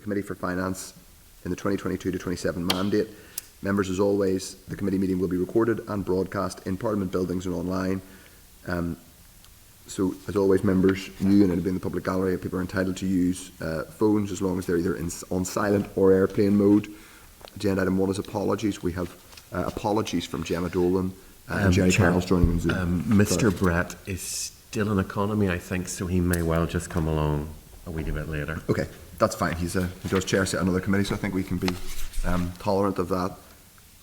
Committee for Finance in the 2022-27 mandate. Members, as always, the committee meeting will be recorded and broadcast in Parliament buildings and online. So, as always, members, you and anybody in the public gallery, people are entitled to use phones as long as they're either on silent or airplane mode. Agenda item 1 is apologies. We have apologies from Gemma Dolan and Jerry Carroll's joining in Zoom. Mr. Brett is still in economy, I think, so he may well just come along a wee bit later. Okay, that's fine. He does chair another committee, so I think we can be tolerant of that.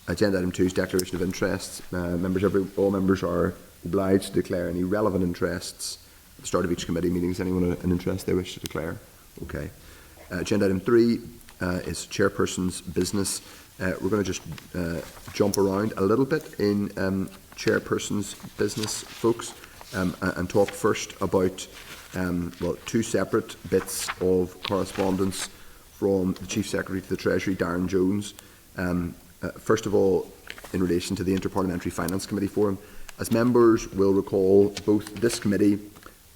Agenda item 2 is declaration of interests. All members are obliged to declare any relevant interests at the start of each committee meeting. Is anyone an interest they wish to declare? Okay. Agenda item 3 is chairperson's business. We're going to just jump around a little bit in chairperson's business, folks, and talk first about two separate bits of correspondence from the Chief Secretary to the Treasury, Darren Jones. First of all, in relation to the Interparliamentary Finance Committee Forum, as members will recall, both this committee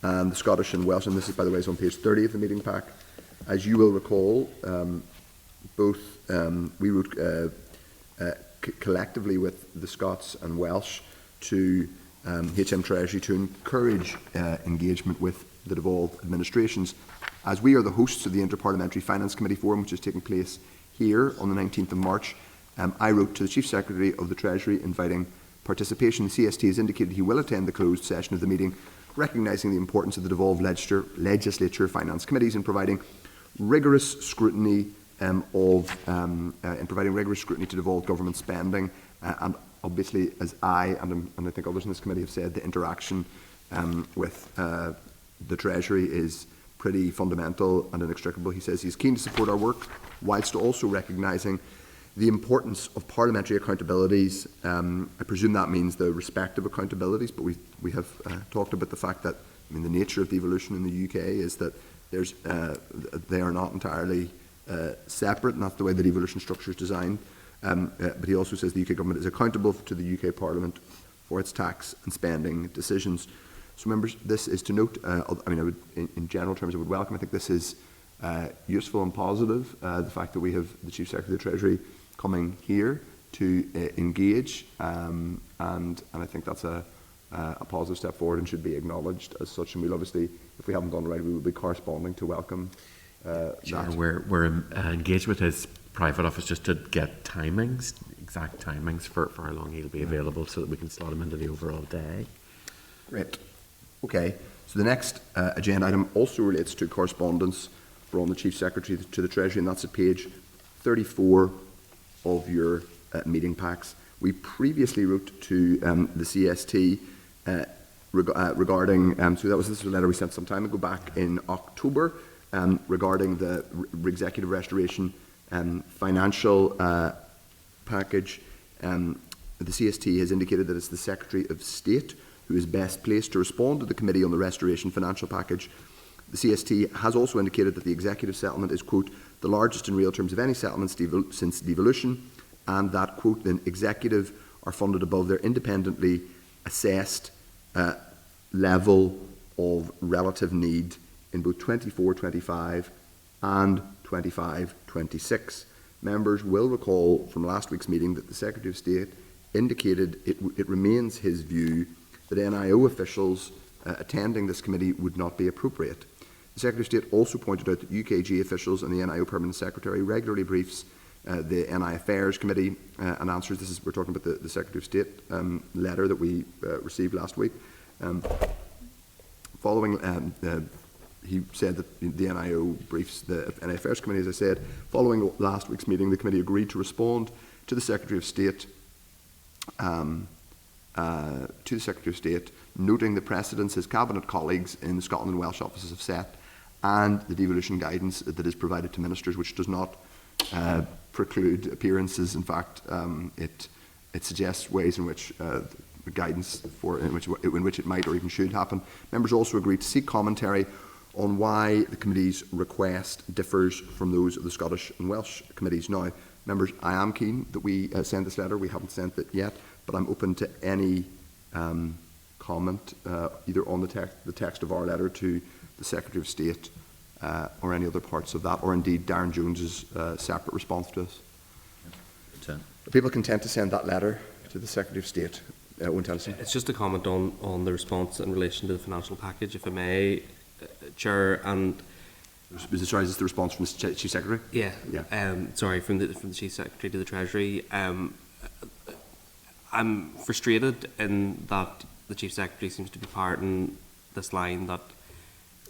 and the Scottish and Welsh, and this is, by the way, is on page 30 of the meeting pack. As you will recall, we wrote collectively with the Scots and Welsh to HM Treasury to encourage engagement with the devolved administrations. As we are the hosts of the Interparliamentary Finance Committee Forum, which is taking place here on the 19th of March, I wrote to the Chief Secretary of the Treasury inviting participation. The CST has indicated he will attend the closed session of the meeting, recognising the importance of the devolved legislature finance committees in providing rigorous scrutiny to devolved government spending, and obviously, as I and I think others in this committee have said, the interaction with the Treasury is pretty fundamental and inextricable. He says he's keen to support our work, whilst also recognising the importance of parliamentary accountabilities. I presume that means the respective accountabilities, but we have talked about the fact that the nature of devolution in the UK is that they are not entirely separate, and that's the way the devolution structure is designed. But he also says the UK government is accountable to the UK Parliament for its tax and spending decisions. So, members, this is to note. I would, in general terms, I would welcome. I think this is useful and positive. The fact that we have the Chief Secretary of the Treasury coming here to engage, and I think that's a positive step forward and should be acknowledged as such. And we'll obviously, if we haven't done it right, we will be corresponding to welcome that. We're engaged with his private office just to get exact timings for how long he'll be available, so that we can slot him into the overall day. Great. Okay. So the next agenda item also relates to correspondence from the Chief Secretary to the Treasury, and that's at page 34 of your meeting packs. We previously wrote to the CST regarding, this is a letter we sent some time ago, back in October, regarding the executive restoration financial package. The CST has indicated that it's the Secretary of State who is best placed to respond to the Committee on the Restoration Financial Package. The CST has also indicated that the executive settlement is, quote, the largest in real terms of any settlement since devolution, and that, quote, the executive are funded above their independently assessed level of relative need in both 24-25 and 25-26. Members will recall from last week's meeting that the Secretary of State indicated it remains his view that NIO officials attending this committee would not be appropriate. The Secretary of State also pointed out that UKG officials and the NIO Permanent Secretary regularly briefs the NI Affairs Committee and answers. We're talking about the Secretary of State letter that we received last week. He said that the NIO briefs the NI Affairs Committee, as I said. Following last week's meeting, the committee agreed to respond to the Secretary of State, noting the precedents his Cabinet colleagues in the Scotland and Welsh offices have set, and the devolution guidance that is provided to ministers, which does not preclude appearances. In fact, it suggests ways in which guidance in which it might or even should happen. Members also agreed to seek commentary on why the committee's request differs from those of the Scottish and Welsh committees. Now, members, I am keen that we send this letter. We haven't sent it yet, but I'm open to any comment either on the text of our letter to the Secretary of State or any other parts of that, or indeed Darren Jones's separate response to us. Are people content to send that letter to the Secretary of State, Owen Tennison? It's just a comment on the response in relation to the financial package, if I may, Chair. And is this the response from the Chief Secretary? Yeah. Yeah. From the Chief Secretary to the Treasury. I'm frustrated in that the Chief Secretary seems to be parroting this line that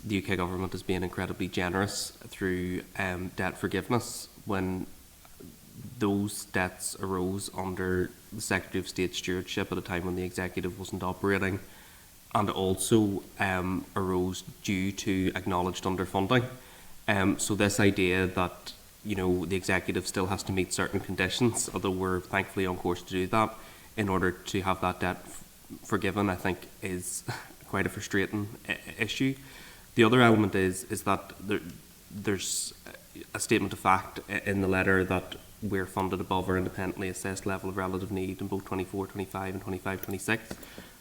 the UK government is being incredibly generous through debt forgiveness, when those debts arose under the Secretary of State stewardship at a time when the executive wasn't operating, and also arose due to acknowledged underfunding. So this idea that the executive still has to meet certain conditions, although we're thankfully on course to do that, in order to have that debt forgiven, I think is quite a frustrating issue. The other element is that there's a statement of fact in the letter that we're funded above our independently assessed level of relative need in both 24-25 and 25-26.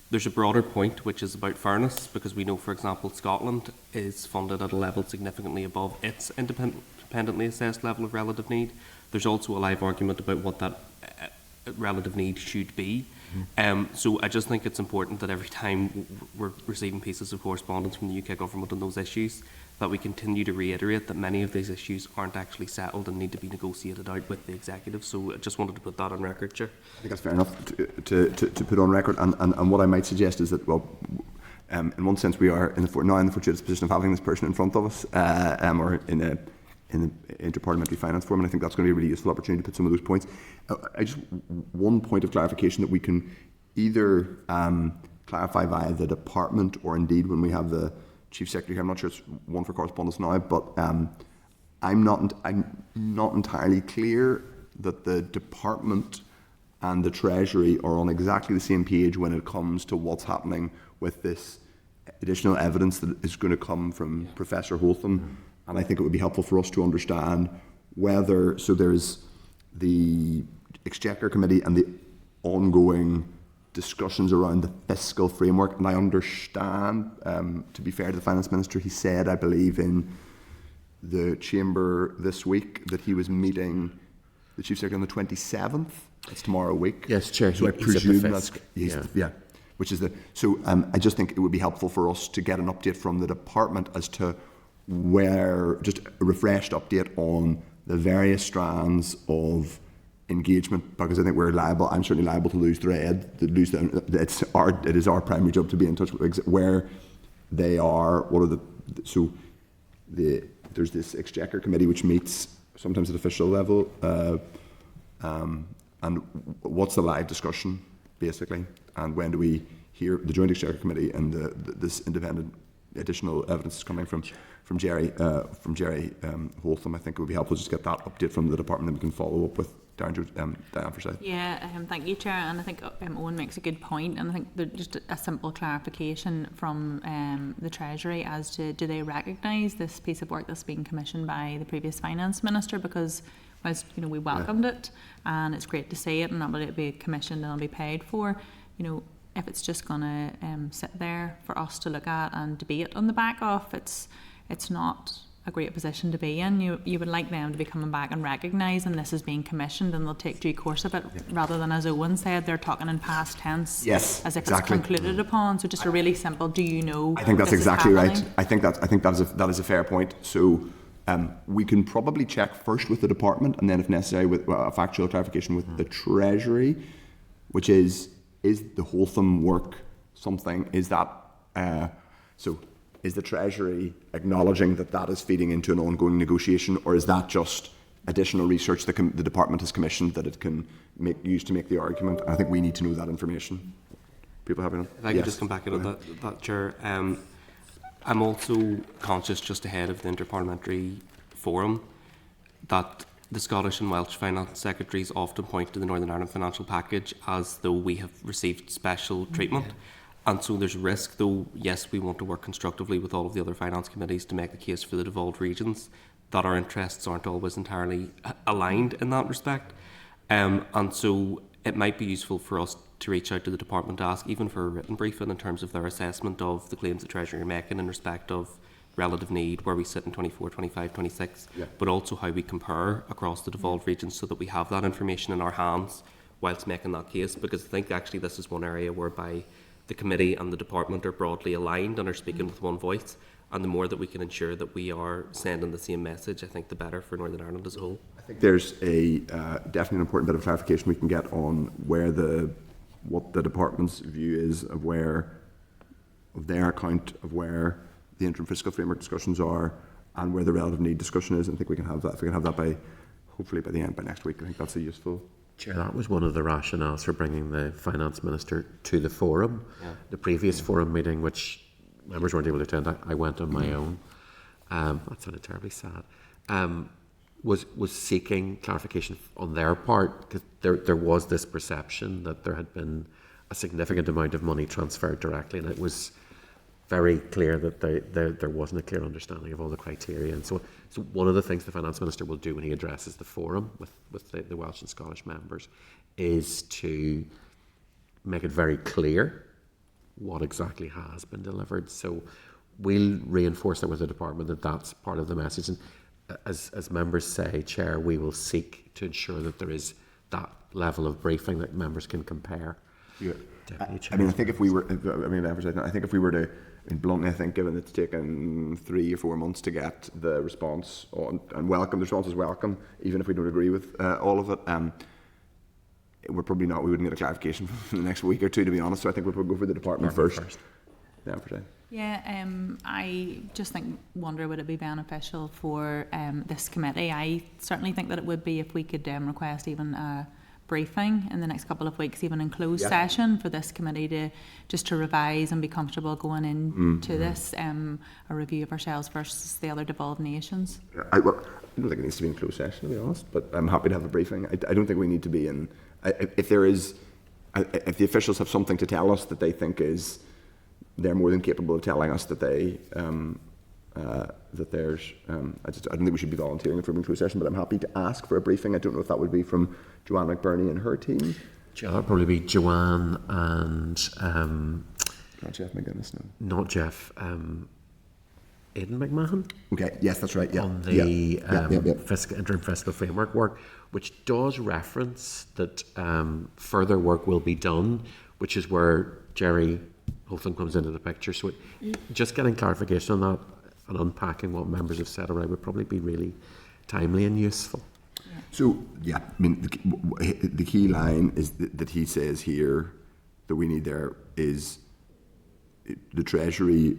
There's a broader point, which is about fairness, because we know, for example, Scotland is funded at a level significantly above its independently assessed level of relative need. There's also a live argument about what that relative need should be. So I just think it's important that every time we're receiving pieces of correspondence from the UK government on those issues, that we continue to reiterate that many of these issues aren't actually settled and need to be negotiated out with the executive. So I just wanted to put that on record, Chair. I think that's fair enough to put on record. And what I might suggest is that, well, in one sense we are now in the fortuitous position of having this person in front of us, or in the Interparliamentary Finance Forum, and I think that's going to be a really useful opportunity to put some of those points. I just one point of clarification that we can either clarify via the department, or indeed when we have the Chief Secretary here. I'm not sure it's one for correspondence now, but I'm not entirely clear that the department and the Treasury are on exactly the same page when it comes to what's happening with this additional evidence that is going to come from Professor Holtham. And I think it would be helpful for us to understand whether, so there's the Exchequer Committee and the ongoing discussions around the fiscal framework. And I understand, to be fair to the Finance Minister, he said, I believe, in the Chamber this week that he was meeting the Chief Secretary on the 27th. That's tomorrow week. Yes, Chair. So I presume that's... Yeah. Which is the... So I just think it would be helpful for us to get an update from the department as to where, just a refreshed update on the various strands of engagement, because I think we're liable, I'm certainly liable to lose thread, it is our primary job to be in touch with where they are, what are there's this Exchequer Committee which meets sometimes at official level, and what's the live discussion basically, and when do we hear the Joint Exchequer Committee and this independent additional evidence is coming from Jerry Holtham. I think it would be helpful just to get that update from the department, and we can follow up with Diane Forsyth. Yeah, thank you, Chair. And I think Owen makes a good point. And I think just a simple clarification from the Treasury as to, do they recognise this piece of work that's being commissioned by the previous Finance Minister? Because whilst we welcomed it, and it's great to see it, and that will be commissioned and it'll be paid for, if it's just going to sit there for us to look at and debate on the back of, it's not a great position to be in. You would like them to be coming back and recognising this is being commissioned, and they'll take due course of it, rather than, as Owen said, they're talking in past tense, yes, as if exactly. It's concluded upon. So just a really simple, do you know? I think that's exactly right. I think that is a fair point. So we can probably check first with the department, and then if necessary with a factual clarification with the Treasury, which is the Holtham work something, is that is the Treasury acknowledging that is feeding into an ongoing negotiation, or is that just additional research that the department has commissioned that it can use to make the argument? And I think we need to know that information. People having If I could just come back into that, Chair. I'm also conscious, just ahead of the Interparliamentary Forum, that the Scottish and Welsh Finance Secretaries often point to the Northern Ireland financial package as though we have received special treatment. Yeah. And so there's risk, though, yes, we want to work constructively with all of the other finance committees to make the case for the devolved regions, that our interests aren't always entirely aligned in that respect. And so it might be useful for us to reach out to the department to ask, even for a written briefing, in terms of their assessment of the claims the Treasury are making in respect of relative need, where we sit in 24, 25, 26, Yeah. but also how we compare across the devolved regions so that we have that information in our hands whilst making that case. Because I think actually this is one area whereby the committee and the department are broadly aligned and are speaking with one voice. And the more that we can ensure that we are sending the same message, I think the better for Northern Ireland as a whole. I think there's a definitely an important bit of clarification we can get on what the department's view is of their account of where the interim fiscal framework discussions are and where the relative need discussion is. I think we can have that. If we can have that hopefully by next week, I think that's a useful. Chair, that was one of the rationales for bringing the Finance Minister to the forum. Yeah. The previous forum meeting, which members weren't able to attend, I went on my own. That sounded terribly sad. Was seeking clarification on their part, because there was this perception that there had been a significant amount of money transferred directly, and it was very clear that there wasn't a clear understanding of all the criteria. And so one of the things the Finance Minister will do when he addresses the forum with the Welsh and Scottish members is to make it very clear what exactly has been delivered. So we'll reinforce that with the department that that's part of the message. And as members say, Chair, we will seek to ensure that there is that level of briefing that members can compare. Yeah. I mean, I think if we were to, bluntly, I think given it's taken 3 or 4 months to get the response on, and welcome, the response is welcome, even if we don't agree with all of it, we wouldn't get a clarification for the next week or two, to be honest. So I think we'll go for the department first. Yeah, I just wonder would it be beneficial for this committee? I certainly think that it would be if we could request even a briefing in the next couple of weeks, even in closed session, for this committee to revise and be comfortable going into this, a review of ourselves versus the other devolved nations. I don't think it needs to be in closed session, to be honest, but I'm happy to have a briefing. I don't think we need to be in. If the officials have something to tell us that they think is, they're more than capable of telling us that there's. I don't think we should be volunteering for a closed session, but I'm happy to ask for a briefing. I don't know if that would be from Joanne McBurney and her team. That would probably be Joanne and not Jeff McGuinness, no. Not Jeff. Aidan McMahon. Okay. Yes, that's right. Yeah. On the interim fiscal framework work, which does reference that further work will be done, which is where Jerry Holton comes into the picture. So just getting clarification on that and unpacking what members have said around would probably be really timely and useful. So, I mean, the key line is that he says here that we need there is the Treasury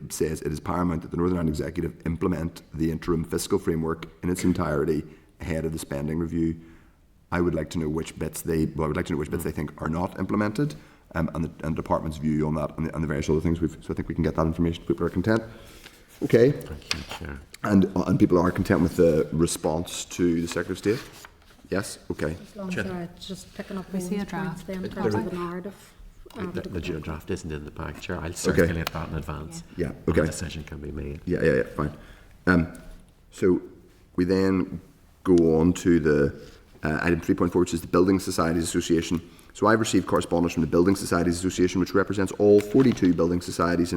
says it is paramount that the Northern Ireland Executive implement the interim fiscal framework in its entirety ahead of the spending review. I would like to know which bits they think are not implemented, and the department's view on that and the various other things. So I think we can get that information. People are content. Okay. Thank you, Chair. And people are content with the response to the Secretary of State? Yes? Okay. As long as it's just picking up we see a draft then in terms of the narrative. The draft isn't in the pack, Chair. I'll circulate that in advance. Yeah, okay. A decision can be made. Yeah, fine. So we then go on to the item 3.4, which is the Building Societies Association. So I've received correspondence from the Building Societies Association, which represents all 42 building societies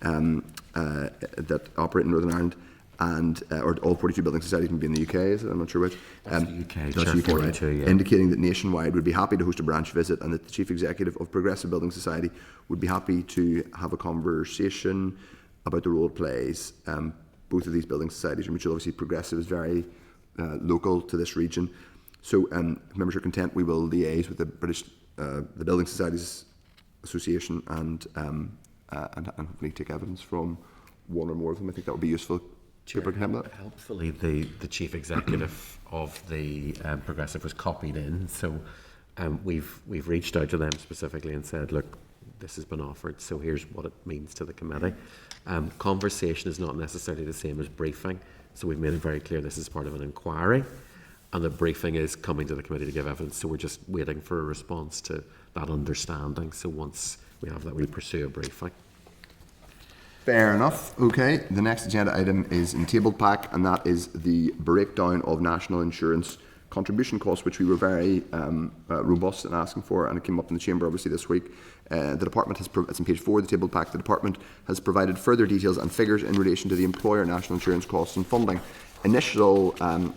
that operate in Northern Ireland, and or all 42 building societies can be in the UK, is it? I'm not sure which. That's the UK, that's Chair, UK, 42, right? yeah. Indicating that Nationwide would be happy to host a branch visit, and that the Chief Executive of Progressive Building Society would be happy to have a conversation about the role it plays. Both of these building societies are mutual. Obviously, Progressive is very local to this region. So, if members are content, we will liaise with the Building Societies Association and hopefully take evidence from one or more of them. I think that would be useful. Helpfully, the Chief Executive of the Progressive was copied in, so we've reached out to them specifically and said, look, this has been offered, so here's what it means to the committee. Conversation is not necessarily the same as briefing, so we've made it very clear this is part of an inquiry, and the briefing is coming to the committee to give evidence, so we're just waiting for a response to that understanding. So once we have that, we'll pursue a briefing. Fair enough. Okay, the next agenda item is in tabled pack, and that is the breakdown of national insurance contribution costs, which we were very robust in asking for, and it came up in the Chamber obviously this week. The Department has, it's on page 4 of the table pack, the Department has provided further details and figures in relation to the employer national insurance costs and funding. Initial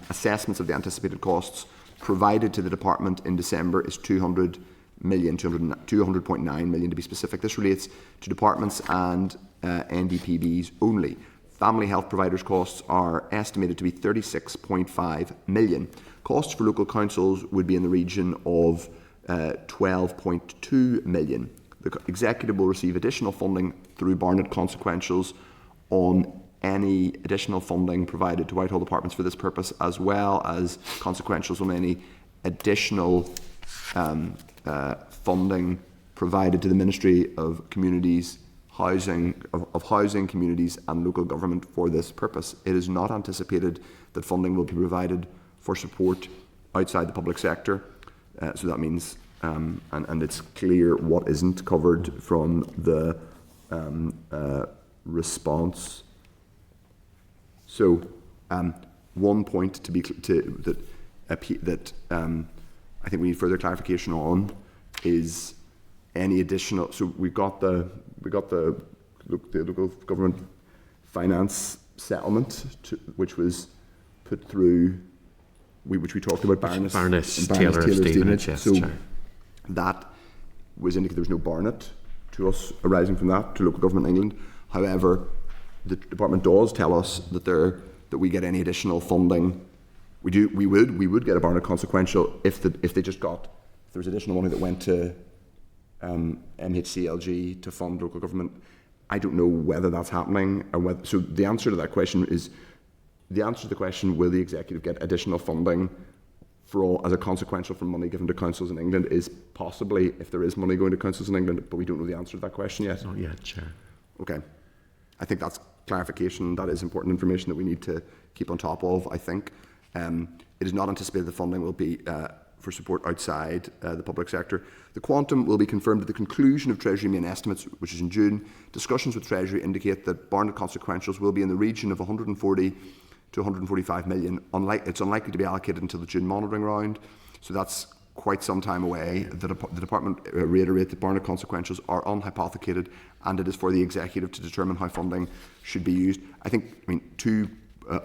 assessments of the anticipated costs provided to the Department in December is 200.9 million to be specific. This relates to departments and NDPBs only. Family health providers' costs are estimated to be 36.5 million. Costs for local councils would be in the region of 12.2 million. The Executive will receive additional funding through Barnett consequentials on any additional funding provided to Whitehall departments for this purpose, as well as consequentials on any additional funding provided to the Ministry of Communities, Housing, Communities and Local Government for this purpose. It is not anticipated that funding will be provided for support outside the public sector. So that means, and it's clear what isn't covered from the response. So, one point to be that I think we need further clarification on is any additional. So we got the local government finance settlement, which was put through, which we talked about, Barnes, Taylor, Stevenage. Yes, so Chair. that was indicated there was no Barnett to us arising from that to local government in England. However, the Department does tell us that we get any additional funding. We would get a Barnett consequential if they just got, if there was additional money that went to MHCLG to fund local government. I don't know whether that's happening or whether. So the answer to that question is, will the Executive get additional funding as a consequential from money given to councils in England, is possibly if there is money going to councils in England, but we don't know the answer to that question yet. Not yet, Chair. Okay. I think that's clarification. That is important information that we need to keep on top of, I think. It is not anticipated the funding will be for support outside the public sector. The quantum will be confirmed at the conclusion of Treasury main estimates, which is in June. Discussions with Treasury indicate that Barnett consequentials will be in the region of 140 to 145 million. It's unlikely to be allocated until the June monitoring round, so that's quite some time away. The Department reiterate that Barnett consequentials are unhypothecated, and it is for the Executive to determine how funding should be used. I mean, two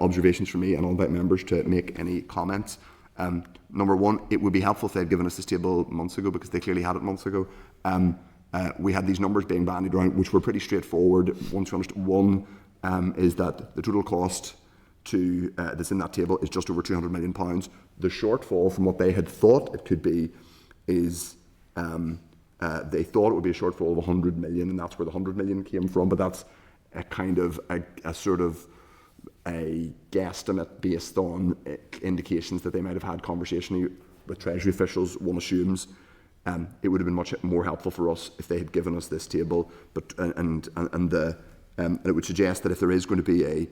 observations from me, and I'll invite members to make any comments. Number one, it would be helpful if they had given us this table months ago, because they clearly had it months ago. We had these numbers being bandied around, which were pretty straightforward. Once you understand, one is that the total cost to that's in that table is just over £200 million. The shortfall from what they had thought it could be is they thought it would be a shortfall of 100 million, and that's where the 100 million came from. But that's a kind of a sort of a guesstimate based on indications that they might have had conversationally with Treasury officials. One assumes it would have been much more helpful for us if they had given us this table. But and it would suggest that if there is going to be a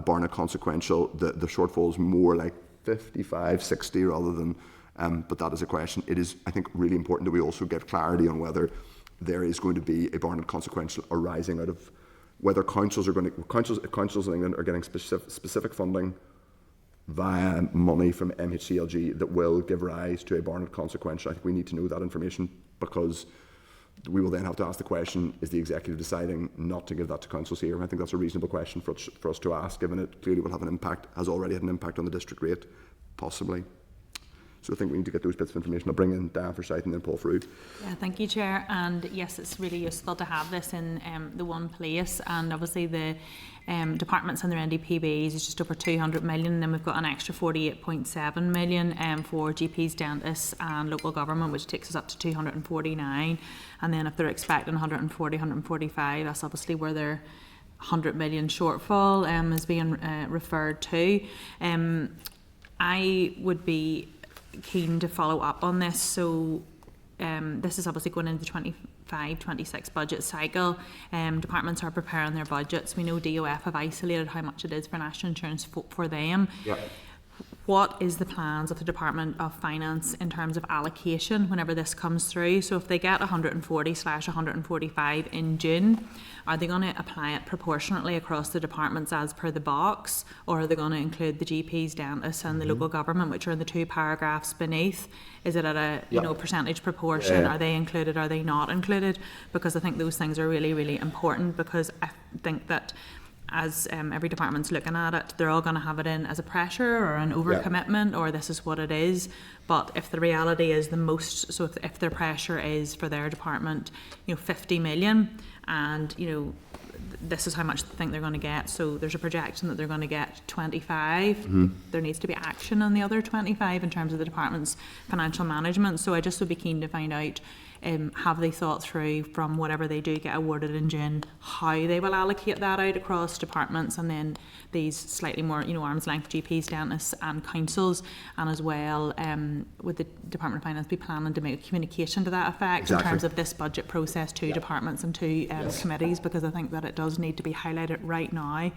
Barnett consequential, the shortfall is more like 55, 60 rather than. But that is a question. It is, I think, really important that we also get clarity on whether there is going to be a Barnett consequential arising out of whether councils in England are getting specific funding via money from MHCLG that will give rise to a Barnett consequential. I think we need to know that information, because we will then have to ask the question, is the Executive deciding not to give that to councils here? And I think that's a reasonable question for us to ask, given it clearly will have an impact, has already had an impact on the district rate, possibly. So I think we need to get those bits of information. I'll bring in Dan Forsyth and then Paul Frew. Yeah, thank you, Chair. And yes, it's really useful to have this in the one place. And obviously the departments and their NDPBs is just over 200 million. And then we've got an extra 48.7 million for GPs, dentists and local government, which takes us up to 249. And then if they're expecting 140, 145, that's obviously where their 100 million shortfall is being referred to. I would be keen to follow up on this. So this is obviously going into the 25-26 budget cycle. Departments are preparing their budgets. We know DOF have isolated how much it is for national insurance for them. Yeah. what is the plans of the Department of Finance in terms of allocation whenever this comes through? So if they get 140/145 in June, are they going to apply it proportionately across the departments as per the box, or are they going to include the GPs, dentists and the local government, which are in the 2 paragraphs beneath? Is it at a percentage proportion? Are they included? Are they not included? Because I think those things are really, really important, because I think that as every department's looking at it, they're all going to have it in as a pressure or an overcommitment, or this is what it is. But if the reality is the most, so if their pressure is for their department, 50 million, and this is how much they think they're going to get, so there's a projection that they're going to get 25, there needs to be action on the other 25 in terms of the department's financial management. So I just would be keen to find out, have they thought through, from whatever they do get awarded in June, how they will allocate that out across departments, and then these slightly more arm's length GPs, dentists and councils, and as well would the Department of Finance be planning to make communication to that effect in terms of this budget process to departments and to committees, because I think that it does need to be highlighted right now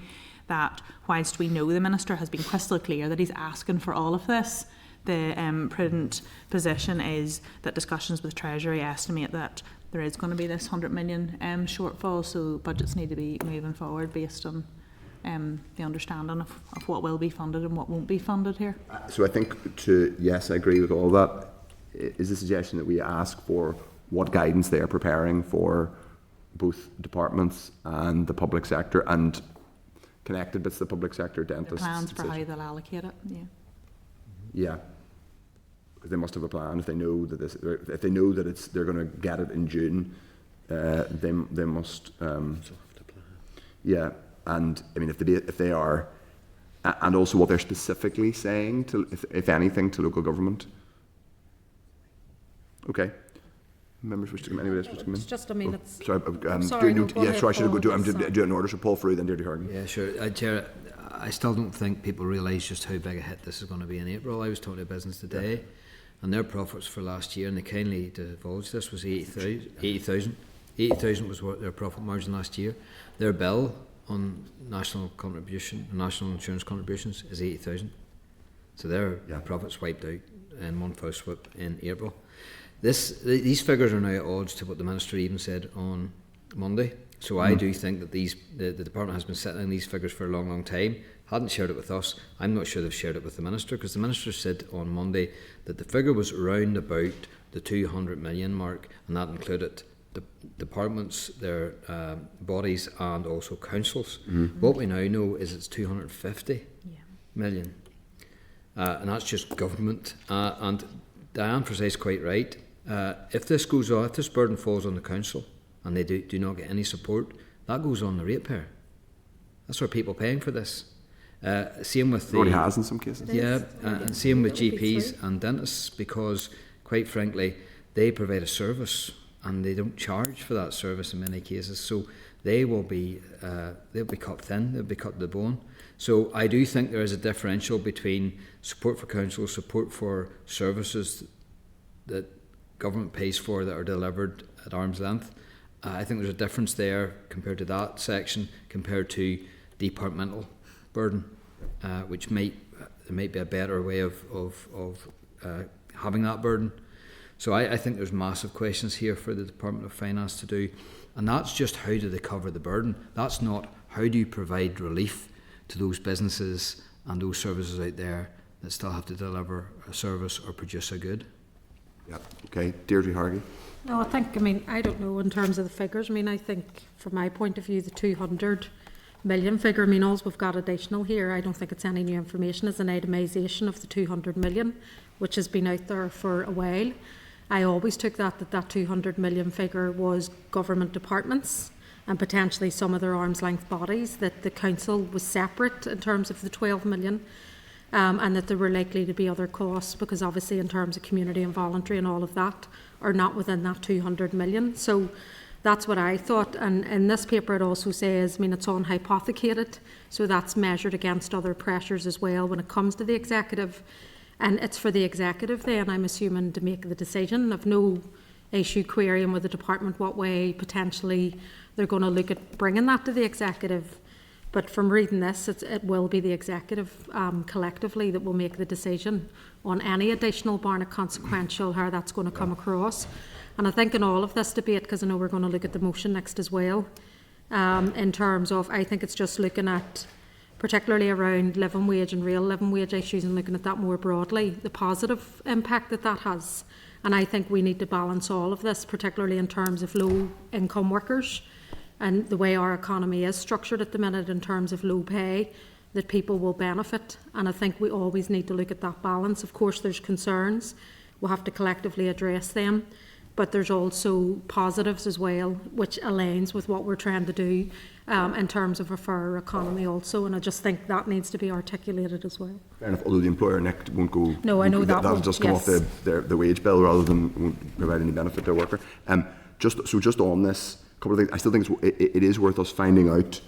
that whilst we know the Minister has been crystal clear that he's asking for all of this, the prudent position is that discussions with Treasury estimate that there is going to be this 100 million shortfall, so budgets need to be moving forward based on the understanding of what will be funded and what won't be funded here. So I think yes, I agree with all that. Is the suggestion that we ask for what guidance they are preparing for both departments and the public sector, and connected bits of the public sector, dentists. The plans for how they'll allocate it, Yeah. Because they must have a plan. If they know that they're going to get it in June, they must. Yeah, and I mean, if they are, and also what they're specifically saying to, if anything, to local government. Okay. Members wish to come. Anybody else wish to come in? It's just, I mean, it's... Sorry, I should go do. I'm doing it in order. So Paul Frew, then Deirdre Hargan. Yeah, sure. Chair, I still don't think people realise just how big a hit this is going to be in April. I was talking to business today, and their profits for last year, and they kindly divulged this, was 80,000. 80,000 was what their profit margin last year. Their bill on national insurance contributions is 80,000. So their profits wiped out in one foul swoop in April. These figures are now at odds to what the Minister even said on Monday. So I do think that the Department has been settling these figures for a long, long time. Hadn't shared it with us. I'm not sure they've shared it with the Minister, because the Minister said on Monday that the figure was round about the 200 million mark, and that included the departments, their bodies, and also councils. What we now know is it's 250 million, and that's just government. And Diane Forsyth's quite right. If this goes on, if this burden falls on the council and they do not get any support, that goes on the ratepayer. That's where people paying for this. Same with the... Already has in some cases. Yeah, and same with GPs and dentists, because quite frankly, they provide a service and they don't charge for that service in many cases. So they will be, they'll be cut thin, they'll be cut to the bone. So I do think there is a differential between support for council, support for services that government pays for that are delivered at arm's length. I think there's a difference there compared to that section, compared to departmental burden, which there might be a better way of having that burden. So I think there's massive questions here for the Department of Finance to do, and that's just how do they cover the burden. That's not how do you provide relief to those businesses and those services out there that still have to deliver a service or produce a good. Yeah. Okay. Deirdre Hargan. No, I don't know in terms of the figures. I think from my point of view, the 200 million figure, all we've got additional here, I don't think it's any new information, is an itemisation of the 200 million, which has been out there for a while. I always took that 200 million figure was government departments and potentially some of their arm's length bodies, that the council was separate in terms of the 12 million. And that there were likely to be other costs, because obviously in terms of community and voluntary and all of that are not within that 200 million. So that's what I thought. And in this paper it also says, it's unhypothecated, so that's measured against other pressures as well when it comes to the executive. And it's for the executive then, I'm assuming, to make the decision. I've no issue querying with the department what way potentially they're going to look at bringing that to the executive. But from reading this, it will be the executive collectively that will make the decision on any additional Barnett consequential, how that's going to come across. And I think in all of this debate, because I know we're going to look at the motion next as well, in terms of, I think it's just looking at, particularly around living wage and real living wage issues, and looking at that more broadly, the positive impact that has. And I think we need to balance all of this, particularly in terms of low income workers and the way our economy is structured at the minute in terms of low pay, that people will benefit. And I think we always need to look at that balance. Of course, there's concerns. We'll have to collectively address them. But there's also positives as well, which aligns with what we're trying to do in terms of a fairer economy also. And I just think that needs to be articulated as well. Fair enough, although the employer NIC won't go... No, I know that that'll won't, just come off the wage bill rather than won't provide any benefit to a worker. Just on this, a couple of things. I still think it is worth us finding out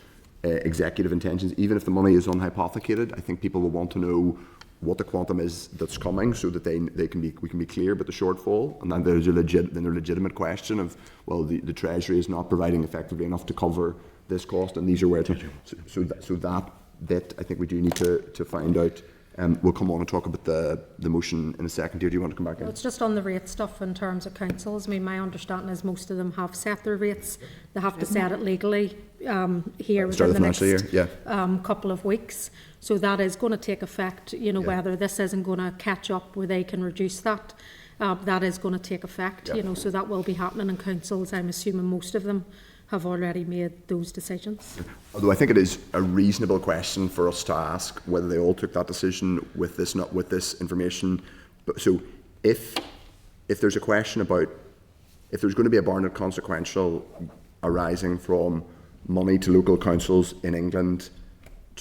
executive intentions, even if the money is unhypothecated. I think people will want to know what the quantum is that's coming, so that we can be clear about the shortfall. And then there's a legitimate question of, well, the Treasury is not providing effectively enough to cover this cost, and these are where so that bit I think we do need to find out. We'll come on and talk about the motion in a second here. Do you want to come back in? Well, it's just on the rate stuff in terms of councils. I mean, my understanding is most of them have set their rates. They have to set it legally here within the next couple of weeks. So that is going to take effect, whether this isn't going to catch up where they can reduce that. That is going to take effect, so that will be happening in councils. I'm assuming most of them have already made those decisions. Although I think it is a reasonable question for us to ask whether they all took that decision with this information. But so if there's a question about if there's going to be a Barnett consequential arising from money to local councils in England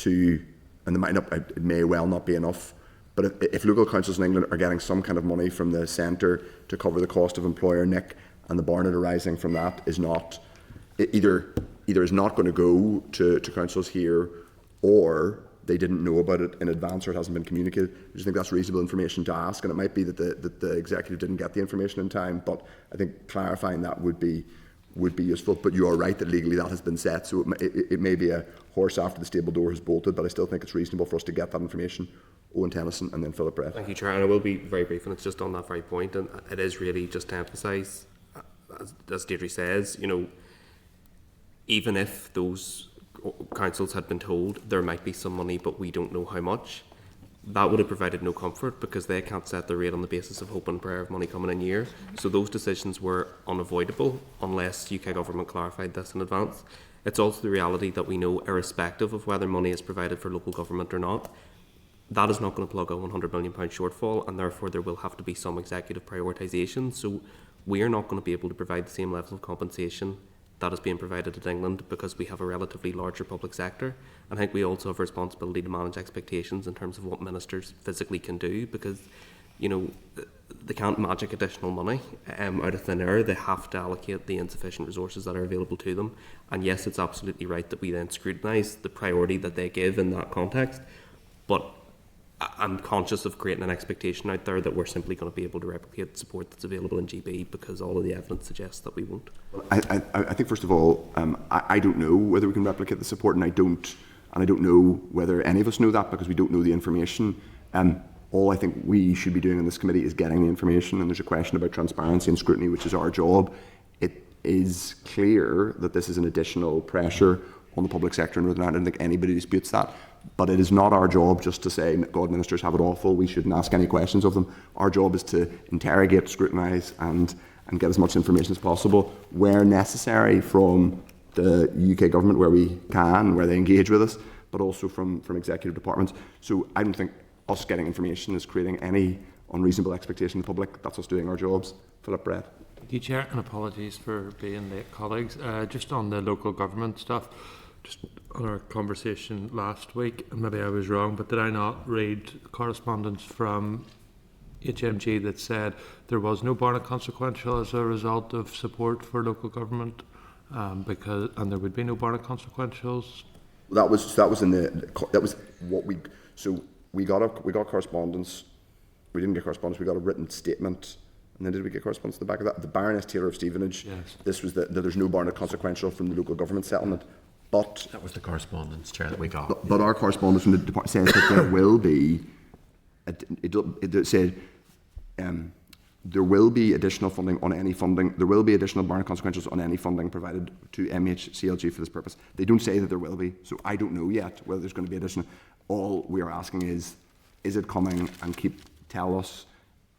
and it may well not be enough, but if local councils in England are getting some kind of money from the centre to cover the cost of employer NIC, and the Barnett arising from that is not either is not going to go to councils here, or they didn't know about it in advance, or it hasn't been communicated. I just think that's reasonable information to ask, and it might be that the executive didn't get the information in time, but I think clarifying that would be useful. But you are right that legally that has been set, so it may be a horse after the stable door has bolted, but I still think it's reasonable for us to get that information. Owen Tennyson and then Philip Brett. Thank you, Chair, and I will be very brief, and it's just on that very point, and it is really just to emphasise, as Deirdre says, even if those councils had been told there might be some money but we don't know how much, that would have provided no comfort, because they can't set the rate on the basis of hope and prayer of money coming in year. So those decisions were unavoidable unless UK government clarified this in advance. It's also the reality that we know, irrespective of whether money is provided for local government or not, that is not going to plug a £100 million shortfall, and therefore there will have to be some executive prioritisation. So we are not going to be able to provide the same level of compensation that is being provided in England, because we have a relatively larger public sector. And I think we also have a responsibility to manage expectations in terms of what ministers physically can do, because they can't magic additional money out of thin air. They have to allocate the insufficient resources that are available to them. And yes, it's absolutely right that we then scrutinise the priority that they give in that context, but I'm conscious of creating an expectation out there that we're simply going to be able to replicate the support that's available in GB, because all of the evidence suggests that we won't. Well, I think first of all, I don't know whether we can replicate the support, and I don't know whether any of us know that, because we don't know the information. All I think we should be doing in this committee is getting the information, and there's a question about transparency and scrutiny, which is our job. It is clear that this is an additional pressure on the public sector in Northern Ireland. I don't think anybody disputes that. But it is not our job just to say, God, ministers have it awful, we shouldn't ask any questions of them. Our job is to interrogate, scrutinise and get as much information as possible, where necessary, from the UK government, where we can, where they engage with us, but also from executive departments. So I don't think us getting information is creating any unreasonable expectation in the public. That's us doing our jobs. Philip Brett. Thank you, Chair, and apologies for being late, colleagues. Just on the local government stuff, just on our conversation last week, and maybe I was wrong, but did I not read correspondence from HMG that said there was no Barnett consequential as a result of support for local government, and there would be no Barnett consequentials? That was what we got correspondence. We didn't get correspondence. We got a written statement. And then did we get correspondence at the back of that? The Baroness Taylor of Stevenage. Yes. This was that there's no Barnett consequential from the local government settlement. But That was the correspondence, Chair, that we got. But our correspondence from the department says that there will be, it said, there will be additional funding on any funding, there will be additional Barnett consequentials on any funding provided to MHCLG for this purpose. They don't say that there will be, so I don't know yet whether there's going to be additional. All we are asking is it coming, and tell us,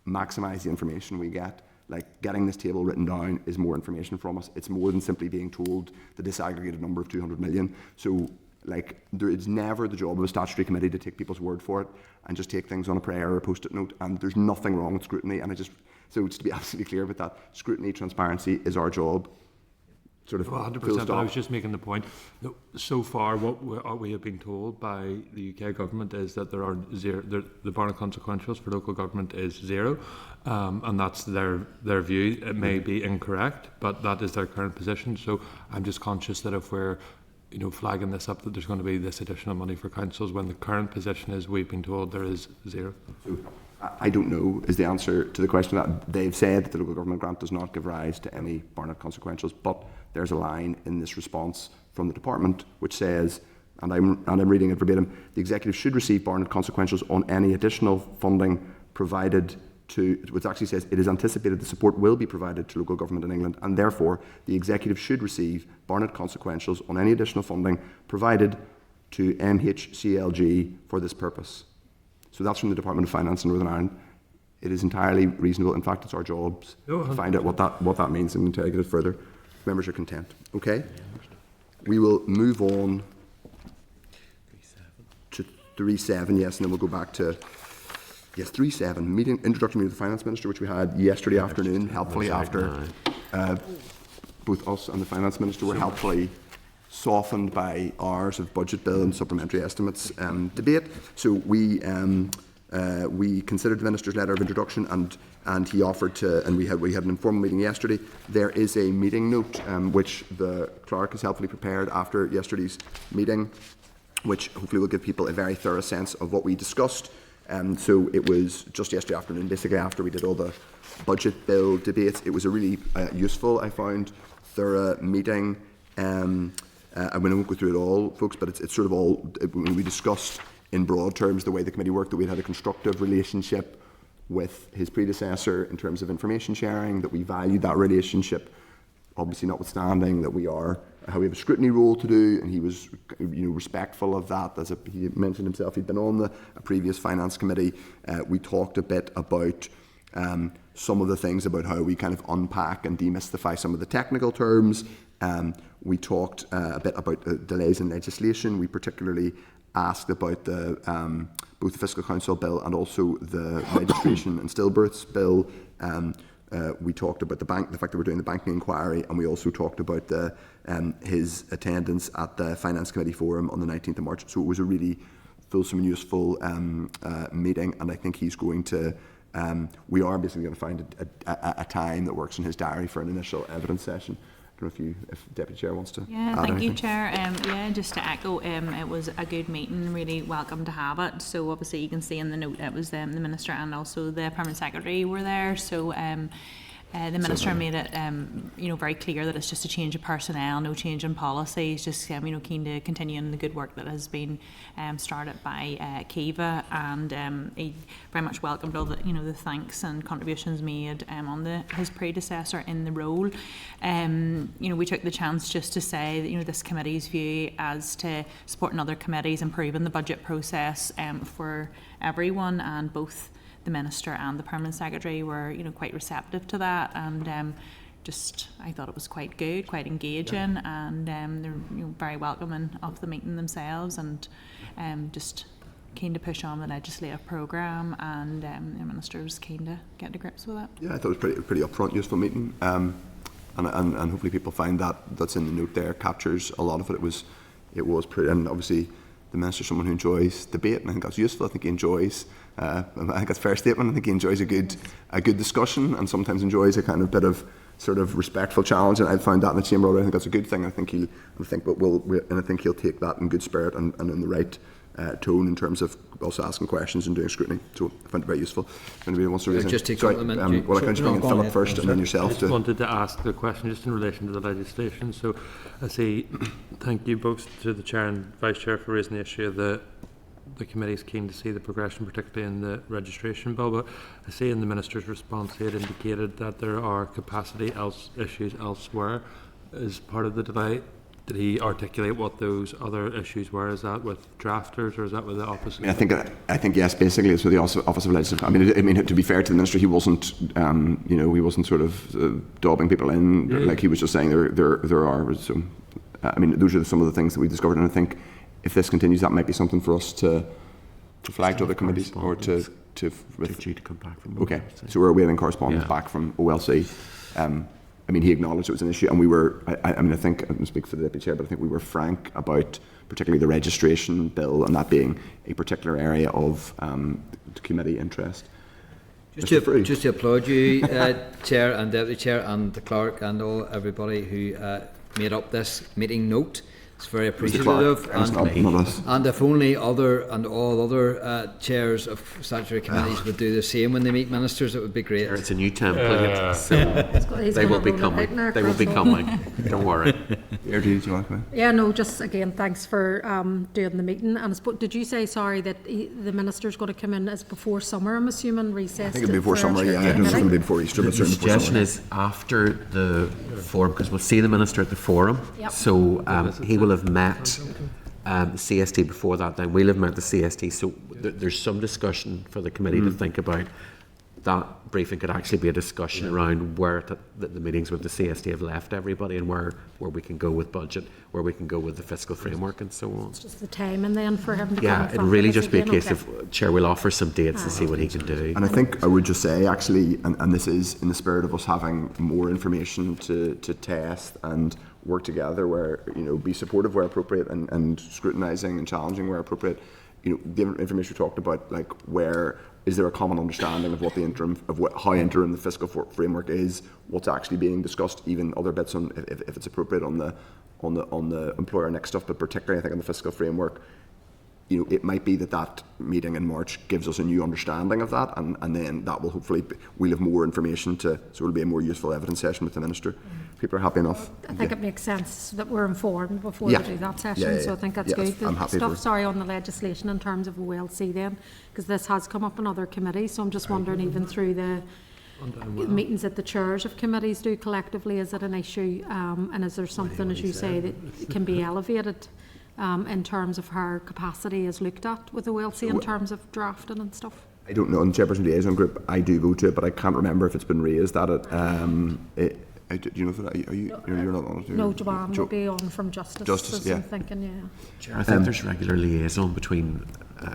maximise the information we get. Like, getting this table written down is more information from us. It's more than simply being told the disaggregated number of 200 million. So, like, it's never the job of a statutory committee to take people's word for it and just take things on a prayer or a post-it note. And there's nothing wrong with scrutiny. And so just to be absolutely clear about that, scrutiny, transparency is our job. Sort of 100%, but I was just making the point that so far what we have been told by the UK government is that there are zero, the Barnett consequentials for local government is zero, and that's their view. It may be incorrect, but that is their current position. So I'm just conscious that if we're flagging this up, that there's going to be this additional money for councils when the current position is we've been told there is zero. So, I don't know is the answer to the question. That they've said that the local government grant does not give rise to any Barnett consequentials, but there's a line in this response from the department which says, and I'm reading it verbatim, the executive should receive Barnett consequentials on any additional funding provided to, which actually says it is anticipated the support will be provided to local government in England, and therefore the executive should receive Barnett consequentials on any additional funding provided to MHCLG for this purpose. So that's from the Department of Finance in Northern Ireland. It is entirely reasonable. In fact, it's our jobs to find out what that means and interrogate it further. Members are content. Okay? We will move on to 3.7, yes, and then we'll go back to 3.7, introductory meeting with the Finance Minister, which we had yesterday afternoon, helpfully after both us and the Finance Minister were helpfully softened by hours of budget bill and supplementary estimates debate. So we considered the Minister's letter of introduction, and he offered to, and we had an informal meeting yesterday. There is a meeting note which the clerk has helpfully prepared after yesterday's meeting, which hopefully will give people a very thorough sense of what we discussed. So it was just yesterday afternoon, basically after we did all the budget bill debates. It was a really useful, I found, thorough meeting. I won't go through it all, folks, but it's sort of all, we discussed in broad terms the way the committee worked, that we had a constructive relationship with his predecessor in terms of information sharing, that we valued that relationship, obviously notwithstanding that we have a scrutiny role to do, and he was respectful of that. As he mentioned himself, he'd been on a previous finance committee. We talked a bit about some of the things about how we kind of unpack and demystify some of the technical terms. We talked a bit about delays in legislation. We particularly asked about both the Fiscal Council bill and also the registration and stillbirths bill. We talked about the fact that we're doing the banking inquiry, and we also talked about his attendance at the Finance Committee Forum on the 19th of March. So it was a really fulsome and useful meeting, and I think he's going to, we are basically going to find a time that works in his diary for an initial evidence session. I don't know if Deputy Chair wants to add thank anything. you, Chair. Just to echo, it was a good meeting, really welcome to have it. So obviously you can see in the note it was the Minister and also the Permanent Secretary were there. So the Minister made it very clear that it's just a change of personnel, no change in policy. He's just keen to continue in the good work that has been started by Kiva, and he very much welcomed all the the thanks and contributions made on his predecessor in the role. We took the chance just to say that this committee's view as to supporting other committees, improving the budget process for everyone, and both the Minister and the Permanent Secretary were quite receptive to that, and I thought it was quite good, quite engaging, and they're very welcoming of the meeting themselves, and just keen to push on the legislative programme, and the Minister was keen to get to grips with it. Yeah, I thought it was pretty upfront, useful meeting, and hopefully people find that's in the note there captures a lot of it. It was pretty, and obviously the Minister's someone who enjoys debate, and I think that's useful. I think he enjoys. I think that's a fair statement. I think he enjoys a good discussion, and sometimes enjoys a kind of bit of sort of respectful challenge. And I found that in the chamber already. I think that's a good thing. I think he'll take that in good spirit and in the right tone in terms of also asking questions and doing scrutiny. So I found it very useful. If anybody wants to raise Just to Sorry, compliment you. well, I can just bring in Go Philip ahead. first and then yourself. I just wanted to ask the question just in relation to the legislation. So I see, thank you both to the Chair and Vice Chair for raising the issue of the committee is keen to see the progression, particularly in the registration bill, but I see in the Minister's response he had indicated that there are capacity issues elsewhere as part of the delay. Did he articulate what those other issues were? Is that with drafters or is that with the Office? I think yes. Basically, it's with the Office of Legislative. I mean, to be fair to the Minister, he wasn't, he wasn't sort of daubing people in. Yeah. Like he was just saying there are. So, I mean, those are some of the things that we discovered, and I think if this continues, that might be something for us to flag to other committees or to due to come back from Okay, OLC. so we're awaiting correspondence Yeah. back from OLC. I mean, he acknowledged it was an issue, and we were, I mean, I think, I don't speak for the Deputy Chair, but I think we were frank about particularly the registration bill and that being a particular area of committee interest. Just to applaud you, Chair and Deputy Chair and the Clerk and everybody who made up this meeting note. It's very appreciative, and if only all other chairs of statutory committees would do the same when they meet ministers, it would be great. It's a new template, so they will be coming. They will be coming. Don't worry. Did you want to come in? Yeah, no, just again, thanks for doing the meeting. And did you say, sorry, that the Minister's going to come in as before summer, I'm assuming, recess? I think it'll be before summer, yeah. I don't know if it's going to be before Easter, but The certainly before suggestion summer. is after the forum, because we'll see the Minister at the forum. Yep. So he will have met the CST before that, then we'll have met the CST. So there's some discussion for the committee to think about. That briefing could actually be a discussion around where the meetings with the CST have left everybody and where we can go with budget, where we can go with the fiscal framework and so on. It's just the timing then for him to come Yeah, in it'll front really of us just be a again, case okay. of, Chair, we'll offer some dates and see what he can do. And I think I would just say, actually, and this is in the spirit of us having more information to test and work together where, be supportive where appropriate and scrutinising and challenging where appropriate. The information we talked about, like where is there a common understanding of how interim the fiscal framework is, what's actually being discussed, even other bits on if it's appropriate on the employer next stuff, but particularly I think on the fiscal framework. It might be that meeting in March gives us a new understanding of that, and then that will hopefully we'll have more information so it'll be a more useful evidence session with the Minister. People are happy enough. I think it makes sense that we're informed before Yeah. we do that session, Yeah. so I think that's Yeah, good. I'm The happy stuff, for- sorry, on the legislation in terms of OLC then, because this has come up in other committees, so I'm just wondering even through the meetings that the chairs of committees do collectively, is it an issue, and is there something, as you say, that can be elevated in terms of how capacity is looked at with OLC in terms of drafting and stuff? I don't know. In the Chairperson Liaison Group, I do go to it, but I can't remember if it's been raised at it. Do you know if it, you're not on it? No, Joanne will be on from Justice, yeah. I'm thinking, yeah. Chair, I think there's regular liaison between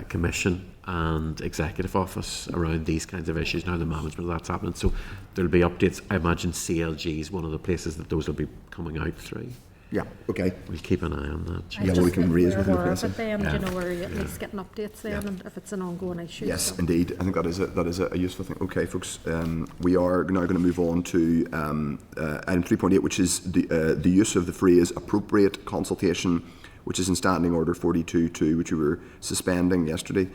Commission and Executive Office around these kinds of issues. Now the management of that's happening, so there'll be updates. I imagine CLG is one of the places that those will be coming out through. Yeah, okay. We'll keep an eye on that. Chair. Yeah, well, we can raise within the Aware of press. it then, Yeah. we're at least getting updates then, and if it's an ongoing issue. Yes, so. indeed. I think that is a useful thing. Okay, folks, we are now going to move on to item 3.8, which is the use of the phrase appropriate consultation, which is in Standing Order 42.2, which we were suspending yesterday.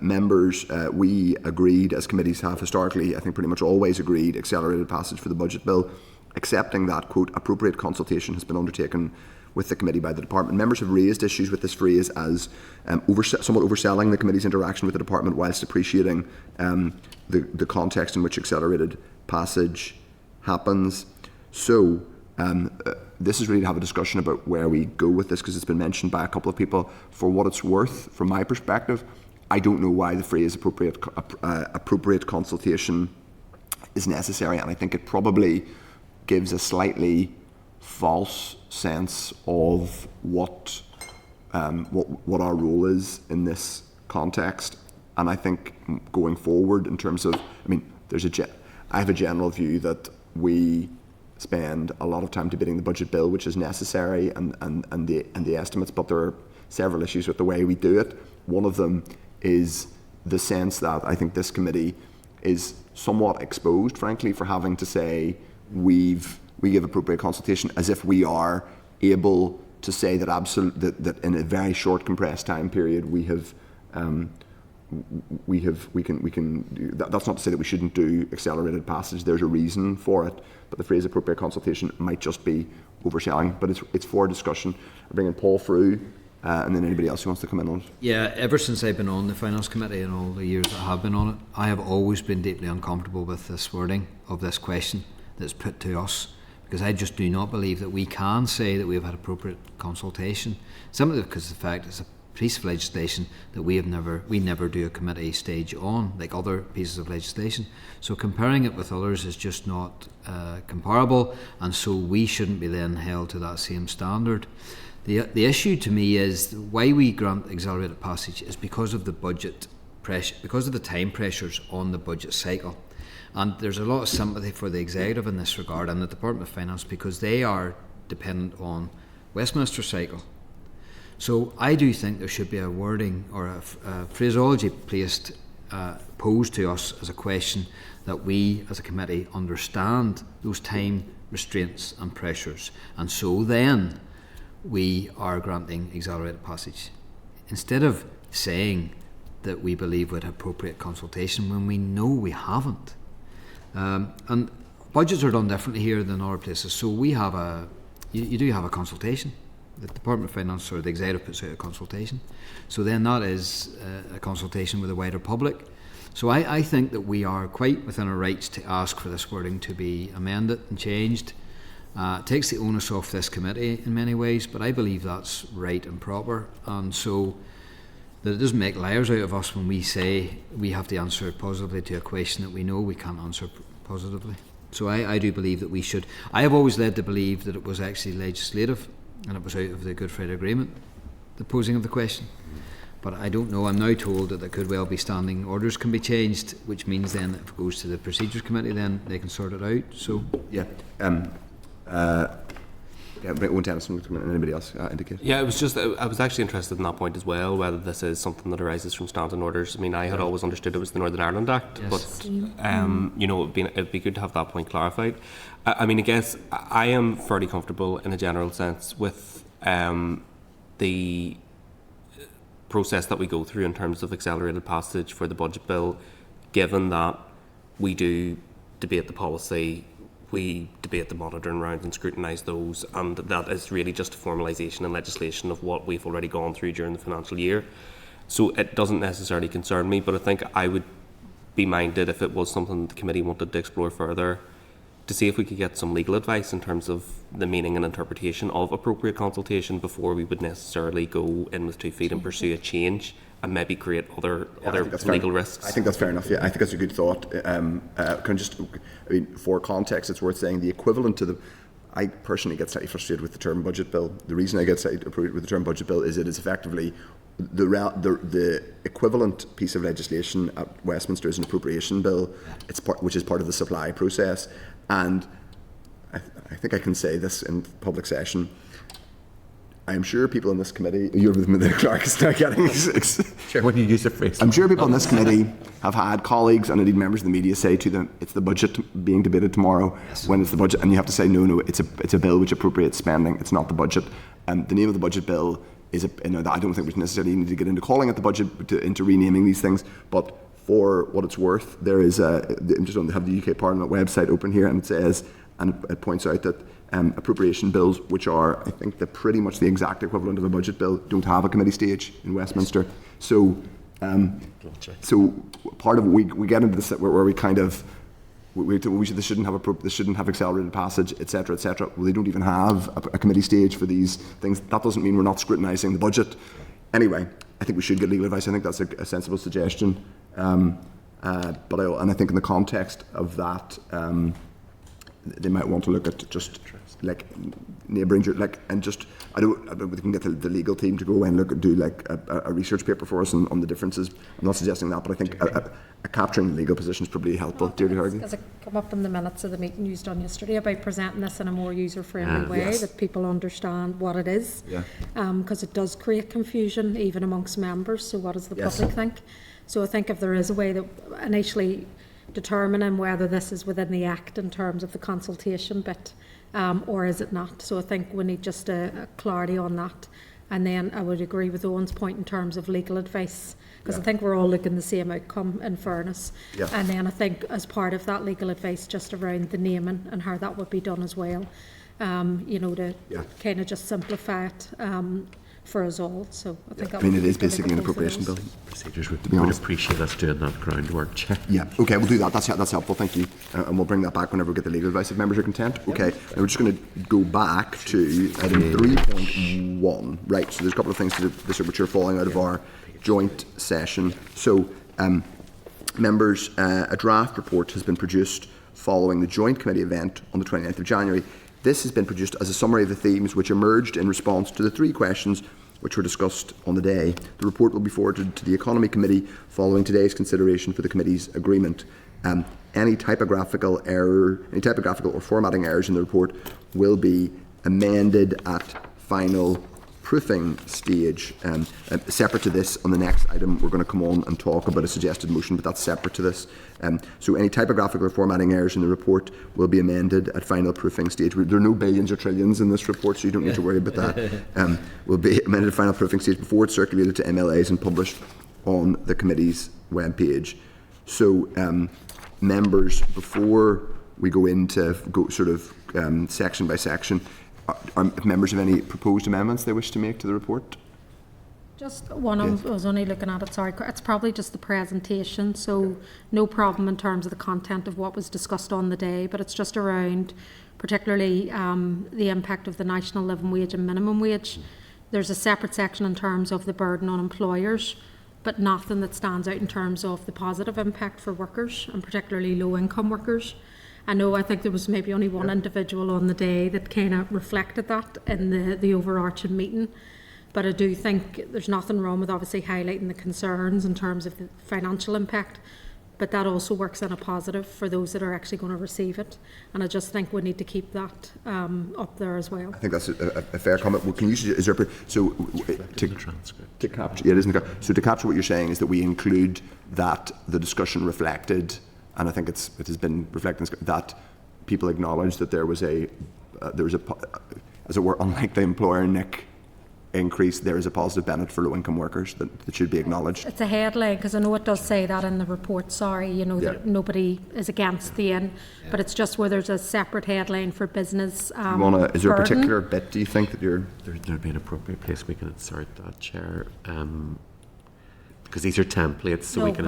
Members, we agreed, as committees have historically, I think pretty much always agreed, accelerated passage for the budget bill, accepting that, quote, appropriate consultation has been undertaken with the committee by the department. Members have raised issues with this phrase as somewhat overselling the committee's interaction with the department whilst appreciating the context in which accelerated passage happens. So this is really to have a discussion about where we go with this, because it's been mentioned by a couple of people. For what it's worth, from my perspective, I don't know why the phrase appropriate consultation is necessary, and I think it probably gives a slightly false sense of what our role is in this context. And I think going forward, in terms of, I have a general view that we spend a lot of time debating the budget bill, which is necessary, and the estimates, but there are several issues with the way we do it. One of them is the sense that I think this committee is somewhat exposed, frankly, for having to say we give appropriate consultation as if we are able to say that that in a very short compressed time period we can do that. That's not to say that we shouldn't do accelerated passage. There's a reason for it, but the phrase appropriate consultation might just be overselling. But it's for discussion. I'm bringing Paul through, and then anybody else who wants to come in on it. Yeah, ever since I've been on the Finance Committee and all the years I have been on it, I have always been deeply uncomfortable with this wording of this question that's put to us, because I just do not believe that we can say that we have had appropriate consultation, simply because of the fact it's a piece of legislation that we never do a committee stage on, like other pieces of legislation. So comparing it with others is just not comparable, and so we shouldn't be then held to that same standard. The issue to me is why we grant accelerated passage is because of the budget pressure, because of the time pressures on the budget cycle. And there's a lot of sympathy for the executive in this regard and the Department of Finance, because they are dependent on Westminster cycle. So I do think there should be a wording or a phraseology posed to us as a question that we as a committee understand those time restraints and pressures, and so then we are granting accelerated passage, instead of saying that we believe we'd have appropriate consultation when we know we haven't. And budgets are done differently here than other places, so we have you do have a consultation. The Department of Finance or the executive puts out a consultation, so then that is a consultation with the wider public. So I think that we are quite within our rights to ask for this wording to be amended and changed. It takes the onus off this committee in many ways, but I believe that's right and proper, and so that it doesn't make liars out of us when we say we have to answer positively to a question that we know we can't answer positively. So I do believe that we should. I have always led to believe that it was actually legislative and it was out of the Good Friday Agreement, the posing of the question. But I don't know. I'm now told that there could well be standing orders can be changed, which means then if it goes to the Procedures Committee, then they can sort it out. So yeah. Owen Tennyson, anybody else indicate? Yeah, I was actually interested in that point as well, whether this is something that arises from standing orders. I mean, I had always understood it was the Northern Ireland Act, yes. but it'd be good to have that point clarified. I mean, I guess I am fairly comfortable in a general sense with the process that we go through in terms of accelerated passage for the budget bill, given that we do debate the policy, we debate the monitoring rounds and scrutinise those, and that is really just a formalisation and legislation of what we've already gone through during the financial year. So it doesn't necessarily concern me, but I think I would be minded if it was something the committee wanted to explore further, to see if we could get some legal advice in terms of the meaning and interpretation of appropriate consultation before we would necessarily go in with 2 feet and pursue a change and maybe create other legal risks. I think that's fair enough. Yeah, I think that's a good thought. For context, it's worth saying the equivalent to the. I personally get slightly frustrated with the term budget bill. The reason I get slightly frustrated with the term budget bill is it is effectively the equivalent piece of legislation at Westminster is an appropriation bill. Which is part of the supply process, and I think I can say this in public session. I'm sure people in this committee, you're with me there, Clark, is now getting Sure, when you use the phrase. I'm sure people in this committee have had colleagues and indeed members of the media say to them, it's the budget being debated tomorrow. Yes. When it's the budget, and you have to say, no, it's a bill which appropriates spending, it's not the budget. The name of the budget bill is, I don't think we necessarily need to get into calling it the budget, into renaming these things, but for what it's worth, there is just on have the UK Parliament website open here, and it says, and it points out that appropriation bills, which are, I think, pretty much the exact equivalent of a budget bill, don't have a committee stage in Westminster. So, part of it, we get into this where we kind of this shouldn't have accelerated passage, etc., etc. Well, they don't even have a committee stage for these things. That doesn't mean we're not scrutinising the budget. Anyway, I think we should get legal advice. I think that's a sensible suggestion. But I think in the context of that. They might want to look at just like neighbouring, and just we can get the legal team to go and do a research paper for us on the differences. I'm not suggesting that, but I think a capturing the legal position is probably helpful. Deirdre Hargan. As it come up in the minutes of the meeting you done yesterday about presenting this in a more user-friendly way, that people understand what it is, because it does create confusion even amongst members. So what does the public think? So I think if there is a way that initially determining whether this is within the Act in terms of the consultation bit, or is it not. So I think we need just a clarity on that. And then I would agree with Owen's point in terms of legal advice, because I think we're all looking the same outcome, in fairness. And then I think as part of that legal advice, just around the naming and how that would be done as well, you know, to kind of just simplify it for us all. So I think I mean, it is basically an appropriation bill. Procedures would appreciate us doing that groundwork check. Yeah, okay, we'll do that. That's helpful, thank you. And we'll bring that back whenever we get the legal advice if members are content. Okay, now we're just going to go back to item 3.1. Right, so there's a couple of things to this which are falling out of our joint session. So, members, a draft report has been produced following the joint committee event on the 29th of January. This has been produced as a summary of the themes which emerged in response to the 3 questions which were discussed on the day. The report will be forwarded to the Economy Committee following today's consideration for the committee's agreement. Any typographical or formatting errors in the report will be amended at final proofing stage. Separate to this, on the next item, we're going to come on and talk about a suggested motion, but that's separate to this. So any typographical or formatting errors in the report will be amended at final proofing stage. There are no billions or trillions in this report, so you don't need to worry about that. Will be amended at final proofing stage before it's circulated to MLAs and published on the committee's webpage. So, members, before we go into section by section, if members have any proposed amendments they wish to make to the report? Just one, I was only looking at it, sorry, it's probably just the presentation, so no problem in terms of the content of what was discussed on the day, but it's just around particularly the impact of the national living wage and minimum wage. There's a separate section in terms of the burden on employers, but nothing that stands out in terms of the positive impact for workers, and particularly low-income workers. I think there was maybe only one individual on the day that kind of reflected that in the overarching meeting. But I do think there's nothing wrong with obviously highlighting the concerns in terms of the financial impact, but that also works in a positive for those that are actually going to receive it. And I just think we need to keep that up there as well. I think that's a fair comment. Well, can you, is there, so to capture, yeah, it isn't, so to capture what you're saying is that we include that the discussion reflected, and I think it has been reflected that people acknowledge that there was a as it were, unlike the employer NIC increase, there is a positive benefit for low-income workers that should be acknowledged. It's a headline, because I know it does say that in the report, sorry, that nobody is against the in, but it's just where there's a separate headline for business is there a particular bit, do you think, that There'd be an appropriate place we can insert that, Chair, because these are templates, so we can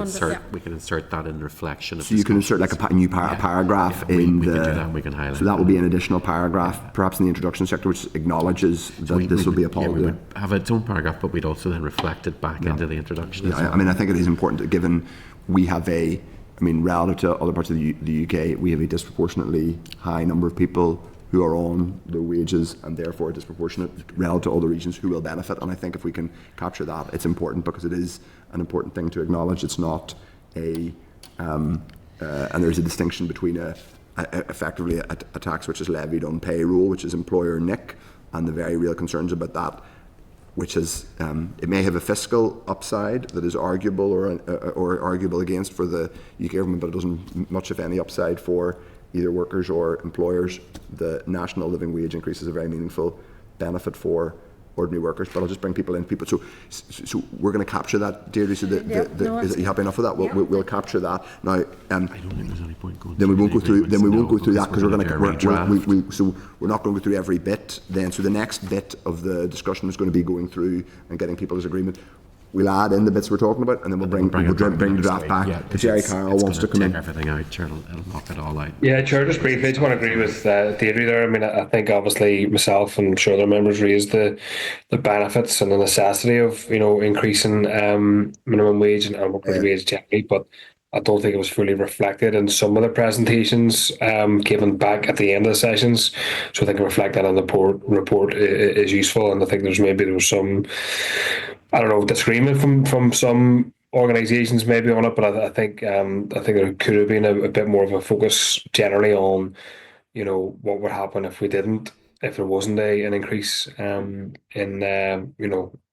insert that in reflection. So you can insert like a new paragraph in we can do that, and we can highlight. So that will be an additional paragraph, perhaps in the introduction sector, which acknowledges that this will be a policy. We would have its own paragraph, but we'd also then reflect it back into the introduction. Yeah, I mean, I think it is important that given we have relative to other parts of the UK, we have a disproportionately high number of people who are on the wages, and therefore disproportionate relative to other regions who will benefit. And I think if we can capture that, it's important, because it is an important thing to acknowledge. It's not and there's a distinction between effectively a tax which is levied on payroll, which is employer NIC, and the very real concerns about that, which is it may have a fiscal upside that is arguable or arguable against for the UK government, but it doesn't much, if any, upside for either workers or employers. The national living wage increase is a very meaningful benefit for ordinary workers, but I'll just bring people in. So we're going to capture that, Deirdre. So is you happy enough with that? We'll capture that now. I don't think there's any point going. Then we won't go through. Then we won't go through that, because we're not going to go through every bit. Then so the next bit of the discussion is going to be going through and getting people's agreement. We'll add in the bits we're talking about, and then we'll bring the draft back. If Jerry Carroll wants to come in. Everything out, Chair, it'll knock it all out. Yeah, Chair, just briefly, I just want to agree with Deirdre there. I mean, I think obviously myself and I'm sure other members raised the benefits and the necessity of increasing minimum wage and workers' wage generally, but I don't think it was fully reflected in some of the presentations given back at the end of the sessions. So I think reflect that in the report is useful, and I think there was some, I don't know, disagreement from some organisations maybe on it, but I think there could have been a bit more of a focus generally on, what would happen if there wasn't an increase in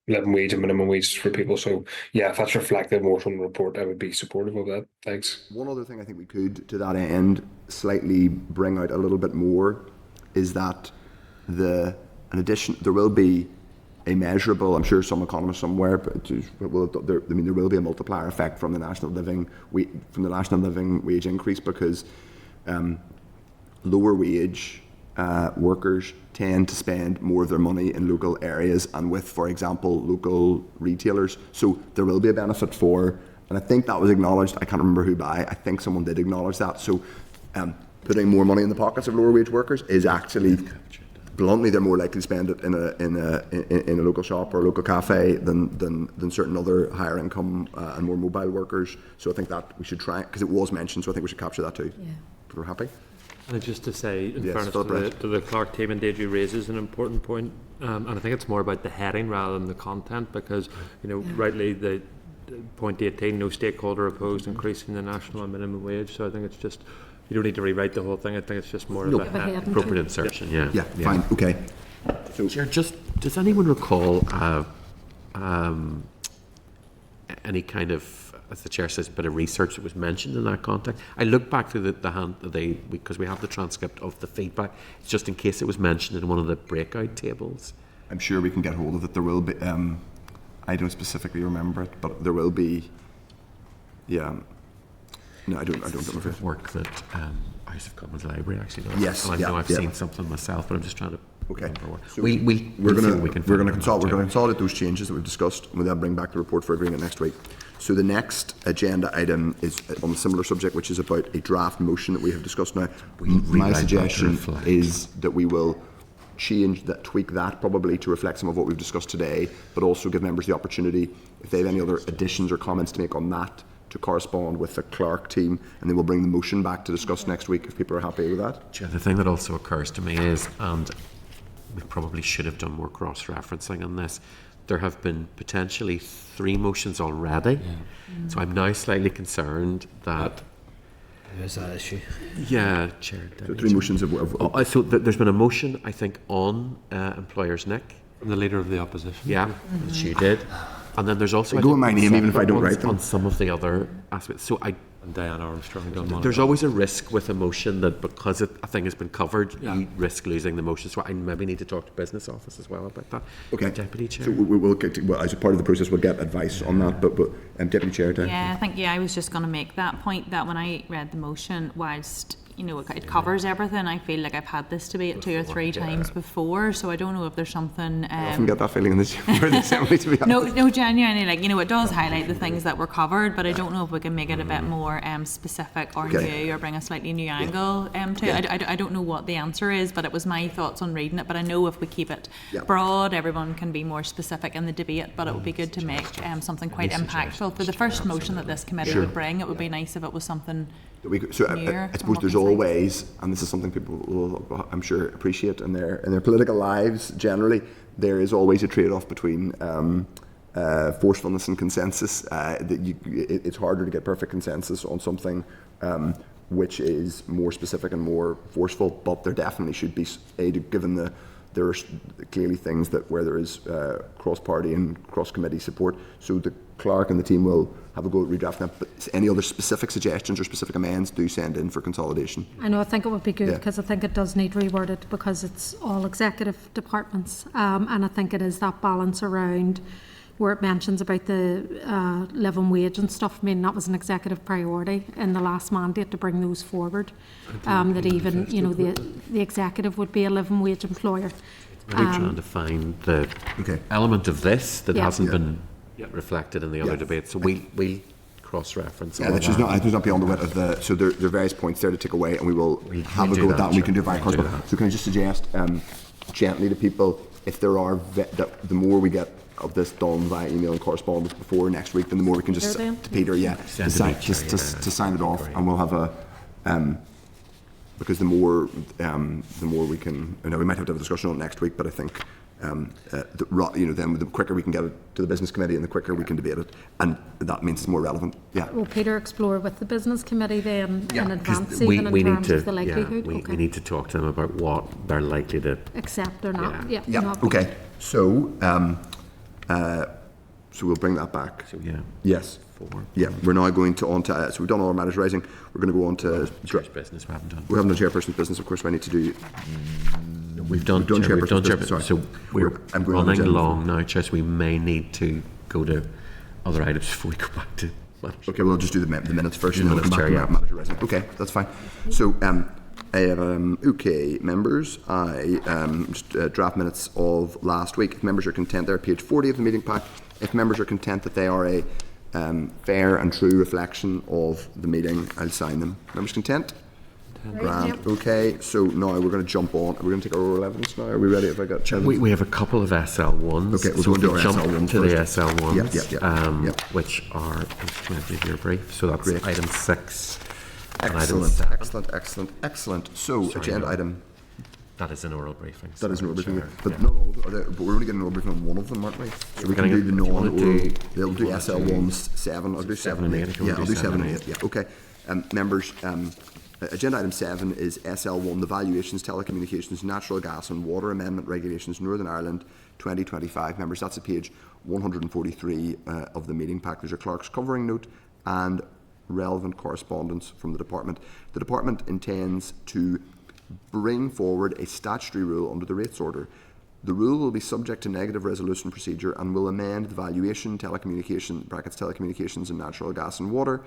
living wage and minimum wage for people. So yeah, if that's reflected more from the report, I would be supportive of that. Thanks. One other thing I think we could, to that end, slightly bring out a little bit more is that there will be a measurable, I'm sure some economist somewhere, but there will be a multiplier effect from the national living wage increase, because lower wage workers tend to spend more of their money in local areas and with, for example, local retailers. So there will be a benefit for, and I think that was acknowledged, I can't remember who by, I think someone did acknowledge that. So putting more money in the pockets of lower wage workers is actually, bluntly, they're more likely to spend it in a local shop or a local cafe than certain other higher income and more mobile workers. So I think that we should try, because it was mentioned, so I think we should capture that too. Yeah. If we're happy. And just to say, in Yes, fairness to the Clark team, and Deirdre raises an important point, and I think it's more about the heading rather than the content, because, rightly, the point 18, no stakeholder opposed increasing the national and minimum wage. So I think it's just, you don't need to rewrite the whole thing. I think it's just more of a Appropriate insertion, yeah. Fine, okay. So, Chair, does anyone recall any kind of, as the chair says, a bit of research that was mentioned in that context? I looked back through because we have the transcript of the feedback, just in case it was mentioned in one of the breakout tables. I'm sure we can get hold of it. There will be, I don't specifically remember it, but there will be, yeah. No, I don't remember. Work that House of Commons Library actually does. Yes, and I know I've seen something myself, but I'm just trying to. Okay. So we're going to consolidate those changes that we've discussed, and we'll then bring back the report for agreement next week. So the next agenda item is on a similar subject, which is about a draft motion that we have discussed now. My suggestion is that we will tweak that probably to reflect some of what we've discussed today, but also give members the opportunity, if they have any other additions or comments to make on that, to correspond with the Clark team, and then we'll bring the motion back to discuss next week if people are happy with that. Chair, the thing that also occurs to me is, and we probably should have done more cross-referencing on this, there have been potentially 3 motions already. Yeah. So I'm now slightly concerned that... There's that issue. Yeah, Chair. So 3 motions of... So there's been a motion, I think, on employers' Nick. From the Leader of the Opposition. Yeah, she did. And then there's also... Go in my name even if I don't write them. On some of the other aspects. So and Diana Armstrong. There's always a risk with a motion that because a thing has been covered, you risk losing the motion. So I maybe need to talk to Business Office as well about that. Okay. Deputy Chair. So we'll as a part of the process, we'll get advice on that. But Deputy Chair. Yeah, I think I was just going to make that point that when I read the motion, whilst it covers everything, I feel like I've had this debate 2 or 3 times before, so I don't know if there's something... I often get that feeling in this assembly, to be honest. No, genuinely, it does highlight the things that were covered, but I don't know if we can make it a bit more specific or new, or bring a slightly new angle to it. I don't know what the answer is, but it was my thoughts on reading it, but I know if we keep it broad, everyone can be more specific in the debate, but it would be good to make something quite impactful. For the first motion that this committee would bring, it would be nice if it was something I suppose there's always, and this is something people will, I'm sure, appreciate in their political lives generally, there is always a trade-off between forcefulness and consensus. It's harder to get perfect consensus on something which is more specific and more forceful, but there definitely should be, given there are clearly things where there is cross-party and cross-committee support. So the Clark and the team will have a go at redrafting that. But any other specific suggestions or specific amends, do send in for consolidation. I know, I think it would be good because I think it does need reworded because it's all executive departments. And I think it is that balance around where it mentions about the living wage and stuff. I mean, that was an executive priority in the last mandate to bring those forward. That even, the executive would be a living wage employer. Really trying to find the element of this that hasn't been reflected in the other debates. So we cross-reference. Yeah, that should not be on the wit of the. So there are various points there to take away, and we will have a go at that, and we can do it via correspondence. So can I just suggest gently to people, if there are the more we get of this done via email and correspondence before next week, then the more we can just to Peter, to sign it off, and we'll have a because the more we can. We might have to have a discussion on it next week, but I think. Then the quicker we can get it to the business committee and the quicker we can debate it, and that means it's more relevant. Will Peter explore with the business committee then in advance, even in terms of the likelihood? We need to talk to them about what they're likely to accept or not. Okay. So So we'll bring that back. So yeah, Yes. 4. Yeah, we're now going to so we've done all our matters rising. We're going to go on to Chair's business we haven't done. we haven't done chairperson's business, of course. We need to do. We've done chairperson's chair, business, sorry. so we're I'm going on running agenda. long now, Chair, so we may need to go to other items before we go back to matters. Okay, we'll just do the minutes first. Do And the then we'll come minutes, back Chair, to matters rising. Okay, that's fine. So, okay, members, draft minutes of last week. If members are content, they're page 40 of the meeting pack. If members are content that they are a fair and true reflection of the meeting, I'll sign them. Members content? Grand. Okay, so now we're going to jump on. We're going to take our oral evidence now. Are we ready? Have I got Chair, we have a couple of SL1s. Okay, we'll so go into if we our jump SL1s to the first. SL1s, Yep. which are implemented in your brief. So that's Great. item 6 and item Excellent, 7. excellent. So, Sorry, agenda no. item. That is an oral briefing. That is an oral briefing, Chair, but yeah. not all. But we're only getting an oral briefing on one of them, aren't we? So we can do the do you wanna non-oral. do- They'll do you wanna SL1s 7. I'll do 7 and 8. if you Yeah, wanna I'll do do 7 and 8. Yeah, okay. Members, agenda item 7 is SL1, the Valuations, Telecommunications, Natural Gas and Water Amendment Regulations, Northern Ireland 2025. Members, that's at page 143 of the meeting pack. There's a clerk's covering note and relevant correspondence from the department. The department intends to bring forward a statutory rule under the rates order. The rule will be subject to negative resolution procedure and will amend the valuation, telecommunications and natural gas and water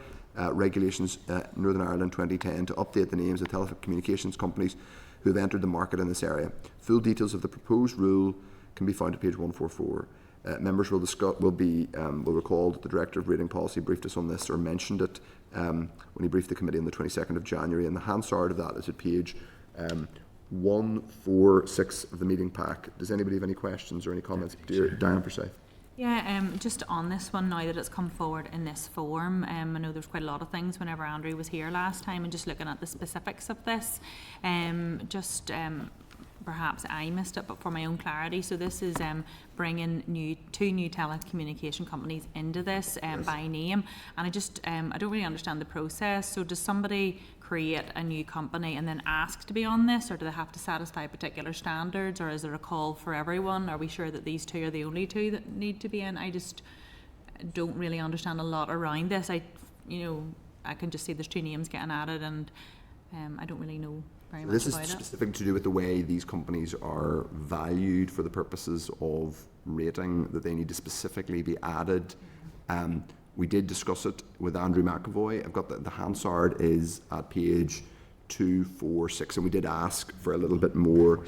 regulations Northern Ireland 2010 to update the names of telecommunications companies who have entered the market in this area. Full details of the proposed rule can be found at page 144. Members will recall that the Director of Rating Policy briefed us on this, or mentioned it when he briefed the committee on the 22nd of January, and the Hansard of that is at page 146 of the meeting pack. Does anybody have any questions or any comments? Dear Diane Forsyth. Yeah, just on this one, now that it's come forward in this form, I know there's quite a lot of things whenever Andrew was here last time, and just looking at the specifics of this, perhaps I missed it, but for my own clarity, so this is bringing two new telecommunication companies into this by name, and I don't really understand the process. So does somebody create a new company and then ask to be on this, or do they have to satisfy particular standards, or is there a call for everyone? Are we sure that these two are the only two that need to be in? I just don't really understand a lot around this. I can just see there's two names getting added, and I don't really know very much This is about it. specific to do with the way these companies are valued for the purposes of rating, that they need to specifically be added. We did discuss it with Andrew McAvoy. I've got the Hansard is at page 246, and we did ask for a little bit more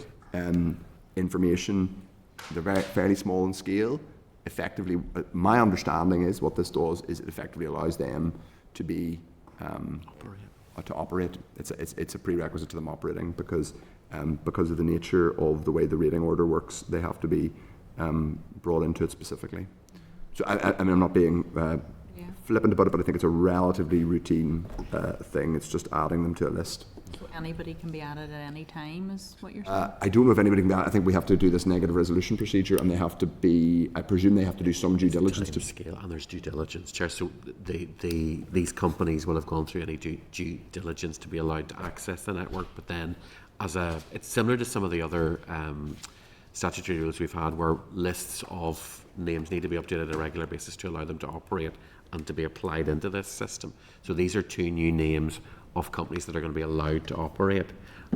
information. They're fairly small in scale. Effectively, my understanding is what this does is it effectively allows them to be to operate. It's a prerequisite to them operating because of the nature of the way the rating order works. They have to be brought into it specifically. So I mean, I'm not being flippant about it, but I think it's a relatively routine thing. It's just adding them to a list. So anybody can be added at any time, is what you're saying? I don't know if anybody can be added. I think we have to do this negative resolution procedure, and they have to be, I presume they have to do some due diligence to Scale, and there's due diligence, Chair. So these companies will have gone through any due diligence to be allowed to access the network, but then it's similar to some of the other statutory rules we've had, where lists of names need to be updated on a regular basis to allow them to operate and to be applied into this system. So these are two new names of companies that are going to be allowed to operate,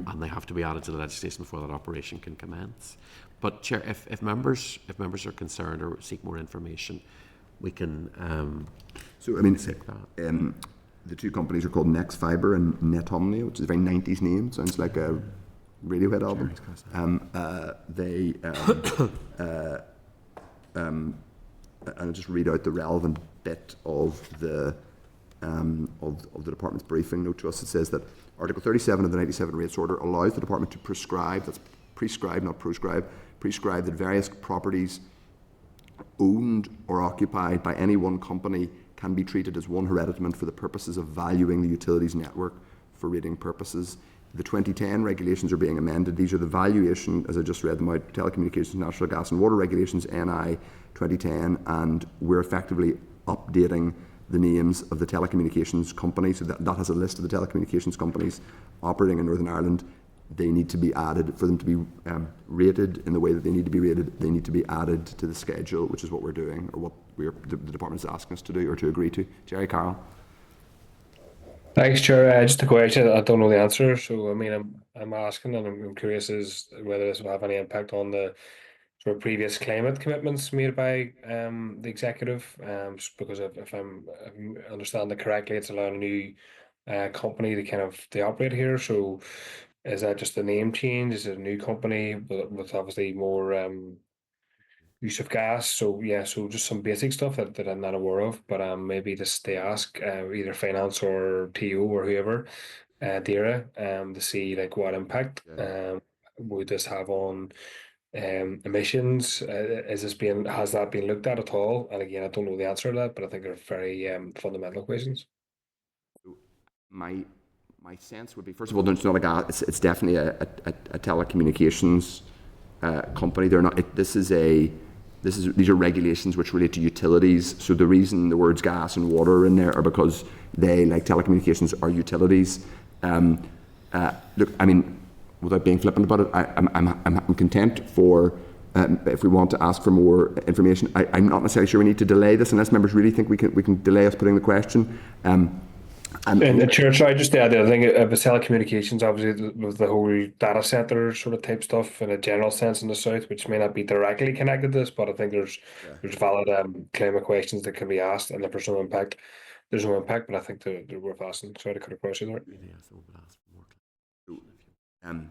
and they have to be added to the legislation before that operation can commence. But Chair, if members are concerned or seek more information, we can So I mean, take that. the two companies are called Next Fiber and Netomnia, which is a very 90s name. Sounds like a Radiohead album. And I'll just read out the relevant bit of the department's briefing note to us. It says that Article 37 of the 97 Rates Order allows the department to prescribe, that's prescribe, not proscribe, prescribe that various properties owned or occupied by any one company can be treated as one hereditament for the purposes of valuing the utilities network for rating purposes. The 2010 regulations are being amended. These are the valuation, as I just read them out, telecommunications, natural gas and water regulations, NI 2010, and we're effectively updating the names of the telecommunications companies. So that has a list of the telecommunications companies operating in Northern Ireland they need to be added, for them to be rated in the way that they need to be rated, they need to be added to the schedule, which is what we're doing, or what the department is asking us to do or to agree to. Jerry Carroll. Thanks, Chair. Just a question. I don't know the answer, so I mean, I'm asking, and I'm curious as whether this will have any impact on the sort of previous climate commitments made by the executive. Just because if I understand it correctly, it's allowing a new company to operate here. So, is that just a name change? Is it a new company with obviously more use of gas? So yeah, so just some basic stuff that I'm not aware of, but maybe just they ask either finance or TO or whoever, DERA, to see like what impact would this have on emissions. Has that been looked at all? And again, I don't know the answer to that, but I think they're very fundamental questions. My sense would be, first of all, it's not a gas. It's definitely a telecommunications company. They're not. These are regulations which relate to utilities. So the reason the words gas and water are in there are because they, like telecommunications, are utilities. Look, I mean, without being flippant about it, I'm content for if we want to ask for more information. I'm not necessarily sure we need to delay this unless members really think we can delay us putting the question. And the Chair, sorry, just the other thing of the telecommunications, obviously with the whole data center sort of type stuff in a general sense in the south, which may not be directly connected to this, but I think there's valid climate questions that can be asked, and if there's no impact, there's no impact, but I think they're worth asking. Sorry to cut across you there.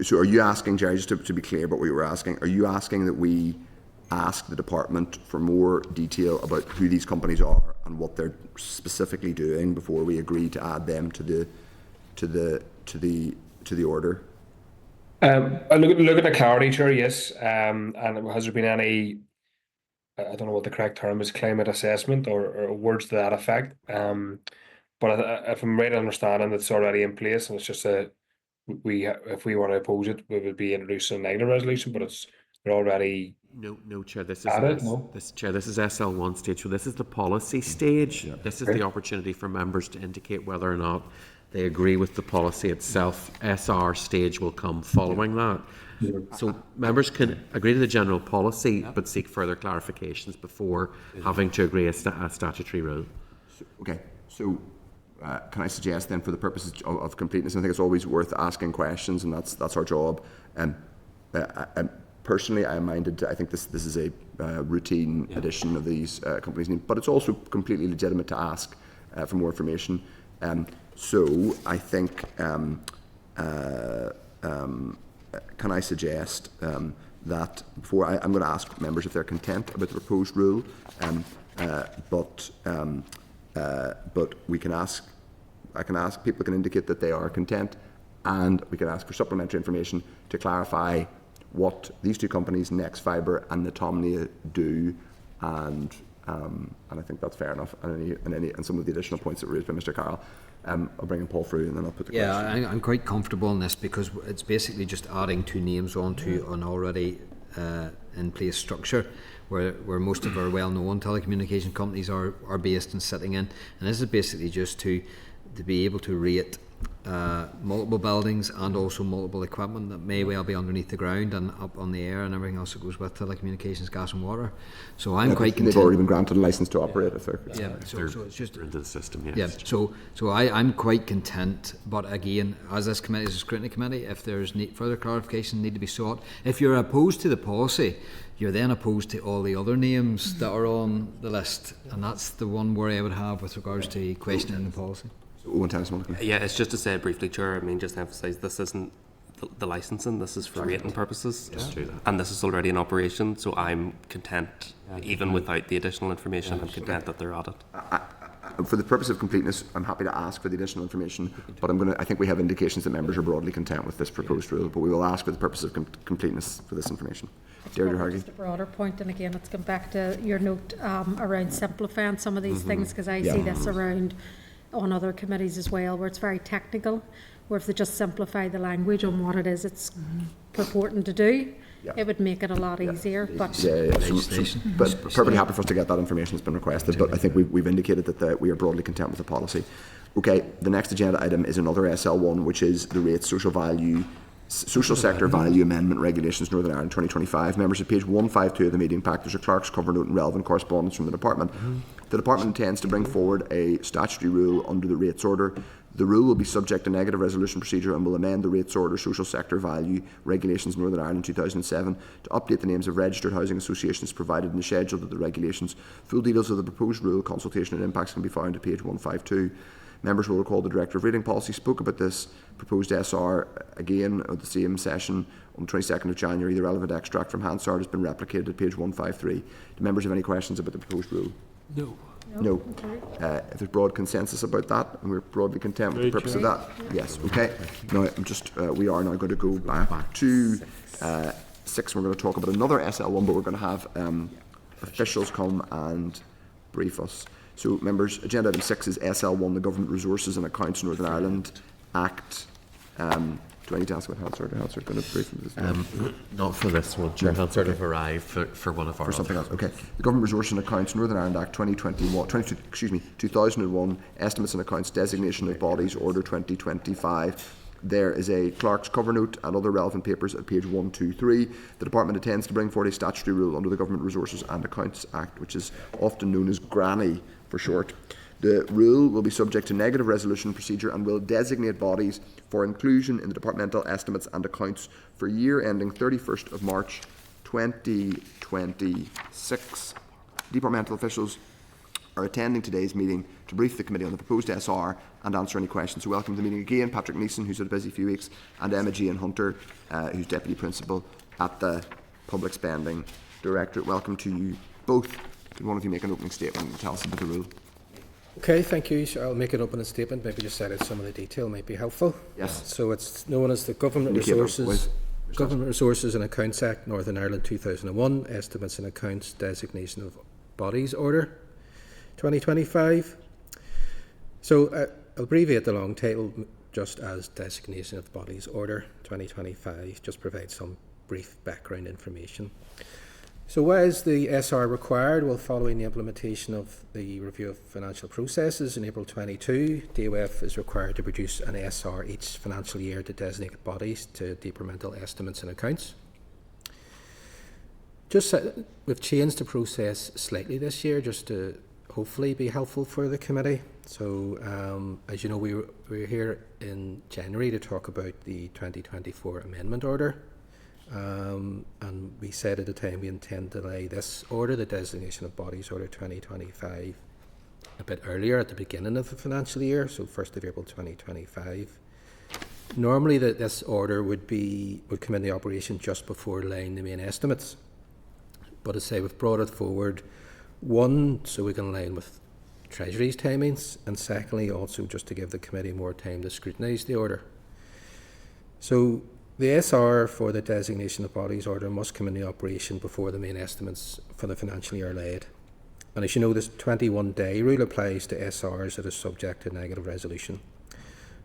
So are you asking, Jerry, just to be clear about what you were asking, are you asking that we ask the department for more detail about who these companies are and what they're specifically doing before we agree to add them to the order? Look at the clarity, Chair, yes. And has there been any, I don't know what the correct term is, climate assessment or words to that effect? But if I'm right in understanding, it's already in place, and it's just if we want to oppose it, we would be introducing a negative resolution, but they're already. No, Chair. This is SL1 stage. So this is the policy stage. Yeah. This is the opportunity for members to indicate whether or not they agree with the policy itself. SR stage will come following that. Yeah. So members can agree to the general policy, but seek further clarifications before having to agree a statutory rule. Okay. So can I suggest then, for the purposes of completeness, I think it's always worth asking questions, and that's our job. Personally, I am minded. I think this is a routine addition of these companies' names, but it's also completely legitimate to ask for more information. So I think, can I suggest that before I'm going to ask members if they're content about the proposed rule, but we can ask. I can ask. People can indicate that they are content, and we can ask for supplementary information to clarify what these two companies, Next Fibre and Natomnia, do, and I think that's fair enough. And some of the additional points that were raised by Mr. Carroll, I'll bring in Paul through, and then I'll put the question. Yeah, I'm quite comfortable in this because it's basically just adding two names onto an already in place structure where most of our well-known telecommunication companies are based and sitting in, and this is basically just to be able to rate multiple buildings and also multiple equipment that may well be underneath the ground and up on the air and everything else that goes with telecommunications, gas and water. So I'm quite content. They've already been granted a license to operate if they're so it's just into the system. Yes. Yeah. So I'm quite content. But again, as this committee is a scrutiny committee, if there's further clarification need to be sought, if you're opposed to the policy, you're then opposed to all the other names that are on the list, and that's the one worry I would have with regards to questioning the policy. Yeah, it's just to say briefly, Chair, I mean, just to emphasise, this isn't the licensing, this is for rating purposes, and this is already in operation, so I'm content, even without the additional information, I'm content that they're added. For the purpose of completeness, I'm happy to ask for the additional information, but I think we have indications that members are broadly content with this proposed rule, but we will ask for the purpose of completeness for this information. Just a broader point, and again, it's come back to your note around simplifying some of these things, because I see this around on other committees as well, where it's very technical, where if they just simplify the language on what it is it's purporting to do, It would make it a lot easier, but But perfectly happy for us to get that information that's been requested, but I think we've indicated that we are broadly content with the policy. Okay, the next agenda item is another SL1, which is the rates social sector value amendment regulations Northern Ireland 2025. Members, at page 152 of the meeting pack, there's a clerk's cover note and relevant correspondence from the department. The department intends to bring forward a statutory rule under the rates order. The rule will be subject to negative resolution procedure and will amend the rates order social sector value regulations Northern Ireland 2007 to update the names of registered housing associations provided in the schedule to the regulations. Full details of the proposed rule, consultation and impacts can be found at page 152. Members will recall the Director of Rating Policy spoke about this proposed SR again at the same session on the 22nd of January. The relevant extract from Hansard has been replicated at page 153. Do members have any questions about the proposed rule? No. If there's broad consensus about that, and we're broadly content with the purpose of that, yes. Okay. Now, we are now going to go back to 6. We're going to talk about another SL1, but we're going to have officials come and brief us. So, members, agenda item 6 is SL1, the Government Resources and Accounts Northern Ireland Act. Do I need to ask about Hansard? Hansard going to brief this? Not for this one, Chair. Hansard have arrived for one of our for something else. Okay. The Government Resources and Accounts Northern Ireland Act 2001, Estimates and Accounts, Designation of Bodies, Order 2025. There is a clerk's cover note and other relevant papers at page 123. The department intends to bring forward a statutory rule under the Government Resources and Accounts Act, which is often known as GRANI for short. The rule will be subject to negative resolution procedure and will designate bodies for inclusion in the departmental estimates and accounts for year ending 31st of March 2026. Departmental officials are attending today's meeting to brief the committee on the proposed SR and answer any questions. So welcome to the meeting again, Patrick Neeson, who's had a busy few weeks, and Emma Jean Hunter, who's Deputy Principal at the Public Spending Directorate. Welcome to you both. Could one of you make an opening statement and tell us about the rule? Okay, thank you. So I'll make an opening statement, maybe just set out some of the detail might be helpful. Yes. So it's known as the Government Resources and Accounts Act, Northern Ireland 2001, Estimates and Accounts, Designation of Bodies Order 2025. So I'll abbreviate the long title just as Designation of Bodies Order 2025, just provide some brief background information. So why is the SR required? Well, following the implementation of the review of financial processes in April 22, DOF is required to produce an SR each financial year to designated bodies to departmental estimates and accounts. We've changed the process slightly this year just to hopefully be helpful for the committee. So as you know, we were here in January to talk about the 2024 Amendment Order. And we said at the time we intend to lay this order, the Designation of Bodies Order 2025, a bit earlier at the beginning of the financial year, so 1st of April 2025. Normally this order would come into operation just before laying the main estimates. But as I say, we've brought it forward, one, so we can align with Treasury's timings, and secondly also just to give the committee more time to scrutinise the order. So the SR for the Designation of Bodies Order must come into operation before the main estimates for the financial year are laid. And as you know, this 21-day rule applies to SRs that are subject to negative resolution.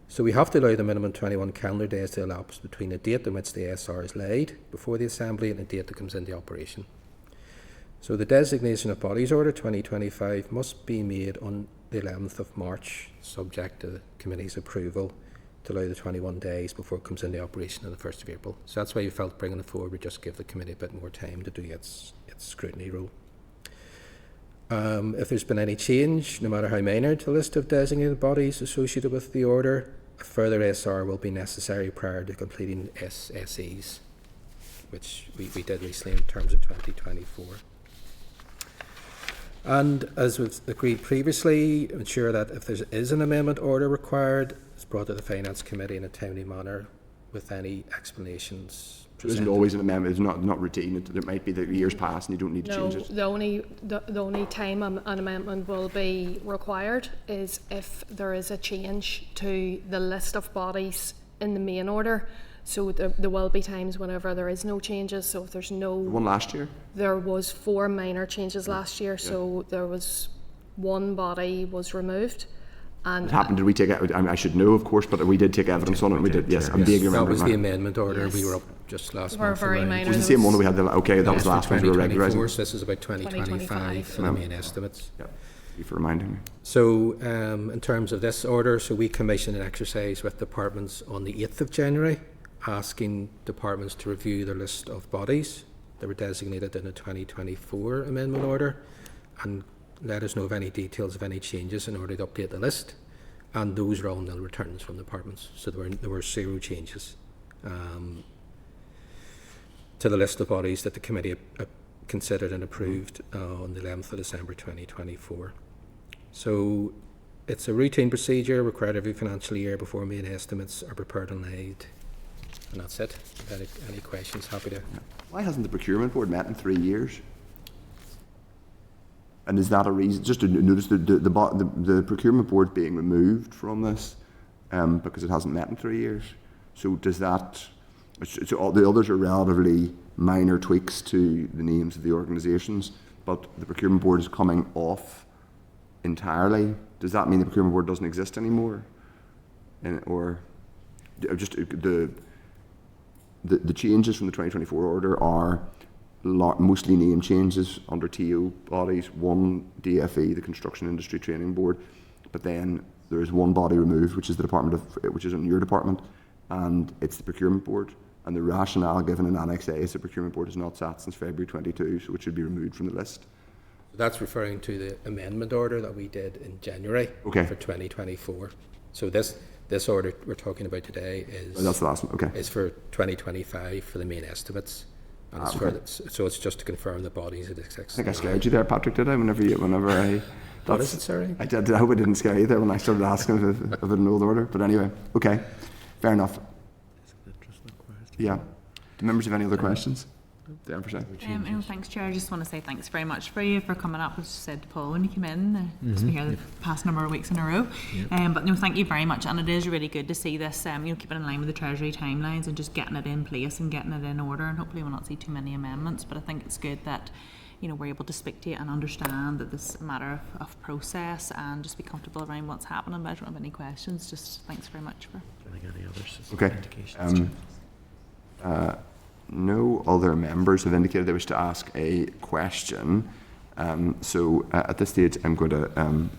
So we have to allow the minimum 21 calendar days to elapse between the date on which the SR is laid before the Assembly and the date that comes into operation. So the Designation of Bodies Order 2025 must be made on the 11th of March, subject to the committee's approval, to allow the 21 days before it comes into operation on the 1st of April. So that's why we felt bringing it forward would just give the committee a bit more time to do its scrutiny role. If there's been any change, no matter how minor, to the list of designated bodies associated with the order, a further SR will be necessary prior to completing SSEs, which we did recently in terms of 2024. And as we've agreed previously, ensure that if there is an amendment order required, it's brought to the Finance Committee in a timely manner with any explanations. There isn't always an amendment. It's not routine. There might be that years pass and you don't need to change it. The only time an amendment will be required is if there is a change to the list of bodies in the main order. So there will be times whenever there is no changes. So if there's no... The one last year? There was 4 minor changes last year. So there was one body was removed And It happened, did we take, I should know, of course, but we did take evidence on it, we did, yes, I'm vaguely That remembering was the that. amendment order. Yes. We were up just last Were month. very around- minor. It was the same one that we had, okay, that was the last one we were 2024, regularising. so this is about 2025 for the main estimates. Yeah, thank you for reminding me. So, in terms of this order, so we commissioned an exercise with departments on the 8th of January, asking departments to review their list of bodies that were designated in the 2024 amendment order, and let us know of any details of any changes in order to update the list. And those are all nil returns from departments, so there were 0 changes to the list of bodies that the committee considered and approved on the 11th of December 2024. So it's a routine procedure required every financial year before main estimates are prepared and laid. And that's it. Any questions? Happy to. Why hasn't the procurement board met in 3 years? And is that a reason, just to notice the procurement board being removed from this because it hasn't met in 3 years? So does that, so all the others are relatively minor tweaks to the names of the organisations, but the procurement board is coming off entirely. Does that mean the procurement board doesn't exist anymore? Or just the changes from the 2024 order are mostly name changes under TO bodies, one DFE, the Construction Industry Training Board, but then there is one body removed, which is the which is in your department, and it's the Procurement Board. And the rationale given in Annex A is the Procurement Board has not sat since February 22, so it should be removed from the list. That's referring to the amendment order that we did in January for 2024. So this order we're talking about today is that's the last one. Okay. Is for 2025 for the main estimates. And it's for so it's just to confirm the bodies that exist. I think I scared you there, Patrick, did I? Whenever I... What is it, sorry? I hope I didn't scare you there when I started asking if an old order. But anyway, okay. Fair enough. Yeah. Do members have any other questions? No, thanks, Chair. I just want to say thanks very much for you for coming up, as you said to Paul when you came in. It's been here the past number of weeks in a row. But no, thank you very much. And it is really good to see this, keeping in line with the Treasury timelines and just getting it in place and getting it in order. And hopefully we'll not see too many amendments. But I think it's good that, we're able to speak to you and understand that this is a matter of process and just be comfortable around what's happening. But I don't have any questions. Just thanks very much for. Any others? Okay. No other members have indicated they wish to ask a question. So at this stage, I'm going to.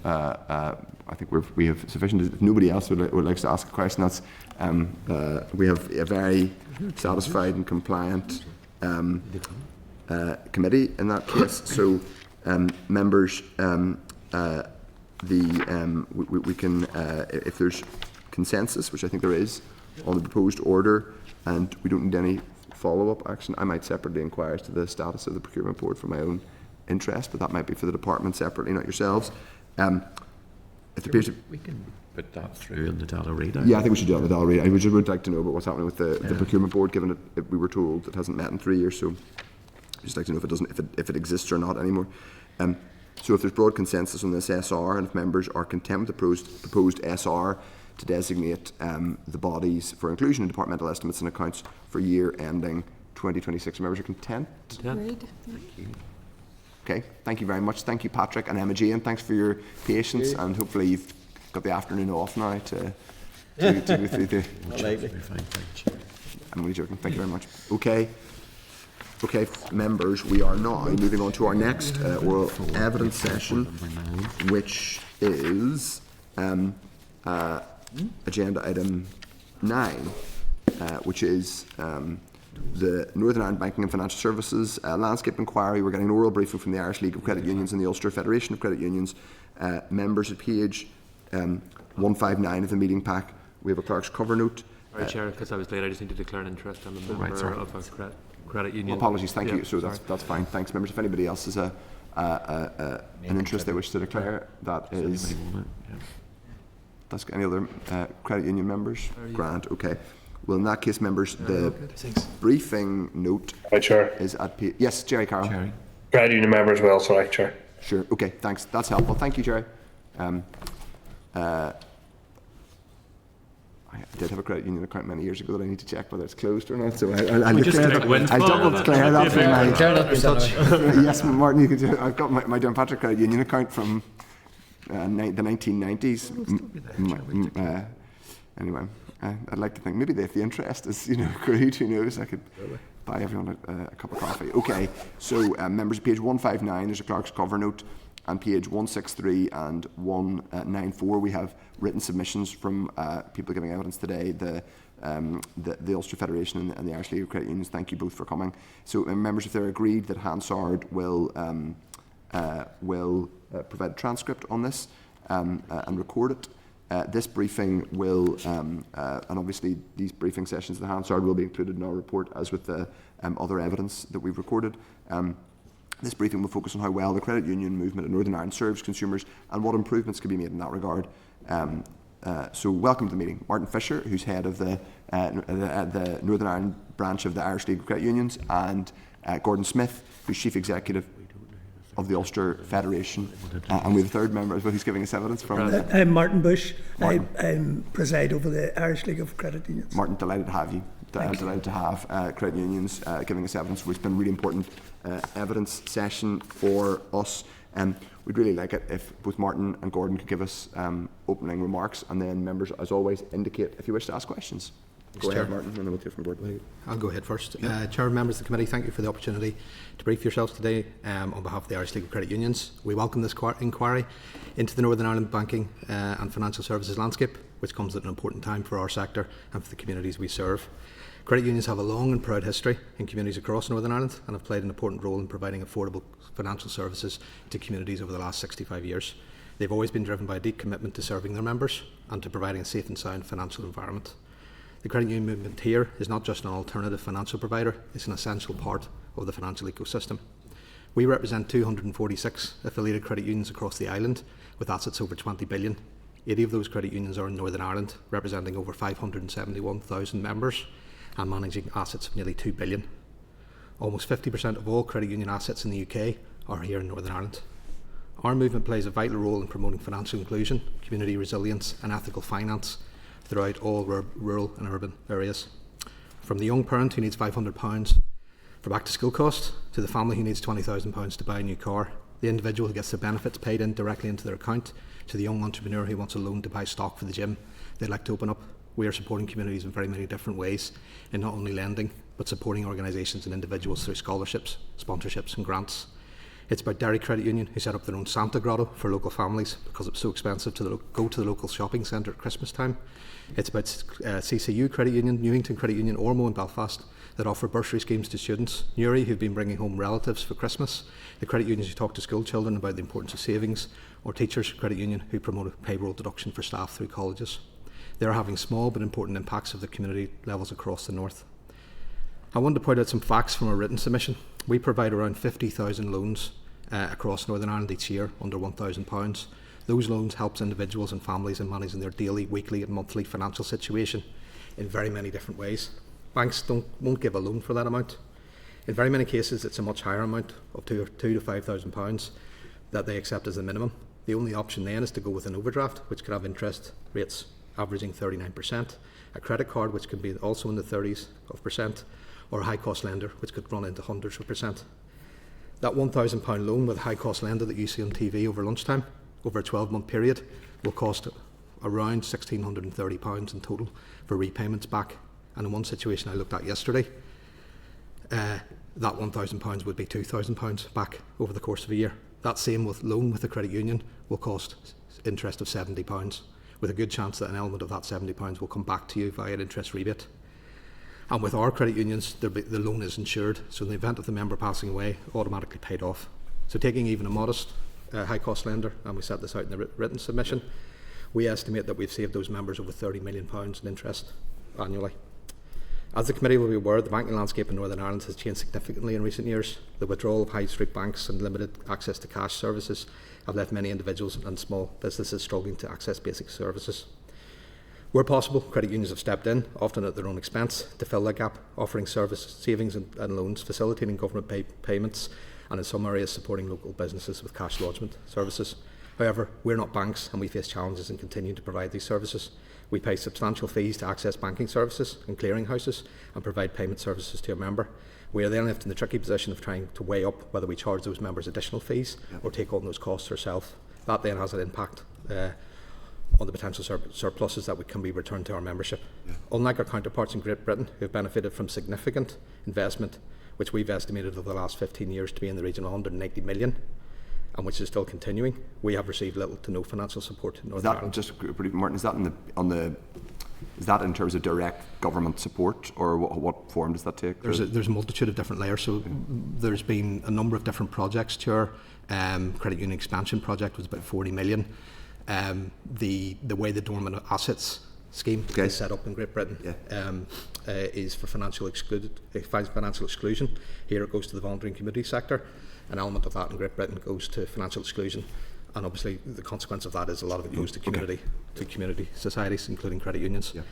I think we have sufficient. If nobody else would like to ask a question, that's we have a very satisfied and compliant committee in that case. So members, we can if there's consensus, which I think there is, on the proposed order, and we don't need any follow-up action. I might separately inquire as to the status of the procurement board for my own interest, but that might be for the department separately, not yourselves. If there appears to... We can put that through in the data readout. Yeah, I think we should do that in the data readout. I would like to know about what's happening with the procurement board, given that we were told it hasn't met in 3 years. So I'd just like to know if it exists or not anymore. So if there's broad consensus on this SR, and if members are content with the proposed SR to designate the bodies for inclusion in departmental estimates and accounts for year ending 2026, members are content? Agreed. Okay, thank you very much. Thank you, Patrick and Emma Jane. Thanks for your patience, and hopefully you've got the afternoon off now to go through the... I'm only joking. Thank you very much. Okay, members, we are now moving on to our next oral evidence session, which is agenda item 9, which is the Northern Ireland Banking and Financial Services landscape inquiry. We're getting an oral briefing from the Irish League of Credit Unions and the Ulster Federation of Credit Unions. Members at page 159 of the meeting pack. We have a clerk's cover note. Right, Chair, because I was late, I just need to declare an interest on the member of a credit union. Apologies, thank you. So that's fine. Thanks, members. If anybody else has an interest they wish to declare, that is... That's any other credit union members? Grant, okay. Well, in that case, members, the briefing note is at... Yes, Jerry Carroll. Credit union member as well, sorry, Chair. Sure, okay, thanks. That's helpful. Thank you, Jerry. I did have a credit union account many years ago that I need to check whether it's closed or not, so I'll double declare that for my... Yes, Martin, you can do it. I've got my Downpatrick Credit Union account from the 1990s. Anyway, I'd like to think maybe if the interest is, accrued, who knows, I could buy everyone a cup of coffee. Okay, so members, page 159, there's a clerk's cover note, and page 163 and 194, we have written submissions from people giving evidence today. The Ulster Federation and the Irish League of Credit Unions, thank you both for coming. So members, if they're agreed that Hansard will provide a transcript on this and record it. This briefing will, and obviously these briefing sessions of the Hansard will be included in our report, as with the other evidence that we've recorded. This briefing will focus on how well the credit union movement in Northern Ireland serves consumers and what improvements can be made in that regard. So welcome to the meeting, Martin Fisher, who's head of the Northern Ireland branch of the Irish League of Credit Unions, and Gordon Smith, who's Chief Executive of the Ulster Federation, and we have a third member as well who's giving us evidence from... I'm Martin Bush. Martin. I preside over the Irish League of Credit Unions. Martin, delighted to have you. Delighted to have credit unions giving us evidence. It's been a really important evidence session for us. We'd really like it if both Martin and Gordon could give us opening remarks, and then members, as always, indicate if you wish to ask questions. Go ahead, Martin, and then we'll hear from Gordon. I'll go ahead first. Chair, members of the committee, thank you for the opportunity to brief yourselves today on behalf of the Irish League of Credit Unions. We welcome this inquiry into the Northern Ireland banking and financial services landscape, which comes at an important time for our sector and for the communities we serve. Credit unions have a long and proud history in communities across Northern Ireland and have played an important role in providing affordable financial services to communities over the last 65 years. They've always been driven by a deep commitment to serving their members and to providing a safe and sound financial environment. The credit union movement here is not just an alternative financial provider, it's an essential part of the financial ecosystem. We represent 246 affiliated credit unions across the island with assets over 20 billion. 80 of those credit unions are in Northern Ireland, representing over 571,000 members and managing assets of nearly 2 billion. Almost 50% of all credit union assets in the UK are here in Northern Ireland. Our movement plays a vital role in promoting financial inclusion, community resilience and ethical finance throughout all rural and urban areas. From the young parent who needs £500 for back to school costs, to the family who needs £20,000 to buy a new car, the individual who gets their benefits paid in directly into their account, to the young entrepreneur who wants a loan to buy stock for the gym they'd like to open up. We are supporting communities in very many different ways in not only lending, but supporting organisations and individuals through scholarships, sponsorships and grants. It's about Derry Credit Union, who set up their own Santa Grotto for local families because it's so expensive to go to the local shopping centre at Christmas time. It's about CCU Credit Union, Newington Credit Union, Ormo in Belfast that offer bursary schemes to students. Newry, who've been bringing home relatives for Christmas. The credit unions who talk to school children about the importance of savings. Or Teachers Credit Union, who promote a payroll deduction for staff through colleges. They are having small but important impacts of the community levels across the north. I want to point out some facts from our written submission. We provide around 50,000 loans across Northern Ireland each year, under £1,000. Those loans helps individuals and families in managing their daily, weekly and monthly financial situation in very many different ways. Banks won't give a loan for that amount. In very many cases, it's a much higher amount of £2,000 to £5,000 that they accept as the minimum. The only option then is to go with an overdraft, which could have interest rates averaging 39%, a credit card which can be also in the 30s%, or a high-cost lender which could run into hundreds of percent. That £1,000 loan with a high-cost lender that you see on TV over lunchtime, over a 12-month period, will cost around £1,630 in total for repayments back. And in one situation I looked at yesterday, that £1,000 would be £2,000 back over the course of a year. That same loan with the credit union will cost interest of £70, with a good chance that an element of that £70 will come back to you via an interest rebate. And with our credit unions, the loan is insured, so in the event of the member passing away, automatically paid off. So taking even a modest high-cost lender, and we set this out in the written submission, we estimate that we've saved those members over £30 million in interest annually. As the committee will be aware, the banking landscape in Northern Ireland has changed significantly in recent years. The withdrawal of high street banks and limited access to cash services have left many individuals and small businesses struggling to access basic services. Where possible, credit unions have stepped in, often at their own expense, to fill that gap, offering service savings and loans, facilitating government payments, and in some areas supporting local businesses with cash lodgement services. However, we're not banks and we face challenges in continuing to provide these services. We pay substantial fees to access banking services and clearing houses and provide payment services to a member. We are then left in the tricky position of trying to weigh up whether we charge those members additional fees or take on those costs ourselves. that then has an impact on the potential surpluses that can be returned to our membership. Yeah. Unlike our counterparts in Great Britain, who have benefited from significant investment, which we've estimated over the last 15 years to be in the region of 190 million, and which is still continuing, we have received little to no financial support in Northern Ireland. Just Martin, is that is that in terms of direct government support, or what form does that take? There's a multitude of different layers. So there's been a number of different projects. Chair, credit union expansion project was about 40 million. The way the dormant assets scheme is set up in Great Britain is for financial exclusion. Here it goes to the voluntary and community sector. An element of that in Great Britain goes to financial exclusion, and obviously the consequence of that is a lot of it goes to community societies, including credit unions. Yeah.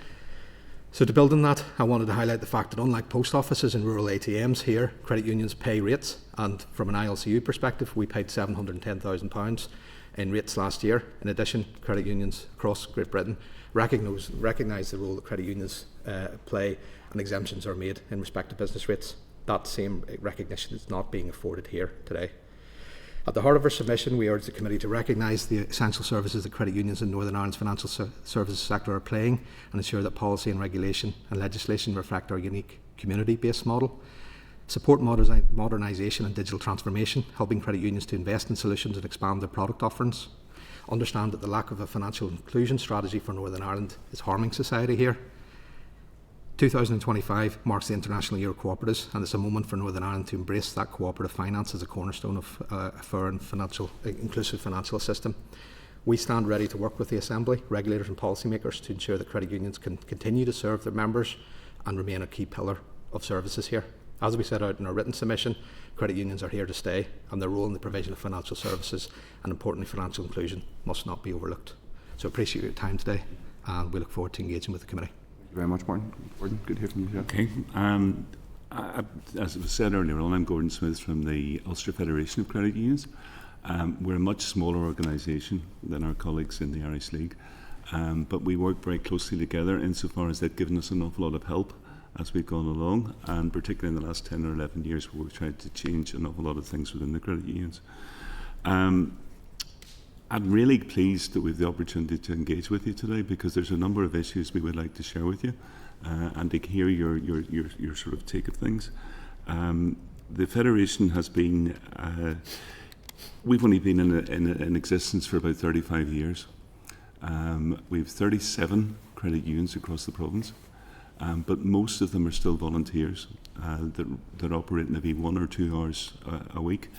So to build on that, I wanted to highlight the fact that unlike post offices and rural ATMs here, credit unions pay rates, and from an ILCU perspective, we paid £710,000 in rates last year. In addition, credit unions across Great Britain recognise the role that credit unions play, and exemptions are made in respect to business rates. That same recognition is not being afforded here today. At the heart of our submission, we urge the committee to recognise the essential services that credit unions in Northern Ireland's financial services sector are playing, and ensure that policy and regulation and legislation reflect our unique community-based model. Support modernisation and digital transformation, helping credit unions to invest in solutions and expand their product offerings. Understand that the lack of a financial inclusion strategy for Northern Ireland is harming society here. 2025 marks the International Year of Cooperatives, and it's a moment for Northern Ireland to embrace that cooperative finance as a cornerstone of a fair and inclusive financial system. We stand ready to work with the Assembly, regulators and policymakers to ensure that credit unions can continue to serve their members and remain a key pillar of services here. As we set out in our written submission, credit unions are here to stay, and their role in the provision of financial services and, importantly, financial inclusion must not be overlooked. So I appreciate your time today, and we look forward to engaging with the committee. Thank you very much, Martin. Gordon, good to hear from you. Okay. As it was said earlier on, I'm Gordon Smith from the Ulster Federation of Credit Unions. We're a much smaller organisation than our colleagues in the Irish League, but we work very closely together insofar as they've given us an awful lot of help as we've gone along, and particularly in the last 10 or 11 years where we've tried to change an awful lot of things within the credit unions. I'm really pleased that we have the opportunity to engage with you today, because there's a number of issues we would like to share with you and to hear your sort of take of things. The Federation has been, we've only been in existence for about 35 years. We have 37 credit unions across the province, but most of them are still volunteers that operate maybe 1 or 2 hours a week,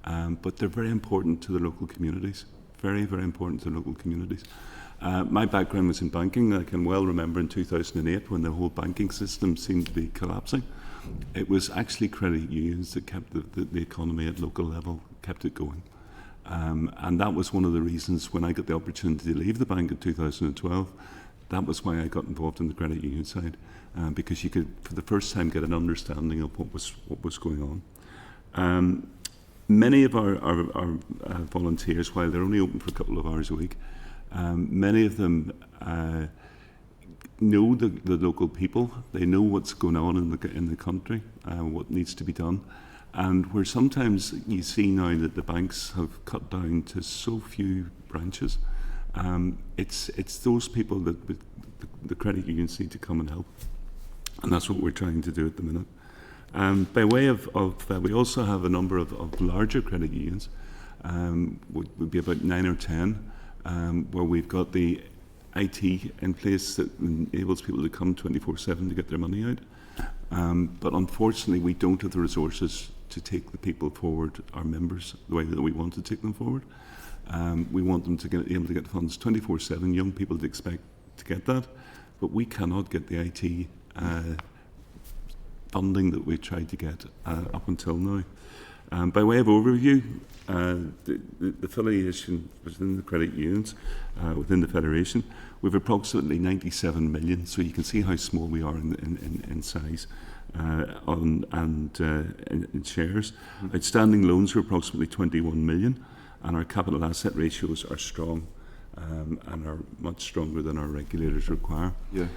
but they're very important to the local communities. Very, very important to local communities. My background was in banking. I can well remember in 2008 when the whole banking system seemed to be collapsing. It was actually credit unions that kept the economy at local level, kept it going. And that was one of the reasons when I got the opportunity to leave the bank in 2012, that was why I got involved in the credit union side, because you could, for the first time, get an understanding of what was going on. Many of our volunteers, while they're only open for a couple of hours a week, many of them know the local people. They know what's going on in the country, what needs to be done. And where sometimes you see now that the banks have cut down to so few branches, it's those people that the credit unions need to come and help. And that's what we're trying to do at the minute. By way of we also have a number of larger credit unions, would be about 9 or 10, where we've got the IT in place that enables people to come 24/7 to get their money out. But unfortunately, we don't have the resources to take the people forward, our members, the way that we want to take them forward. We want them to be able to get funds 24/7. Young people expect to get that, but we cannot get the IT funding that we tried to get up until now. By way of overview, the affiliation within the credit unions, within the Federation, we have approximately 97 million, so you can see how small we are in size in shares. Outstanding loans are approximately 21 million, and our capital asset ratios are strong and are much stronger than our regulators require. Yeah.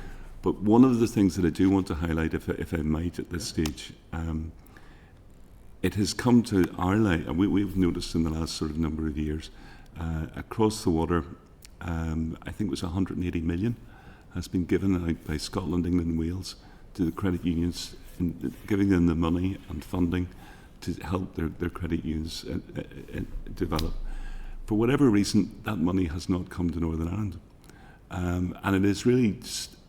But one of the things that I do want to highlight, if I might, at this stage, it has come to our light, and we've noticed in the last sort of number of years, Across the water, I think it was 180 million has been given out by Scotland, England and Wales to the credit unions, giving them the money and funding to help their credit unions develop. For whatever reason, that money has not come to Northern Ireland. And it is really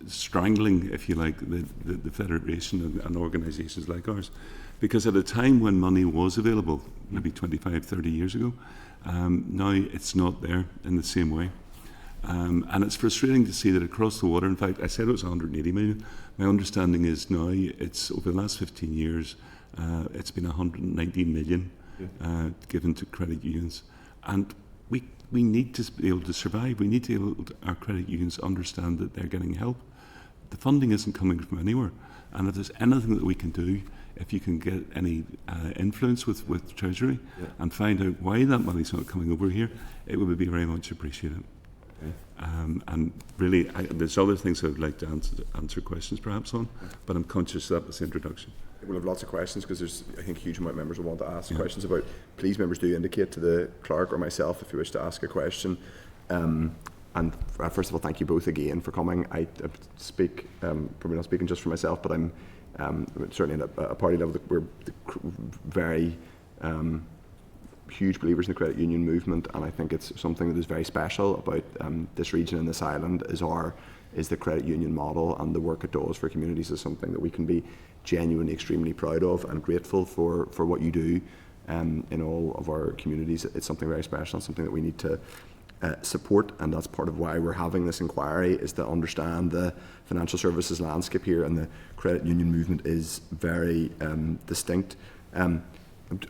strangling, if you like, the Federation and organisations like ours. Because at a time when money was available, maybe 25, 30 years ago, now it's not there in the same way. And it's frustrating to see that across the water, in fact, I said it was 180 million. My understanding is now it's over the last 15 years, it's been 119 million given to credit unions. And we need to be able to survive. We need to be able to, our credit unions understand that they're getting help. The funding isn't coming from anywhere. And if there's anything that we can do, if you can get any influence with Treasury and find out why that money's not coming over here, it would be very much appreciated. And really, there's other things I'd like to answer questions perhaps on, but I'm conscious that was the introduction. We'll have lots of questions because there's, I think, a huge amount of members will want to ask questions about. Please, members, do indicate to the clerk or myself if you wish to ask a question. And first of all, thank you both again for coming. I speak, probably not speaking just for myself, but I'm certainly at a party level that we're very huge believers in the credit union movement, and I think it's something that is very special about this region and this island is the credit union model, and the work it does for communities is something that we can be genuinely extremely proud of and grateful for what you do in all of our communities. It's something very special and something that we need to support, and that's part of why we're having this inquiry, is to understand the financial services landscape here, and the credit union movement is very distinct.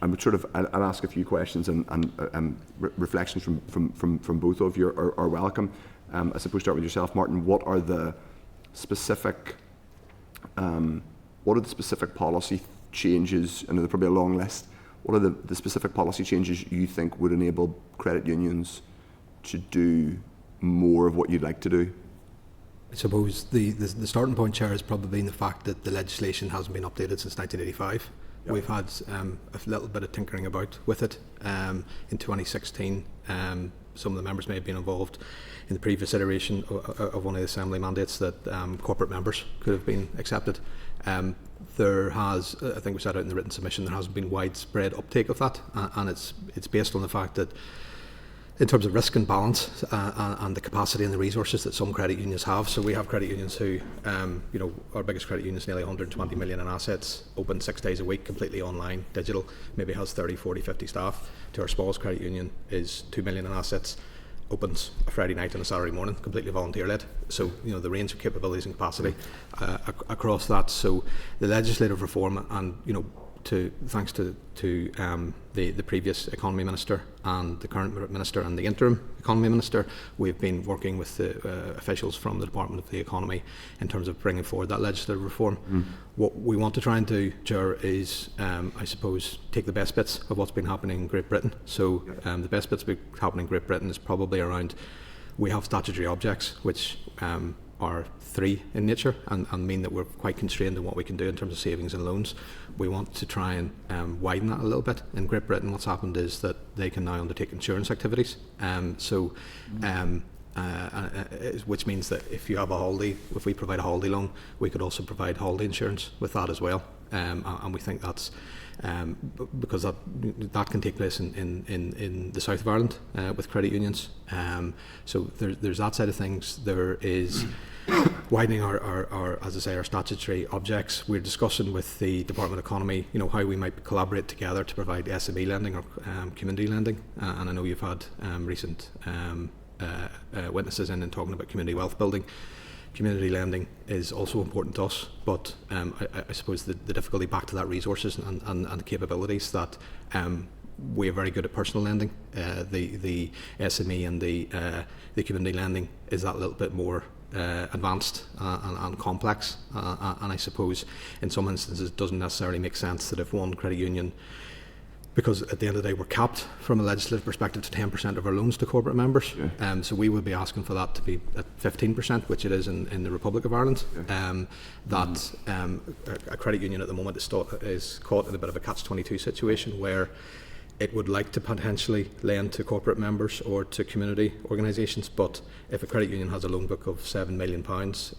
I'll ask a few questions, and reflections from both of you are welcome. I suppose start with yourself, Martin. What are the specific policy changes? And there's probably a long list. What are the specific policy changes you think would enable credit unions to do more of what you'd like to do? I suppose the starting point, Chair, has probably been the fact that the legislation hasn't been updated since 1985. Yep. We've had a little bit of tinkering about with it. In 2016, some of the members may have been involved in the previous iteration of one of the Assembly mandates that corporate members could have been accepted. There has, I think we said out in the written submission, there hasn't been widespread uptake of that, and it's based on the fact that in terms of risk and balance and the capacity and the resources that some credit unions have. So we have credit unions who, our biggest credit union is nearly 120 million in assets, open 6 days a week, completely online, digital, maybe has 30, 40, 50 staff. To our smallest credit union is 2 million in assets, opens a Friday night and a Saturday morning, completely volunteer-led. So, the range of capabilities and capacity across that. So the legislative reform and, thanks to the previous economy minister and the current minister and the interim economy minister, we've been working with the officials from the Department of the Economy in terms of bringing forward that legislative reform. What we want to try and do, Ger, is I suppose take the best bits of what's been happening in Great Britain. So the best bits happening in Great Britain is probably around, we have statutory objects which are 3 in nature and mean that we're quite constrained in what we can do in terms of savings and loans. We want to try and widen that a little bit. In Great Britain, what's happened is that they can now undertake insurance activities. Which means that if you have if we provide a holiday loan, we could also provide holiday insurance with that as well. And we think that's because that can take place in the south of Ireland with credit unions. So there's that side of things. There is widening our, as I say, our statutory objects. We're discussing with the Department of Economy, how we might collaborate together to provide SME lending or community lending. And I know you've had recent witnesses in and talking about community wealth building. Community lending is also important to us, but I suppose the difficulty back to that resources and the capabilities that we are very good at personal lending. The SME and the community lending is that little bit more advanced and complex, and I suppose in some instances it doesn't necessarily make sense that if one credit union, because at the end of the day we're capped from a legislative perspective to 10% of our loans to corporate members, so we would be asking for that to be at 15%, which it is in the Republic of Ireland. A credit union at the moment is caught in a bit of a catch-22 situation where it would like to potentially lend to corporate members or to community organisations, but if a credit union has a loan book of £7 million,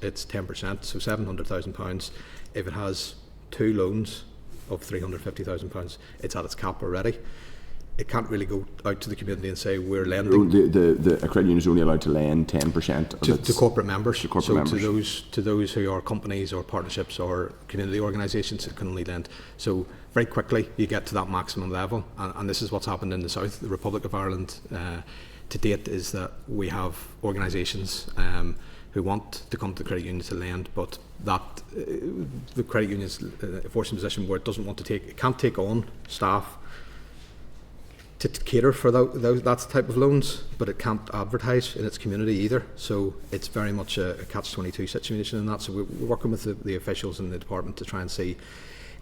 it's 10%, so £700,000. If it has 2 loans of £350,000, it's at its cap already. It can't really go out to the community and say we're lending. The a credit union is only allowed to lend 10% of to corporate members. To corporate members. To those who are companies or partnerships or community organisations, it can only lend. So very quickly you get to that maximum level, and this is what's happened in the South. The Republic of Ireland to date is that we have organisations who want to come to the credit union to lend, but that the credit union is forced in a position where it doesn't want to take, it can't take on staff to cater for that type of loans, but it can't advertise in its community either. So it's very much a catch-22 situation in that. So we're working with the officials in the department to try and see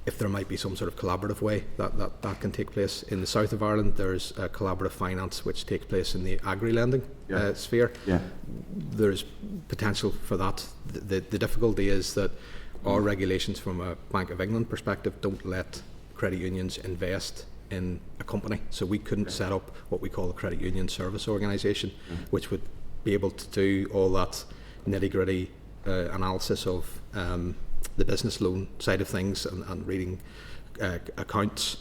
if there might be some sort of collaborative way that can take place. In the south of Ireland, there's a collaborative finance which takes place in the agri-lending sphere. Yeah. There's potential for that. The difficulty is that our regulations from a Bank of England perspective don't let credit unions invest in a company, so we couldn't set up what we call a credit union service organisation, which would be able to do all that nitty-gritty analysis of the business loan side of things and reading accounts.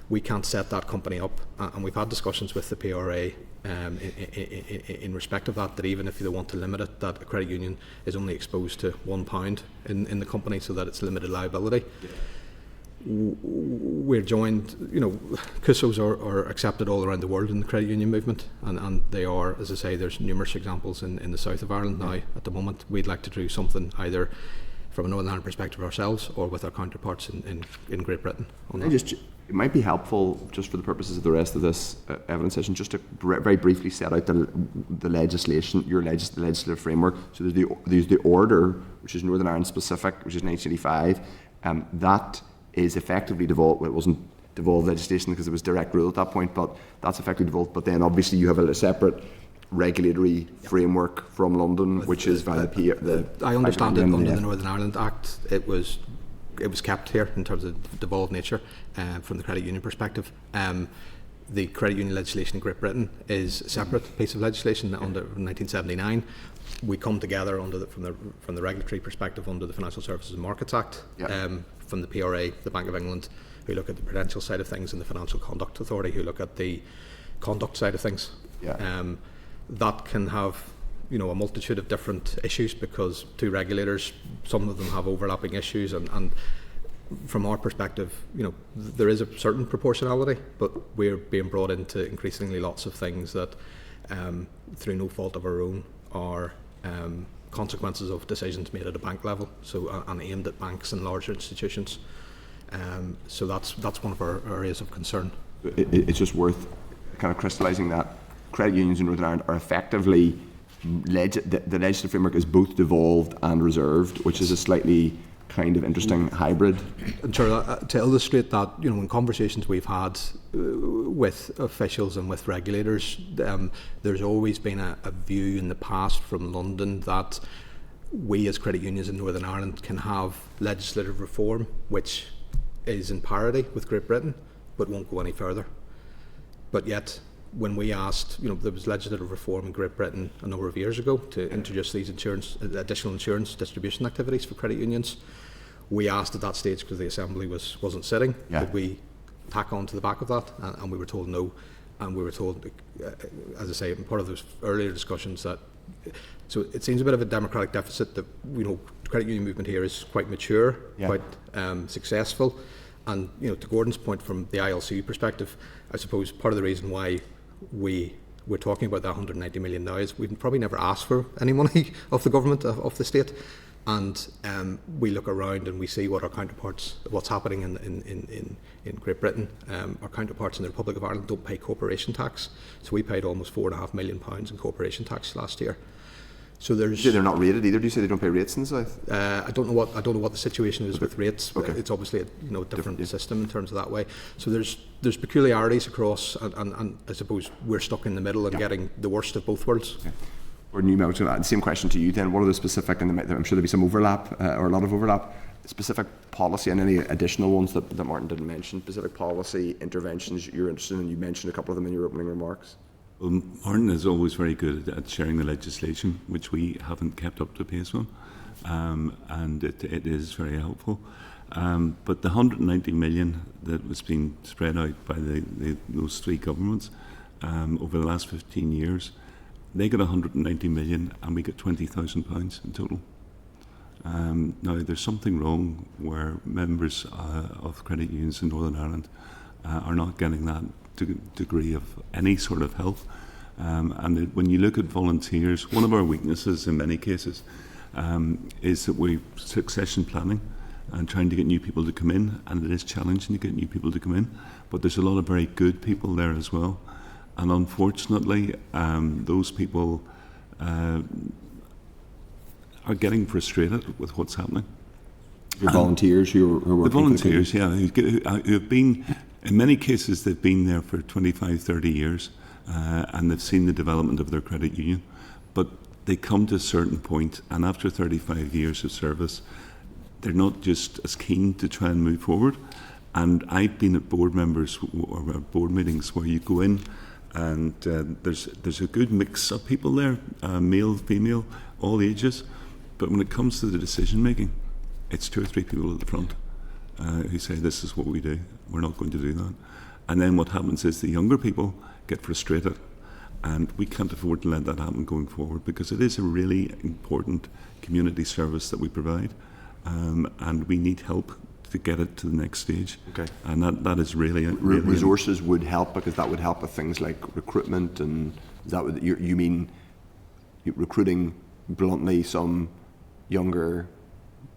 We can't set that company up, and we've had discussions with the PRA in respect of that even if they want to limit it, that a credit union is only exposed to £1 in the company, so that it's limited liability. We're joined, CUSOs are accepted all around the world in the credit union movement, and they are, as I say, there's numerous examples in the south of Ireland now. At the moment, we'd like to do something either from a Northern Ireland perspective ourselves or with our counterparts in Great Britain. It might be helpful, just for the purposes of the rest of this evidence session, just to very briefly set out the legislation, the legislative framework. So there's the order, which is Northern Ireland specific, which is 1985, that is effectively devolved. Well, it wasn't devolved legislation because it was direct rule at that point, but that's effectively devolved. But then obviously you have a separate regulatory framework from London, which is via the I understand it under the Northern Ireland Act. It was kept here in terms of devolved nature from the credit union perspective. The credit union legislation in Great Britain is a separate piece of legislation under 1979. We come together from the regulatory perspective under the Financial Services and Markets Act. From the PRA, the Bank of England, who look at the prudential side of things, and the Financial Conduct Authority, who look at the conduct side of things. That can have a multitude of different issues because two regulators, some of them have overlapping issues, and from our perspective, there is a certain proportionality, but we're being brought into increasingly lots of things that, through no fault of our own, are consequences of decisions made at a bank level, and aimed at banks and larger institutions. So that's one of our areas of concern. It's just worth kind of crystallising that credit unions in Northern Ireland are effectively the legislative framework is both devolved and reserved, which is a slightly kind of interesting hybrid. And sure, to illustrate that, in conversations we've had with officials and with regulators, there's always been a view in the past from London that we as credit unions in Northern Ireland can have legislative reform which is in parity with Great Britain but won't go any further. But yet, when we asked, there was legislative reform in Great Britain a number of years ago to introduce these additional insurance distribution activities for credit unions. We asked at that stage, because the Assembly wasn't sitting, could we tack on to the back of that? And we were told no. And we were told, as I say, in part of those earlier discussions, that so it seems a bit of a democratic deficit that the credit union movement here is quite mature, quite successful. And to Gordon's point, from the ILC perspective, I suppose part of the reason why we're talking about that 190 million now is we've probably never asked for any money of the government, of the state, and we look around and we see what our counterparts, what's happening in Great Britain. Our counterparts in the Republic of Ireland don't pay corporation tax, so we paid almost £4.5 million in corporation tax last year. So there's. They're not rated either. Do you say they don't pay rates in the south? I don't know what the situation is with rates. Okay. It's obviously a different system in terms of that way. So there's peculiarities across, and I suppose we're stuck in the middle and getting the worst of both worlds. Okay. Gordon, you mentioned the same question to you then. What are the specific, and I'm sure there'll be some overlap, or a lot of overlap, specific policy and any additional ones that Martin didn't mention, specific policy interventions you're interested in? You mentioned a couple of them in your opening remarks. Well, Martin is always very good at sharing the legislation, which we haven't kept up to pace on, and it is very helpful. But the 190 million that was being spread out by those three governments over the last 15 years, they got 190 million and we got £20,000 in total. Now, there's something wrong where members of credit unions in Northern Ireland are not getting that degree of any sort of help. And when you look at volunteers, one of our weaknesses in many cases is that we're succession planning and trying to get new people to come in, and it is challenging to get new people to come in, but there's a lot of very good people there as well. And unfortunately, those people are getting frustrated with what's happening. Your volunteers who are working. The volunteers, who have been, in many cases, they've been there for 25, 30 years, and they've seen the development of their credit union. But they come to a certain point, and after 35 years of service, they're not just as keen to try and move forward. And I've been at board members or board meetings where you go in, and there's a good mix of people there, male, female, all ages. But when it comes to the decision making, it's 2 or 3 people at the front who say, this is what we do, we're not going to do that. And then what happens is the younger people get frustrated, and we can't afford to let that happen going forward, because it is a really important community service that we provide, and we need help to get it to the next stage. Okay. And that is really... Resources would help, because that would help with things like recruitment, and is that what you mean, recruiting bluntly some younger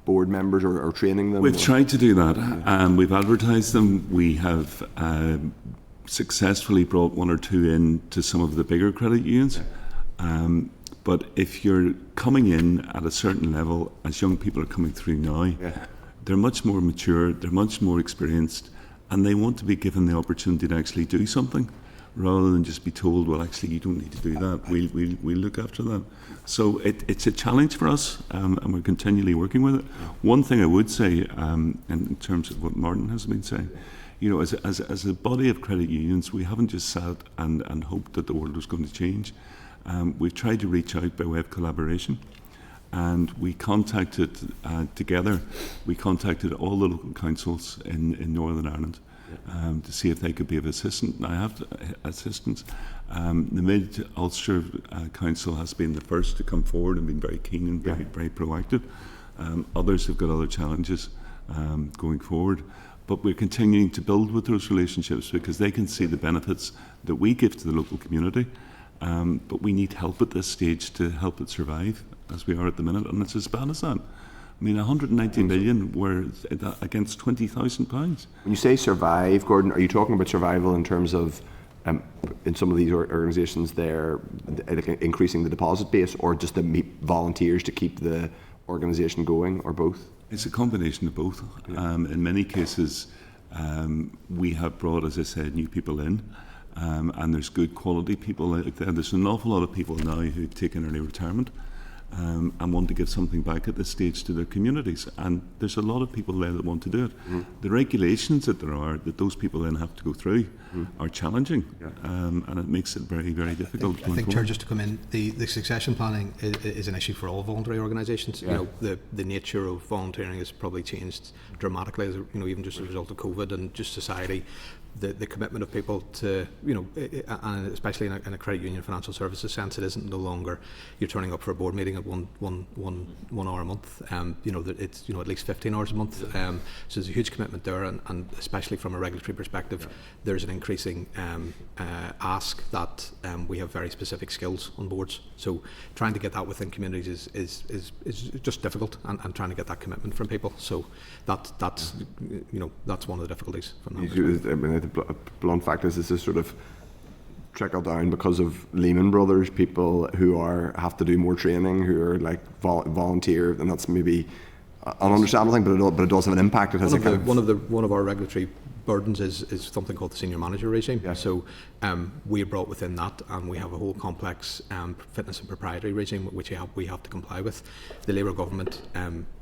board members or training them? We've tried to do that. We've advertised them. We have successfully brought 1 or 2 in to some of the bigger credit unions. But if you're coming in at a certain level, as young people are coming through now, they're much more mature, they're much more experienced, and they want to be given the opportunity to actually do something, rather than just be told, well, actually, you don't need to do that. We'll look after that. So it's a challenge for us, and we're continually working with it. One thing I would say, in terms of what Martin has been saying, you know, as a body of credit unions, we haven't just sat and hoped that the world was going to change. We've tried to reach out by way of collaboration, and we contacted together. We contacted all the local councils in Northern Ireland to see if they could be of assistance. The Mid-Ulster Council has been the first to come forward and been very keen and very proactive. Others have got other challenges going forward. But we're continuing to build with those relationships, because they can see the benefits that we give to the local community. But we need help at this stage to help it survive, as we are at the minute, and it's as bad as that. I mean, 190 million were against £20,000. When you say survive, Gordon, are you talking about survival in terms of, in some of these organisations, they're increasing the deposit base, or just to meet volunteers to keep the organisation going, or both? It's a combination of both. In many cases, we have brought, as I said, new people in, and there's good quality people out there. There's an awful lot of people now who've taken early retirement and want to give something back at this stage to their communities. And there's a lot of people there that want to do it. The regulations that there are, that those people then have to go through, are challenging, and it makes it very, very difficult. I think, Chair, just to come in, the succession planning is an issue for all voluntary organisations. You know, the nature of volunteering has probably changed dramatically, as, you know, even just as a result of COVID and just society. The commitment of people to, you know, and especially in a credit union financial services sense, it isn't no longer you're turning up for a board meeting at one hour a month. You know, that it's, you know, at least 15 hours a month. So there's a huge commitment there, and especially from a regulatory perspective, there's an increasing ask that we have very specific skills on boards. So trying to get that within communities is just difficult, and trying to get that commitment from people. So that's you know, that's one of the difficulties from that perspective. The blunt fact is, this is sort of trickle down because of Lehman Brothers, people who have to do more training, who are like volunteer, and that's maybe an understandable thing, but it does have an impact. It has One of our regulatory burdens is something called the senior manager regime. Yeah. So we are brought within that, and we have a whole complex fitness and proprietary regime which we have to comply with. The Labour government,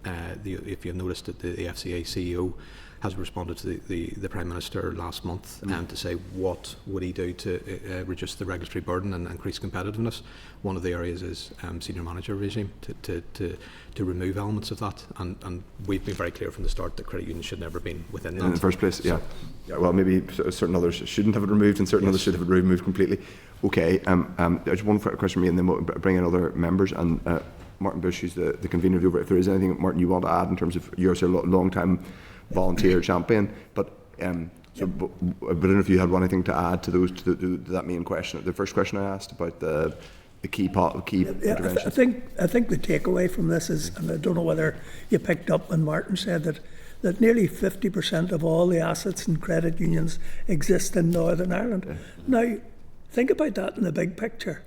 if you've noticed, that the FCA CEO has responded to the Prime Minister last month to say what would he do to reduce the regulatory burden and increase competitiveness. One of the areas is senior manager regime to remove elements of that, and we've been very clear from the start that credit unions should never have been within that. In the first place, yeah. Well, maybe certain others shouldn't have it removed, and certain others should have it removed completely. Okay. There's one question for me, and then we'll bring in other members. And Martin Bush, who's the convener of the over. If there is anything, Martin, you want to add in terms of your long-time volunteer champion, but I don't know if you had anything to add to those to that main question. The first question I asked about the key interventions. I think the takeaway from this is, and I don't know whether you picked up when Martin said that nearly 50% of all the assets in credit unions exist in Northern Ireland. Okay. Now, think about that in the big picture.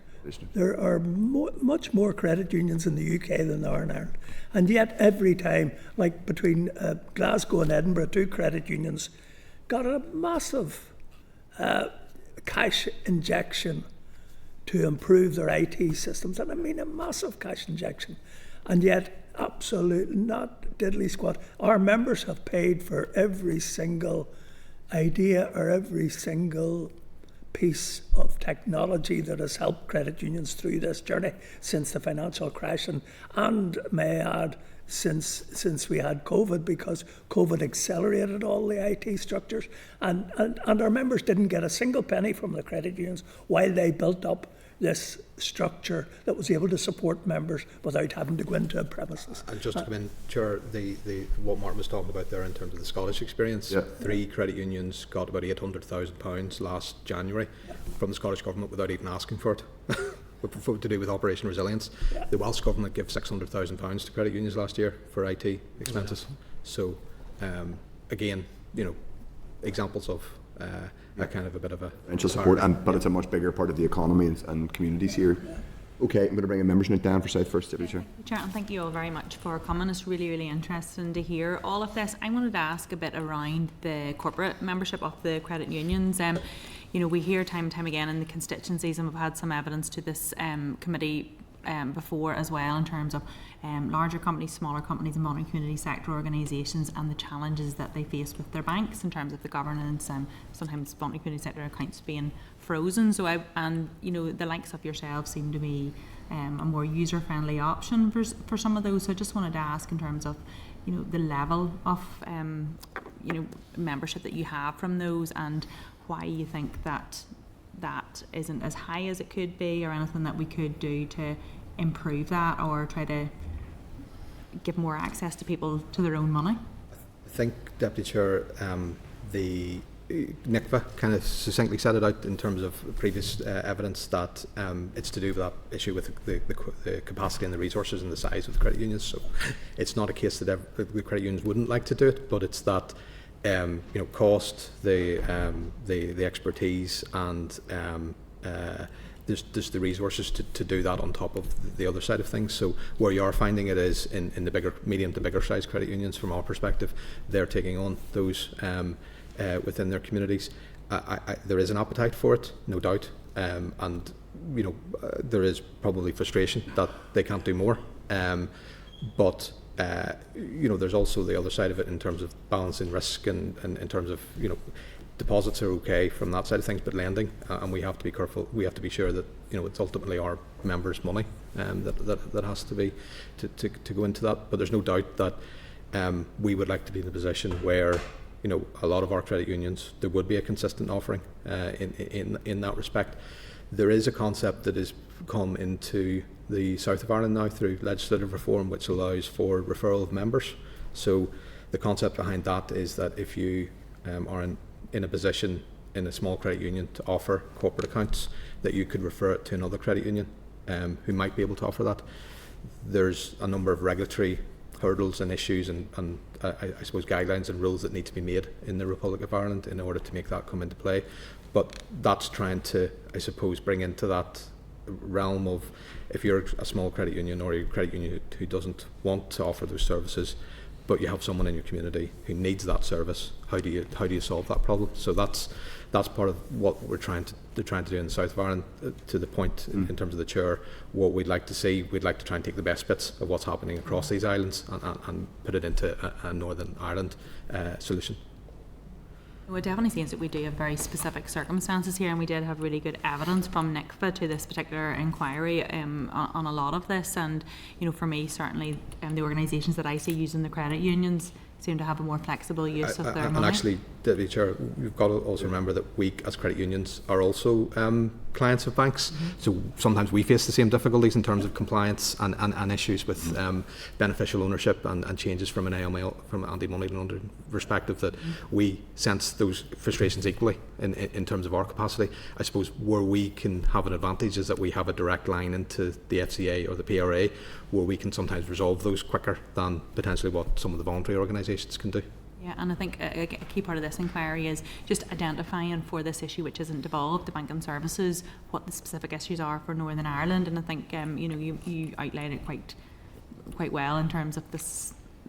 There are much more credit unions in the UK than there are in Ireland. And yet every time, like between Glasgow and Edinburgh, 2 credit unions got a massive cash injection to improve their IT systems. And I mean a massive cash injection. And yet, absolutely not diddly squat. Our members have paid for every single idea or every single piece of technology that has helped credit unions through this journey since the financial crash, and may I add, since we had COVID, because COVID accelerated all the IT structures, and our members didn't get a single penny from the credit unions while they built up this structure that was able to support members without having to go into a premises. And just to come in, Chair, what Martin was talking about there in terms of the Scottish experience, 3 credit unions got about £800,000 last January from the Scottish Government without even asking for it, to do with Operation Resilience. The Welsh Government gave £600,000 to credit unions last year for IT expenses. So, again, examples of a kind of a bit of a financial support, but it's a much bigger part of the economy and communities here. Okay, I'm going to bring a members note down for South first, Deputy Chair. Chair, and thank you all very much for coming. It's really, really interesting to hear all of this. I wanted to ask a bit around the corporate membership of the credit unions. We hear time and time again in the constituencies, and we've had some evidence to this committee before as well, in terms of larger companies, smaller companies and modern community sector organisations, and the challenges that they face with their banks in terms of the governance, sometimes modern community sector accounts being frozen. So the likes of yourselves seem to be a more user-friendly option for some of those. So I just wanted to ask in terms of the level of membership that you have from those, and why you think that isn't as high as it could be, or anything that we could do to improve that or try to give more access to people to their own money. I think, Deputy Chair, the NICVA kind of succinctly set it out in terms of previous evidence that it's to do with that issue with the capacity and the resources and the size of the credit unions. So it's not a case that the credit unions wouldn't like to do it, but it's that cost, the expertise, and there's the resources to do that on top of the other side of things. So where you are finding it is in the bigger, medium to bigger size credit unions. From our perspective, they're taking on those within their communities. There is an appetite for it, no doubt, and there is probably frustration that they can't do more. But there's also the other side of it in terms of balancing risk, and in terms of deposits are okay from that side of things, but lending, and we have to be careful. We have to be sure that it's ultimately our members' money that has to be to go into that. But there's no doubt that we would like to be in a position where a lot of our credit unions, there would be a consistent offering in that respect. There is a concept that has come into the south of Ireland now through legislative reform, which allows for referral of members. So the concept behind that is that if you are in a position in a small credit union to offer corporate accounts, that you could refer it to another credit union who might be able to offer that. There's a number of regulatory hurdles and issues and I suppose guidelines and rules that need to be made in the Republic of Ireland in order to make that come into play. But that's trying to, I suppose, bring into that realm of, if you're a small credit union or a credit union who doesn't want to offer those services, but you have someone in your community who needs that service. How do you solve that problem? So that's part of what we're trying to do in the south of Ireland. To the point in terms of the chair, what we'd like to see, we'd like to try and take the best bits of what's happening across these islands and put it into a Northern Ireland solution. Well, it definitely seems that we do have very specific circumstances here, and we did have really good evidence from NICFA to this particular inquiry on a lot of this. And for me, certainly, the organisations that I see using the credit unions seem to have a more flexible use of their money. And actually, Deputy Chair, you've got to also remember that we, as credit unions, are also clients of banks. So sometimes we face the same difficulties in terms of compliance and issues with beneficial ownership and changes from an AML, from an anti-money laundering perspective, that we sense those frustrations equally in terms of our capacity. I suppose where we can have an advantage is that we have a direct line into the FCA or the PRA, where we can sometimes resolve those quicker than potentially what some of the voluntary organisations can do. Yeah, and I think a key part of this inquiry is just identifying for this issue which isn't devolved, the banking services, what the specific issues are for Northern Ireland. And I think you outlined it quite well in terms of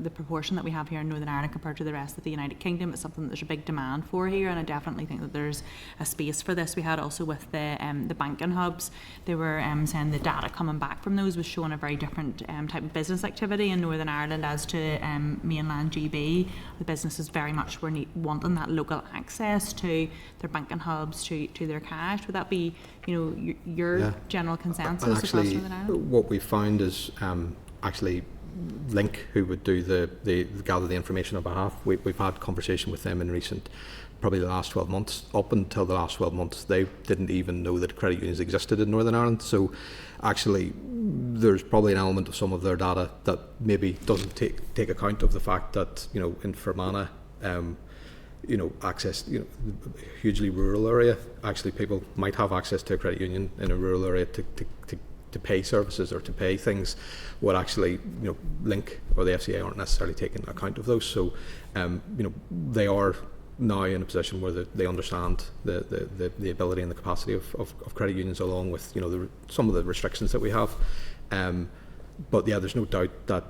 the proportion that we have here in Northern Ireland compared to the rest of the United Kingdom. It's something that there's a big demand for here, and I definitely think that there's a space for this. We had also with the banking hubs, they were saying the data coming back from those was showing a very different type of business activity in Northern Ireland as to mainland GB. The businesses very much were wanting that local access to their banking hubs, to their cash. Would that be your general consensus? And actually, across Northern Ireland? what we found is actually Link, who would do the gather the information on behalf, we've had conversation with them in recent, probably the last 12 months. Up until the last 12 months, they didn't even know that credit unions existed in Northern Ireland. So actually, there's probably an element of some of their data that maybe doesn't take account of the fact that in Fermanagh, access, hugely rural area, actually people might have access to a credit union in a rural area to pay services or to pay things, what actually Link or the FCA aren't necessarily taking account of those. So they are now in a position where they understand the ability and the capacity of credit unions, along with some of the restrictions that we have. But yeah, there's no doubt that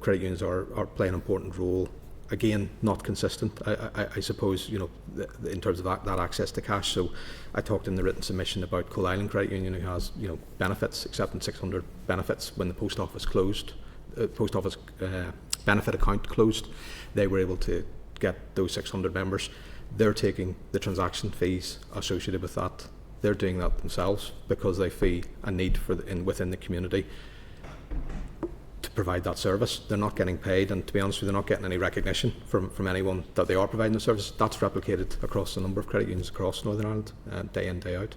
credit unions are playing an important role. Again, not consistent, I suppose, in terms of that access to cash. So I talked in the written submission about Coal Island Credit Union, who has, benefits, accepting 600 benefits when the post office closed, benefit account closed. They were able to get those 600 members. They're taking the transaction fees associated with that. They're doing that themselves because they see a need within the community to provide that service. They're not getting paid, and to be honest with you, they're not getting any recognition from anyone that they are providing the service. That's replicated across a number of credit unions across Northern Ireland, day in, day out.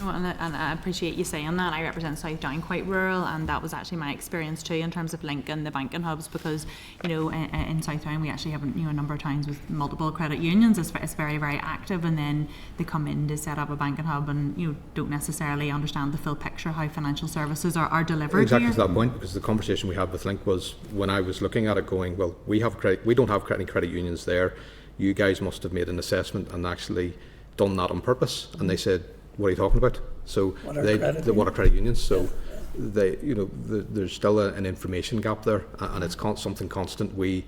Oh, and I appreciate you saying that. I represent South Down, quite rural, and that was actually my experience too in terms of Link and the banking hubs, because in South Down we actually have a number of times with multiple credit unions. It's very, very active, and then they come in to set up a banking hub and don't necessarily understand the full picture how financial services are delivered. Exactly here. To that point, because the conversation we had with Link was when I was looking at it, going, well, we don't have any credit unions there. You guys must have made an assessment and actually done that on purpose. And they said, what are you talking about? So what are credit unions? So there's still an information gap there, and it's something constant. We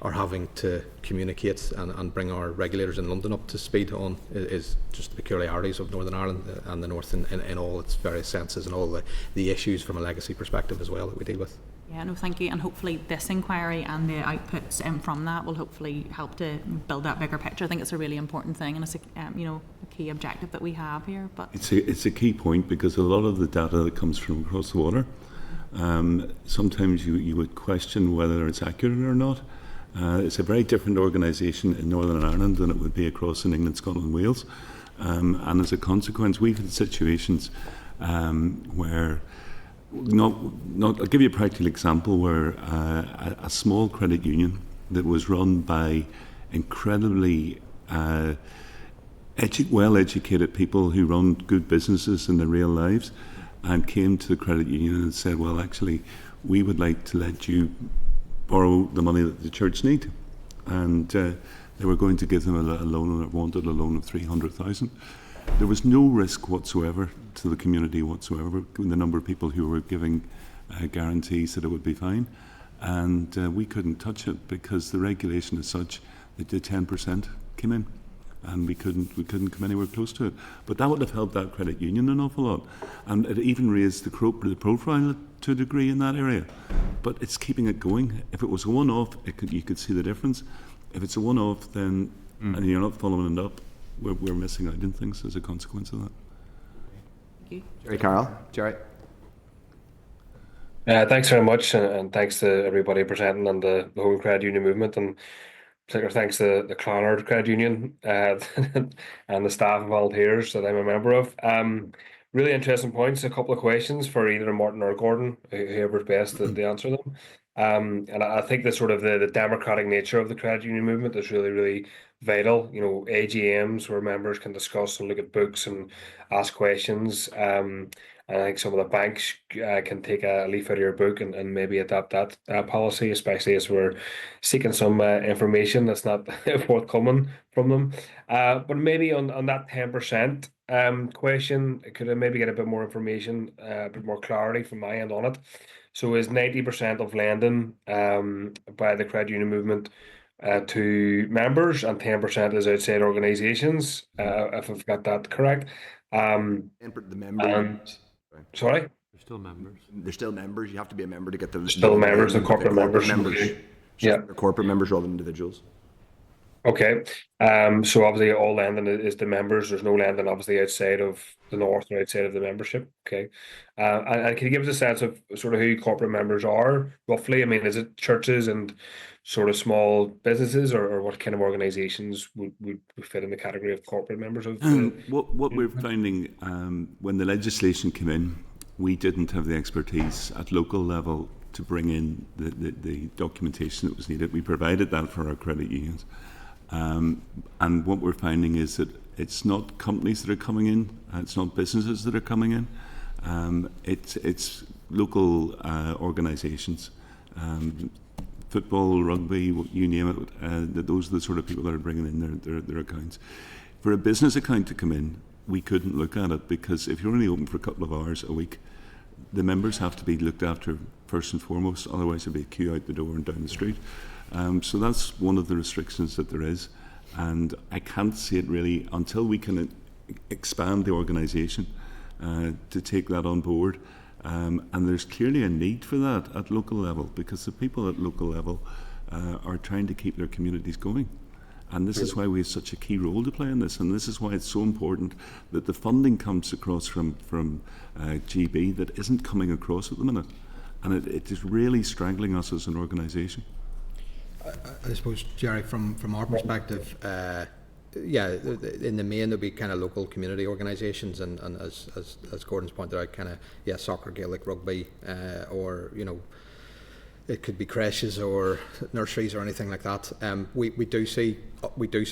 are having to communicate and bring our regulators in London up to speed on is just the peculiarities of Northern Ireland and the North in all its various senses, and all the issues from a legacy perspective as well that we deal with. Yeah, no, thank you. And hopefully this inquiry and the outputs from that will hopefully help to build that bigger picture. I think it's a really important thing, and it's a key objective that we have here. But it's a key point, because a lot of the data that comes from across the water, sometimes you would question whether it's accurate or not. It's a very different organisation in Northern Ireland than it would be across in England, Scotland, Wales. And as a consequence, we've had situations where I'll give you a practical example where a small credit union that was run by incredibly well-educated people who run good businesses in their real lives, and came to the credit union and said, well, actually, we would like to let you borrow the money that the church need. And they were going to give them a loan, and wanted a loan of 300,000. There was no risk whatsoever to the community whatsoever, the number of people who were giving guarantees that it would be fine. and we couldn't touch it because the regulation is such that the 10% came in, and we couldn't come anywhere close to it. But that would have helped that credit union an awful lot, and it even raised the profile to a degree in that area. But it's keeping it going. If it was a one-off, you could see the difference. If it's a one-off, then and you're not following it up, we're missing out on things as a consequence of that. Thank you. Jerry Carroll. Jerry. Thanks very much, and thanks to everybody presenting and the whole credit union movement, and particular thanks to the Clonard Credit Union and the staff and volunteers that I'm a member of. Really interesting points. A couple of questions for either Martin or Gordon, whoever's best to answer them. And I think the sort of the democratic nature of the credit union movement is really, really vital. You know, AGMs where members can discuss and look at books and ask questions. And I think some of the banks can take a leaf out of your book and maybe adapt that policy, especially as we're seeking some information that's not forthcoming from them. But maybe on that 10% question, could I maybe get a bit more information, a bit more clarity from my end on it? So is 90% of lending by the credit union movement to members, and 10% is outside organisations, if I've got that correct? The members. Sorry? They're still members. They're still members. You have to be a member to get the. Still members, the corporate members. Yeah, they're corporate members rather than individuals. Okay. So obviously all lending is the members. There's no lending obviously outside of the north or outside of the membership. Okay. And can you give us a sense of sort of who corporate members are roughly? I mean, is it churches and sort of small businesses, or what kind of organisations would fit in the category of corporate members of what we're finding when the legislation came in, we didn't have the expertise at local level to bring in the documentation that was needed. We provided that for our credit unions. And what we're finding is that it's not companies that are coming in, it's not businesses that are coming in, it's local organisations, football, rugby, you name it. Those are the sort of people that are bringing in their accounts. For a business account to come in, we couldn't look at it because if you're only open for a couple of hours a week, the members have to be looked after first and foremost, otherwise there'll be a queue out the door and down the street. So that's one of the restrictions that there is, and I can't see it really until we can expand the organisation to take that on board. And there's clearly a need for that at local level because the people at local level are trying to keep their communities going. And this is why we have such a key role to play in this, and this is why it's so important that the funding comes across from GB that isn't coming across at the minute. And it is really strangling us as an organisation. I suppose, Jerry, from our perspective, yeah, in the main there'll be kind of local community organisations, and as Gordon's pointed out, kind of soccer, Gaelic, rugby, or it could be creches or nurseries or anything like that. We do see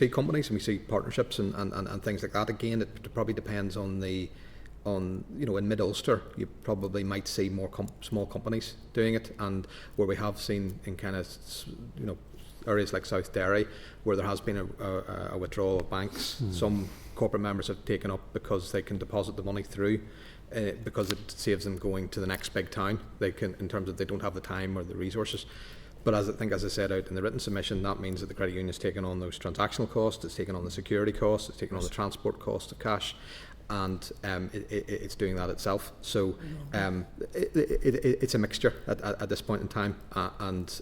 companies and we see partnerships and things like that. Again, it probably depends on in Mid Ulster you probably might see more small companies doing it, and where we have seen in kind of areas like South Derry where there has been a withdrawal of banks, some corporate members have taken up because they can deposit the money through because it saves them going to the next big town. They can, in terms of they don't have the time or the resources. But as I said out in the written submission, that means that the credit union is taking on those transactional costs, it's taking on the security costs, it's taking on the transport cost of cash, and it's doing that itself. So it's a mixture at this point in time, and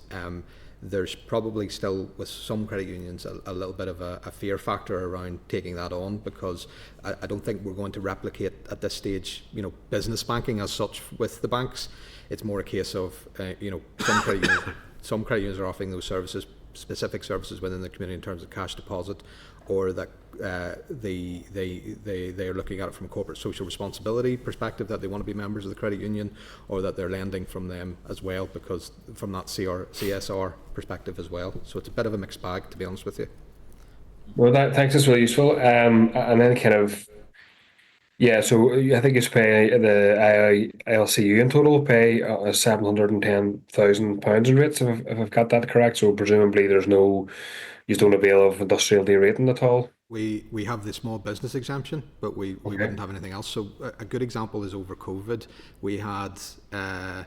there's probably still, with some credit unions, a little bit of a fear factor around taking that on, because I don't think we're going to replicate at this stage, business banking as such with the banks. It's more a case of, some credit unions are offering those services, specific services within the community in terms of cash deposit, or that they are looking at it from a corporate social responsibility perspective, that they want to be members of the credit union, or that they're lending from them as well, because from that CSR perspective as well. So it's a bit of a mixed bag, to be honest with you. Well, thanks, that's really useful. And then kind of, so I think it's pay the ILCU in total pay £710,000 in rates, if I've got that correct. So presumably you don't avail of industrial derating at all. We have the small business exemption, but we wouldn't have anything else. So a good example is over COVID, we had, I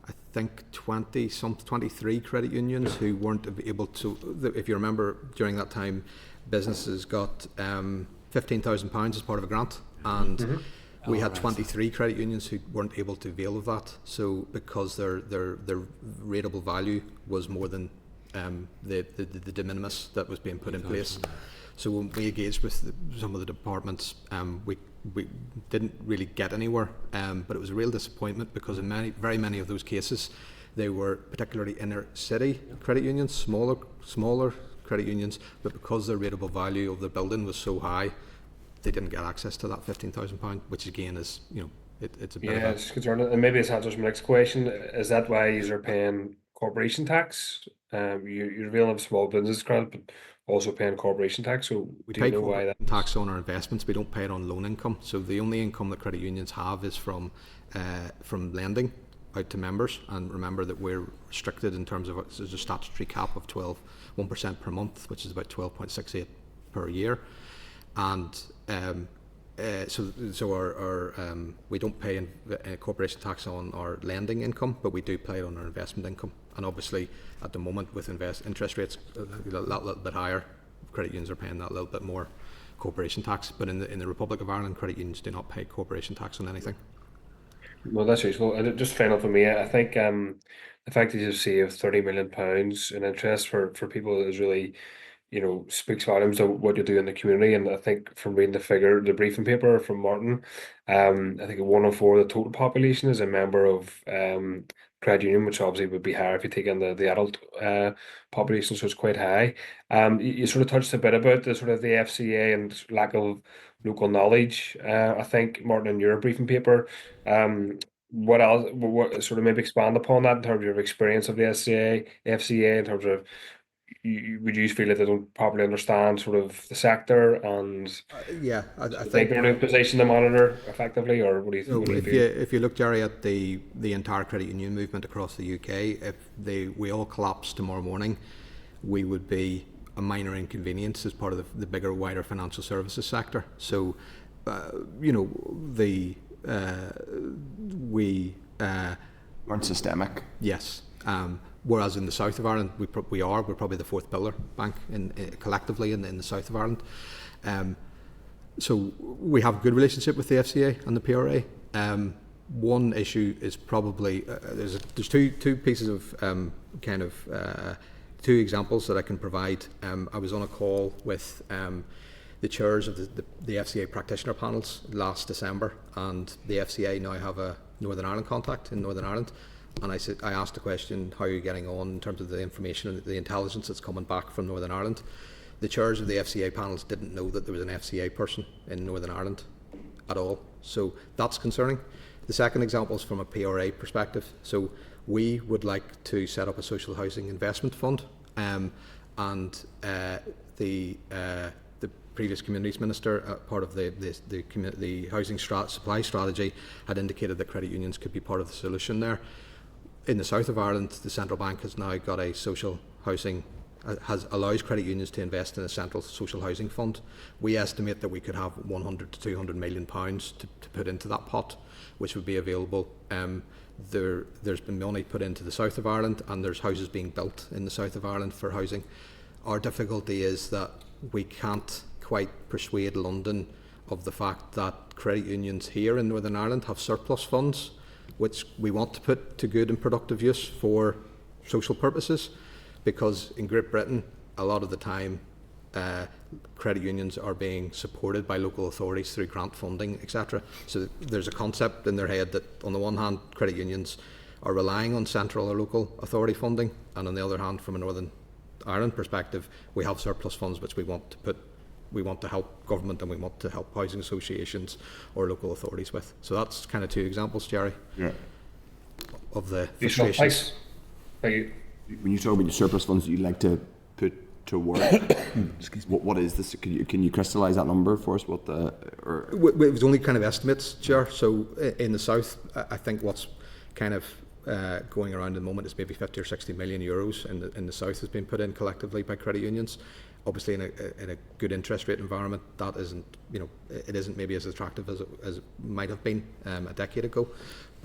I think 23 credit unions who weren't able to, if you remember during that time, businesses got £15,000 as part of a grant, and we had 23 credit unions who weren't able to avail of that. So because their rateable value was more than the de minimis that was being put in place. So when we engaged with some of the departments, we didn't really get anywhere, but it was a real disappointment because in very many of those cases, they were particularly inner city credit unions, smaller credit unions, but because their rateable value of the building was so high, they didn't get access to that £15,000, which again is, it's a bit of a... it's concerning. And maybe this answers my next question. Is that why you're paying corporation tax? You're availing of small business grant, but also paying corporation tax. So we do pay you know why that tax on our investments. We don't pay it on loan income. So the only income that credit unions have is from lending out to members. And remember that we're restricted in terms of there's a statutory cap of 1% per month, which is about 12.68 per year. And so our we don't pay corporation tax on our lending income, but we do pay it on our investment income. And obviously, at the moment, with interest rates a little bit higher, credit unions are paying that little bit more corporation tax. But in the Republic of Ireland, credit unions do not pay corporation tax on anything. Well, that's useful. And just final for me, I think the fact that you save £30 million in interest for people is really, speaks volumes to what you do in the community. And I think from reading the briefing paper from Martin, I think 1 in 4 of the total population is a member of credit union, which obviously would be higher if you take in the adult population, so it's quite high. You sort of touched a bit about the sort of the FCA and lack of local knowledge. I think, Martin, in your briefing paper, what else? What sort of maybe expand upon that in terms of your experience of the FCA in terms of would you feel that they don't properly understand sort of the sector and I think they're in a position to monitor effectively, or what do you feel? If you look, Jerry, at the entire credit union movement across the UK, if we all collapsed tomorrow morning, we would be a minor inconvenience as part of the bigger, wider financial services sector. So, we aren't systemic. Yes. Whereas in the south of Ireland, we're probably the fourth pillar bank collectively in the south of Ireland. So we have a good relationship with the FCA and the PRA. One issue is probably there's two pieces of two examples that I can provide. I was on a call with the chairs of the FCA practitioner panels last December, and the FCA now have a Northern Ireland contact in Northern Ireland. And I asked the question, how are you getting on in terms of the information and the intelligence that's coming back from Northern Ireland? The chairs of the FCA panels didn't know that there was an FCA person in Northern Ireland at all. So that's concerning. The second example is from a PRA perspective. So we would like to set up a social housing investment fund, and the previous communities minister, part of the housing supply strategy, had indicated that credit unions could be part of the solution there. In the south of Ireland, the central bank has now got a social housing, allows credit unions to invest in a central social housing fund. We estimate that we could have 100 to 200 million pounds to put into that pot, which would be available. There's been money put into the south of Ireland, and there's houses being built in the south of Ireland for housing. Our difficulty is that we can't quite persuade London of the fact that credit unions here in Northern Ireland have surplus funds, which we want to put to good and productive use for social purposes, because in Great Britain, a lot of the time, credit unions are being supported by local authorities through grant funding, etc. So there's a concept in their head that, on the one hand, credit unions are relying on central or local authority funding, and on the other hand, from a Northern Ireland perspective, we have surplus funds which we want to help government and we want to help housing associations or local authorities with. So that's kind of two examples, Jerry, of the frustrations. Thank you. When you talk about your surplus funds that you'd like to put to work, what is this? Can you crystallise that number for us? It was only kind of estimates, Chair. So in the south, I think what's kind of going around at the moment is maybe 50 or 60 million euros in the south has been put in collectively by credit unions. Obviously, in a good interest rate environment, that isn't, it isn't maybe as attractive as it might have been a decade ago.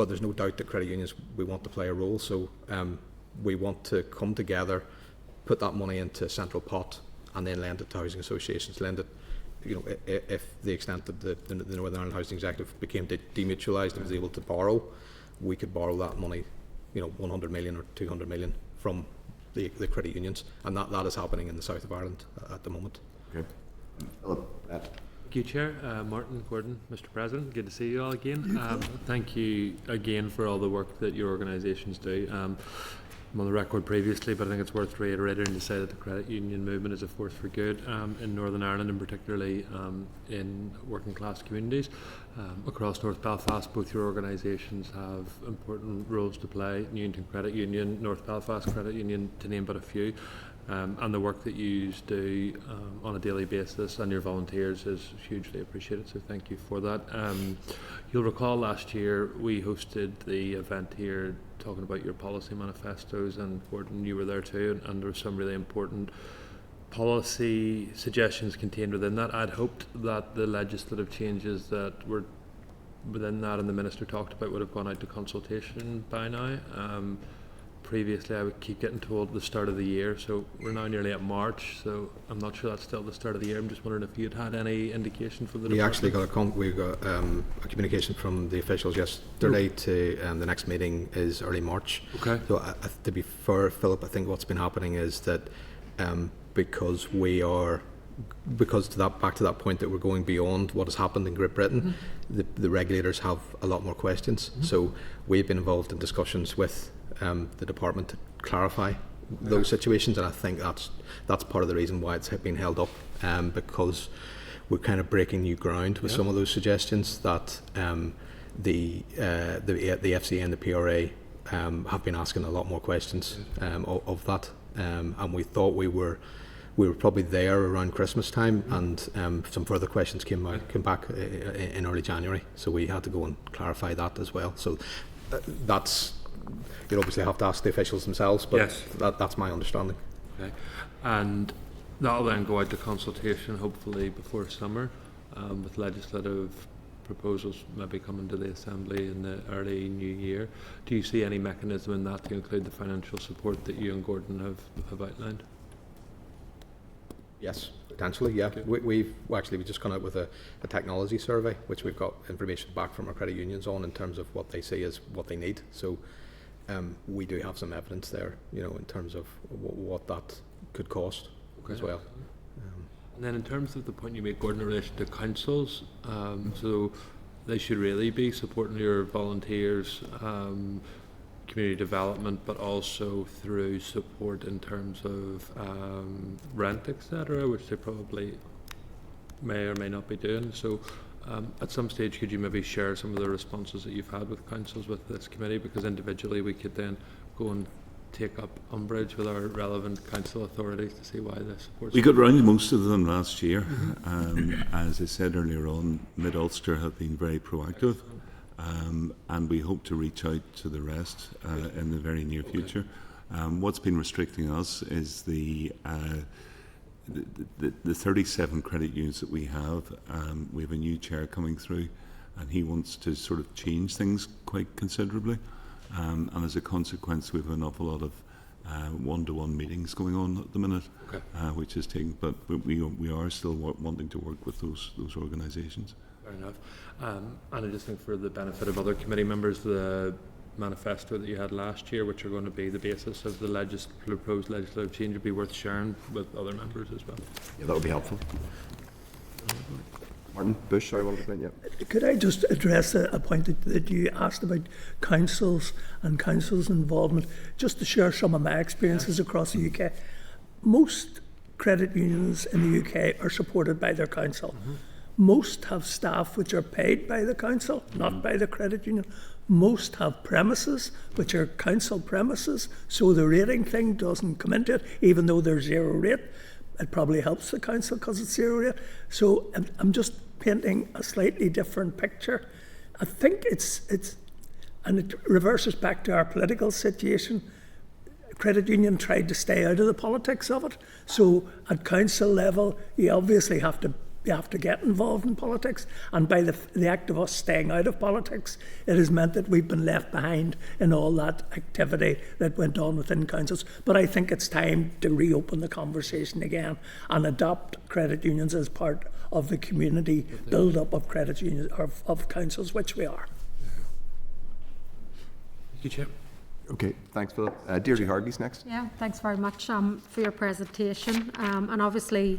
but there's no doubt that credit unions, we want to play a role. So we want to come together, put that money into a central pot, and then lend it to housing associations. Lend it, if the extent that the Northern Ireland Housing Executive became demutualised and was able to borrow, we could borrow that money, 100 million or 200 million from the credit unions, and that is happening in the south of Ireland at the moment. Okay. Philip, Thank you, Chair. Martin, Gordon, Mr. President, good to see you all again. Thank you again for all the work that your organisations do. I'm on the record previously, but I think it's worth reiterating to say that the credit union movement is a force for good in Northern Ireland, and particularly in working class communities. Across North Belfast, both your organisations have important roles to play. Newington Credit Union, North Belfast Credit Union, to name but a few. And the work that you do on a daily basis and your volunteers is hugely appreciated, so thank you for that. You'll recall last year we hosted the event here talking about your policy manifestos, and Gordon, you were there too, and there were some really important policy suggestions contained within that. I'd hoped that the legislative changes that were within that and the Minister talked about would have gone out to consultation by now. Previously I would keep getting told at the start of the year, so we're now nearly at March, so I'm not sure that's still the start of the year. I'm just wondering if you'd had any indication from the We department. actually got a communication from the officials yesterday to the next meeting is early March. Okay. So to be fair, Philip, I think what's been happening is that because back to that point that we're going beyond what has happened in Great Britain, the regulators have a lot more questions. So we've been involved in discussions with the department to clarify those situations, and I think that's part of the reason why it's been held up, because we're kind of breaking new ground with some of those suggestions that the FCA and the PRA have been asking a lot more questions of that, and we thought we were probably there around Christmas time, and some further questions came back in early January, so we had to go and clarify that as well. So that's, you'd obviously have to ask the officials themselves, but yes, that's my understanding. Okay. And that'll then go out to consultation hopefully before summer, with legislative proposals maybe coming to the Assembly in the early new year. Do you see any mechanism in that to include the financial support that you and Gordon have outlined? Yes, potentially, yeah. We've just gone out with a technology survey, which we've got information back from our credit unions on in terms of what they see as what they need. So we do have some evidence there, in terms of what that could cost as well. And then in terms of the point you made, Gordon, in relation to councils, so they should really be supporting your volunteers, community development, but also through support in terms of rent, etc., which they probably may or may not be doing. So at some stage, could you maybe share some of the responses that you've had with councils with this committee, because individually we could then go and take up umbrage with our relevant council authorities to see why this supports. We got round to most of them last year. As I said earlier on, Mid-Ulster have been very proactive. And we hope to reach out to the rest in the very near future. What's been restricting us is the 37 credit unions that we have. We have a new chair coming through, and he wants to sort of change things quite considerably. And as a consequence, we have an awful lot of one-to-one meetings going on at the minute, which is taking. But we are still wanting to work with those organisations. Fair enough. And I just think for the benefit of other committee members, the manifesto that you had last year, which are going to be the basis of the proposed legislative change, would be worth sharing with other members as well. Yeah, that would be helpful. Martin Bush, sorry, Could I just address a point that you asked about councils and councils' involvement, just to share some of my experiences across the UK. Most credit unions in the UK are supported by their council. Most have staff which are paid by the council, not by the credit union. Most have premises which are council premises, so the rating thing doesn't come into it, even though they're zero rate. It probably helps the council because it's zero rate. So I'm just painting a slightly different picture. I think and it reverses back to our political situation. Credit union tried to stay out of the politics of it. So at council level, you obviously have to you have to get involved in politics, and by the act of us staying out of politics, it has meant that we've been left behind in all that activity that went on within councils. But I think it's time to reopen the conversation again and adopt credit unions as part of the community build-up of credit unions, of councils, which we are. Thank you, Chair. Okay, thanks, Philip. Deirdre Hargis next. Yeah, thanks very much for your presentation. And obviously,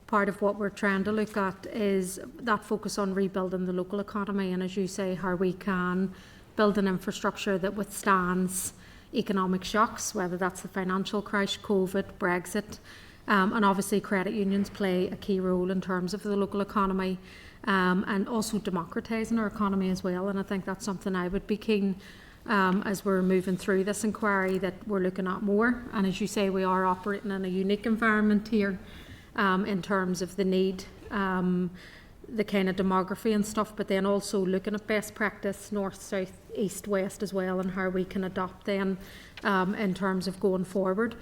part of what we're trying to look at is that focus on rebuilding the local economy, and as you say, how we can build an infrastructure that withstands economic shocks, whether that's the financial crash, COVID, Brexit, and obviously credit unions play a key role in terms of the local economy, and also democratising our economy as well. And I think that's something I would be keen, as we're moving through this inquiry, that we're looking at more. And as you say, we are operating in a unique environment here, in terms of the need, the kind of demography and stuff, but then also looking at best practice, north, south, east, west as well, and how we can adopt then, in terms of going forward.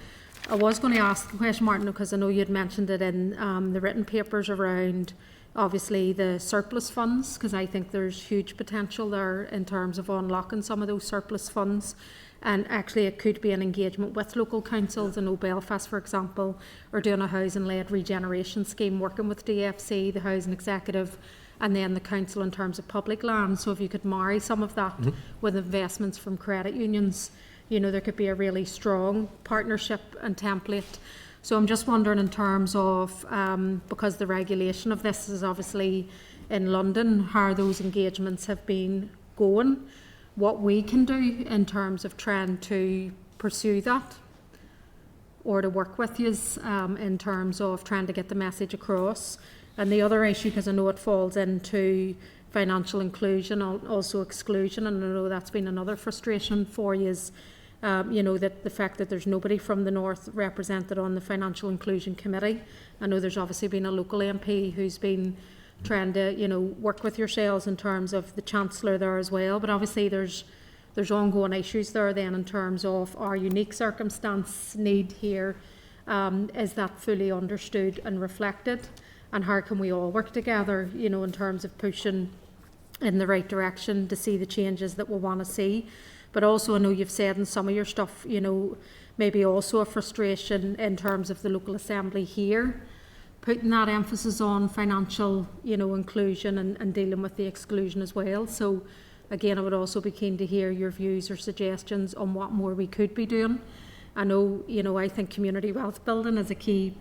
I was going to ask the question, Martin, because I know you'd mentioned it in the written papers around obviously the surplus funds, because I think there's huge potential there in terms of unlocking some of those surplus funds. And actually it could be an engagement with local councils. I know Belfast, for example, are doing a housing-led regeneration scheme, working with DFC, the Housing Executive, and then the council in terms of public land. So if you could marry some of that with investments from credit unions, there could be a really strong partnership and template. So I'm just wondering, in terms of, because the regulation of this is obviously in London, how those engagements have been going, what we can do in terms of trying to pursue that, or to work with you in terms of trying to get the message across. And the other issue, because I know it falls into financial inclusion, also exclusion, and I know that's been another frustration for you, is that the fact that there's nobody from the north represented on the Financial Inclusion Committee. I know there's obviously been a local MP who's been trying to, work with yourselves in terms of the Chancellor there as well, but obviously there's ongoing issues there then in terms of our unique circumstance need here. Is that fully understood and reflected? And how can we all work together, in terms of pushing in the right direction to see the changes that we want to see? But also, I know you've said in some of your stuff, maybe also a frustration in terms of the local assembly here, putting that emphasis on financial, inclusion and dealing with the exclusion as well. So again, I would also be keen to hear your views or suggestions on what more we could be doing. I know, I think community wealth building is a key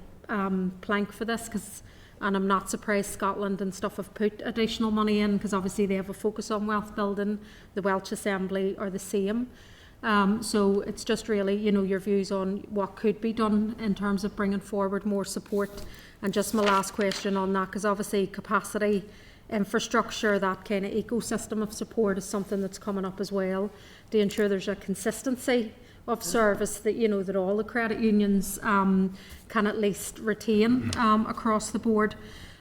plank for this, and I'm not surprised Scotland and stuff have put additional money in, because obviously they have a focus on wealth building. The Welsh Assembly are the same. So it's just really, your views on what could be done in terms of bringing forward more support. And just my last question on that, because obviously capacity, infrastructure, that kind of ecosystem of support is something that's coming up as well, to ensure there's a consistency of service that, that all the credit unions can at least retain across the board.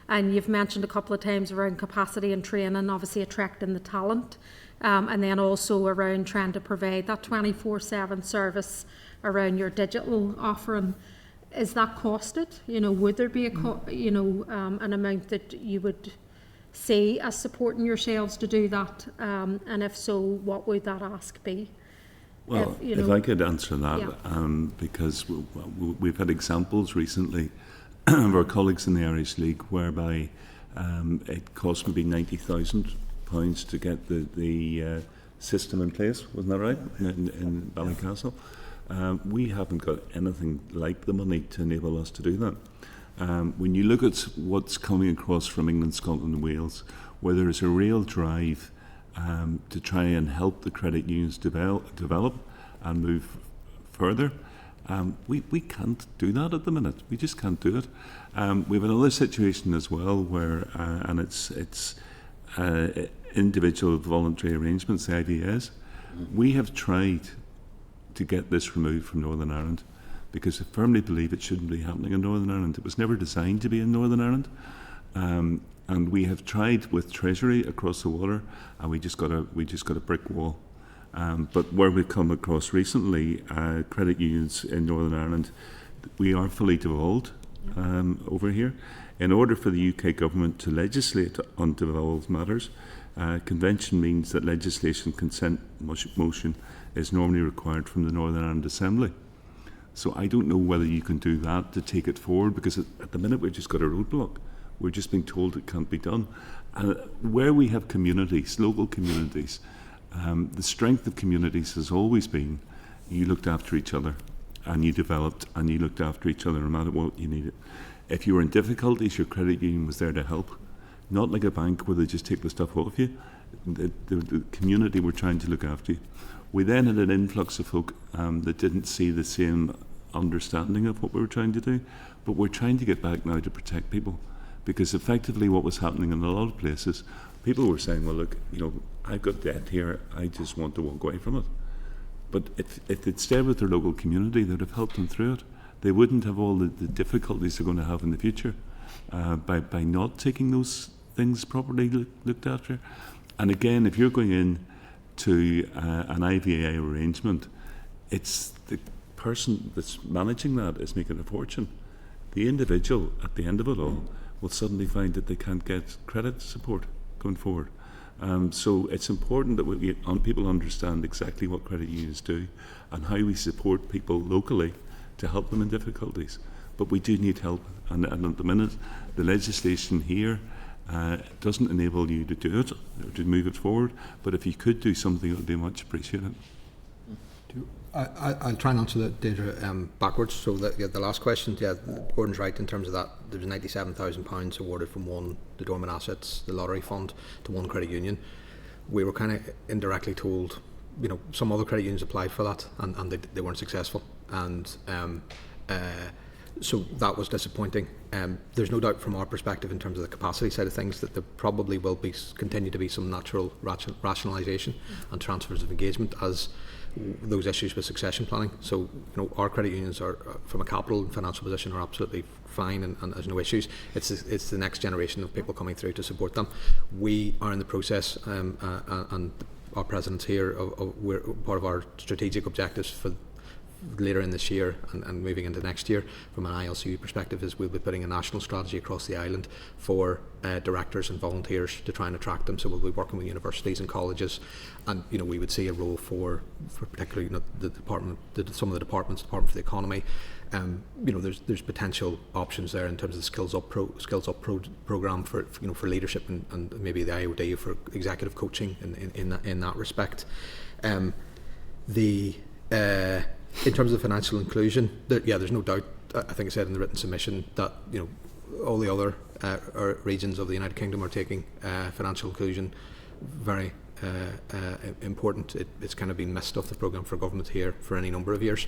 And you've mentioned a couple of times around capacity and training, obviously attracting the talent, and then also around trying to provide that 24/7 service around your digital offering. Is that costed? Would there be an amount that you would see as supporting yourselves to do that? And if so, what would that ask be? Well, if I could answer that, because we've had examples recently of our colleagues in the Irish League whereby it cost maybe £90,000 to get the system in place, wasn't that right, in Ballycastle? We haven't got anything like the money to enable us to do that. When you look at what's coming across from England, Scotland and Wales, where there is a real drive to try and help the credit unions develop and move further, we can't do that at the minute. We just can't do it. We have another situation as well where, and it's individual voluntary arrangements, the IDAs. We have tried to get this removed from Northern Ireland because I firmly believe it shouldn't be happening in Northern Ireland. It was never designed to be in Northern Ireland. And we have tried with Treasury across the water, and we just got a brick wall. But where we've come across recently, credit unions in Northern Ireland, we are fully devolved. over here. In order for the UK government to legislate on devolved matters, convention means that legislation consent motion is normally required from the Northern Ireland Assembly. So I don't know whether you can do that to take it forward, because at the minute we've just got a roadblock. We're just being told it can't be done. And where we have communities, local communities, the strength of communities has always been you looked after each other and you developed and you looked after each other no matter what you needed. If you were in difficulties, your credit union was there to help. Not like a bank where they just take the stuff off you. The community were trying to look after you. We then had an influx of folk that didn't see the same understanding of what we were trying to do, but we're trying to get back now to protect people, because effectively what was happening in a lot of places, people were saying, well look, I've got debt here, I just want to walk away from it. But if they'd stayed with their local community, they'd have helped them through it. They wouldn't have all the difficulties they're going to have in the future by not taking those things properly looked after. And again, if you're going in to an IVA arrangement, it's the person that's managing that is making a fortune. The individual, at the end of it all, will suddenly find that they can't get credit support going forward. So it's important that people understand exactly what credit unions do and how we support people locally to help them in difficulties. But we do need help, and at the minute, the legislation here doesn't enable you to do it, or to move it forward, but if you could do something, it would be much appreciated. I'll try and answer that, Deirdre, backwards. So the last question, Gordon's right in terms of that. There was £97,000 awarded from the Dormant Assets, the lottery fund, to one credit union. We were kind of indirectly told, some other credit unions applied for that and they weren't successful. And so that was disappointing. There's no doubt from our perspective in terms of the capacity side of things that there probably will continue to be some natural rationalisation and transfers of engagement as those issues with succession planning. So, our credit unions are, from a capital and financial position, are absolutely fine and there's no issues. It's the next generation of people coming through to support them. We are in the process, and our president's here, we're part of our strategic objectives for later in this year and moving into next year from an ILCU perspective is we'll be putting a national strategy across the island for directors and volunteers to try and attract them. So we'll be working with universities and colleges, and we would see a role for particularly the department, some of the departments, Department for the Economy. There's potential options there in terms of the Skills Up program for for leadership and maybe the IOD for executive coaching in that respect. In terms of financial inclusion, there's no doubt. I think I said in the written submission that all the other regions of the United Kingdom are taking financial inclusion very important. It's kind of been missed off the programme for government here for any number of years.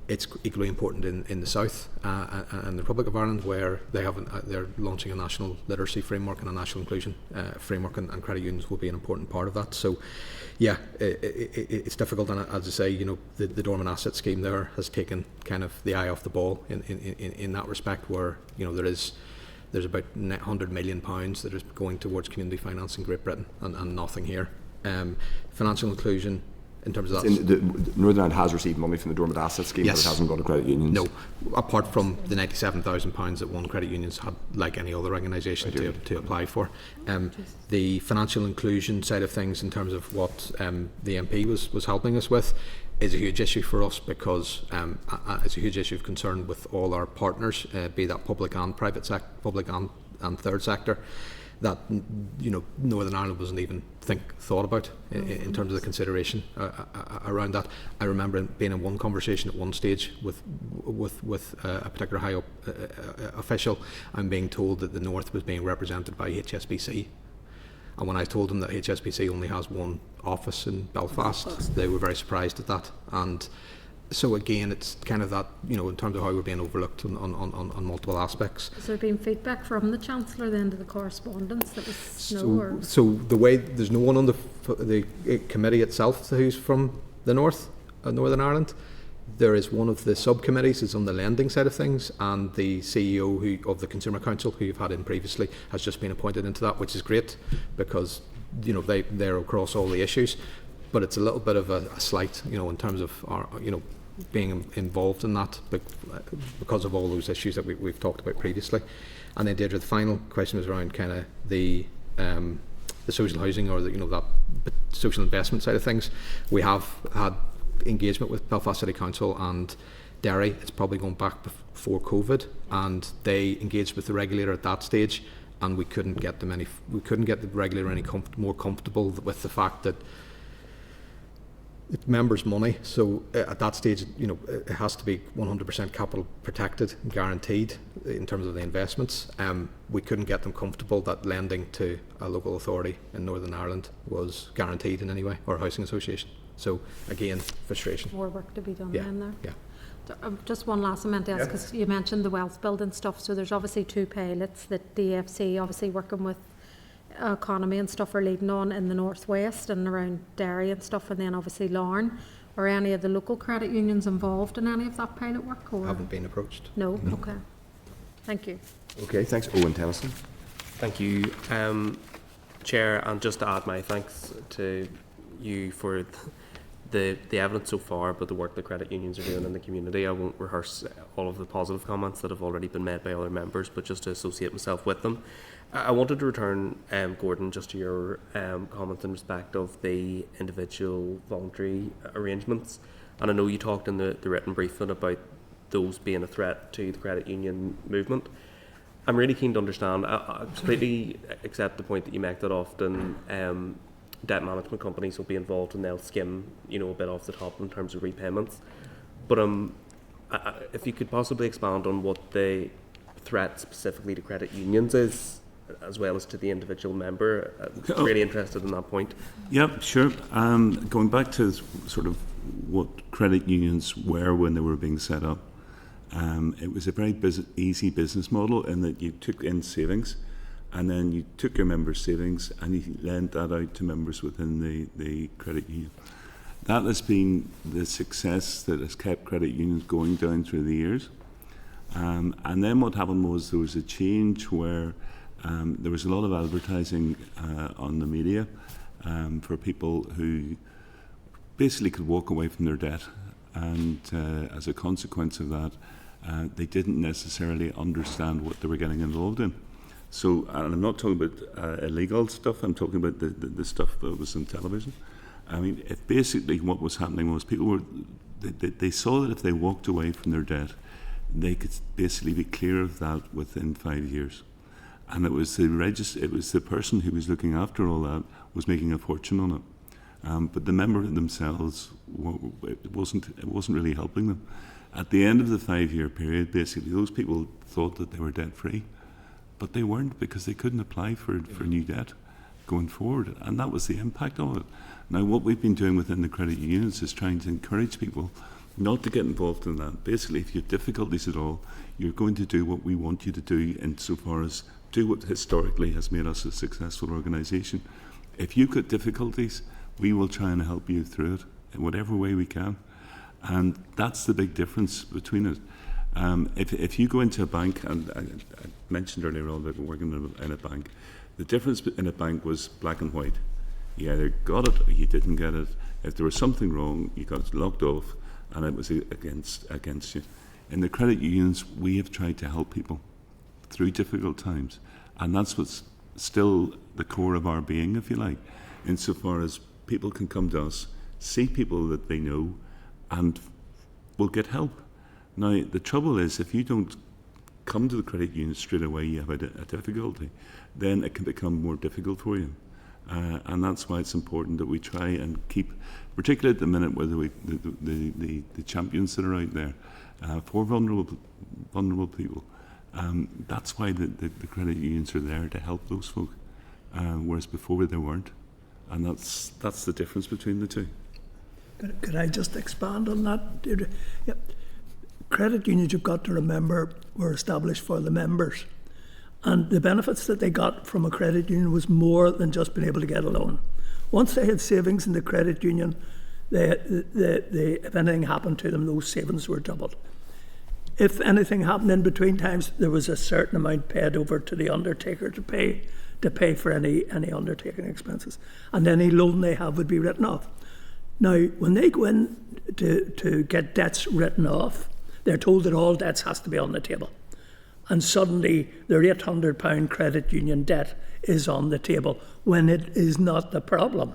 It's equally important in the south and the Republic of Ireland, where they're launching a national literacy framework and a national inclusion framework, and credit unions will be an important part of that. So, it's difficult, and as I say, the Dormant Asset Scheme there has taken kind of the eye off the ball in that respect, where there's about £100 million that is going towards community finance in Great Britain and nothing here. Financial inclusion. In terms of that, Northern Ireland has received money from the Dormant Asset Scheme, yes, but it hasn't gone to credit unions. No, apart from the £97,000 that one credit unions had, like any other organisation, to apply for. The financial inclusion side of things, in terms of what the MP was helping us with, is a huge issue for us, because it's a huge issue of concern with all our partners, be that public and private sector, public and third sector, that Northern Ireland wasn't even thought about in terms of the consideration around that. I remember being in one conversation at one stage with a particular high up official, and being told that the North was being represented by HSBC. And when I told them that HSBC only has one office in Belfast, they were very surprised at that. And so again, it's kind of that, in terms of how we're being overlooked on multiple aspects. Has there been feedback from the Chancellor then to the correspondence that was So the way, there's no one on the committee itself who's from the North, Northern Ireland. There is one of the subcommittees is on the lending side of things, and the CEO of the Consumer Council, who you've had in previously, has just been appointed into that, which is great, because they're across all the issues. But it's a little bit of a slight, in terms of our, being involved in that because of all those issues that we've talked about previously. And then Deirdre, the final question was around kind of the social housing or that social investment side of things. We have had engagement with Belfast City Council and Derry. It's probably going back before COVID, and they engaged with the regulator at that stage, and we couldn't get the regulator any more comfortable with the fact that it's members' money. So at that stage, it has to be 100% capital protected and guaranteed in terms of the investments. We couldn't get them comfortable that lending to a local authority in Northern Ireland was guaranteed in any way, or a housing association. So again, frustration. More work to be done Yeah. then there. Yeah. Just one last I meant to ask, because you mentioned the wealth building stuff. So there's obviously 2 pilots that the AFC, obviously working with economy and stuff, are leading on in the northwest and around Derry and stuff, and then obviously Larne. Are any of the local credit unions involved in any of that pilot work? Or Haven't been approached. No. Okay. Thank you. Okay, thanks. Owen Tennyson. Thank you, Chair, and just to add my thanks to you for the evidence so far, but the work the credit unions are doing in the community. I won't rehearse all of the positive comments that have already been made by other members, but just to associate myself with them. I wanted to return, Gordon, just to your comments in respect of the individual voluntary arrangements. And I know you talked in the written briefing about those being a threat to the credit union movement. I'm really keen to understand. I completely accept the point that you make that often debt management companies will be involved and they'll skim, a bit off the top in terms of repayments. But if you could possibly expand on what the threat specifically to credit unions is, as well as to the individual member. I'm really interested in that point. Yeah, sure. Going back to sort of what credit unions were when they were being set up, it was a very easy business model in that you took in savings and then you took your members' savings and you lent that out to members within the credit union. That has been the success that has kept credit unions going down through the years. And then what happened was there was a change where there was a lot of advertising on the media for people who basically could walk away from their debt, and as a consequence of that, they didn't necessarily understand what they were getting involved in. So, and I'm not talking about illegal stuff, I'm talking about the stuff that was on television. I mean, basically what was happening was people they saw that if they walked away from their debt, they could basically be clear of that within 5 years. And it was the person who was looking after all that was making a fortune on it. But the member themselves, it wasn't really helping them. At the end of the 5-year period, basically, those people thought that they were debt-free, but they weren't, because they couldn't apply for new debt going forward. And that was the impact of it. Now, what we've been doing within the credit unions is trying to encourage people not to get involved in that. Basically, if you have difficulties at all, you're going to do what we want you to do insofar as do what historically has made us a successful organisation. If you've got difficulties, we will try and help you through it in whatever way we can. And that's the big difference between it. If you go into a bank, and I mentioned earlier on about working in a bank, the difference in a bank was black and white. You either got it or you didn't get it. If there was something wrong, you got locked off, and it was against you. In the credit unions, we have tried to help people through difficult times, and that's what's still the core of our being, if you like, insofar as people can come to us, see people that they know, and will get help. Now, the trouble is, if you don't come to the credit union straight away, you have a difficulty, then it can become more difficult for you. And that's why it's important that we try and keep, particularly at the minute where the champions that are out there for vulnerable people, that's why the credit unions are there to help those folk, whereas before they weren't. And that's the difference between the two. Could I just expand on that? Yep. Credit unions, you've got to remember, were established for the members. And the benefits that they got from a credit union was more than just being able to get a loan. Once they had savings in the credit union, if anything happened to them, those savings were doubled. If anything happened in between times, there was a certain amount paid over to the undertaker to pay for any undertaking expenses. And any loan they have would be written off. Now, when they go in to get debts written off, they're told that all debts has to be on the table. And suddenly their £800 credit union debt is on the table when it is not the problem.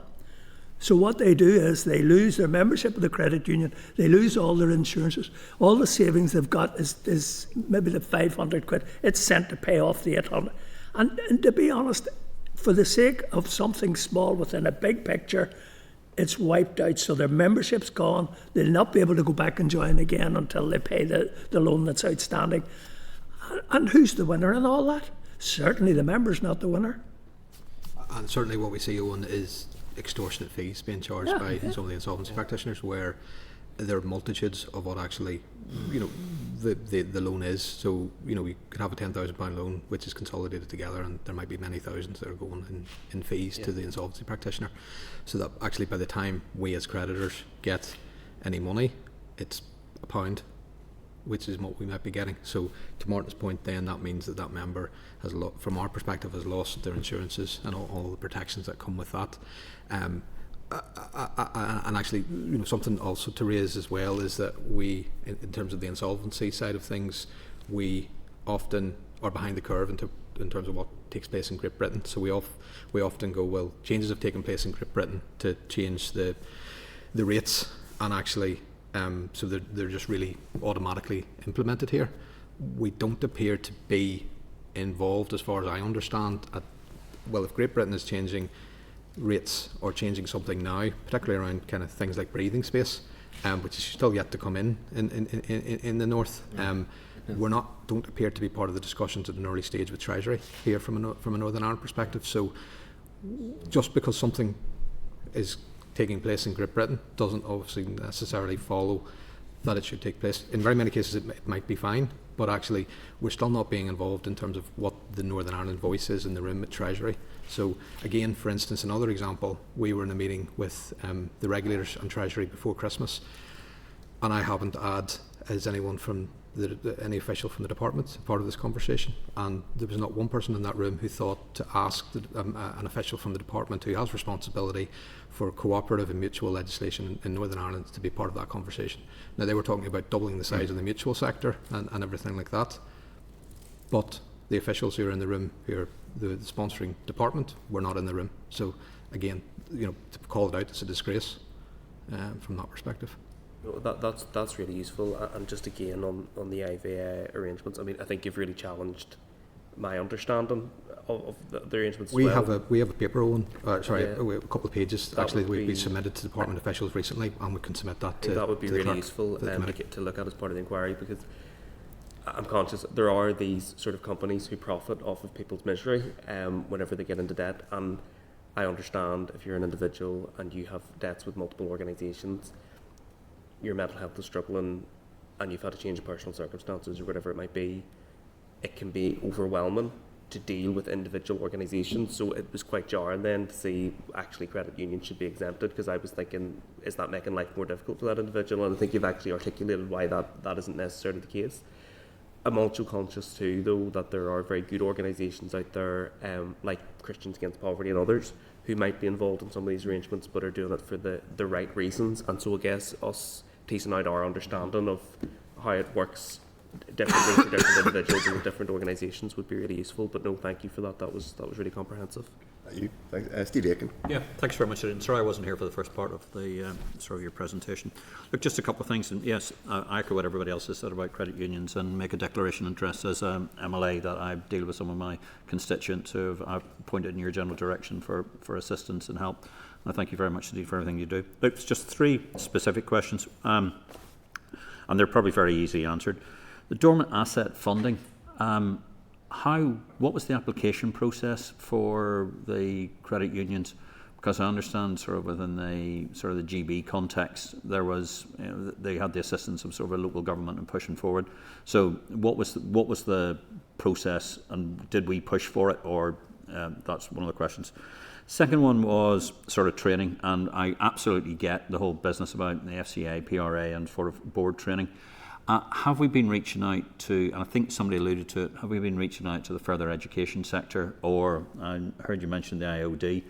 So what they do is they lose their membership of the credit union, they lose all their insurances, all the savings they've got is maybe the 500 quid, it's sent to pay off the 800. And to be honest, for the sake of something small within a big picture, it's wiped out. So their membership's gone, they'll not be able to go back and join again until they pay the loan that's outstanding. And who's the winner in all that? Certainly the member's not the winner. And certainly what we see, Owen, is extortionate fees being charged by some of the insolvency practitioners, where there are multitudes of what actually, the loan is. So, we could have a £10,000 loan which is consolidated together, and there might be many thousands that are going in fees to the insolvency practitioner. So that actually by the time we as creditors get any money, it's £1, which is what we might be getting. So to Martin's point, then that means that member has, from our perspective, has lost their insurances and all the protections that come with that. And actually, something also to raise as well is that we, in terms of the insolvency side of things, we often are behind the curve in terms of what takes place in Great Britain. So we often go, well, changes have taken place in Great Britain to change the rates, and actually, so they're just really automatically implemented here. We don't appear to be involved, as far as I understand. If Great Britain is changing rates or changing something now, particularly around kind of things like breathing space, which is still yet to come in the north. We're don't appear to be part of the discussions at an early stage with Treasury here from a Northern Ireland perspective. So just because something is taking place in Great Britain doesn't obviously necessarily follow that it should take place. In very many cases it might be fine, but actually we're still not being involved in terms of what the Northern Ireland voice is in the room at Treasury. So again, for instance, another example, we were in a meeting with the regulators and Treasury before Christmas, and I happened to add as anyone from any official from the department part of this conversation, and there was not one person in that room who thought to ask an official from the department who has responsibility for cooperative and mutual legislation in Northern Ireland to be part of that conversation. Now, they were talking about doubling the size of the mutual sector and everything like that, but the officials who are in the room, who are the sponsoring department, were not in the room. So again, to call it out, it's a disgrace from that perspective. That's really useful. And just again on the IVA arrangements, I mean, I think you've really challenged my understanding of the arrangements. We have a paper on, a couple of pages actually we submitted to department officials recently, and we can submit that to. That would be really useful to look at as part of the inquiry, because I'm conscious there are these sort of companies who profit off of people's misery whenever they get into debt, and I understand if you're an individual and you have debts with multiple organisations, your mental health is struggling and you've had to change your personal circumstances or whatever it might be, it can be overwhelming to deal with individual organisations. So it was quite jarring then to see actually credit unions should be exempted, because I was thinking, is that making life more difficult for that individual? And I think you've actually articulated why that isn't necessarily the case. I'm also conscious too, though, that there are very good organisations out there, like Christians Against Poverty and others, who might be involved in some of these arrangements but are doing it for the right reasons. And so I guess us teasing out our understanding of how it works differently for different individuals and different organisations would be really useful. But no, thank you for that. That was really comprehensive. Steve Aiken. Yeah, thanks very much. Sorry I wasn't here for the first part of the your presentation. Look, just a couple of things, and yes, I echo what everybody else has said about credit unions, and make a declaration of interest as MLA that I deal with some of my constituents who I've pointed in your general direction for assistance and help. And I thank you very much indeed for everything you do. Look, it's just 3 specific questions, and they're probably very easily answered. The dormant asset funding. What was the application process for the credit unions? Because I understand sort of within the GB context, there was, they had the assistance of sort of a local government in pushing forward. So what was the process, and did we push for it, or that's one of the questions. Second one was sort of training, and I absolutely get the whole business about the FCA, PRA, and sort of board training. Have we been reaching out to, and I think somebody alluded to it, have we been reaching out to the further education sector, or I heard you mention the IOD?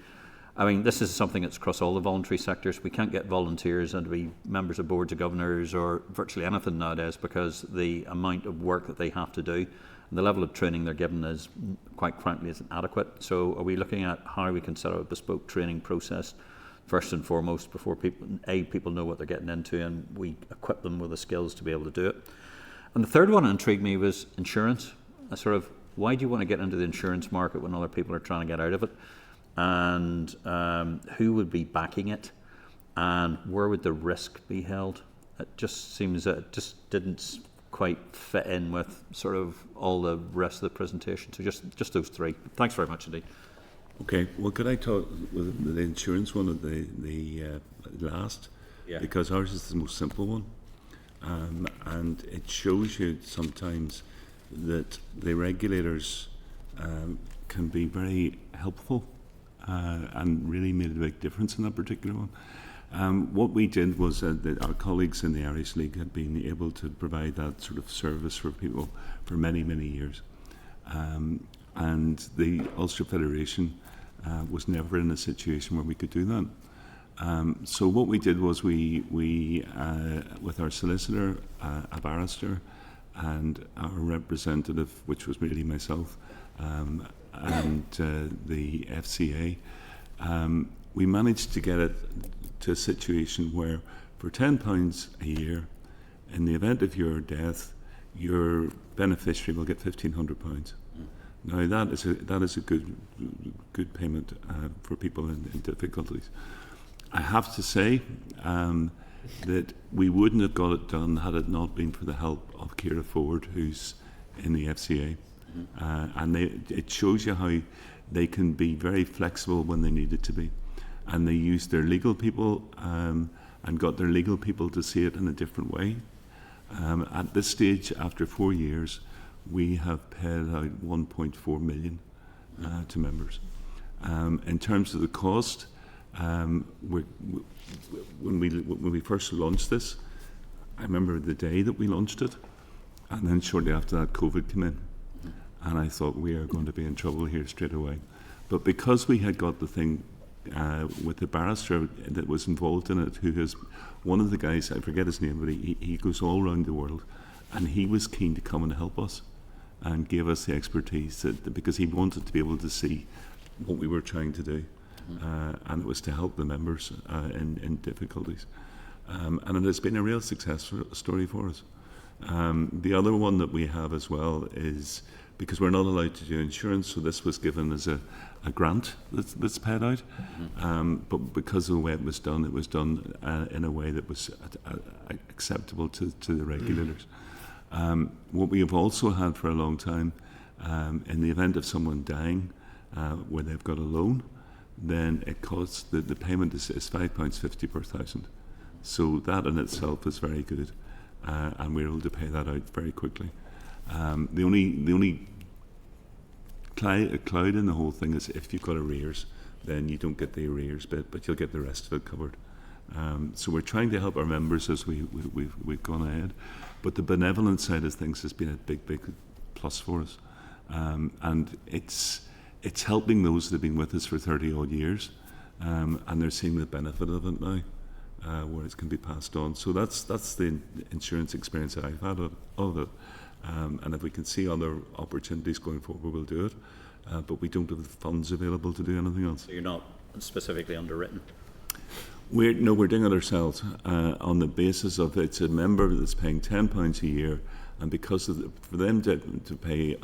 I mean, this is something that's across all the voluntary sectors. We can't get volunteers and to be members of boards of governors or virtually anything nowadays because the amount of work that they have to do and the level of training they're given is, quite frankly, isn't adequate. So are we looking at how we can set up a bespoke training process first and foremost before people know what they're getting into and we equip them with the skills to be able to do it? And the third one that intrigued me was insurance. Why do you want to get into the insurance market when other people are trying to get out of it? And who would be backing it? And where would the risk be held? It just seems that it just didn't quite fit in with sort of all the rest of the presentation. So just those three. Thanks very much indeed. Okay, well, could I talk with the insurance one at the last? Yeah. Because ours is the most simple one. And it shows you sometimes that the regulators can be very helpful and really made a big difference in that particular one. What we did was that our colleagues in the Irish League had been able to provide that sort of service for people for many, many years. And the Ulster Federation was never in a situation where we could do that. So what we did was we with our solicitor, a barrister, and our representative, which was really myself, and the FCA, we managed to get it to a situation where for £10 a year, in the event of your death, your beneficiary will get £1,500. Now that is a good payment for people in difficulties. I have to say that we wouldn't have got it done had it not been for the help of Ciara Ford, who's in the FCA. And it shows you how they can be very flexible when they need it to be. And they used their legal people and got their legal people to see it in a different way. At this stage, after 4 years, we have paid out 1.4 million to members. In terms of the cost, when we first launched this, I remember the day that we launched it, and then shortly after that COVID came in, and I thought we are going to be in trouble here straight away. But because we had got the thing with the barrister that was involved in it, who is one of the guys, I forget his name, but he goes all around the world, and he was keen to come and help us and give us the expertise because he wanted to be able to see what we were trying to do. And it was to help the members in difficulties. And it has been a real success story for us. The other one that we have as well is, because we're not allowed to do insurance, so this was given as a grant that's paid out. But because of the way it was done in a way that was acceptable to the regulators. What we have also had for a long time, in the event of someone dying where they've got a loan, then it costs, the payment is £5.50 per 1,000. So that in itself is very good, and we're able to pay that out very quickly. The only cloud in the whole thing is if you've got arrears, then you don't get the arrears bit, but you'll get the rest of it covered. So we're trying to help our members as we've gone ahead, but the benevolent side of things has been a big plus for us, and it's helping those that have been with us for 30 odd years, and they're seeing the benefit of it now, where it can be passed on. So that's the insurance experience that I've had of it. And if we can see other opportunities going forward, we'll do it. But we don't have the funds available to do anything else. So you're not specifically underwritten? We're doing it ourselves on the basis of it's a member that's paying £10 a year. And because for them to pay,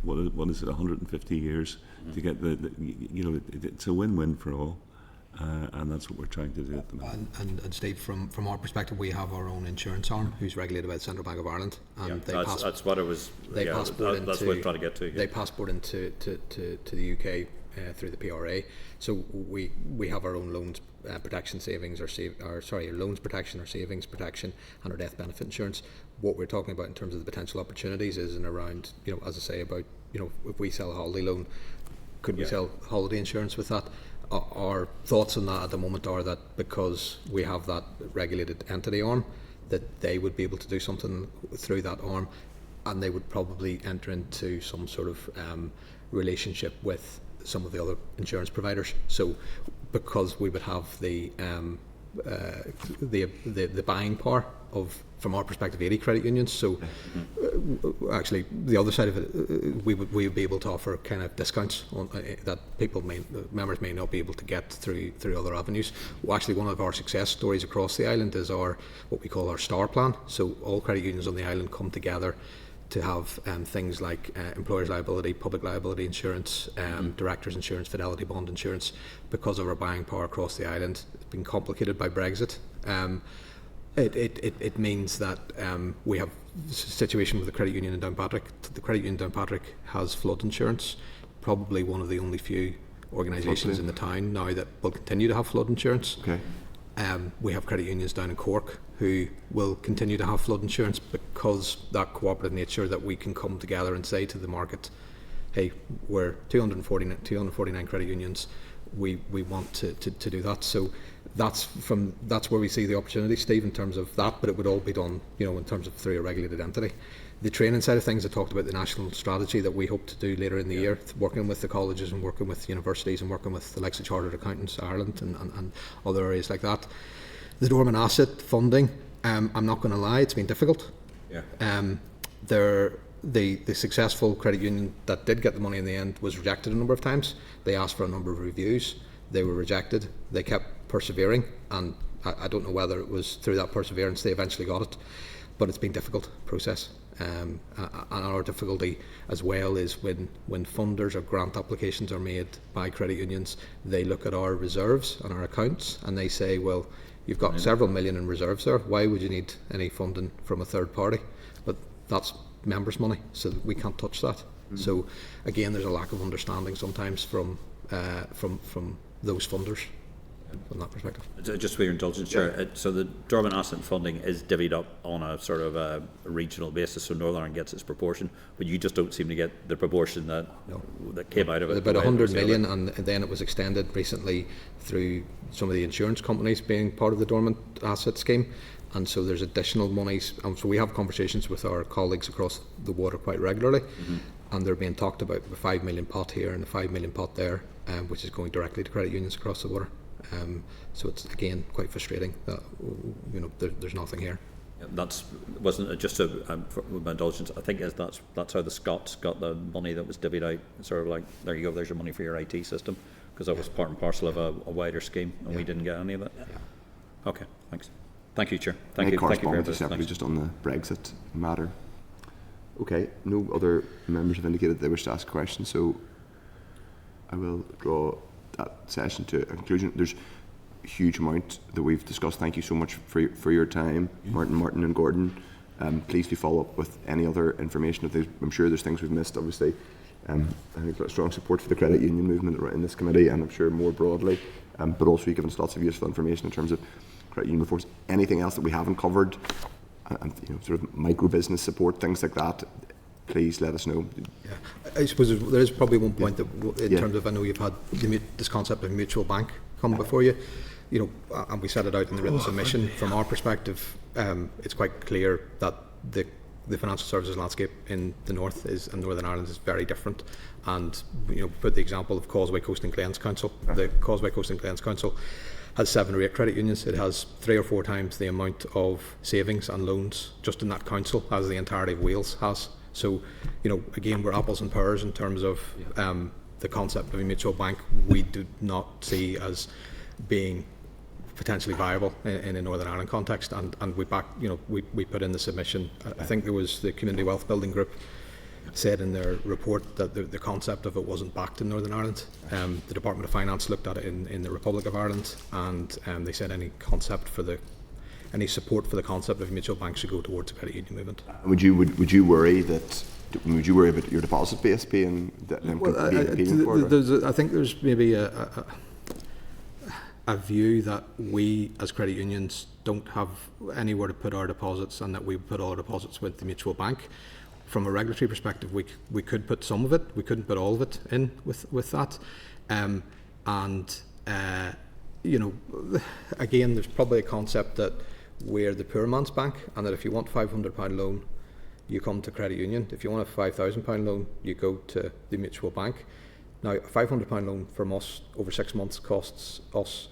what is it, 150 years to get it's a win-win for all, and that's what we're trying to do at the moment. And Steve, from our perspective, we have our own insurance arm, who's regulated by the Central Bank of Ireland, and that's what it was. They passport that's what we're trying to get to. They passport into the UK through the PRA. So we have our own loans protection, savings, loans protection or savings protection, and our death benefit insurance. What we're talking about in terms of the potential opportunities is in around, as I say, about, if we sell a holiday loan, could we sell holiday insurance with that? Our thoughts on that at the moment are that because we have that regulated entity arm, that they would be able to do something through that arm, and they would probably enter into some sort of relationship with some of the other insurance providers. So because we would have the buying power of, from our perspective, 80 credit unions. So actually, the other side of it, we would be able to offer kind of discounts on, that members may not be able to get through other avenues. Well, actually, one of our success stories across the island is what we call our STAR plan. So all credit unions on the island come together to have things like employers liability, public liability insurance, directors insurance, fidelity bond insurance. Because of our buying power across the island, it's been complicated by Brexit. It means that we have a situation with the credit union in Downpatrick. The credit union in Downpatrick has flood insurance, probably one of the only few organisations in the town now that will continue to have flood insurance. Okay. We have credit unions down in Cork who will continue to have flood insurance because that cooperative nature that we can come together and say to the market, hey, we're 249 credit unions, we want to do that. So that's where we see the opportunity, Steve, in terms of that, but it would all be done, in terms of through a regulated entity. The training side of things, I talked about the national strategy that we hope to do later in the year, working with the colleges and working with universities and working with the likes of Chartered Accountants Ireland and other areas like that. The dormant asset funding, I'm not going to lie, it's been difficult. The successful credit union that did get the money in the end was rejected a number of times. They asked for a number of reviews. They were rejected. They kept persevering, and I don't know whether it was through that perseverance they eventually got it, but it's been a difficult process. And our difficulty as well is when funders or grant applications are made by credit unions, they look at our reserves and our accounts and they say, well, you've got several million in reserves there, why would you need any funding from a third party? But that's members' money, so we can't touch that. So again, there's a lack of understanding sometimes from those funders from that perspective. Just for your indulgence, Chair, so the dormant asset funding is divvied up on a sort of a regional basis, so Northern Ireland gets its proportion, but you just don't seem to get the proportion that came out of it. About 100 million, and then it was extended recently through some of the insurance companies being part of the dormant asset scheme. And so there's additional monies, and so we have conversations with our colleagues across the water quite regularly, and they're being talked about the 5 million pot here and the 5 million pot there, which is going directly to credit unions across the water. So it's again quite frustrating that there's nothing here. Wasn't it just for my indulgence? I think that's how the Scots got the money that was divvied out. Sort of like, there you go, there's your money for your IT system, because that was part and parcel of a wider scheme, and we didn't get any of it. Okay, thanks. Thank you, Chair. Thank you very much. Separately, just on the Brexit matter. Okay, no other members have indicated they wish to ask a question, so I will draw that session to a conclusion. There's a huge amount that we've discussed. Thank you so much for your time, Martin and Gordon. Please do follow up with any other information. I'm sure there's things we've missed, obviously. I think we've got strong support for the credit union movement in this committee, and I'm sure more broadly, but also you've given us lots of useful information in terms of credit union reforms. Anything else that we haven't covered, and sort of micro business support, things like that, please let us know. I suppose there is probably one point that, in terms of, I know you've had this concept of mutual bank come before you, and we set it out in the written submission. From our perspective, it's quite clear that the financial services landscape in the north and Northern Ireland is very different. And put the example of Causeway Coast and Glens Council. The Causeway Coast and Glens Council has 7 or 8 credit unions. It has 3 or 4 times the amount of savings and loans just in that council as the entirety of Wales has. So, again, we're apples and pears in terms of the concept of a mutual bank. We do not see as being potentially viable in a Northern Ireland context, and we put in the submission. I think there was the Community Wealth Building Group said in their report that the concept of it wasn't backed in Northern Ireland. The Department of Finance looked at it in the Republic of Ireland, and they said any support for the concept of mutual banks should go towards the credit union movement. Would you worry about your deposit base being I think there's maybe a view that we as credit unions don't have anywhere to put our deposits, and that we put all our deposits with the mutual bank. From a regulatory perspective, we could put some of it, we couldn't put all of it in with that. Again, there's probably a concept that we're the poor man's bank, and that if you want £500 loan, you come to credit union. If you want a £5,000 loan, you go to the mutual bank. Now, a £500 loan from us over 6 months costs us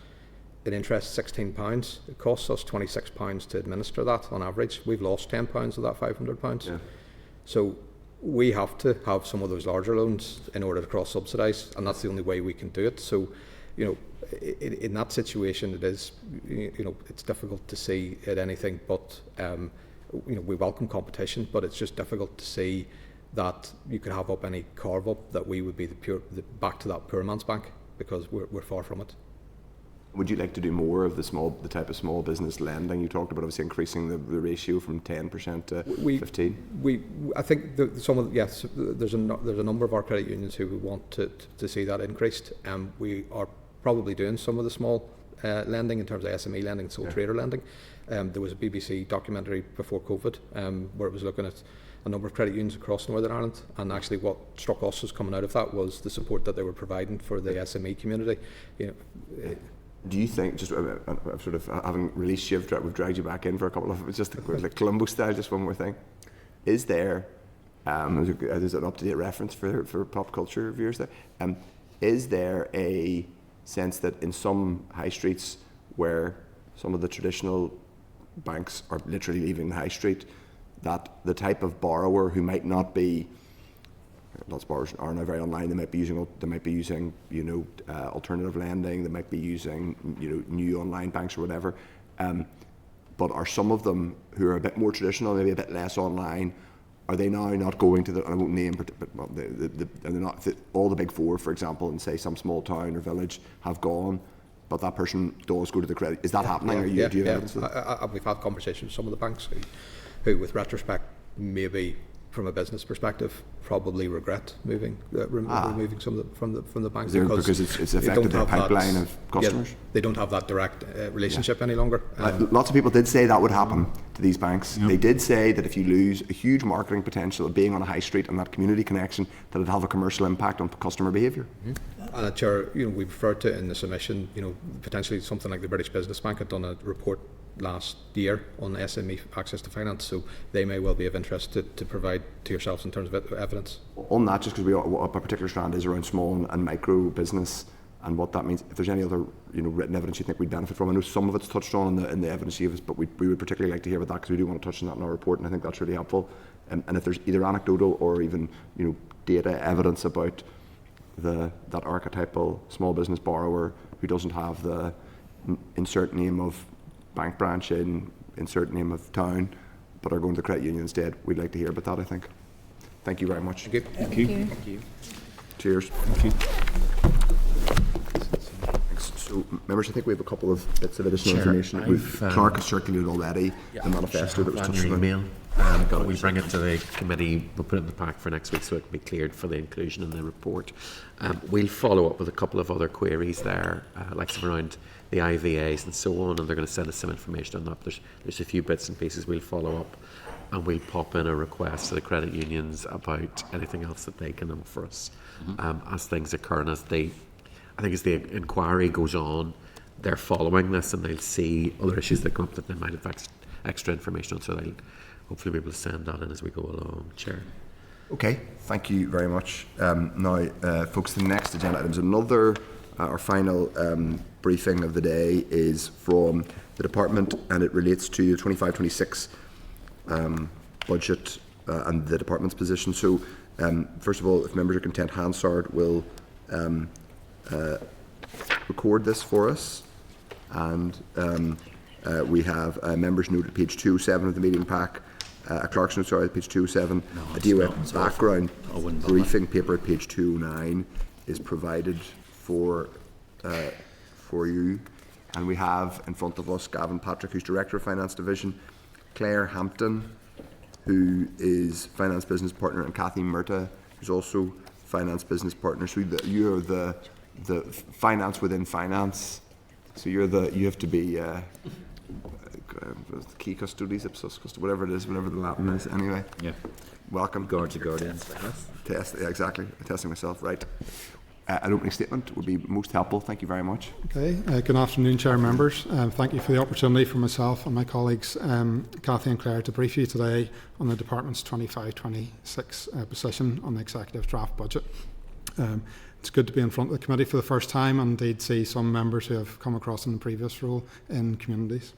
in interest £16. It costs us £26 to administer that on average. We've lost £10 of that £500. Yeah. So we have to have some of those larger loans in order to cross-subsidise, and that's the only way we can do it. So, you know, in that situation, it is, you know, it's difficult to see it anything but, you know, we welcome competition, but it's just difficult to see that you could have up any carve up that we would be back to that poor man's bank, because we're far from it. Would you like to do more of the type of small business lending you talked about, obviously increasing the ratio from 10% to 15%? I think yes, there's a number of our credit unions who would want to see that increased. We are probably doing some of the small lending in terms of SME lending, sole trader lending. There was a BBC documentary before COVID where it was looking at a number of credit unions across Northern Ireland, and actually what struck us as coming out of that was the support that they were providing for the SME community. You know, do you think, just sort of having released you, we've dragged you back in for a couple of, just like Columbo style, just one more thing. Is there, there's an up-to-date reference for pop culture viewers there, is there a sense that in some high streets where some of the traditional banks are literally leaving the high street, that the type of borrower who might not be, lots of borrowers are now very online, they might be using you know, alternative lending, they might be using, you know, new online banks or whatever, but are some of them who are a bit more traditional, maybe a bit less online, are they now not going to the, I won't name, but they're not, all the big four, for example, in say some small town or village have gone, but that person does go to the credit? Is that happening? Do you have evidence of that? We've had conversations with some of the banks who with retrospect, maybe from a business perspective, probably regret removing some of from the banks because it's affected their pipeline of customers. Yeah, they don't have that direct relationship any longer. Lots of people did say that would happen to these banks. They did say that if you lose a huge marketing potential of being on a high street and that community connection, that it'd have a commercial impact on customer behaviour. And Chair, you know, we referred to in the submission, you know, potentially something like the British Business Bank had done a report last year on SME access to finance, so they may well be of interest to provide to yourselves in terms of evidence. On that, just because a particular strand is around small and micro business and what that means, if there's any other, you know, written evidence you think we'd benefit from, I know some of it's touched on in the evidence you gave us, but we would particularly like to hear about that because we do want to touch on that in our report, and I think that's really helpful. And if there's either anecdotal or even, you know, data evidence about that archetypal small business borrower who doesn't have the insert name of bank branch in insert name of town, but are going to the credit union instead, we'd like to hear about that, I think. Thank you very much. Thank you. Thank you. Thank you. Cheers. Thank you. Thanks. So, members, I think we have a couple of bits of additional information. Clark has circulated already the manifesto that was touched on. Email. We'll bring it to the committee, we'll put it in the pack for next week so it can be cleared for the inclusion in the report. We'll follow up with a couple of other queries there, like some around the IVAs and so on, and they're going to send us some information on that. There's a few bits and pieces we'll follow up, and we'll pop in a request to the credit unions about anything else that they can offer us as things occur, and as the inquiry goes on, they're following this and they'll see other issues that come up that they might have extra information on, so they'll hopefully be able to send that in as we go along. Chair. Okay, thank you very much. Now, folks, the next agenda item is another, our final briefing of the day is from the department, and it relates to the 25-26 budget and the department's position. So, first of all, if members are content, Hansard will record this for us, and we have members' note at page 207 of the meeting pack, a Clerk's note, sorry, at page 207, a DOF background briefing paper at page 209 is provided for you, and we have in front of us Gavin Patrick, who's Director of Finance Division, Claire Hampton, who is Finance Business Partner, and Kathy Murta, who's also Finance Business Partner. So you're the finance within finance. So you have to be key custodies, ipsos custodies, whatever it is, whatever the Latin is. Anyway, yeah. Welcome. Guards of guardians. Test, yeah, exactly. Testing myself, right. An opening statement would be most helpful. Thank you very much. Okay. Good afternoon, Chair members. Thank you for the opportunity for myself and my colleagues, Cathy and Claire, to brief you today on the Department's 25-26 position on the Executive Draft Budget. it's good to be in front of the committee for the first time and indeed see some members who have come across in the previous role in communities.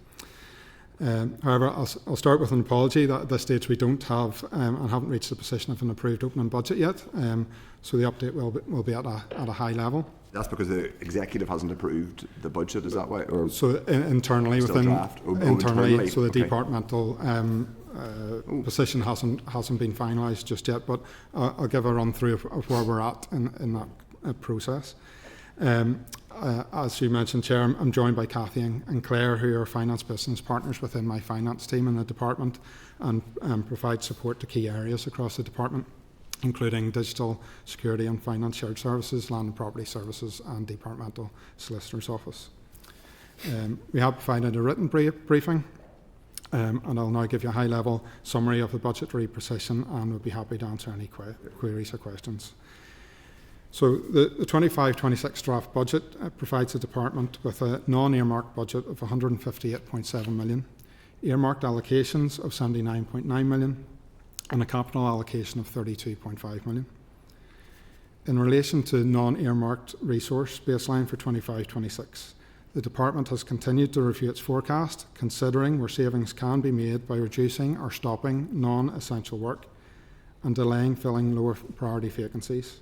However, I'll start with an apology that at this stage we don't have and haven't reached the position of an approved opening budget yet, so the update will be at a high level. That's because the executive hasn't approved the budget, is that why? Or so internally still within draft? internally, so the okay. departmental position hasn't been finalised just yet, but I'll give a run through of where we're at in that process. As you mentioned, Chair, I'm joined by Cathy and Claire, who are finance business partners within my finance team in the department and provide support to key areas across the department, including digital, security and finance shared services, land and property services and departmental solicitor's office. We have provided a written briefing and I'll now give you a high-level summary of the budgetary position and we'll be happy to answer any queries or questions. So the 25-26 draft budget provides the department with a non-earmarked budget of 158.7 million, earmarked allocations of 79.9 million, and a capital allocation of 32.5 million. In relation to non-earmarked resource baseline for 25-26, the department has continued to review its forecast, considering where savings can be made by reducing or stopping non-essential work and delaying filling lower priority vacancies.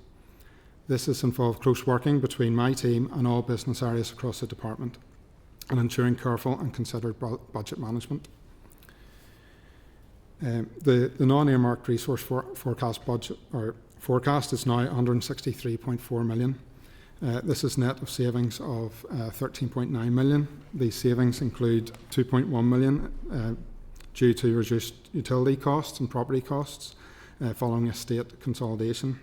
This has involved close working between my team and all business areas across the department and ensuring careful and considered budget management. The non-earmarked resource forecast budget or forecast is now 163.4 million. This is net of savings of 13.9 million. These savings include 2.1 million due to reduced utility costs and property costs following estate consolidation,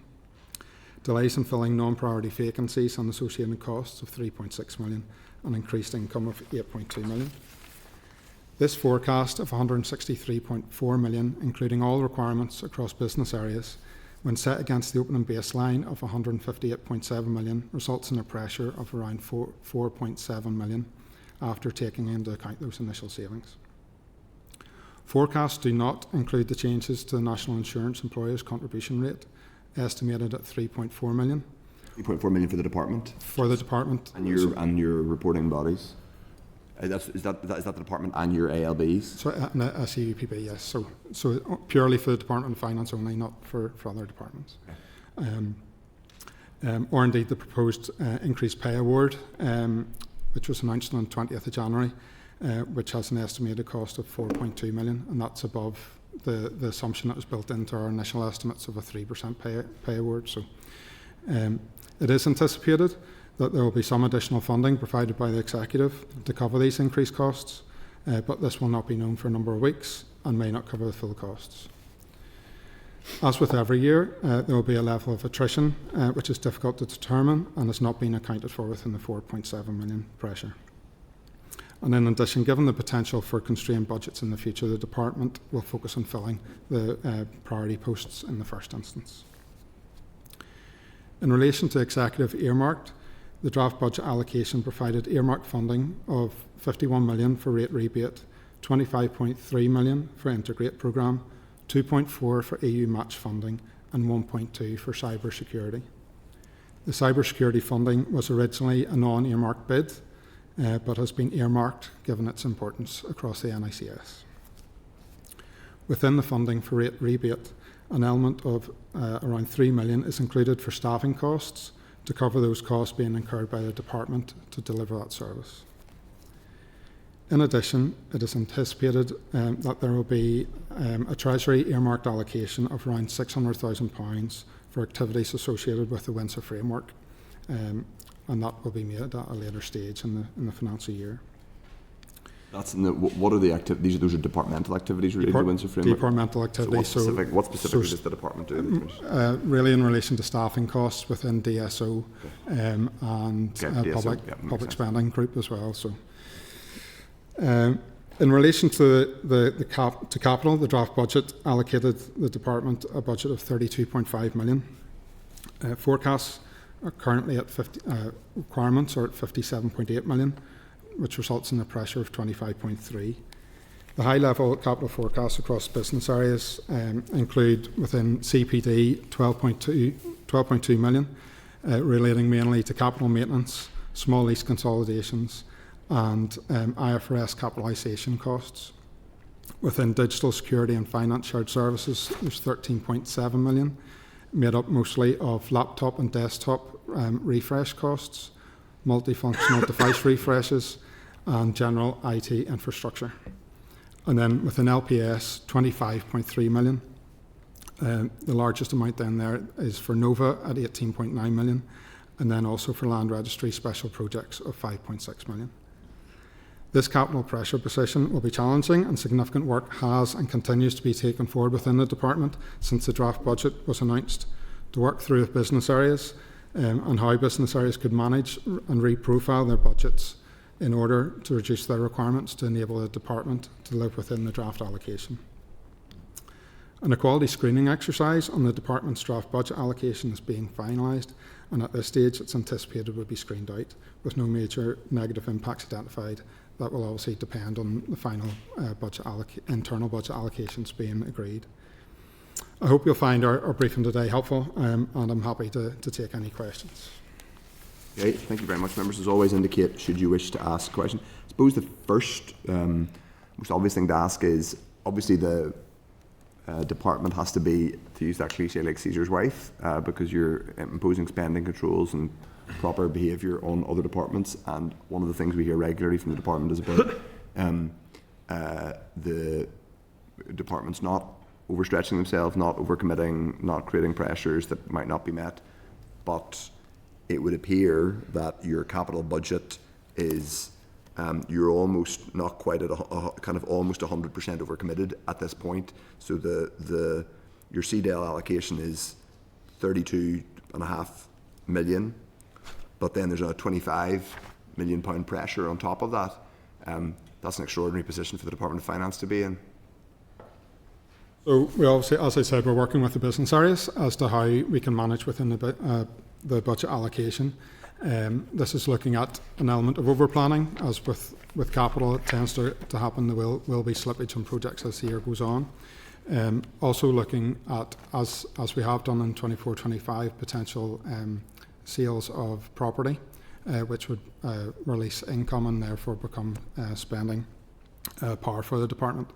delays in filling non-priority vacancies and associated costs of 3.6 million, and increased income of 8.2 million. This forecast of 163.4 million, including all requirements across business areas, when set against the opening baseline of 158.7 million, results in a pressure of around 4.7 million after taking into account those initial savings. Forecasts do not include the changes to the National Insurance Employers' Contribution Rate, estimated at 3.4 million. 3.4 million for the department? For the department. And your reporting bodies? Is that the department and your ALBs? So, a CUPB, yes. So purely for the Department of Finance only, not for other departments. Okay. Or indeed the proposed increased pay award, which was announced on 20th of January, which has an estimated cost of 4.2 million, and that's above the assumption that was built into our initial estimates of a 3% pay award. So it is anticipated that there will be some additional funding provided by the executive to cover these increased costs, but this will not be known for a number of weeks and may not cover the full costs. As with every year, there will be a level of attrition which is difficult to determine and has not been accounted for within the 4.7 million pressure. And in addition, given the potential for constrained budgets in the future, the department will focus on filling the priority posts in the first instance. In relation to executive earmarked, the draft budget allocation provided earmarked funding of 51 million for rate rebate, 25.3 million for integrate programme, 2.4 for EU match funding and 1.2 for cyber security. The cyber security funding was originally a non-earmarked bid, but has been earmarked given its importance across the NICS. Within the funding for rate rebate, an element of around 3 million is included for staffing costs to cover those costs being incurred by the department to deliver that service. In addition, it is anticipated that there will be a Treasury earmarked allocation of around £600,000 for activities associated with the Windsor framework, and that will be made at a later stage in the financial year. That's in what are the activities? Those are departmental activities related to the Windsor framework? Departmental activities. So what specifically does the department do? Really in relation to staffing costs within DSO and DSO, public spending group as well. So, in relation to capital, the draft budget allocated the department a budget of 32.5 million. Forecasts are currently at requirements are at 57.8 million, which results in a pressure of 25.3. The high-level capital forecasts across business areas include within CPD 12.2 million, relating mainly to capital maintenance, small lease consolidations, and IFRS capitalisation costs. Within digital security and finance shared services, there's 13.7 million, made up mostly of laptop and desktop refresh costs, multifunctional device refreshes, and general IT infrastructure. And then within LPS, 25.3 million. The largest amount then there is for Nova at 18.9 million, and then also for land registry special projects of 5.6 million. This capital pressure position will be challenging, and significant work has and continues to be taken forward within the department since the draft budget was announced, to work through with business areas and how business areas could manage and reprofile their budgets in order to reduce their requirements to enable the department to live within the draft allocation. An equality screening exercise on the department's draft budget allocation is being finalised, and at this stage it's anticipated would be screened out with no major negative impacts identified. That will obviously depend on the final internal budget allocations being agreed. I hope you'll find our briefing today helpful, and I'm happy to take any questions. Okay, thank you very much, members. As always, indicate should you wish to ask a question. I suppose the first, most obvious thing to ask is, obviously the department has to be, to use that cliche, like Caesar's wife, because you're imposing spending controls and proper behaviour on other departments. And one of the things we hear regularly from the department is about the departments not overstretching themselves, not overcommitting, not creating pressures that might not be met. But it would appear that your capital budget is you're almost not quite at a kind of almost 100% overcommitted at this point. So your CDL allocation is 32.5 million, but then there's a 25 million pound pressure on top of that. That's an extraordinary position for the Department of Finance to be in. So we obviously, as I said, we're working with the business areas as to how we can manage within the budget allocation. This is looking at an element of overplanning, as with capital it tends to happen. There will be slippage on projects as the year goes on. Also looking at, as we have done in 24-25, potential sales of property, which would release income and therefore become spending power for the department.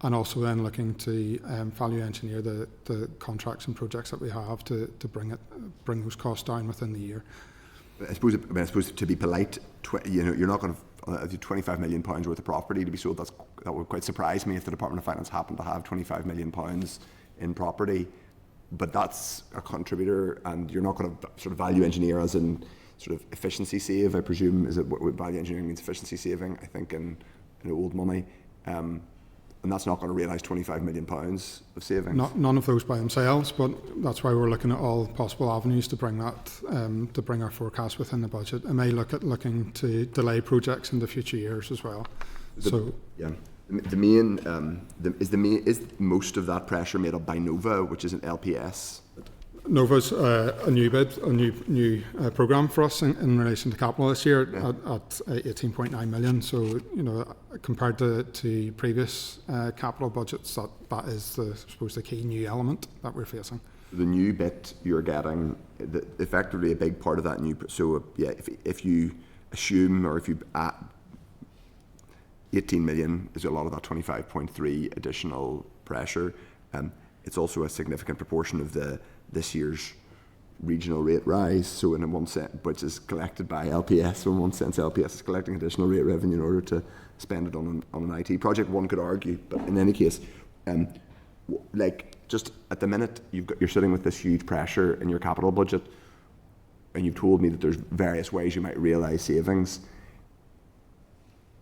And also then looking to value engineer the contracts and projects that we have to bring those costs down within the year. I suppose to be polite, you're not going to 25 million pounds worth of property to be sold. That would quite surprise me if the Department of Finance happened to have 25 million pounds in property. But that's a contributor, and you're not going to sort of value engineer as in sort of efficiency save. I presume is it what value engineering means? Efficiency saving, I think, in old money. And that's not going to realise 25 million pounds of savings. None of those by themselves, but that's why we're looking at all possible avenues to bring that, to bring our forecast within the budget. I may look at looking to delay projects into future years as well. Is most of that pressure made up by Nova, which is an LPS? Nova's a new bid, a new programme for us in relation to capital this year at 18.9 million. So, compared to previous capital budgets, that is, I suppose, the key new element that we're facing. The new bit you're getting, effectively a big part of that new. So, if you assume, or if you add 18 million is a lot of that 25.3 additional pressure. It's also a significant proportion of this year's regional rate rise, so in one sense, which is collected by LPS, so in one sense LPS is collecting additional rate revenue in order to spend it on an IT project, one could argue. But in any case, just at the minute you're sitting with this huge pressure in your capital budget, and you've told me that there's various ways you might realise savings.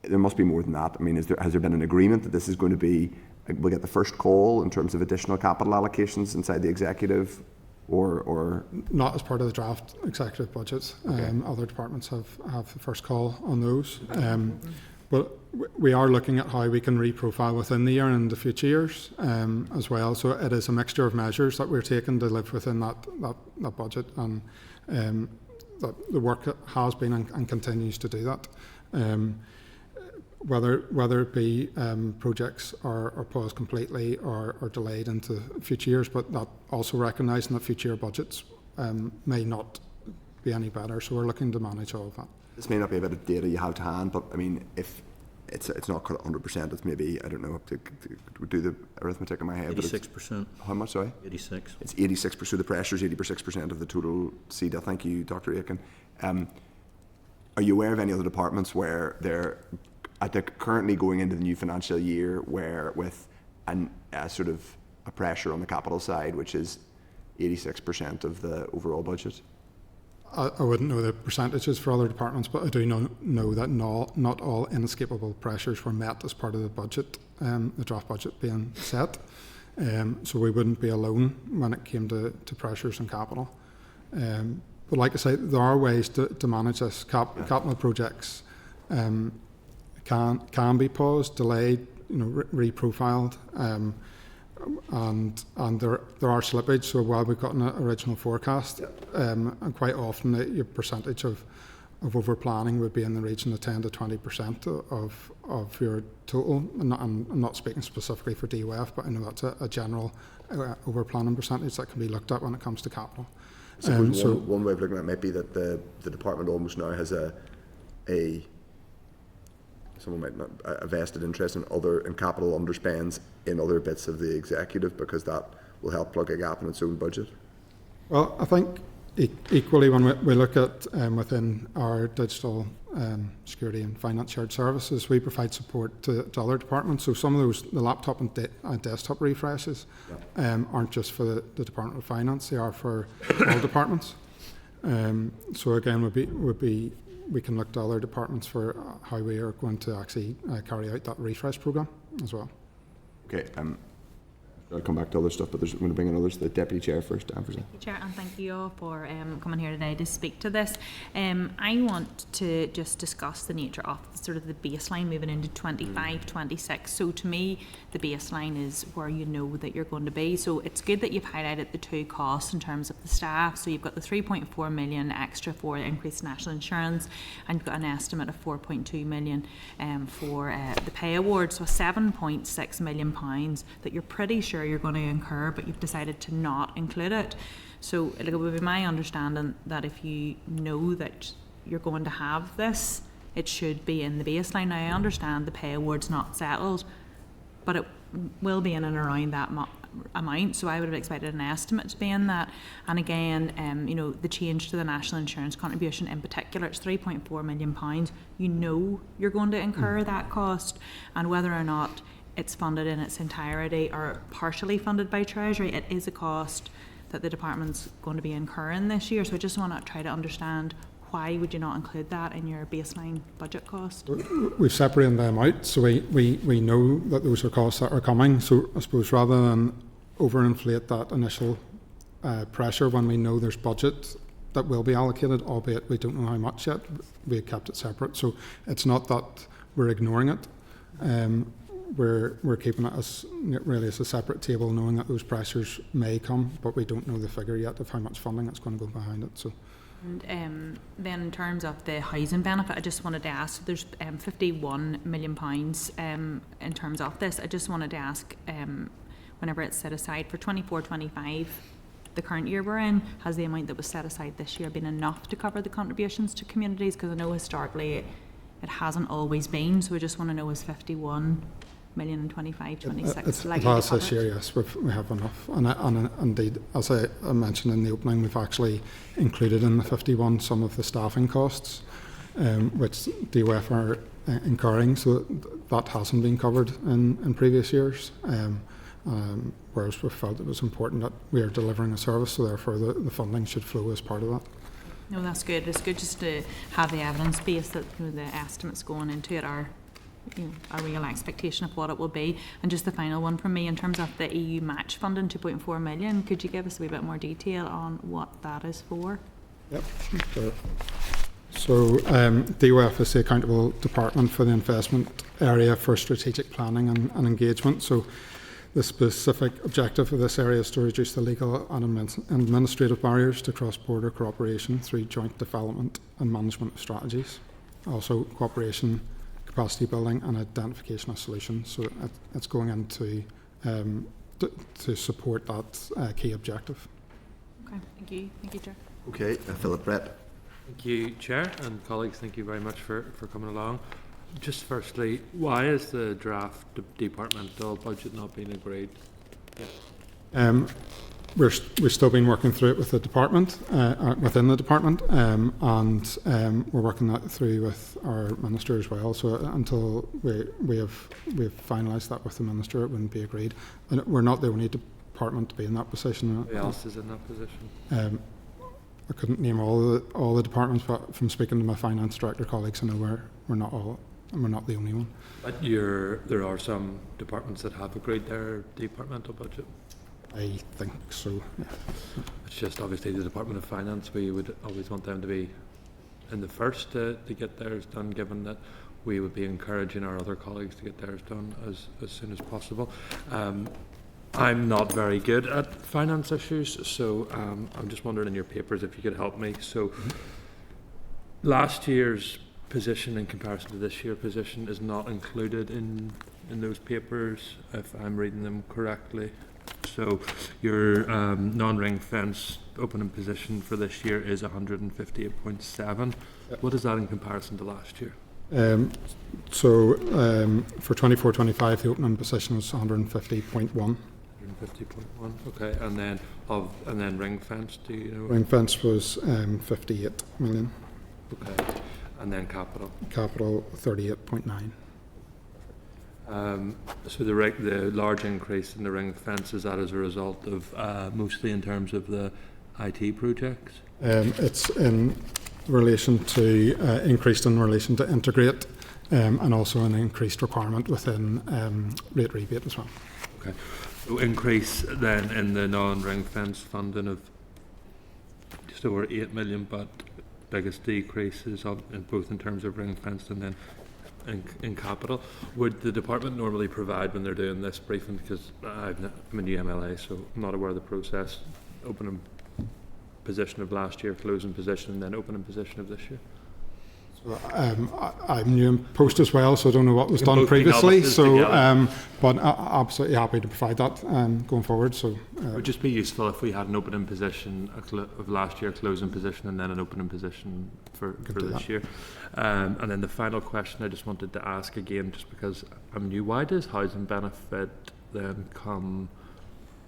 There must be more than that. I mean, has there been an agreement that this is going to be, we'll get the first call in terms of additional capital allocations inside the executive, or not as part of the draft executive budget? Okay. Other departments have the first call on those. But we are looking at how we can reprofile within the year and the future years as well. So it is a mixture of measures that we're taking to live within that budget, and that the work has been and continues to do that. Whether it be projects are paused completely or delayed into future years, but that also recognising that future year budgets may not be any better. So we're looking to manage all of that. This may not be a bit of data you have to hand, but I mean, if it's not 100%, it's maybe, I don't know, to do the arithmetic in my head. 86%. How much, sorry? 86. It's 86%, the pressure is 86% of the total CEDA. Thank you, Dr. Aiken. Are you aware of any other departments where they're currently going into the new financial year where with a sort of a pressure on the capital side, which is 86% of the overall budget? I wouldn't know the percentages for other departments, but I do know that not all inescapable pressures were met as part of the budget, the draft budget being set. So we wouldn't be alone when it came to pressures on capital. But like I say, there are ways to manage this. Capital projects can be paused, delayed, reprofiled, and there are slippage. So while we've got an original forecast, and quite often your percentage of over planning would be in the region of 10 to 20% of your total. I'm not speaking specifically for DWF, but I know that's a general over planning percentage that can be looked at when it comes to capital. So one way of looking at it might be that the department almost now has a vested interest in capital underspends in other bits of the executive, because that will help plug a gap in its own budget. Well, I think equally when we look at within our digital security and finance shared services, we provide support to other departments. So some of those, the laptop and desktop refreshes, aren't just for the Department of Finance; they are for all departments. So again, we can look to other departments for how we are going to actually carry out that refresh program as well. Okay. I'll come back to other stuff, but I'm going to bring in others. The Deputy Chair first, Thank you, Chair, and thank you all for coming here today to speak to this. I want to just discuss the nature of sort of the baseline moving into 25-26. So to me, the baseline is where you know that you're going to be. So it's good that you've highlighted the two costs in terms of the staff. So you've got the 3.4 million extra for increased national insurance, and you've got an estimate of 4.2 million for the pay award. So £7.6 million that you're pretty sure you're going to incur, but you've decided to not include it. So it would be my understanding that if you know that you're going to have this, it should be in the baseline. Now I understand the pay award's not settled, but it will be in and around that amount, so I would have expected an estimate to be in that. And again, the change to the national insurance contribution in particular, it's £3.4 million. You know you're going to incur that cost, and whether or not it's funded in its entirety or partially funded by Treasury, it is a cost that the department's going to be incurring this year. So I just want to try to understand, why would you not include that in your baseline budget cost? We've separated them out, so we know that those are costs that are coming. So I suppose rather than overinflate that initial pressure when we know there's budget that will be allocated, albeit we don't know how much yet, we kept it separate. So it's not that we're ignoring it. We're keeping it as really as a separate table, knowing that those pressures may come, but we don't know the figure yet of how much funding that's going to go behind it. So. And then in terms of the housing benefit, I just wanted to ask, there's £51 million in terms of this. I just wanted to ask, whenever it's set aside for 24-25, the current year we're in, has the amount that was set aside this year been enough to cover the contributions to communities? Because I know historically it hasn't always been, so I just want to know, is 51 million in 25-26 likely to last cover this year, yes, we have enough, and indeed, as I mentioned in the opening, we've actually included in the 51 some of the staffing costs, which DWF are incurring, so that hasn't been covered in previous years. Whereas we felt it was important that we are delivering a service, so therefore the funding should flow as part of that. No, that's good. It's good just to have the evidence base that the estimates going into it are a real expectation of what it will be. And just the final one from me, in terms of the EU match funding, 2.4 million, could you give us a wee bit more detail on what that is for? Yep. So DWF is the accountable department for the investment area for strategic planning and engagement. So the specific objective of this area is to reduce the legal and administrative barriers to cross-border cooperation through joint development and management of strategies. Also cooperation, capacity building and identification of solutions. So it's going into to support that key objective. Okay, thank you, Chair. Okay, Philip Brett. Thank you, Chair, and colleagues, thank you very much for coming along. Just firstly, why is the draft departmental budget not being agreed? We've still been working through it with the department, within the department, and we're working that through with our minister as well. So until we've finalised that with the minister, it wouldn't be agreed. And we're not the only department to be in that position. Who else is in that position? I couldn't name all the departments, but from speaking to my finance director colleagues, I know we're not all, and we're not the only one. But there are some departments that have agreed their departmental budget. I think so. Yeah. It's just obviously the Department of Finance. We would always want them to be in the first to get theirs done, given that we would be encouraging our other colleagues to get theirs done as soon as possible. I'm not very good at finance issues, so I'm just wondering in your papers if you could help me. So last year's position in comparison to this year's position is not included in those papers, if I'm reading them correctly. So your non-ring fence opening position for this year is 158.7. What is that in comparison to last year? For 24-25, the opening position was 150.1. 150.1. Okay, and then ring fence. Do you know? Ring fence was 58 million. Okay, and then capital. Capital 38.9. So the large increase in the ring fence, is that as a result of mostly in terms of the IT projects? It's in relation to increased in relation to integrate, and also an increased requirement within rate rebate as well. Okay, so increase then in the non-ring fence funding of just over 8 million, but biggest decreases in both in terms of ring fence and then in capital. Would the department normally provide when they're doing this briefing, because I'm a new MLA, so I'm not aware of the process, opening position of last year, closing position, and then opening position of this year? So, I'm new in post as well, so I don't know what was done previously. So, but I'm absolutely happy to provide that going forward. So, it would just be useful if we had an opening position of last year, closing position, and then an opening position for this year. And then the final question I just wanted to ask again, just because I'm new, why does housing benefit then come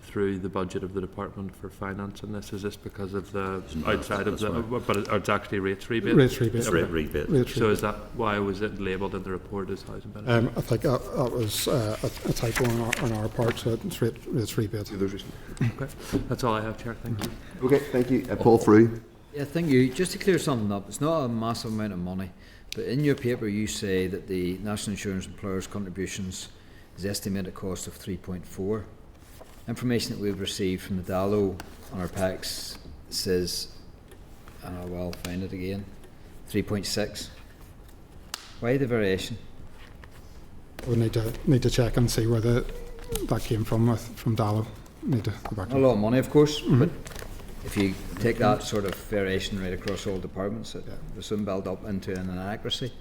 through the budget of the Department for Finance in this? Is this because of the outside of the, but it's actually rates rebate? Rates rebate. Rate rebate. Rates So is that, why was it labelled in the report as housing benefit? I think that was a typo on our part, so it's rates rebate. Okay, that's all I have, Chair. Thank you. Okay, thank you. Paul Frew. Yeah, thank you. Just to clear something up, it's not a massive amount of money, but in your paper you say that the National Insurance Employers' contributions is estimated cost of 3.4. Information that we've received from the DALO on our packs says, and I will find it again, 3.6. Why the variation? We need to check and see where that came from DALO. Need to go back. A lot of money, of course, but if you take that sort of variation right across all departments, it will soon build up into an inaccuracy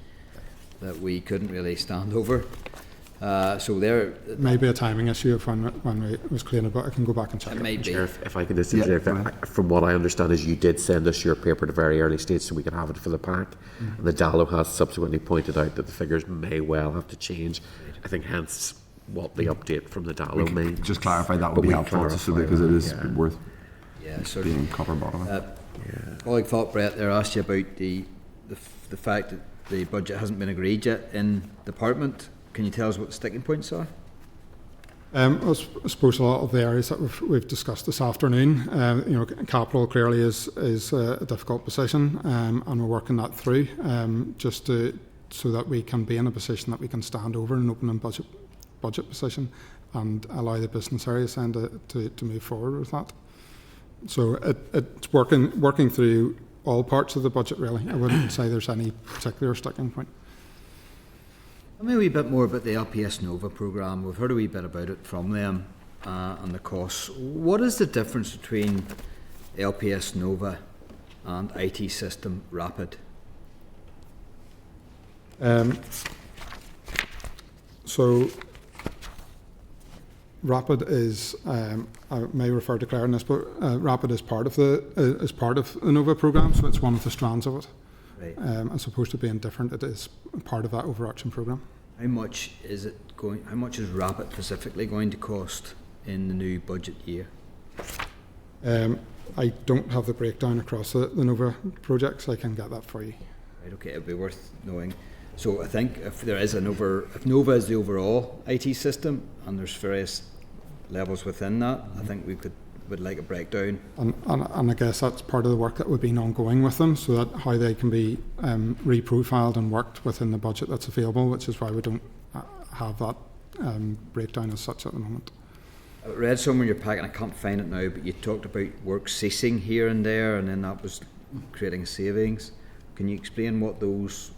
that we couldn't really stand over. So there may be a timing issue of when it was cleared, but I can go back and check it. Maybe. Chair, if I can just interject, from what I understand is you did send us your paper at a very early stage so we can have it for the pack. And the DALO has subsequently pointed out that the figures may well have to change. I think hence what the update from the DALO may. Just clarify that would be helpful, because it is worth being copper bottom. Colleague Thought Brett there asked you about the fact that the budget hasn't been agreed yet in Department. Can you tell us what the sticking points are? I suppose a lot of the areas that we've discussed this afternoon, capital clearly is a difficult position, and we're working that through so that we can be in a position that we can stand over an opening budget position and allow the business areas then to move forward with that. So it's working through all parts of the budget really. I wouldn't say there's any particular sticking point. Tell me a wee bit more about the LPS Nova programme. We've heard a wee bit about it from them and the costs. What is the difference between LPS Nova and IT System Rapid? So Rapid is, I may refer to Claire in this, but Rapid is part of the Nova programme, so it's one of the strands of it. Right. As opposed to being different, it is part of that overarching programme. How much is it going? How much is Rapid specifically going to cost in the new budget year? I don't have the breakdown across the Nova projects. I can get that for you. Right. Okay, it'd be worth knowing. So I think if there is if Nova is the overall IT system, and there's various levels within that, I think would like a breakdown. And I guess that's part of the work that would be ongoing with them, so that how they can be reprofiled and worked within the budget that's available, which is why we don't have that breakdown as such at the moment. I read somewhere in your pack, and I can't find it now, but you talked about work ceasing here and there, and then that was creating savings. Can you explain what those?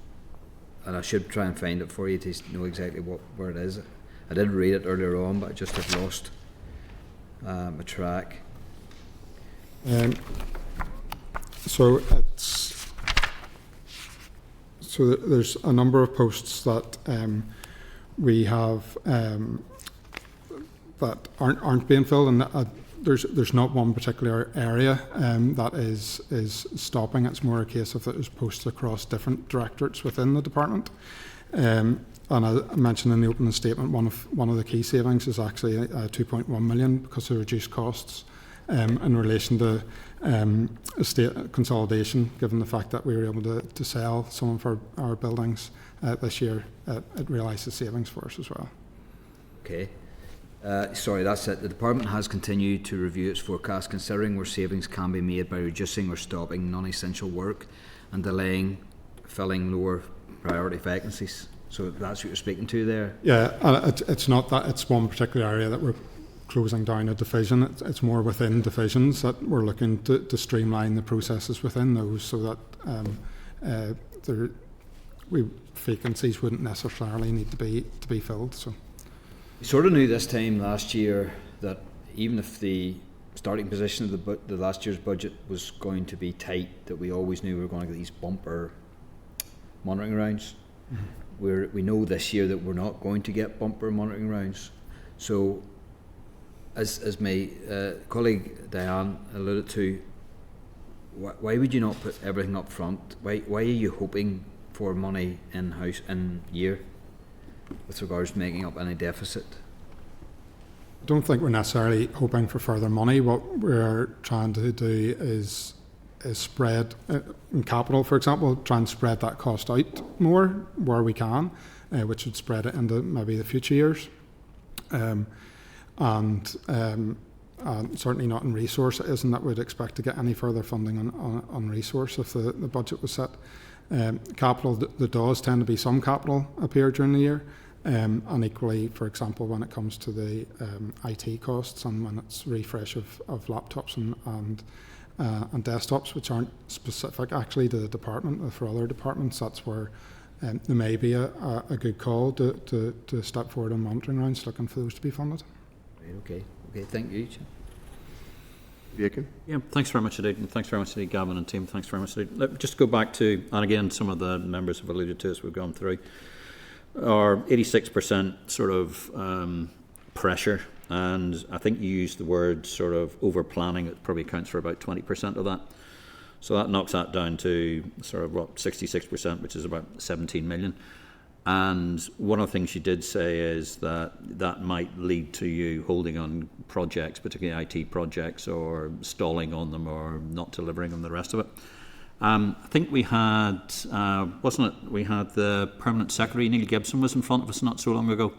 And I should try and find it for you to know exactly where it is. I did read it earlier on, but I just have lost a track. So there's a number of posts that we have that aren't being filled, and there's not one particular area that is stopping. It's more a case of that there's posts across different directorates within the department. And I mentioned in the opening statement, one of the key savings is actually 2.1 million because of reduced costs in relation to estate consolidation. Given the fact that we were able to sell some of our buildings this year, it realises savings for us as well. Okay. Sorry, that's it. The department has continued to review its forecast, considering where savings can be made by reducing or stopping non-essential work and delaying filling lower priority vacancies. So that's what you're speaking to there? Yeah, and it's not that it's one particular area that we're closing down a division. It's more within divisions that we're looking to streamline the processes within those, so that vacancies wouldn't necessarily need to be filled. So. We sort of knew this time last year that even if the starting position of the last year's budget was going to be tight, that we always knew we were going to get these bumper monitoring rounds. Mm-hmm. We know this year that we're not going to get bumper monitoring rounds. So, as my colleague Diane alluded to, why would you not put everything up front? Why are you hoping for money in-house in year with regards to making up any deficit? I don't think we're necessarily hoping for further money. What we're trying to do is spread in capital, for example, try and spread that cost out more where we can, which would spread it into maybe the future years, and certainly not in resource. It isn't that we'd expect to get any further funding on resource if the budget was set. Capital, there does tend to be some capital appear during the year, and equally, for example, when it comes to the IT costs and when it's refresh of laptops and desktops, which aren't specific actually to the department, but for other departments, that's where there may be a good call to step forward on monitoring rounds, looking for those to be funded. Right, okay, thank you. Yeah, thanks very much indeed, and thanks very much indeed, Gavin and team. Thanks very much indeed. Let me just go back to, and again, some of the members have alluded to as we've gone through, our 86% sort of pressure, and I think you used the word sort of over planning. It probably accounts for about 20% of that. So that knocks that down to sort of 66%, which is about 17 million. And one of the things you did say is that might lead to you holding on projects, particularly IT projects, or stalling on them or not delivering on the rest of it. I think we had, wasn't it, we had the Permanent Secretary, Neil Gibson, was in front of us not so long ago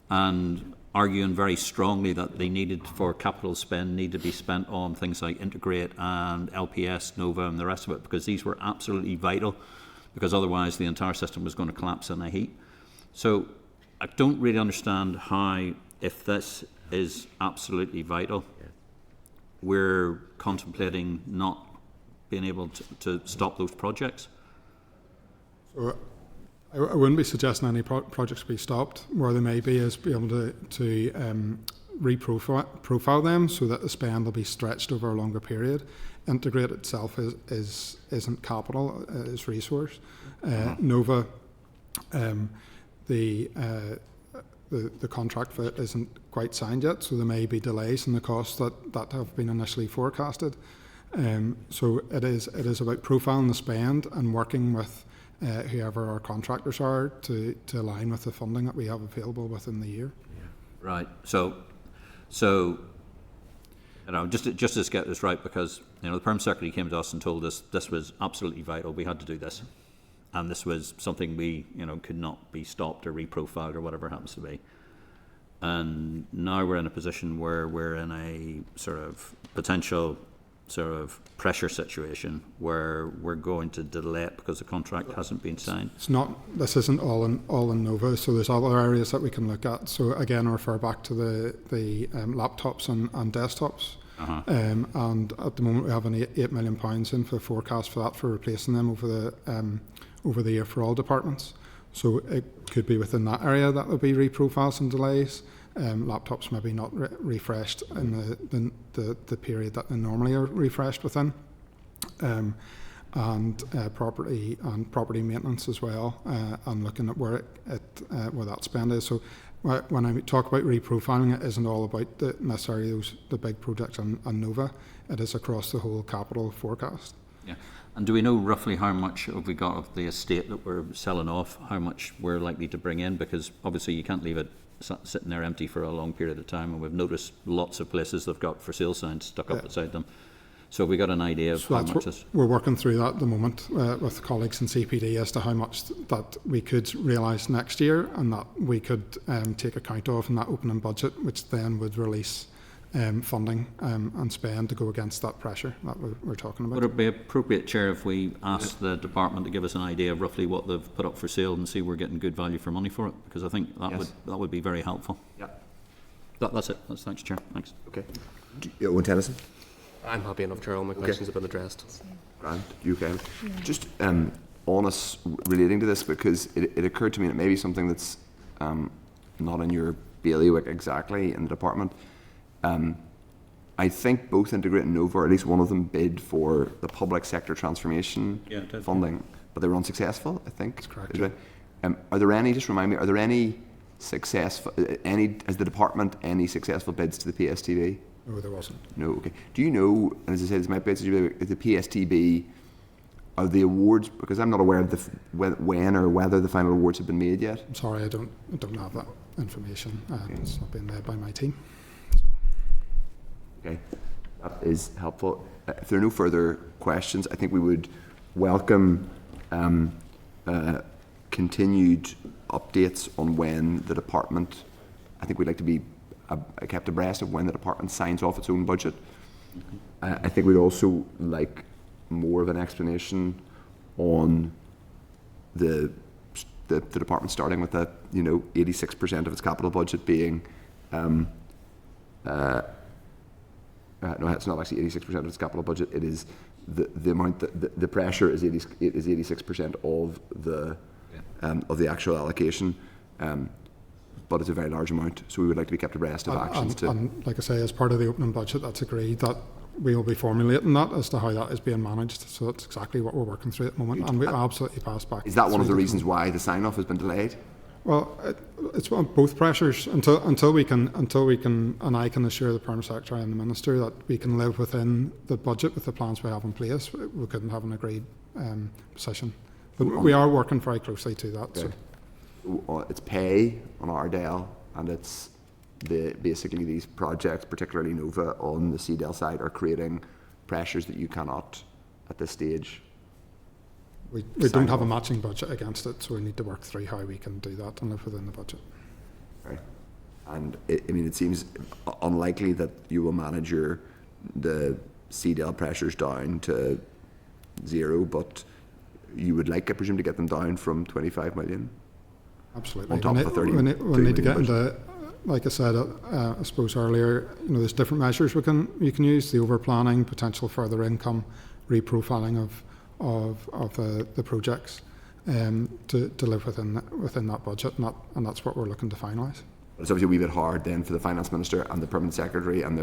and arguing very strongly that they needed for capital spend, need to be spent on things like Integrate and LPS, Nova and the rest of it, because these were absolutely vital, because otherwise the entire system was going to collapse in a heap. So I don't really understand how, if this is absolutely vital, we're contemplating not being able to stop those projects. So I wouldn't be suggesting any projects be stopped. Where they may be is be able to reprofile them so that the spend will be stretched over a longer period. Integrate itself isn't capital, it's resource. Nova, the the contract for it isn't quite signed yet, so there may be delays in the costs that have been initially forecasted. So it is about profiling the spend and working with whoever our contractors are to align with the funding that we have available within the year. Right. So just to get this right, because the Perm Secretary came to us and told us this was absolutely vital. We had to do this, and this was something we could not be stopped or reprofiled or whatever it happens to be. And now we're in a position where we're in a sort of potential sort of pressure situation where we're going to delay it because the contract hasn't been signed. This isn't all in Nova, so there's other areas that we can look at. So again, I refer back to the laptops and desktops. And at the moment we have an £8 million in for the forecast for that, for replacing them over the year for all departments. So it could be within that area that there'll be reprofiles and delays. Laptops maybe not refreshed in the period that they normally are refreshed within, and property maintenance as well, and looking at where that spend is. So when I talk about reprofiling, it isn't all about necessarily the big projects and Nova. It is across the whole capital forecast. Yeah. And do we know roughly how much have we got of the estate that we're selling off? How much we're likely to bring in? Because obviously you can't leave it sitting there empty for a long period of time, and we've noticed lots of places they've got for sale signs stuck up beside them. So have we got an idea of how much is? We're working through that at the moment with colleagues in CPD as to how much that we could realise next year, and that we could take account of in that opening budget, which then would release funding and spend to go against that pressure that we're talking about. Would it be appropriate, Chair, if we ask the department to give us an idea of roughly what they've put up for sale and see we're getting good value for money for it? Because I think that would be very helpful. Yeah. That's it. Thanks, Chair. Thanks. Okay. Owen Tennyson? I'm happy enough, Chair. All my questions have been addressed. Grant, you okay? Yeah. Just on us relating to this, because it occurred to me that maybe something that's not in your bailiwick exactly in the department. I think both Integrate and Nova, or at least one of them, bid for the public sector transformation funding, but they were unsuccessful, I think. That's correct. Right? Are there any, just remind me, are there any successful, has the department any successful bids to the PSTB? No, there wasn't. No, okay. Do you know, and as I said, this might be the PSTB, are the awards, because I'm not aware of when or whether the final awards have been made yet? I'm sorry, I don't have that information. Okay. It's not been led by my team. Okay, that is helpful. If there are no further questions, I think we would welcome continued updates on when the department, I think we'd like to be kept abreast of when the department signs off its own budget. I think we'd also like more of an explanation on the department starting with that 86% of its capital budget being no, it's not actually 86% of its capital budget. It is the amount that the pressure is 86% of the actual allocation, but it's a very large amount. So we would like to be kept abreast of actions. And like I say, as part of the opening budget, that's agreed that we will be formulating that as to how that is being managed. So that's exactly what we're working through at the moment, and we absolutely pass back. Is that one of the reasons why the sign-off has been delayed? Well, it's both pressures until we can, and I can assure the Perm Secretary and the Minister that we can live within the budget with the plans we have in place. We couldn't have an agreed position, but we are working very closely to that. Okay. So it's pay on Ardell, and it's basically these projects, particularly Nova on the CDL side, are creating pressures that you cannot at this stage. We don't have a matching budget against it, so we need to work through how we can do that and live within the budget. Right. And it seems unlikely that you will manage the CDL pressures down to 0, but you would like, I presume, to get them down from 25 million? Absolutely. On top of the 30 we need to get budget. into, like I said, I suppose earlier, there's different measures you can use: the over planning, potential further income, reprofiling of the projects to live within that budget, and that's what we're looking to finalise. It's obviously a wee bit hard then for the Finance Minister and the Permanent Secretary and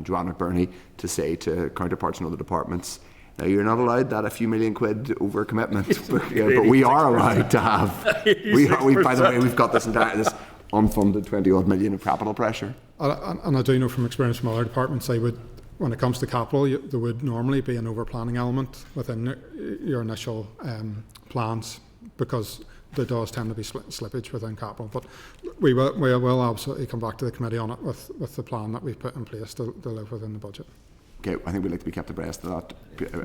Joanne McBurney to say to counterparts in other departments, now you're not allowed that a few million quid over commitment, but we are allowed to have. By the way, we've got this unfunded 20 odd million of capital pressure. And I do know from experience from other departments, they would, when it comes to capital, there would normally be an over-planning element within your initial plans, because there does tend to be slippage within capital. But we will absolutely come back to the committee on it with the plan that we've put in place to live within the budget. Okay, I think we'd like to be kept abreast of that.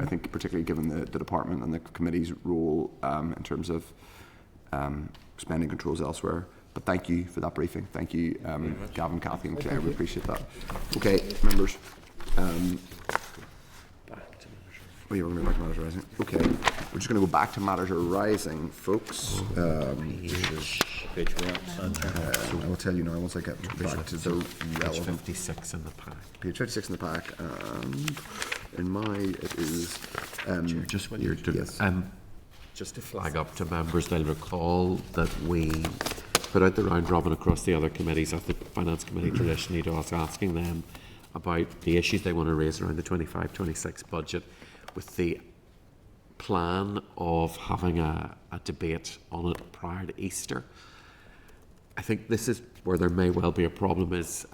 I think particularly given the department and the committee's role in terms of spending controls elsewhere. But thank you for that briefing. Thank you, Gavin, Cathy and Claire. We appreciate that. Okay, members. Oh, you're going to go back to matters arising. Okay, we're just going to go back to matters arising, folks. Page 1. I will tell you now once I get back to the relevant. Page 56 in the pack. Page 56 in the pack. In my, it is. Just when you're doing yes. Just to flag up to members, they'll recall that we put out the round robin across the other committees at the Finance Committee traditionally to us, asking them about the issues they want to raise around the 25-26 budget, with the plan of having a debate on it prior to Easter. I think this is where there may well be a problem, is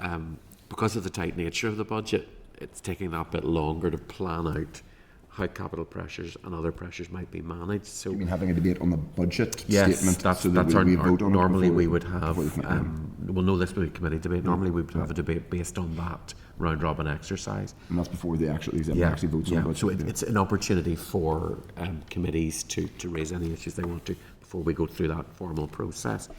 because of the tight nature of the budget, it's taking that bit longer to plan out how capital pressures and other pressures might be managed. So, you mean having a debate on the budget yes, statement? That's our vote on normally we would have. We'll know this will be a committee debate. Normally we would have a debate based on that round robin exercise. And that's before the actual exam actually votes on budget. So it's an opportunity for committees to raise any issues they want to before we go through that formal process.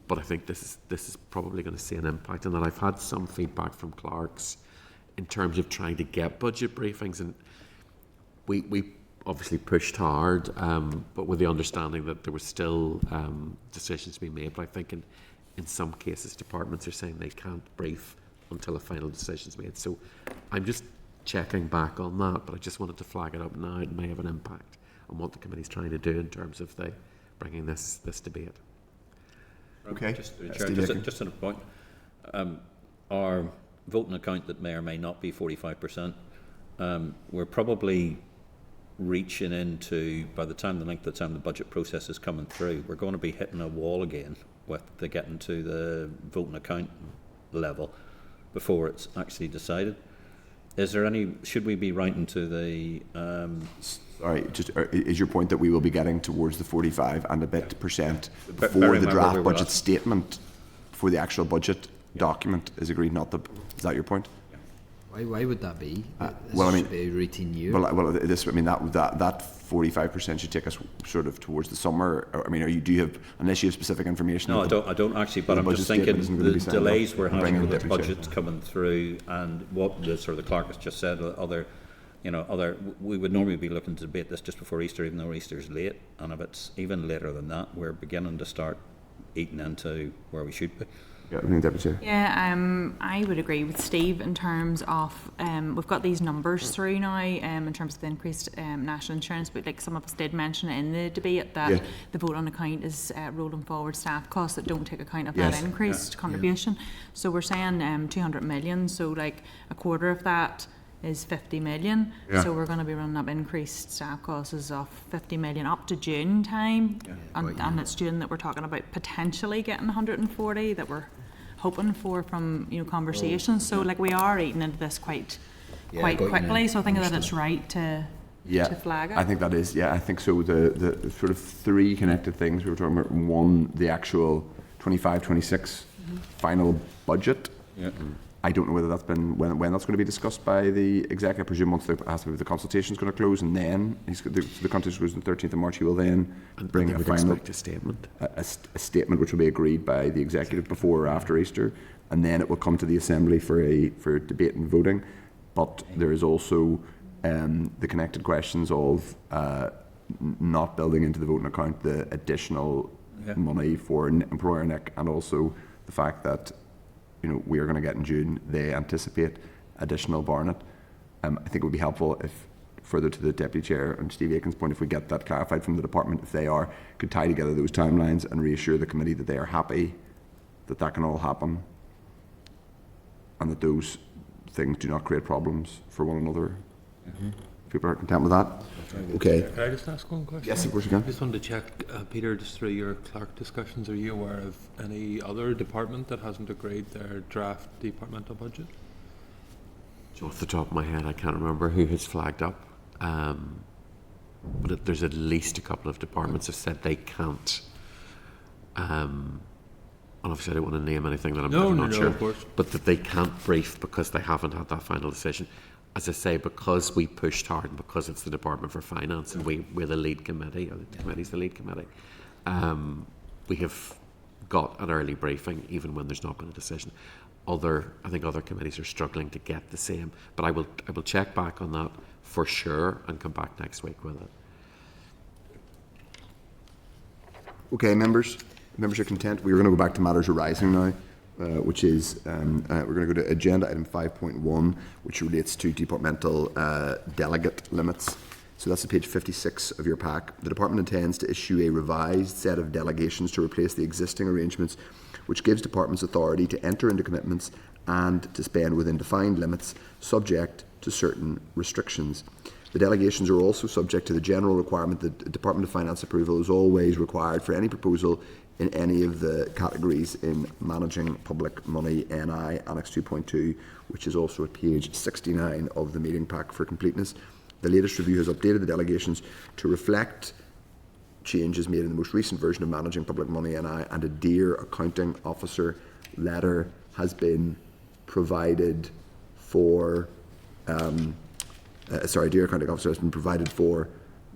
But I think this is probably going to see an impact on that. I've had some feedback from clerks in terms of trying to get budget briefings, and we obviously pushed hard, but with the understanding that there were still decisions to be made. But I think in some cases departments are saying they can't brief until a final decision is made. So I'm just checking back on that, but I just wanted to flag it up now. It may have an impact on what the committee's trying to do in terms of bringing this debate. Okay. Just on a point, our voting account that may or may not be 45%, we're probably reaching into, by the time the budget process is coming through, we're going to be hitting a wall again with the getting to the voting account level before it's actually decided. Is there any, should we be writing to the sorry, just is your point that we will be getting towards the 45 and a bit percent before the draft budget statement for the actual budget document is agreed? Is that your point? Why would that be? Well, I mean, should be a routine year. That 45% should take us sort of towards the summer. I mean, do you have, unless you have specific information? No, I don't actually. But I'm just thinking the delays we're having with the budgets coming through, and what the clerk has just said. We would normally be looking to debate this just before Easter, even though Easter's late. And if it's even later than that, we're beginning to start eating into where we should be. I would agree with Steve in terms of we've got these numbers through now in terms of the increased national insurance, but like some of us did mention it in the debate that the vote on account is rolling forward staff costs that don't take account of that increased contribution. So we're saying 200 million, so like a quarter of that is 50 million. So we're going to be running up increased staff costs of 50 million up to June time, and it's June that we're talking about potentially getting 140 that we're hoping for from conversations. So like we are eating into this quite quickly. So I think that it's right to flag it. I think that is. I think so. The sort of three connected things we were talking about. One, the actual 25-26 final budget. I don't know whether that's been when that's going to be discussed by the exec. I presume once the consultation is going to close, and then the consultation goes on the 13th of March. He will then bring a final statement, a statement which will be agreed by the executive before or after Easter, and then it will come to the assembly for debate and voting. But there is also the connected questions of not building into the voting account the additional money for employer NIC, and also the fact that we are going to get in June. They anticipate additional Barnett. I think it would be helpful if, further to the Deputy Chair and Steve Aiken's point, if we get that clarified from the department, if they could tie together those timelines and reassure the committee that they are happy that can all happen, and that those things do not create problems for one another. people are content with that. Okay. Can I just ask one question? Yes, of course you can. I just wanted to check, Peter, just through your clerk discussions, are you aware of any other department that hasn't agreed their draft departmental budget? Off the top of my head, I can't remember who has flagged up. But there's at least a couple of departments have said they can't. And obviously I don't want to name anything that I'm not sure. Of course. But that they can't brief because they haven't had that final decision. As I say, because we pushed hard and because it's the Department for Finance and we're the lead committee, or the committee's the lead committee, we have got an early briefing even when there's not been a decision. I think other committees are struggling to get the same. But I will check back on that for sure and come back next week with it. Okay, members are content. We're going to go back to matters arising now, which is we're going to go to agenda item 5.1, which relates to departmental delegate limits. So that's on page 56 of your pack. The department intends to issue a revised set of delegations to replace the existing arrangements, which gives departments authority to enter into commitments and to spend within defined limits, subject to certain restrictions. The delegations are also subject to the general requirement that the Department of Finance approval is always required for any proposal in any of the categories in Managing Public Money NI Annex 2.2, which is also at page 69 of the meeting pack for completeness. The latest review has updated the delegations to reflect changes made in the most recent version of Managing Public Money NI, and a Dear Accounting Officer letter has been provided for Dear Accounting Officer has been provided for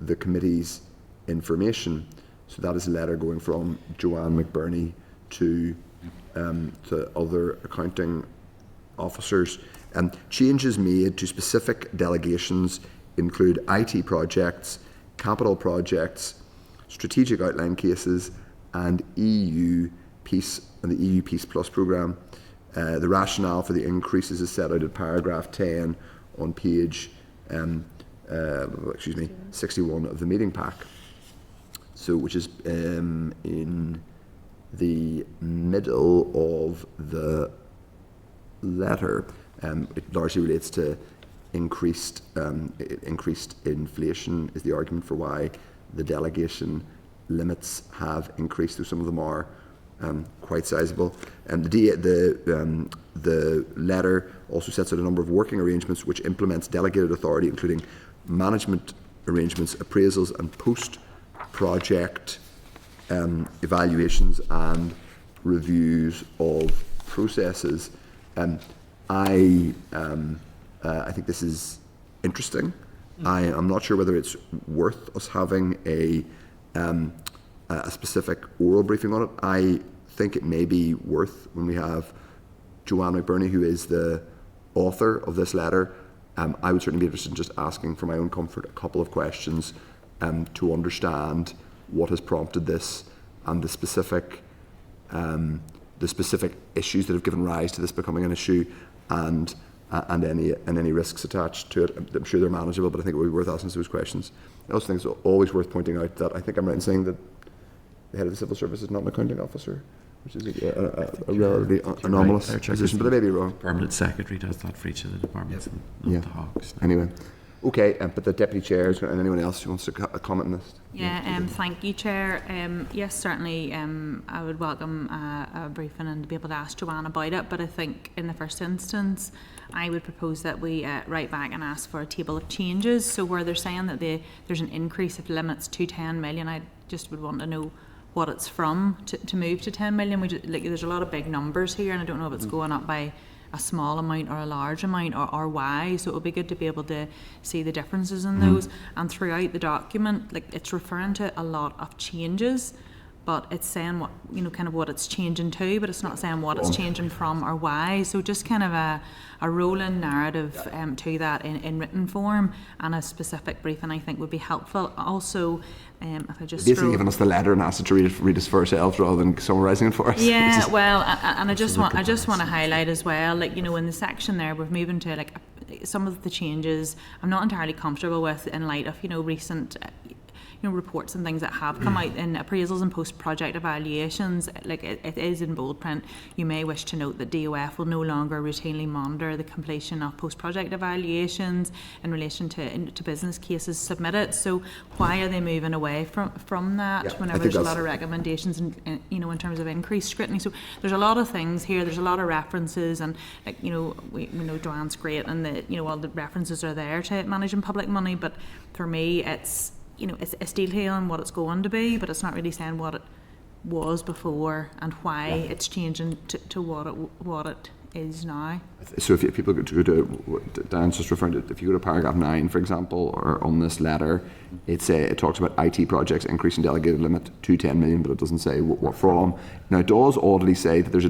the committee's information. So that is a letter going from Joanne McBurney to other accounting officers. Changes made to specific delegations include IT projects, capital projects, strategic outline cases, and EU Peace and the EU Peace Plus programme. The rationale for the increases is set out in paragraph 10 on page 61 of the meeting pack. So, which is in the middle of the letter. It largely relates to increased inflation is the argument for why the delegation limits have increased, though some of them are quite sizable. And the letter also sets out a number of working arrangements which implements delegated authority, including management arrangements, appraisals, and post-project evaluations and reviews of processes. I think this is interesting. I am not sure whether it's worth us having a specific oral briefing on it. I think it may be worth, when we have Joanne McBurney, who is the author of this letter, I would certainly be interested in just asking for my own comfort a couple of questions to understand what has prompted this and the specific issues that have given rise to this becoming an issue, and any risks attached to it. I'm sure they're manageable, but I think it would be worth asking those questions. I also think it's always worth pointing out that I think I'm right in saying that the head of the civil service is not an accounting officer, which is a relatively anomalous position, but I may be wrong. Permanent secretary does that for each of the departments, not the Hawks. Anyway. Okay, but the deputy chairs and anyone else who wants to comment on this? Yeah, thank you, Chair. Yes, certainly I would welcome a briefing and to be able to ask Joanne about it, but I think in the first instance I would propose that we write back and ask for a table of changes. So where they're saying that there's an increase of limits to 10 million, I just would want to know what it's from to move to 10 million. There's a lot of big numbers here, and I don't know if it's going up by a small amount or a large amount, or why. So it would be good to be able to see the differences in those. And throughout the document, it's referring to a lot of changes, but it's saying what, kind of what it's changing to, but it's not saying what it's changing from or why. So just kind of a rolling narrative to that in written form, and a specific briefing I think would be helpful. Also, if I just basically giving us the letter and asked it to read us for ourselves rather than summarising it for us. Yeah, well, and I just want to highlight as well, in the section there, we're moving to some of the changes I'm not entirely comfortable with in light of recent reports and things that have come out in appraisals and post-project evaluations, like it is in bold print. You may wish to note that DOF will no longer routinely monitor the completion of post-project evaluations in relation to business cases submitted. So why are they moving away from that whenever there's a lot of recommendations in in terms of increased scrutiny? So there's a lot of things here. There's a lot of references, and we know Joanne's great, and all the references are there to managing public money. But for me, it's it's detailing what it's going to be, but it's not really saying what it was before and why it's changing to what it is now. So if people go to Dan's just referring to, if you go to paragraph 9, for example, or on this letter, it talks about IT projects increasing delegated limit to 10 million, but it doesn't say what from. Now, it does audibly say that there's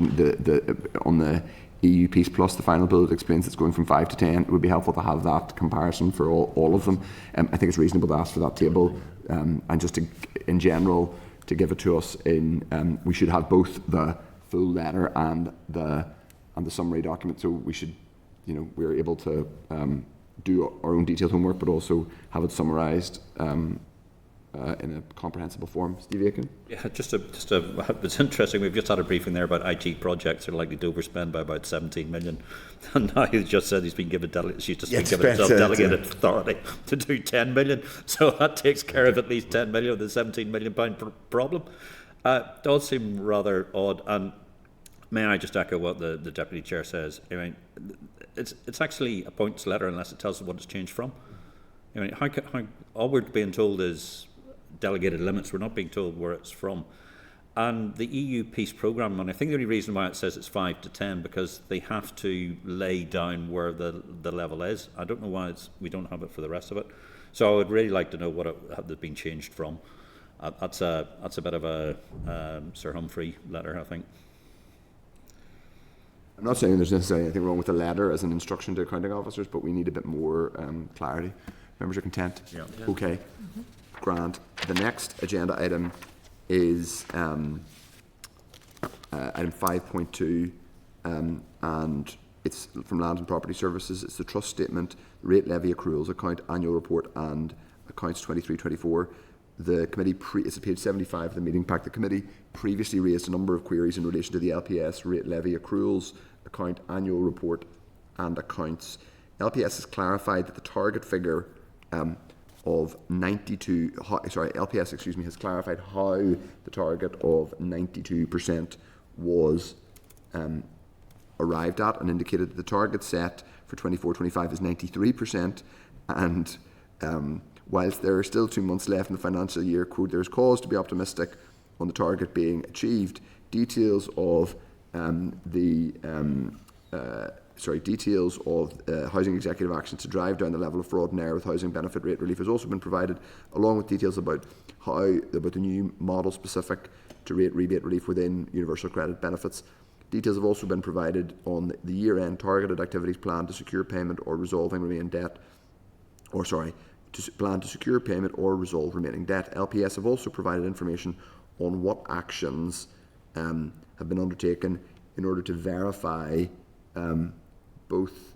on the EU piece plus the final bill, it explains it's going from 5 to 10. It would be helpful to have that comparison for all of them. I think it's reasonable to ask for that table, and just in general to give it to us in. We should have both the full letter and the summary document, so we should, we're able to do our own detailed homework, but also have it summarised in a comprehensible form. Steve Aiken? Yeah, it's interesting. We've just had a briefing there about IT projects are likely to overspend by about 17 million, and now he's just said she's been given delegated authority to do 10 million. So that takes care of at least 10 million of the 17 million pound problem. Does seem rather odd. And may I just echo what the Deputy Chair says? I mean, it's actually a points letter unless it tells us what it's changed from. I mean, how all we're being told is delegated limits. We're not being told where it's from. And the EU Peace Programme, and I think the only reason why it says it's 5 to 10 because they have to lay down where the level is. I don't know why we don't have it for the rest of it. So I would really like to know what it has been changed from. That's a bit of a Sir Humphrey letter, I think. I'm not saying there's necessarily anything wrong with the letter as an instruction to accounting officers, but we need a bit more clarity. Members are content? Yeah. Okay. Grand. The next agenda item is item 5.2, and it's from Land and Property Services. It's the trust statement, rate levy accruals account, annual report, and accounts 23-24. The committee, it's at page 75 of the meeting pack. The committee previously raised a number of queries in relation to the LPS rate levy accruals account, annual report, and accounts. LPS has clarified that the target figure of 92, LPS, has clarified how the target of 92% was arrived at, and indicated that the target set for 24-25 is 93%, and whilst there are still 2 months left in the financial year, quote, there is cause to be optimistic on the target being achieved. Details of housing executive actions to drive down the level of fraud and error with housing benefit rate relief has also been provided, along with details about the new model specific to rate rebate relief within universal credit benefits. Details have also been provided on the year-end targeted activities plan to secure payment or resolving remaining debt, plan to secure payment or resolve remaining debt. LPS have also provided information on what actions have been undertaken in order to verify both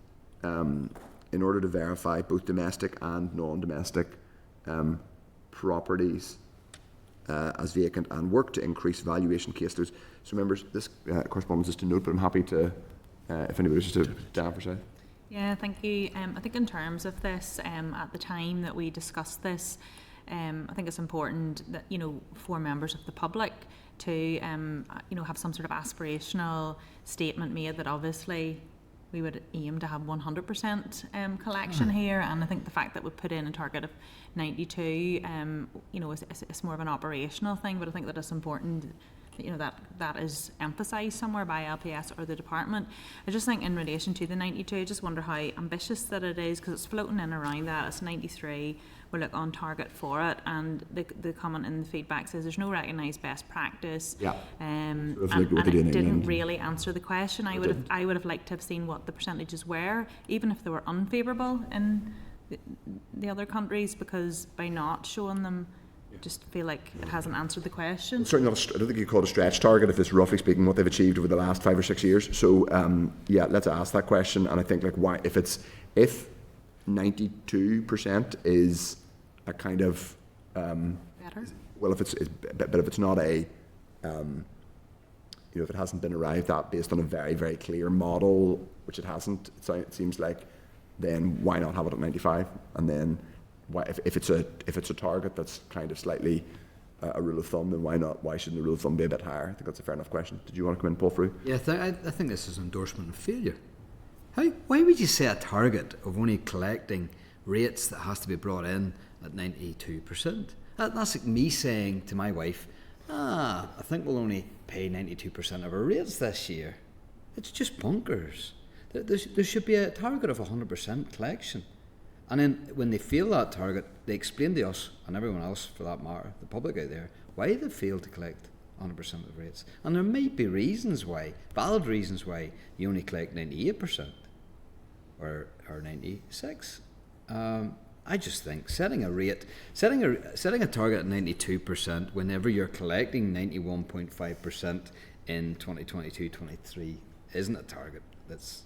domestic and non-domestic properties as vacant, and work to increase valuation caseloads. So, members, this correspondence is to note, but I'm happy to, if anybody wishes to Dan for say. Yeah, thank you. I think in terms of this, at the time that we discussed this, I think it's important that for members of the public to have some sort of aspirational statement made that obviously we would aim to have 100% collection here, and I think the fact that we put in a target of 92 is more of an operational thing, but I think that it's important that is emphasised somewhere by LPS or the department. I just think in relation to the 92, I just wonder how ambitious that it is, because it's floating in around that. It's 93, we're on target for it, and the comment in the feedback says there's no recognised best practice. Yeah. And it didn't really answer the question. I would have liked to have seen what the percentages were, even if they were unfavourable in the other countries, because by not showing them, just feel like it hasn't answered the question. Certainly not. I don't think you call it a stretch target if it's roughly speaking what they've achieved over the last 5 or 6 years. So let's ask that question. And I think why if 92% is a kind of Better. well, if but if it's not a, if it hasn't been arrived at based on a very, very clear model, which it hasn't, it seems like, then why not have it at 95? And then, if it's a target that's kind of slightly a rule of thumb, then why not? Why shouldn't the rule of thumb be a bit higher? I think that's a fair enough question. Did you want to come in, Paul Frew? Yeah, I think this is an endorsement of failure. Why would you set a target of only collecting rates that has to be brought in at 92%? That's like me saying to my wife, I think we'll only pay 92% of our rates this year. It's just bonkers. There should be a target of 100% collection. And then when they fail that target, they explain to us, and everyone else for that matter, the public out there, why they fail to collect 100% of rates. And there might be reasons why, valid reasons why, you only collect 98% or 96%. I just think setting a target at 92% whenever you're collecting 91.5% in 2022-23 isn't a target. That's,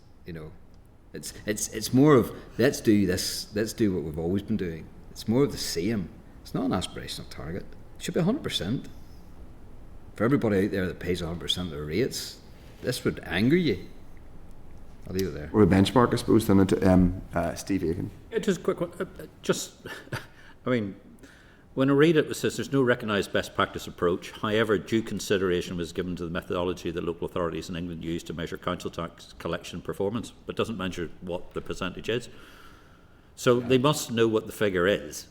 it's more of let's do what we've always been doing. It's more of the same. It's not an aspirational target. It should be 100%. For everybody out there that pays 100% of their rates, this would anger you. I'll leave it there. Or a benchmark, I suppose, then Steve Aiken. Yeah, just a quick one. I mean, when I read it, it says there's no recognised best practice approach. However, due consideration was given to the methodology that local authorities in England use to measure council tax collection performance, but doesn't measure what the percentage is. So they must know what the figure is.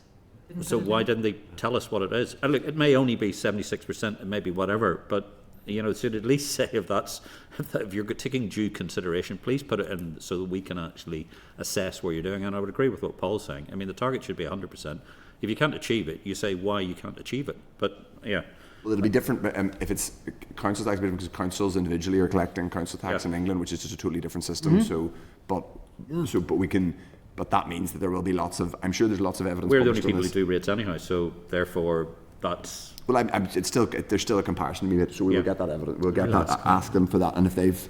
So why didn't they tell us what it is? And look, it may only be 76%, it may be whatever, but should at least say if you're taking due consideration, please put it in so that we can actually assess where you're doing. And I would agree with what Paul's saying. I mean, the target should be 100%. If you can't achieve it, you say why you can't achieve it. But yeah. Well, it'll be different if it's council tax, because councils individually are collecting council tax in England, which is just a totally different system. Mm-hmm. But that means that there will be I'm sure there's lots of evidence. We're the only people who do rates anyhow, so therefore that's. Well, there's still a comparison to be made, so we'll get that evidence. We'll get that. Ask them for that, and if they've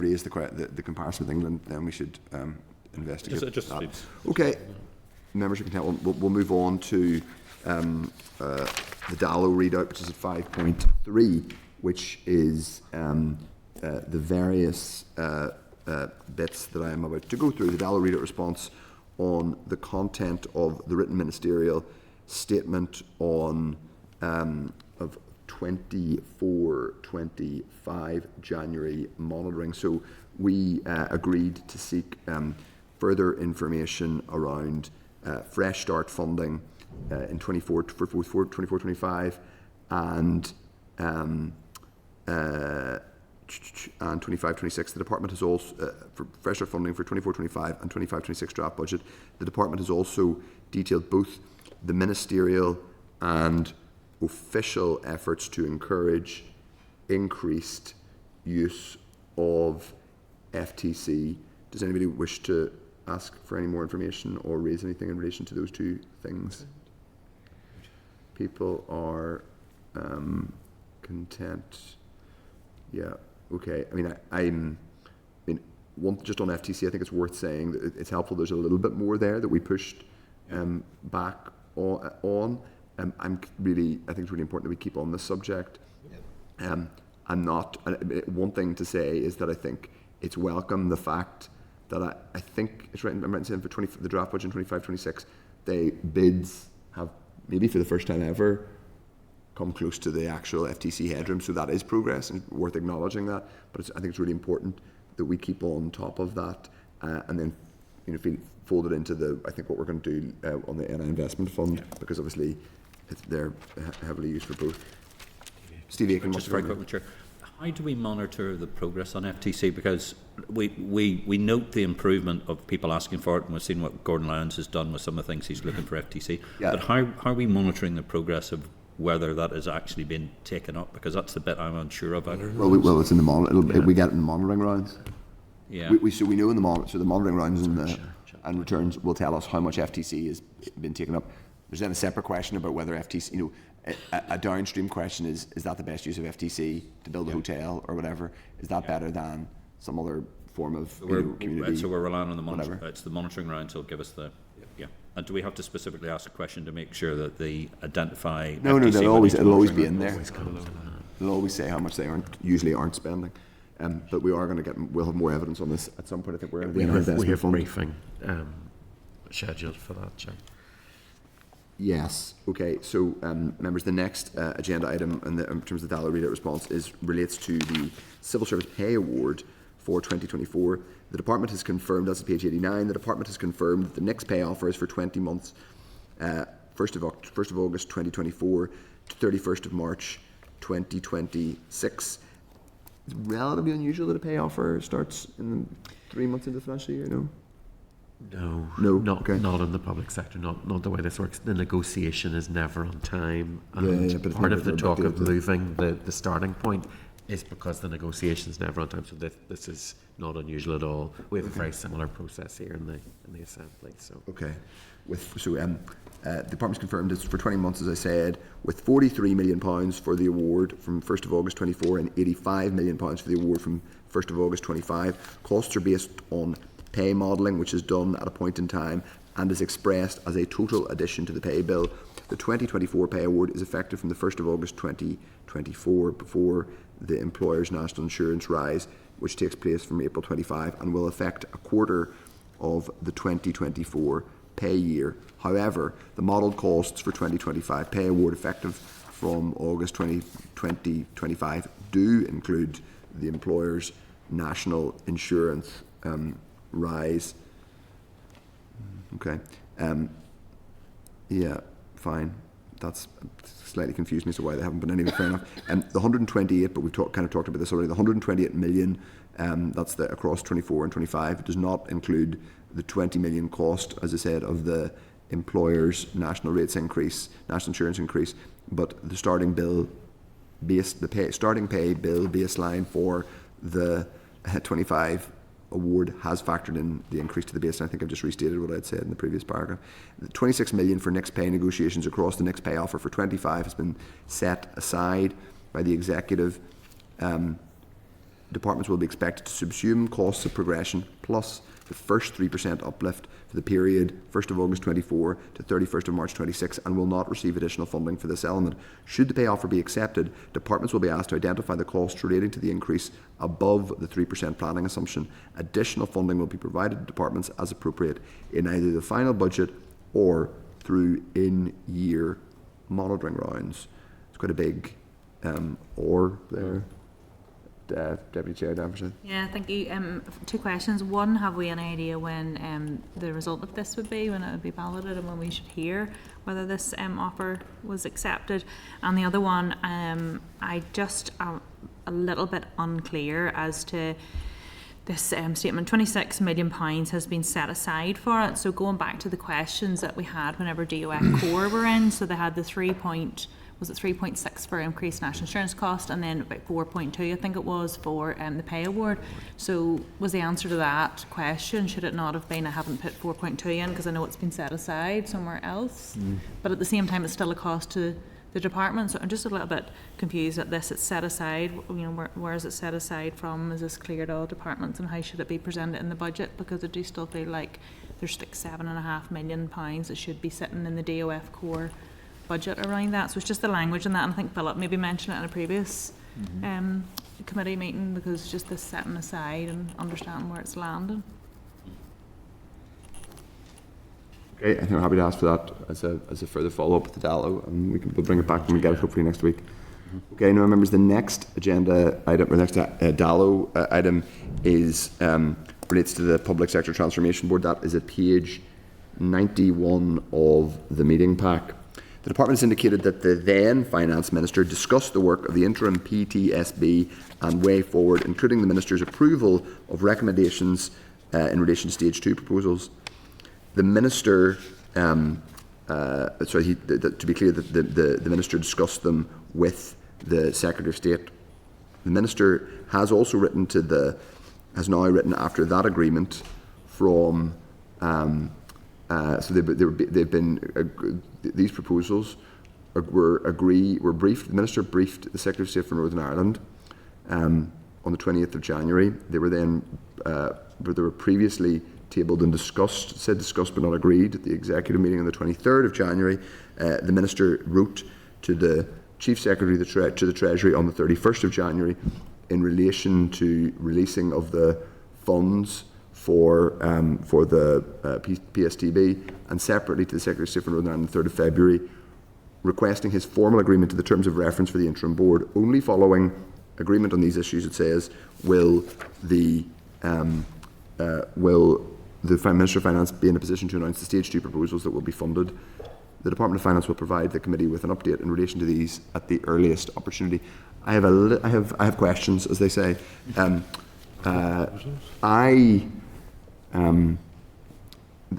raised the comparison with England, then we should investigate that. Okay, members are content. We'll move on to the Dallo readout, which is at 5.3, which is the various bits that I am about to go through. The Dallo readout response on the content of the written ministerial statement on of 24-25 January monitoring. So we agreed to seek further information around fresh start funding in 24-25 and 25-26. The department has also for fresh start funding for 24-25 and 25-26 draft budget. The department has also detailed both the ministerial and official efforts to encourage increased use of FTC. Does anybody wish to ask for any more information or raise anything in relation to those two things? People are content. Yeah. Okay. I mean, just on FTC, I think it's worth saying that it's helpful. There's a little bit more there that we pushed back on. I think it's really important that we keep on this subject. One thing to say is that I think it's welcome the fact that I think it's right. I'm right in saying for the draft budget in 25-26, bids have maybe for the first time ever come close to the actual FTC headroom. So that is progress and worth acknowledging that. But I think it's really important that we keep on top of that and then fold it into what we're going to do on the NI investment fund, because obviously they're heavily used for both. Steve Aiken, just very quickly, Chair. How do we monitor the progress on FTC? Because we note the improvement of people asking for it, and we've seen what Gordon Lyons has done with some of the things he's looking for FTC. Yeah. But how are we monitoring the progress of whether that has actually been taken up? Because that's the bit I'm unsure about. Well, it's in the we get it in the monitoring rounds. Yeah. So we know in the monitoring rounds and returns will tell us how much FTC has been taken up. There's then a separate question about whether FTC, a downstream question is that the best use of FTC to build a hotel or whatever? Is that better than some other form of community? So we're relying on the monitoring. It's the monitoring round, so it'll give us the And do we have to specifically ask a question to make sure that they identify? No, FTC it'll money always towards be it? in there. It'll always say how much they usually aren't spending. But we are going to we'll have more evidence on this at some point. I think we have briefing scheduled for that, Chair. Yes. Okay. So, members, the next agenda item in terms of the Dallow reader response relates to the Civil Service Pay Award for 2024. The Department has confirmed, that's at page 89, the Department has confirmed that the next pay offer is for 20 months, 1st of August 2024 to 31st of March 2026. It's relatively unusual that a pay offer starts in 3 months into the financial year, no? No, not in the public sector, not the way this works. The negotiation is never on time, and but part of the talk of moving the starting point is because the negotiation is never on time. So this is not unusual at all. We have a very similar process here in the Assembly. So okay, the Department's confirmed it's for 20 months, as I said, with £43 million for the award from 1st of August 24 and £85 million for the award from 1st of August 25. Costs are based on pay modelling, which is done at a point in time and is expressed as a total addition to the pay bill. The 2024 pay award is effective from the 1st of August 2024 before the employer's national insurance rise, which takes place from April 25 and will affect a quarter of the 2024 pay year. However, the modelled costs for 2025 pay award effective from August 2025 do include the employer's national insurance rise. Okay. Yeah, fine. That's slightly confused me, so why they haven't been anyway, fair enough. The 128, but we've kind of talked about this already, the 128 million, that's the across 24 and 25, it does not include the 20 million cost, as I said, of the employer's national rates increase, national insurance increase, but the starting bill starting pay bill baseline for the 25 award has factored in the increase to the baseline. I think I've just restated what I'd said in the previous paragraph. The 26 million for next pay negotiations across the next pay offer for 25 has been set aside by the executive. Departments will be expected to subsume costs of progression plus the first 3% uplift for the period 1st of August 24 to 31st of March 26 and will not receive additional funding for this element. Should the pay offer be accepted, departments will be asked to identify the costs relating to the increase above the 3% planning assumption. Additional funding will be provided to departments as appropriate in either the final budget or through in-year monitoring rounds. It's quite a big or there. Deputy Chair Danforth. Yeah, thank you. 2 questions. One, have we any idea when the result of this would be, when it would be balloted and when we should hear whether this offer was accepted? And the other one, I just am a little bit unclear as to this statement. £26 million has been set aside for it. So going back to the questions that we had whenever DOF Core were in, so they had the 3.6 for increased national insurance cost, and then about 4.2 I think it was for the pay award. So was the answer to that question, should it not have been, I haven't put 4.2 in because I know it's been set aside somewhere else, but at the same time it's still a cost to the department. So I'm just a little bit confused at this. It's set aside, you know, where is it set aside from? Is this clear to all departments, and how should it be presented in the budget? Because I do still feel like there's like £7.5 million that should be sitting in the DOF Core budget around that. So it's just the language in that, and I think Philip maybe mentioned it in a previous committee meeting, because just this setting aside and understanding where it's landing. Okay, I think I'm happy to ask for that as a further follow-up with the Dallow, and we'll bring it back when we get it hopefully next week. Okay, now members, the next agenda item, or next Dallow item is relates to the Public Sector Transformation Board. That is at page 91 of the meeting pack. The Department has indicated that the then Finance Minister discussed the work of the interim PTSB and way forward, including the Minister's approval of recommendations in relation to Stage 2 proposals. The Minister, to be clear, the Minister discussed them with the Secretary of State. The Minister has also written has now written after that agreement from these proposals were briefed. The Minister briefed the Secretary of State for Northern Ireland on the 20th of January. They were then, they were previously tabled and discussed but not agreed at the executive meeting on the 23rd of January. The Minister wrote to the Chief Secretary to the Treasury on the 31st of January in relation to releasing of the funds for the PSTB, and separately to the Secretary of State for Northern Ireland on the 3rd of February, requesting his formal agreement to the terms of reference for the interim board. Only following agreement on these issues, it says, will the Minister of Finance be in a position to announce the stage 2 proposals that will be funded. The Department of Finance will provide the committee with an update in relation to these at the earliest opportunity. I have questions, as they say.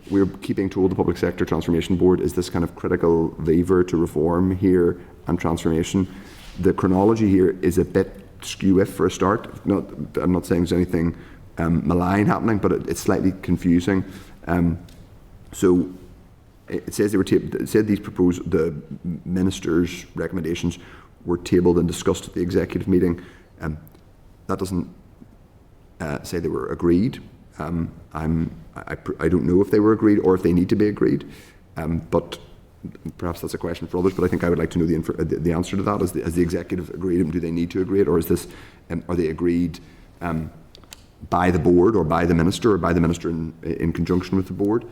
We're keeping told the Public Sector Transformation Board is this kind of critical lever to reform here and transformation. The chronology here is a bit skew for a start. I'm not saying there's anything malign happening, but it's slightly confusing. So it says the Minister's recommendations were tabled and discussed at the executive meeting. That doesn't say they were agreed. I don't know if they were agreed or if they need to be agreed, but perhaps that's a question for others. But I think I would like to know the answer to that. Has the executive agreed them? Do they need to agree it, or is this are they agreed by the board or by the minister or by the minister in conjunction with the board?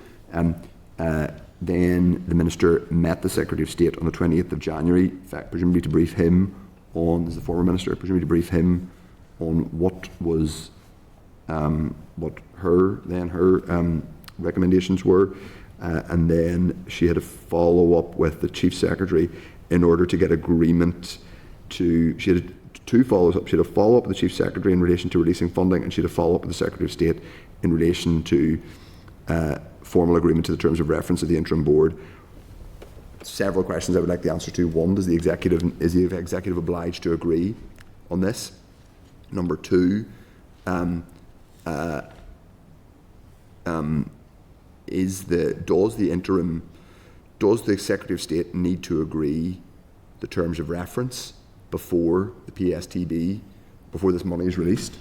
Then the minister met the Secretary of State on the 28th of January, in fact, presumably to brief him on, as the former minister, presumably to brief him on what was what her recommendations were, and then she had a follow up with the Chief Secretary in order to get agreement to. She had two follow ups. She had a follow up with the Chief Secretary in relation to releasing funding, and she had a follow up with the Secretary of State in relation to formal agreement to the terms of reference of the interim board. Several questions I would like the answer to. One, is the executive obliged to agree on this? Number two, does the Secretary of State need to agree the terms of reference before the PSTB, before this money is released?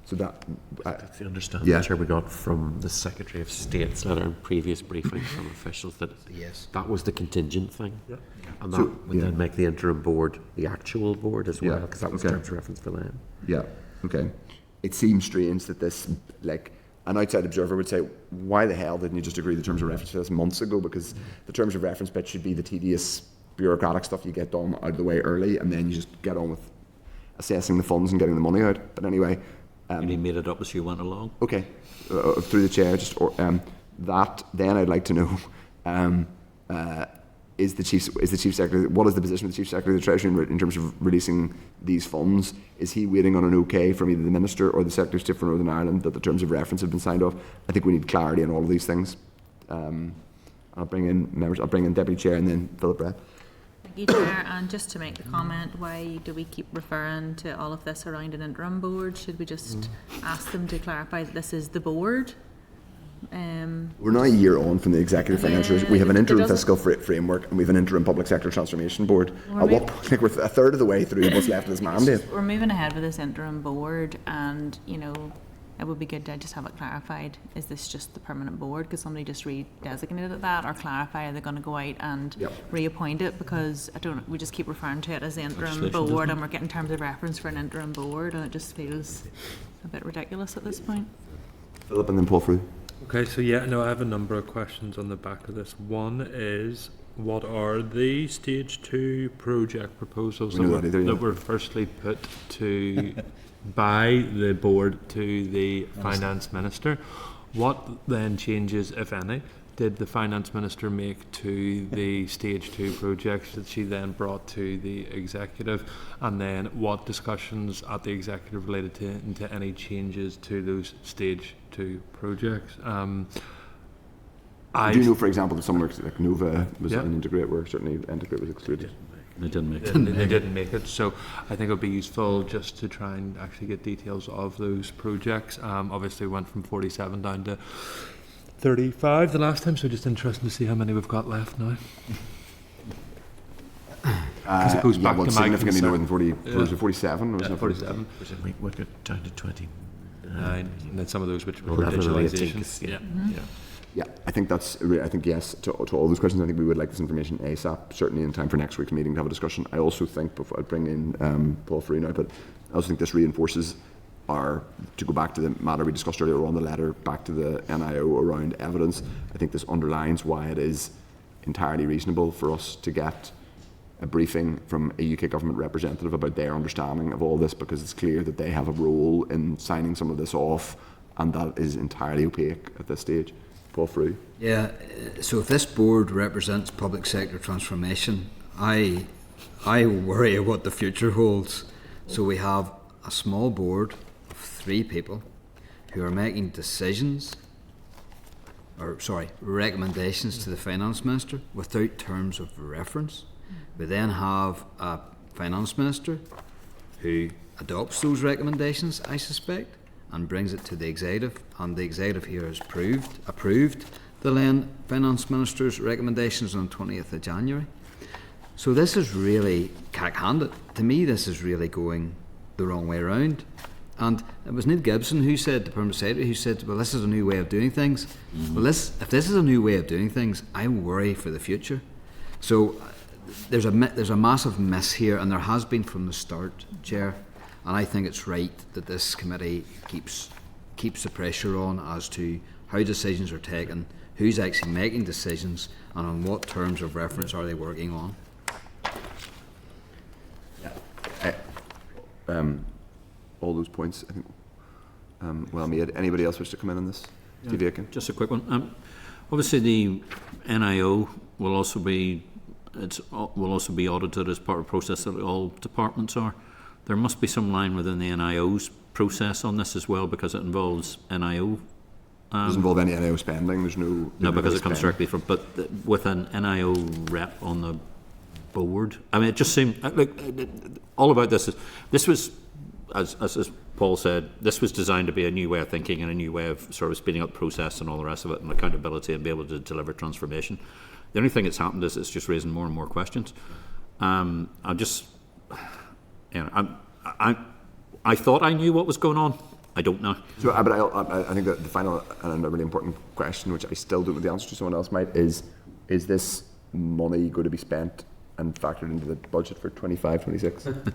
So that's the understanding we got from the Secretary of State's letter and previous briefing from officials that that was the contingent thing, and that would then make the interim board the actual board as well, because that was terms of reference for them. Yeah. Okay. It seems strange that this, like, an outside observer would say, why the hell didn't you just agree the terms of reference for this months ago? Because the terms of reference bit should be the tedious bureaucratic stuff you get done out of the way early, and then you just get on with assessing the funds and getting the money out. But anyway, and he made it up as you went along. Okay, through the chair, that. Then I'd like to know: is the chief secretary? What is the position of the Chief Secretary of the Treasury in terms of releasing these funds? Is he waiting on an okay from either the minister or the Secretary of State for Northern Ireland that the terms of reference have been signed off? I think we need clarity on all of these things. I'll bring in members. I'll bring in Deputy Chair and then Philip Brett. Thank you, Chair. And just to make the comment, why do we keep referring to all of this around an interim board? Should we just ask them to clarify that this is the board? We're now a year on from the executive financial. We have an interim fiscal framework and we have an interim public sector transformation board. At what point, like, we're a third of the way through what's left of this mandate. We're moving ahead with this interim board, and it would be good to just have it clarified. Is this just the permanent board? Because somebody just redesignated that, or clarify, are they going to go out and reappoint it? Because we just keep referring to it as the interim board, and we're getting terms of reference for an interim board, and it just feels a bit ridiculous at this point. Philip and then Paul Frew. Okay, so I have a number of questions on the back of this. One is, what are the stage 2 project proposals that were firstly put to by the board to the finance minister? What then changes, if any, did the finance minister make to the stage 2 projects that she then brought to the executive? And then what discussions at the executive related to any changes to those stage 2 projects? I do know, for example, that some works like Nova was an integrate, where certainly integrate was excluded. They didn't make it. They didn't make it. So I think it would be useful just to try and actually get details of those projects. Obviously, we went from 47 down to 35 the last time, so just interesting to see how many we've got left now. Because it goes back to significantly more than 40. Was it 47? Or was it 47? We got down to 29. and then some of those which were Definitely a digitalisation. jinx, Yeah. yeah. Yeah, I think that's. I think yes to all those questions. I think we would like this information ASAP, certainly in time for next week's meeting to have a discussion. I also think, before I bring in Paul Free now, but I also think this reinforces to go back to the matter we discussed earlier on, the letter back to the NIO around evidence. I think this underlines why it is entirely reasonable for us to get a briefing from a UK government representative about their understanding of all this, because it's clear that they have a role in signing some of this off, and that is entirely opaque at this stage. Paul Frew. Yeah, so if this board represents public sector transformation, I worry what the future holds. So we have a small board of 3 people who are making recommendations to the Finance Minister without terms of reference. We then have a Finance Minister who adopts those recommendations, I suspect, and brings it to the Executive, and the Executive here has approved the then Finance Minister's recommendations on 20th of January. So this is really cack-handed. To me, this is really going the wrong way around. And it was Neil Gibson who said, the Permanent Secretary, who said, well, this is a new way of doing things. Well, if this is a new way of doing things, I worry for the future. So there's a massive miss here, and there has been from the start, Chair. And I think it's right that this committee keeps the pressure on as to how decisions are taken, who's actually making decisions, and on what terms of reference are they working on. All those points, I think, well made. Anybody else wish to come in on this? Steve Aiken? Just a quick one. Obviously, the NIO will also be audited as part of the process that all departments are. There must be some line within the NIO's process on this as well, because it involves NIO. Doesn't involve any NIO spending. There's no. No, because it comes directly from. But with an NIO rep on the board, I mean, it just seemed like all about this was, as Paul said, this was designed to be a new way of thinking and a new way of sort of speeding up the process and all the rest of it, and accountability, and be able to deliver transformation. The only thing that's happened is it's just raising more and more questions. I thought I knew what was going on. I don't know. So, but I think that the final and a really important question, which I still don't know the answer to, someone else might, is this money going to be spent and factored into the budget for 25-26?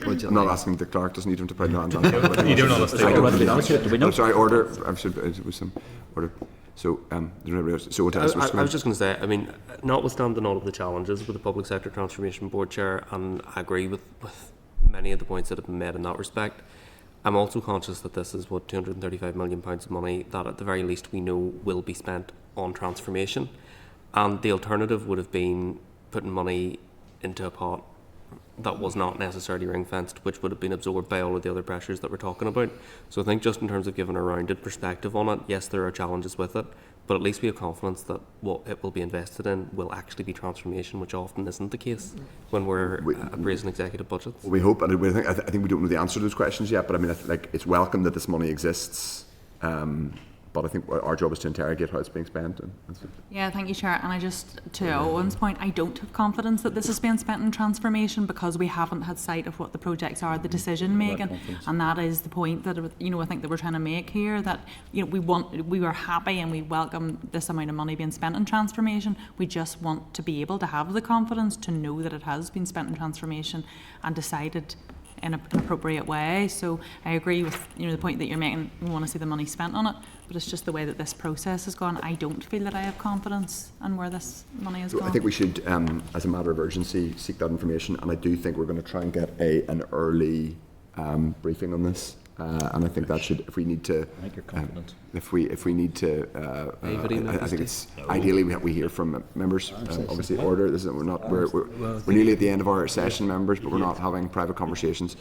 I'm not asking the clerk, doesn't need him to put no hands on it. You don't know. I'm sorry, order. It was some order. So, I was just going to say, I mean, notwithstanding all of the challenges with the Public Sector Transformation Board Chair, and I agree with many of the points that have been made in that respect, I'm also conscious that this is £235 million of money that at the very least we know will be spent on transformation, and the alternative would have been putting money into a pot that was not necessarily ring-fenced, which would have been absorbed by all of the other pressures that we're talking about. So I think just in terms of giving a rounded perspective on it, yes, there are challenges with it, but at least we have confidence that what it will be invested in will actually be transformation, which often isn't the case when we're appraising executive budgets. We hope, and I think we don't know the answer to those questions yet, but I mean, it's welcome that this money exists. But I think our job is to interrogate how it's being spent. Yeah, thank you, Chair. And I just, to Owen's point, I don't have confidence that this is being spent in transformation because we haven't had sight of what the projects are, the decision making, and that is the point that I think that we're trying to make here. That we were happy and we welcome this amount of money being spent in transformation. We just want to be able to have the confidence to know that it has been spent in transformation and decided in an appropriate way. So I agree with the point that you're making. We want to see the money spent on it, but it's just the way that this process has gone. I don't feel that I have confidence in where this money has gone. I think we should, as a matter of urgency, seek that information, and I do think we're going to try and get an early briefing on this. And I think that should, if we need to, if we need to, I think it's ideally we hear from members. Obviously, order. This is we're nearly at the end of our session, members, but we're not having private conversations.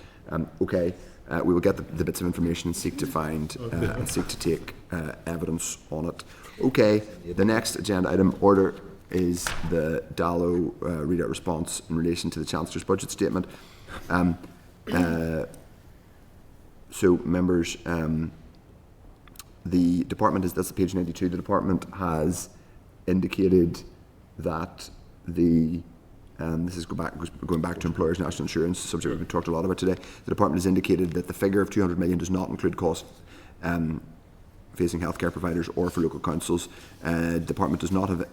Okay, we will get the bits of information and seek to find and seek to take evidence on it. Okay, the next agenda item order is the Dallo readout response in relation to the Chancellor's budget statement. So, members, the department that's page 92. The department has indicated that the this is going back to employers' national insurance, a subject we've talked a lot about today. The department has indicated that the figure of 200 million does not include costs facing healthcare providers or for local councils. The department does not have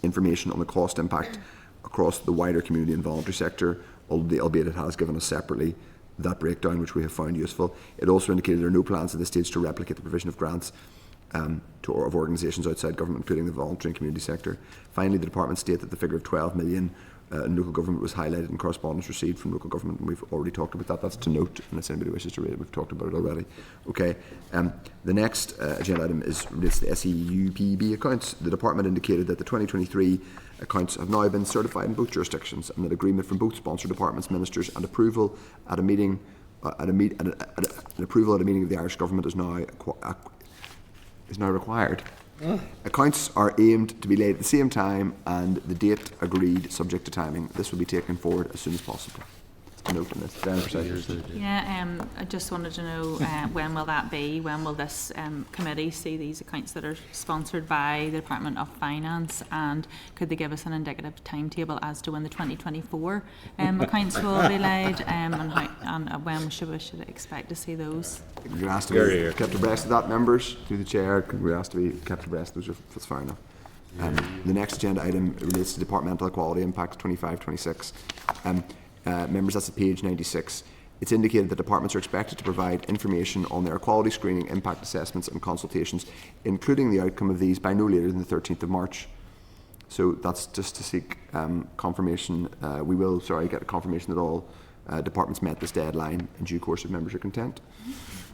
information on the cost impact across the wider community and voluntary sector, albeit it has given us separately that breakdown, which we have found useful. It also indicated there are no plans at this stage to replicate the provision of grants of organisations outside government, including the voluntary and community sector. Finally, the department state that the figure of 12 million in local government was highlighted in correspondence received from local government, and we've already talked about that. That's to note, unless anybody wishes to read it. We've talked about it already. Okay. The next agenda item relates to the SEUPB accounts. The department indicated that the 2023 accounts have now been certified in both jurisdictions, and that agreement from both sponsored departments, ministers, and approval at a meeting of the Irish government is now required. Accounts are aimed to be laid at the same time, and the date agreed subject to timing. This will be taken forward as soon as possible. Note in this. Yeah, I just wanted to know when will that be? When will this committee see these accounts that are sponsored by the Department of Finance, and could they give us an indicative timetable as to when the 2024 accounts will be laid, and when should we expect to see those? You're asked to be kept abreast of that, members, through the chair. We're asked to be kept abreast. That's fair enough. The next agenda item relates to departmental equality impacts 25-26. Members, that's at page 96. It's indicated that departments are expected to provide information on their equality screening, impact assessments and consultations, including the outcome of these, by no later than the 13th of March. So that's just to seek confirmation. We will, get a confirmation that all departments met this deadline in due course if members are content.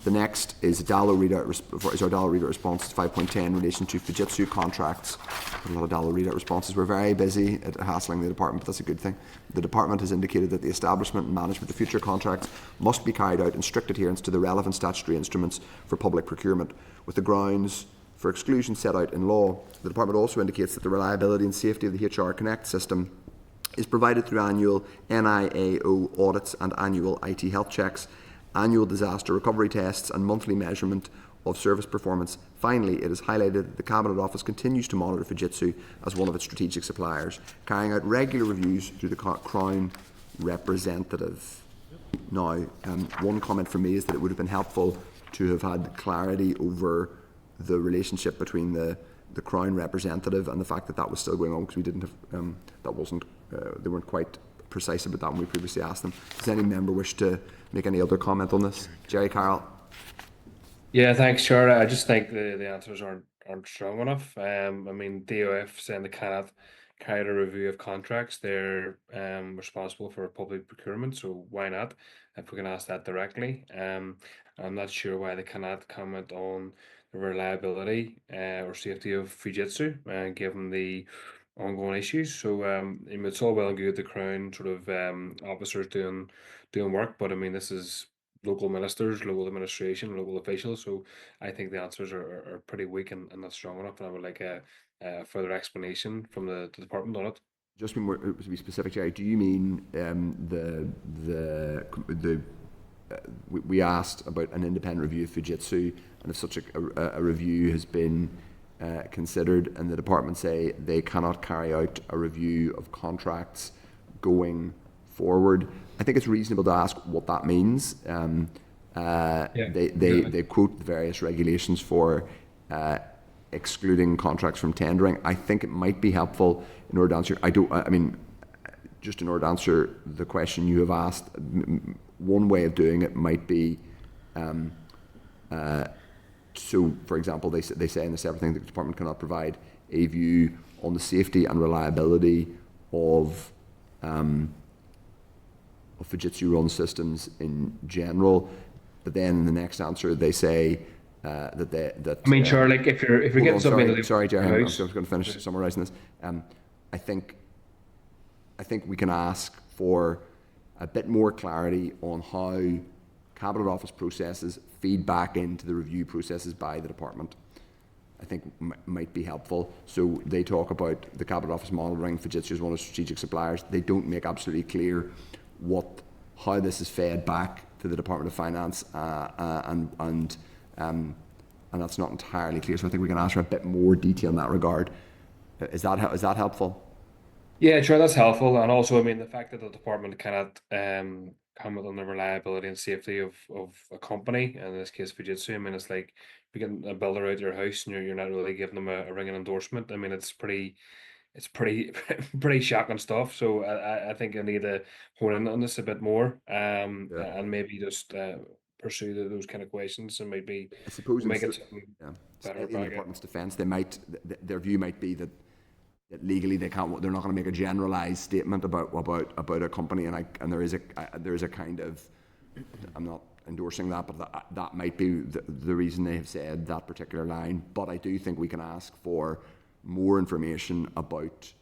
The next is our DALO readout response to 5.10 in relation to Fujitsu contracts. A lot of DALO readout responses. We're very busy at hassling the department, but that's a good thing. The department has indicated that the establishment and management of future contracts must be carried out in strict adherence to the relevant statutory instruments for public procurement, with the grounds for exclusion set out in law. The department also indicates that the reliability and safety of the HR Connect system is provided through annual NIAO audits and annual IT health checks, annual disaster recovery tests and monthly measurement of service performance. Finally, it is highlighted that the Cabinet Office continues to monitor Fujitsu as one of its strategic suppliers, carrying out regular reviews through the Crown representative. Now, one comment from me is that it would have been helpful to have had clarity over the relationship between the Crown representative and the fact that that was still going on, because we didn't have, they weren't quite precise about that when we previously asked them. Does any member wish to make any other comment on this? Jerry Carroll. Yeah, thanks, Chair. I just think the answers aren't strong enough. DOF saying they cannot carry out a review of contracts. They're responsible for public procurement, so why not? If we can ask that directly. I'm not sure why they cannot comment on the reliability or safety of Fujitsu, given the ongoing issues. So it's all well and good the Crown officers doing work, but this is local ministers, local administration, local officials. So I think the answers are pretty weak and not strong enough, and I would like a further explanation from the department on it. Just to be specific, Jerry, do you mean we asked about an independent review of Fujitsu, and if such a review has been considered, and the department say they cannot carry out a review of contracts going forward? I think it's reasonable to ask what that means. They quote the various regulations for excluding contracts from tendering. I think it might be helpful in order to answer. Just in order to answer the question you have asked. One way of doing it might be. So, for example, they say in the separate thing that the department cannot provide a view on the safety and reliability of Fujitsu-run systems in general, but then in the next answer they say that. Sure. Like if you're getting something. Sorry, Jerry. I'm just going to finish summarising this. I think we can ask for a bit more clarity on how Cabinet Office processes feed back into the review processes by the department. I think might be helpful. So they talk about the Cabinet Office monitoring Fujitsu as one of strategic suppliers. They don't make absolutely clear how this is fed back to the Department of Finance, and that's not entirely clear. So I think we can ask for a bit more detail in that regard. Is that helpful? Yeah, sure, that's helpful. And also, I mean, the fact that the department cannot comment on the reliability and safety of a company, and in this case, Fujitsu, I mean, it's like picking a builder out your house and you're not really giving them a ringing endorsement. I mean, it's pretty pretty shocking stuff. So I think I need to hone in on this a bit more, and maybe just pursue those kind of questions, and maybe I suppose make it something yeah, better in the back out. department's defence, they might their view might be that legally they're not going to make a generalized statement about a company, and there is a kind of, I'm not endorsing that, but that might be the reason they have said that particular line. But I do think we can ask for more information about,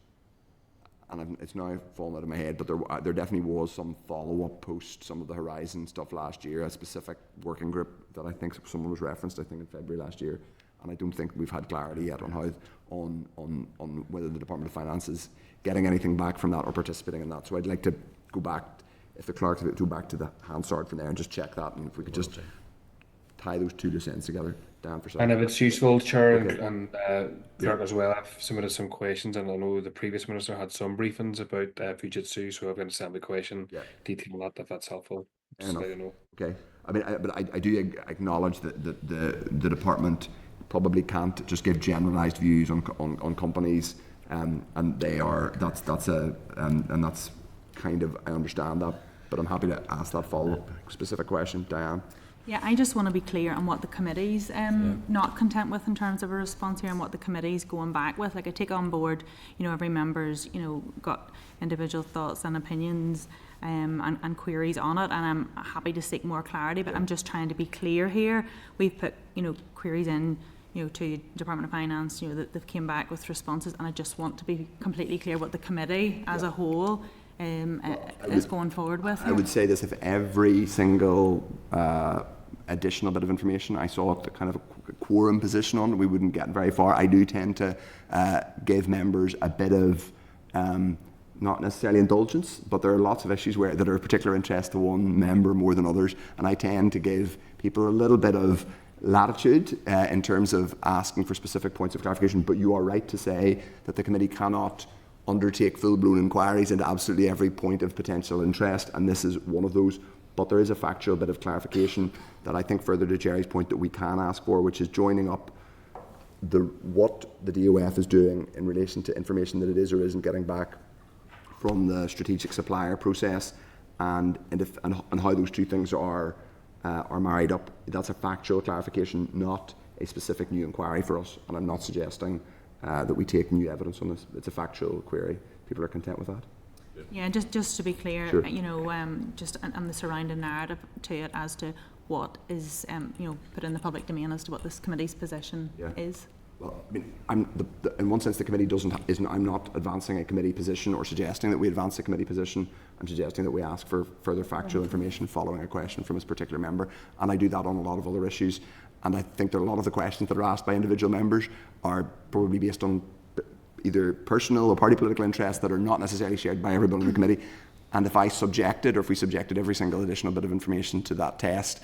and it's now fallen out of my head, but there definitely was some follow-up post some of the Horizon stuff last year, a specific working group that I think someone was referenced, I think in February last year, and I don't think we've had clarity yet on how on whether the Department of Finance is getting anything back from that or participating in that. So I'd like to go back, if the clerks would go back to the Hansard from there and just check that, and if we could just tie those two loose ends together. Dan, for And if it's useful, Chair, Okay. and clerk as well, I've submitted some questions, and I know the previous minister had some briefings about Fujitsu, so I've got to send the question detail that if that's helpful. Just Fair let you enough. know. Okay. I mean, but I do acknowledge that the department probably can't just give generalised views on companies, and that's kind of, I understand that, but I'm happy to ask that follow-up specific question, Diane. Yeah, I just want to be clear on what the committee's not content with in terms of a response here, and what the committee's going back with. Like, I take on board, every member's, got individual thoughts and opinions and queries on it, and I'm happy to seek more clarity, but I'm just trying to be clear here. We've put, queries in, to Department of Finance, that they've came back with responses, and I just want to be completely clear what the committee as a whole is going forward with. I would say this: if every single additional bit of information I saw the kind of a quorum position on, we wouldn't get very far. I do tend to give members a bit of not necessarily indulgence, but there are lots of issues that are of particular interest to one member more than others, and I tend to give people a little bit of latitude in terms of asking for specific points of clarification. But you are right to say that the committee cannot undertake full-blown inquiries into absolutely every point of potential interest, and this is one of those. But there is a factual bit of clarification that I think, further to Jerry's point, that we can ask for, which is joining up what the DOF is doing in relation to information that it is or isn't getting back from the strategic supplier process, and how those two things are married up. That's a factual clarification, not a specific new inquiry for us, and I'm not suggesting that we take new evidence on this. It's a factual query. People are content with that. Yeah, just to be clear, Sure. Just and the surrounding narrative to it as to what is, put in the public domain as to what this committee's position is. Well, I mean, in one sense, the committee I'm not advancing a committee position or suggesting that we advance a committee position. I'm suggesting that we ask for further factual information following a question from this particular member, and I do that on a lot of other issues. And I think that a lot of the questions that are asked by individual members are probably based on either personal or party political interests that are not necessarily shared by everybody in the committee. And if we subjected every single additional bit of information to that test,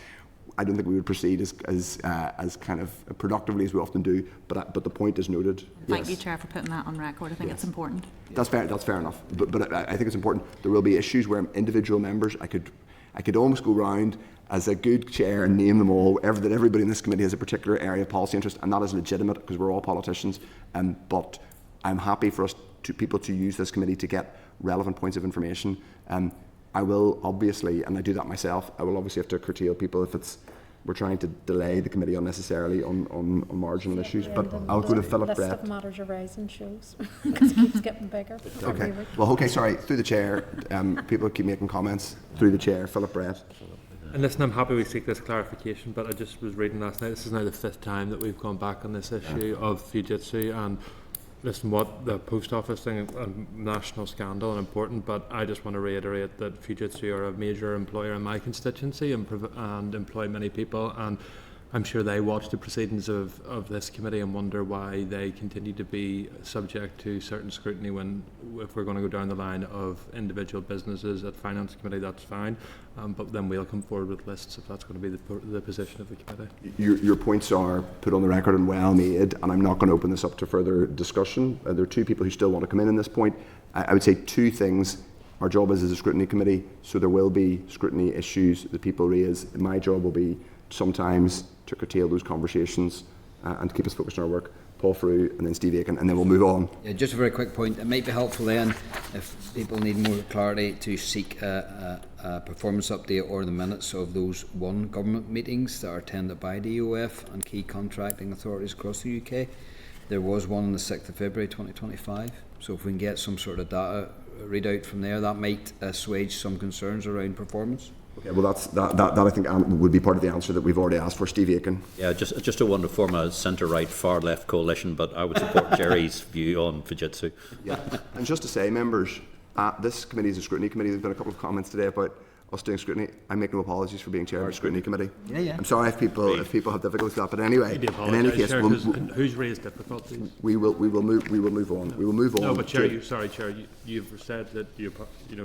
I don't think we would proceed as kind of productively as we often do. But the point is noted. Thank you, Chair, for putting that on record. I think it's important. That's fair. That's fair enough. But I think it's important. There will be issues where individual members, I could almost go round as a good chair and name them all. That everybody in this committee has a particular area of policy interest, and that is legitimate because we're all politicians. But I'm happy for people to use this committee to get relevant points of information. I will obviously, and I do that myself, I will obviously have to curtail people if we're trying to delay the committee unnecessarily on marginal issues. But I'll go to Philip Brett. The list of matters arising shows because it keeps getting bigger. Okay. Well, okay, sorry. Through the chair, people keep making comments. Through the chair, Philip Brett. And listen, I'm happy we seek this clarification, but I just was reading last night, this is now the 5th time that we've gone back on this issue of Fujitsu, and listen, what the post office thing, a national scandal and important, but I just want to reiterate that Fujitsu are a major employer in my constituency and employ many people, and I'm sure they watch the proceedings of this committee and wonder why they continue to be subject to certain scrutiny when, if we're going to go down the line of individual businesses at Finance Committee, that's fine. But then we'll come forward with lists if that's going to be the position of the committee. Your points are put on the record and well made, and I'm not going to open this up to further discussion. There are two people who still want to come in this point. I would say two things. Our job is as a scrutiny committee, so there will be scrutiny issues that people raise. My job will be sometimes to curtail those conversations and to keep us focused on our work. Paul Frew and then Steve Aiken, and then we'll move on. Yeah, just a very quick point. It might be helpful then, if people need more clarity, to seek a performance update or the minutes of those government meetings that are attended by the EOF and key contracting authorities across the UK. There was one on the 6th of February 2025. So if we can get some sort of data readout from there, that might assuage some concerns around performance. Okay, well that I think would be part of the answer that we've already asked for. Steve Aiken. Yeah, just to want to form a centre-right, far-left coalition, but I would support Jerry's view on Fujitsu. Yeah, and just to say, members, this committee is a scrutiny committee. There's been a couple of comments today about us doing scrutiny. I make no apologies for being chair of the scrutiny committee. Yeah. I'm sorry if people have difficulties with that, but anyway, in any case, who's raised difficulties? We will move on. We will move on. No, but Chair, you've said that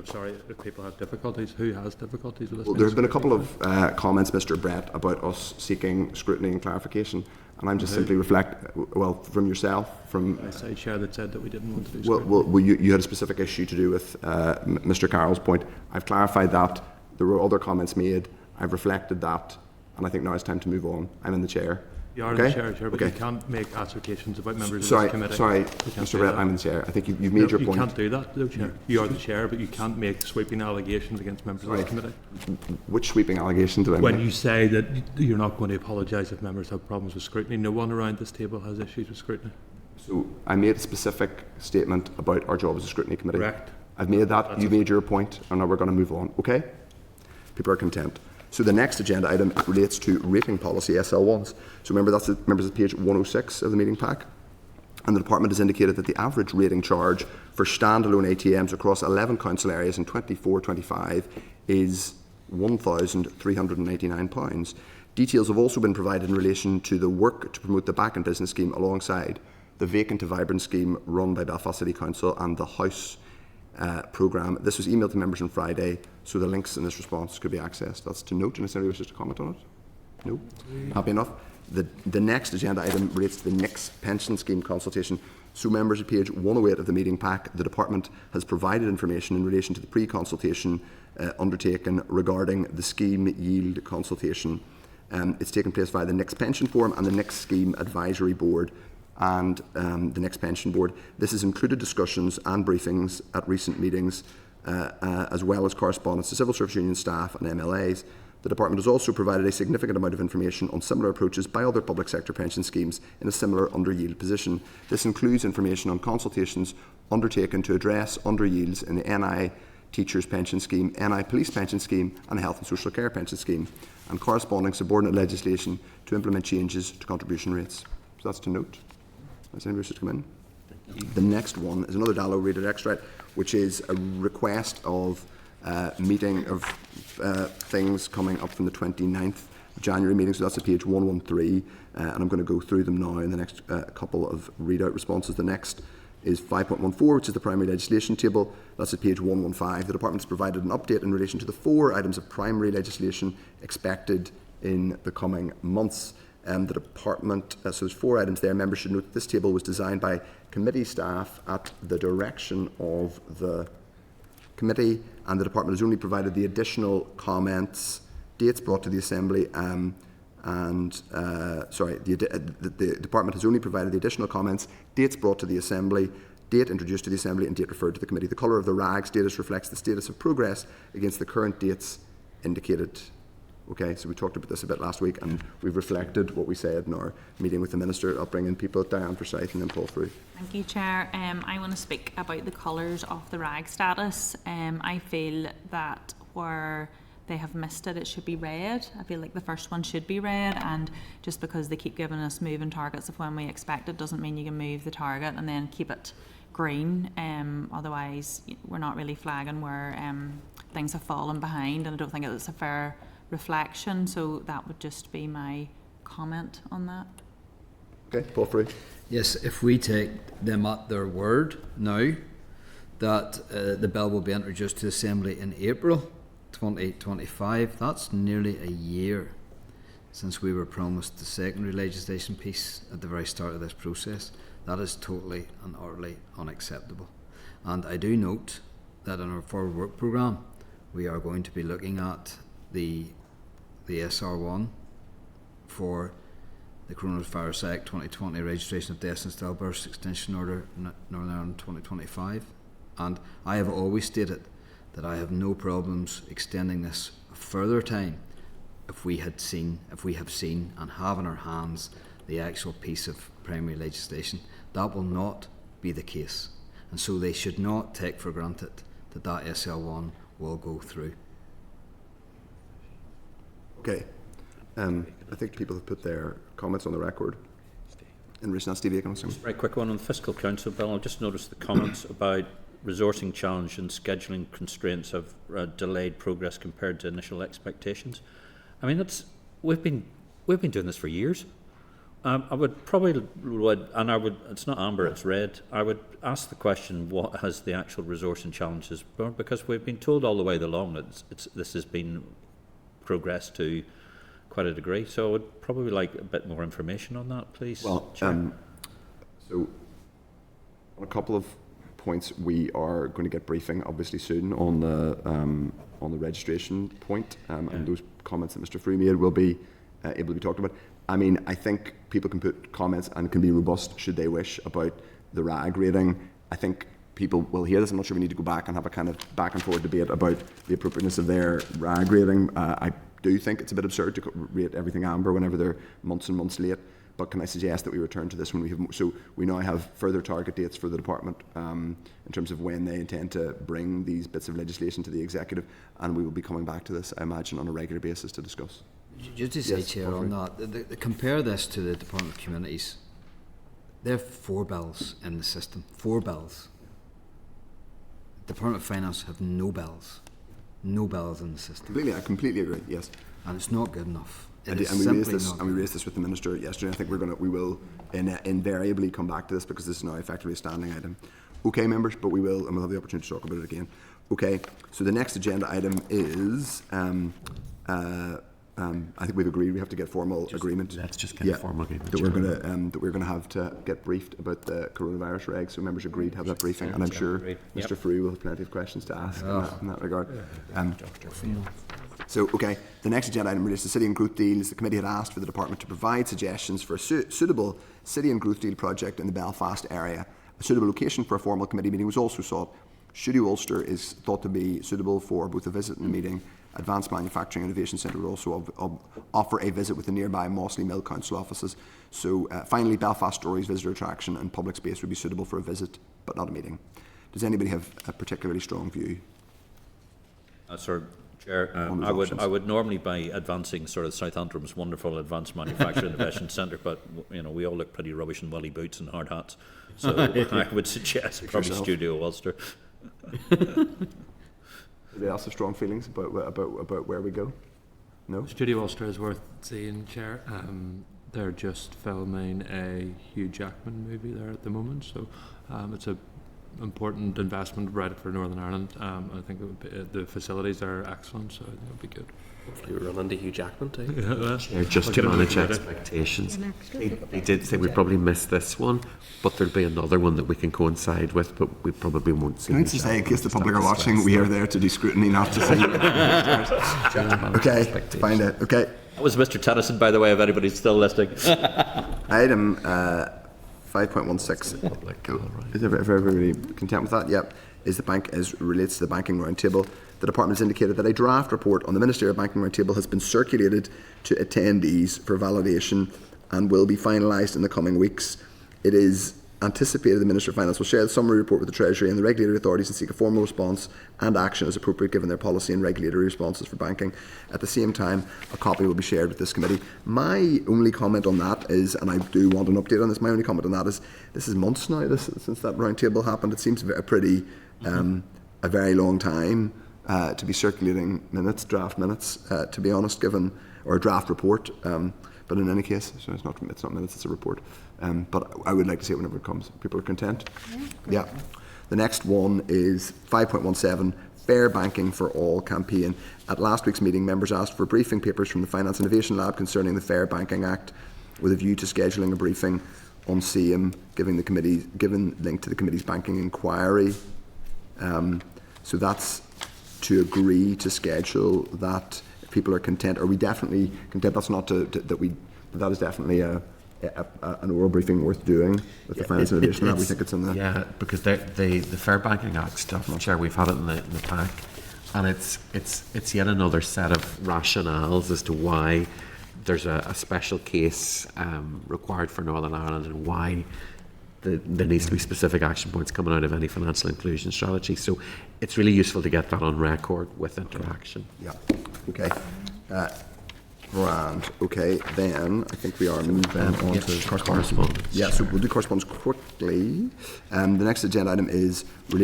sorry if people have difficulties. Who has difficulties with this? Well, there's been a couple of comments, Mr. Brett, about us seeking scrutiny and clarification, and I'm just simply from yourself, from. I say Chair that said that we didn't want to do scrutiny. Well, you had a specific issue to do with Mr. Carroll's point. I've clarified that. There were other comments made. I've reflected that, and I think now it's time to move on. I'm in the chair. You are in the chair, but you can't make assertions about members of this committee. Sorry, Mr. Brett, I'm in the chair. I think you've made your point. You can't do that, though, Chair. You are the chair, but you can't make sweeping allegations against members of this committee. Which sweeping allegations did I make? When you say that you're not going to apologise if members have problems with scrutiny, no one around this table has issues with scrutiny. So I made a specific statement about our job as a scrutiny committee. Correct. I've made that. You made your point, and now we're going to move on. Okay? People are content. So the next agenda item relates to rating policy SL1s. So remember, that's members at page 106 of the meeting pack. And the department has indicated that the average rating charge for standalone ATMs across 11 council areas in 24-25 is £1,389. Details have also been provided in relation to the work to promote the Back in Business scheme alongside the Vacant to Vibrant scheme run by Belfast City Council and the House programme. This was emailed to members on Friday, so the links in this response could be accessed. That's to note, unless anybody wishes to comment on it. No? Happy enough. The next agenda item relates to the NICS pension scheme consultation. So members, at page 108 of the meeting pack, the department has provided information in relation to the pre-consultation undertaken regarding the scheme yield consultation. It's taken place via the NICS pension forum and the NICS scheme advisory board and the NICS pension board. This has included discussions and briefings at recent meetings as well as correspondence to civil service union staff and MLAs. The department has also provided a significant amount of information on similar approaches by other public sector pension schemes in a similar under-yield position. This includes information on consultations undertaken to address under-yields in the NI Teachers Pension Scheme, NI Police Pension Scheme and the Health and Social Care Pension Scheme, and corresponding subordinate legislation to implement changes to contribution rates. So that's to note. Does anybody wish to come in? The next one is another Dallow Reader Extract, which is a request of meeting of things coming up from the 29th of January meeting. So that's at page 113, and I'm going to go through them now in the next couple of readout responses. The next is 5.14, which is the primary legislation table. That's at page 115. The department has provided an update in relation to the 4 items of primary legislation expected in the coming months. The department, so there's 4 items there. Members should note that this table was designed by committee staff at the direction of the committee, and the department has only provided the additional comments, dates brought to the Assembly, the department has only provided the additional comments, dates brought to the Assembly, date introduced to the Assembly, and date referred to the committee. The colour of the RAG status reflects the status of progress against the current dates indicated. Okay, so we talked about this a bit last week, and we've reflected what we said in our meeting with the Minister. I'll bring in people, Diane Forsyth and then Paul Frew. Thank you, Chair. I want to speak about the colours of the RAG status. I feel that where they have missed it, it should be red. I feel like the first one should be red, and just because they keep giving us moving targets of when we expect it doesn't mean you can move the target and then keep it green. Otherwise, we're not really flagging where things have fallen behind, and I don't think it's a fair reflection. So that would just be my comment on that. Okay, Paul Free. Yes, if we take them at their word now that the bill will be introduced to Assembly in April 2025, that's nearly a year since we were promised the secondary legislation piece at the very start of this process. That is totally and utterly unacceptable. And I do note that in our forward work programme we are going to be looking at the SR1 for the Coronavirus Act 2020 Registration of Deaths and Stillbirths Extension Order Northern Ireland 2025, and I have always stated that I have no problems extending this a further time if we have seen and have in our hands the actual piece of primary legislation. That will not be the case, and so they should not take for granted that that SL1 will go through. Okay. I think people have put their comments on the record. In relation to that, Stevie, you can Just a very quick one on the Fiscal Council bill. I've just noticed the comments about resourcing challenge and scheduling constraints have delayed progress compared to initial expectations. I mean, we've been doing this for years. I would, it's not amber, it's red. I would ask the question, what has the actual resourcing challenges been? Because we've been told all the way along that this has been progressed to quite a degree. So I would probably like a bit more information on that, please. Well, so on a couple of points, we are going to get briefing obviously soon on the registration point, and those comments that Mr. Free made will be able to be talked about. I mean, I think people can put comments and can be robust should they wish about the RAG rating. I think people will hear this. I'm not sure we need to go back and have a kind of back and forth debate about the appropriateness of their RAG rating. I do think it's a bit absurd to rate everything amber whenever they're months and months late. But can I suggest that we return to this when we have so we now have further target dates for the department in terms of when they intend to bring these bits of legislation to the executive, and we will be coming back to this, I imagine, on a regular basis to discuss. Just to say, Chair, on that, compare this to the Department of Communities. There are 4 bills in the system. 4 bills. The Department of Finance have no bills. No bills in the system. I completely agree. Yes, and it's not good enough. And we raised this with the Minister yesterday. I think we will invariably come back to this because this is now effectively a standing item. Okay, members, but we will, and we'll have the opportunity to talk about it again. Okay, so the next agenda item is, I think we've agreed we have to get formal agreement. Let's just get a formal agreement. That we're going to have to get briefed about the coronavirus regs. So members agreed to have that briefing, and I'm sure Mr. Free will have plenty of questions to ask in that regard. So, okay, the next agenda item relates to city and growth deals. The committee had asked for the department to provide suggestions for a suitable city and growth deal project in the Belfast area. A suitable location for a formal committee meeting was also sought. Shooty Ulster is thought to be suitable for both a visit and a meeting. Advanced Manufacturing Innovation Centre would also offer a visit with the nearby Mossley Mill Council offices. So finally, Belfast Stories visitor attraction and public space would be suitable for a visit, but not a meeting. Does anybody have a particularly strong view? Sir, Chair, I would normally be advancing sort of South Antrim's wonderful Advanced Manufacturing Innovation Centre, but we all look pretty rubbish in welly boots and hard hats. So I would suggest probably Studio Ulster. Anybody else have strong feelings about where we go? No? Studio Ulster is worth seeing, Chair. They're just filming a Hugh Jackman movie there at the moment, so it's an important investment right for Northern Ireland. I think it would be, the facilities are excellent, so I think it would be good. Hopefully we run into Hugh Jackman too. Just to manage expectations. They did say we probably missed this one, but there'll be another one that we can coincide with, but we probably won't see. Can I just say, in case the public are watching, we are there to do scrutiny, not to see. Okay, find it. Okay. That was Mr. Tennyson, by the way, if anybody's still listening. Item 5.16. Is everybody content with that? Yep. Relates to the banking roundtable. The department has indicated that a draft report on the Ministerial Banking Roundtable has been circulated to attendees for validation and will be finalised in the coming weeks. It is anticipated the Minister of Finance will share the summary report with the Treasury and the regulatory authorities and seek a formal response and action as appropriate given their policy and regulatory responses for banking. At the same time, a copy will be shared with this committee. My only comment on that is, and I do want an update on this, my only comment on that is, this is months now since that roundtable happened. It seems a very long time to be circulating draft minutes, to be honest, or a draft report. But in any case, so it's not minutes, it's a report. But I would like to see it whenever it comes. People are content? Yeah. The next one is 5.17, Fair Banking for All campaign. At last week's meeting, members asked for briefing papers from the Finance Innovation Lab concerning the Fair Banking Act, with a view to scheduling a briefing on same, given link to the committee's banking inquiry. So that's to agree to schedule that. If people are content, are we definitely content? That's not that is definitely an oral briefing worth doing with the Finance Innovation Lab. We think it's in the... Yeah, because the Fair Banking Act stuff, Chair, we've had it in the pack, and it's yet another set of rationales as to why there's a special case required for Northern Ireland, and why there needs to be specific action points coming out of any financial inclusion strategy. So it's really useful to get that on record with interaction. Yeah. Okay. Grand. Okay, then I think we are moving on to correspondence. Yeah, so we'll do correspondence quickly. The next agenda item it's from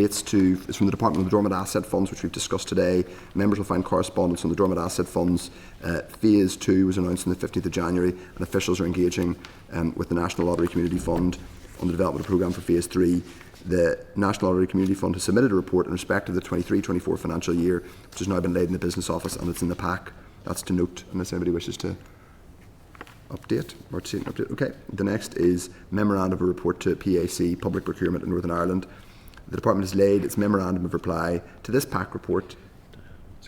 the Department of the Dormant Asset Funds, which we've discussed today. Members will find correspondence on the Dormant Asset Funds. Phase 2 was announced on the 15th of January, and officials are engaging with the National Lottery Community Fund on the development of programme for Phase 3. The National Lottery Community Fund has submitted a report in respect of the 23-24 financial year, which has now been laid in the Business Office, and it's in the pack. That's to note, unless anybody wishes to update or to see an update. Okay. The next is memorandum of a report to PAC, Public Procurement in Northern Ireland. The department has laid its memorandum of reply to this PAC report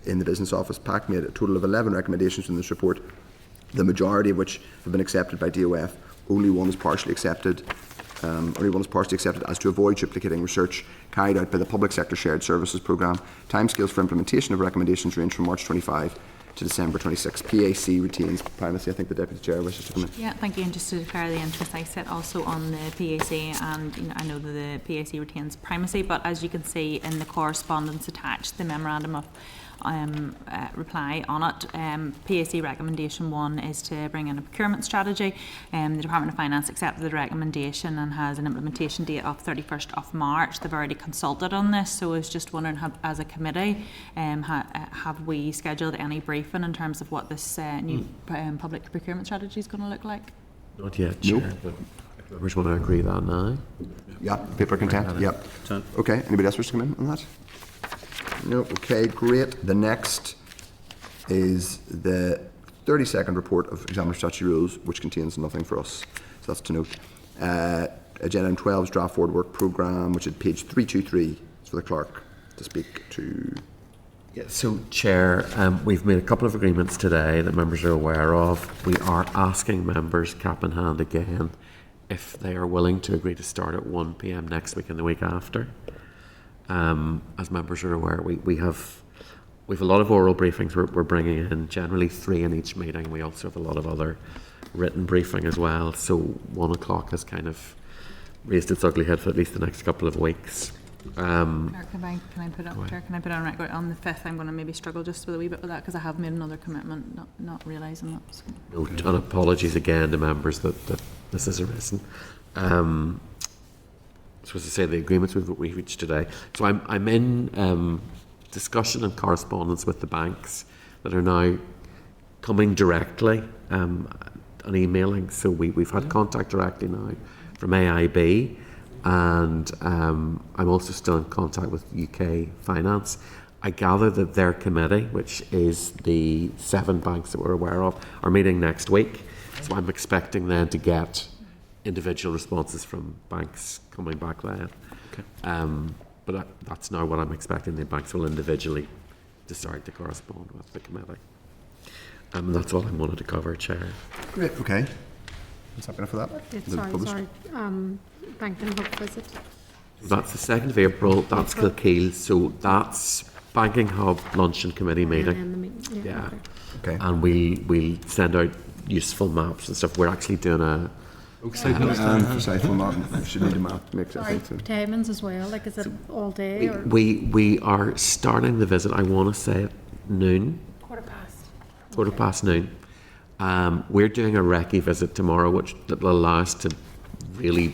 in the Business Office. PAC made a total of 11 recommendations in this report, the majority of which have been accepted by DOF. Only one is partially accepted. As to avoid duplicating research carried out by the Public Sector Shared Services Programme. Timescales for implementation of recommendations range from March 25 to December 26. PAC retains primacy. I think the Deputy Chair wishes to come in. Yeah, thank you. And just to declare the interest, I sit also on the PAC, and I know that the PAC retains primacy, but as you can see in the correspondence attached, the memorandum of reply on it. PAC recommendation 1 is to bring in a procurement strategy. The Department of Finance accepted the recommendation and has an implementation date of 31st of March. They've already consulted on this, so I was just wondering, as a committee, have we scheduled any briefing in terms of what this new public procurement strategy is going to look like? Not yet, Chair, but if members want to agree that now. Yeah, people are content. Yeah. Okay, anybody else wish to come in on that? No, okay, great. The next is the 32nd report of Examiner Statutory Rules, which contains nothing for us. So that's to note. Agenda item 12 is draft forward work programme, which is page 323. It's for the clerk to speak to. Yeah, so, Chair, we've made a couple of agreements today that members are aware of. We are asking members, cap in hand again, if they are willing to agree to start at 1 p.m. next week and the week after. As members are aware, we have a lot of oral briefings we're bringing in, generally 3 in each meeting. We also have a lot of other written briefing as well. So 1 o'clock has kind of raised its ugly head for at least the next couple of weeks. Can I put on record on the 5th? I'm going to maybe struggle just with a wee bit with that because I have made another commitment, not realising that. So. No, and apologies again to members that this has arisen. So as I say, the agreements we've reached today. So I'm in discussion and correspondence with the banks that are now coming directly and emailing. So we've had contact directly now from AIB, and I'm also still in contact with UK Finance. I gather that their committee, which is the 7 banks that we're aware of, are meeting next week. So I'm expecting then to get individual responses from banks coming back then. Okay. But that's now what I'm expecting. The banks will individually decide to correspond with the committee. That's all I wanted to cover, Chair. Great, okay. What's happening for that? Sorry. Banking Hub visit. That's the 2nd of April. That's Kilkeel. So that's Banking Hub luncheon committee meeting. Yeah. Okay. And we'll send out useful maps and stuff. We're actually doing a precisely map. Should need a map to make sense. Sorry, timings as well. Like, is it all day? Or? We are starting the visit. I want to say at noon. Quarter past noon. We're doing a recce visit tomorrow, which will allow us to really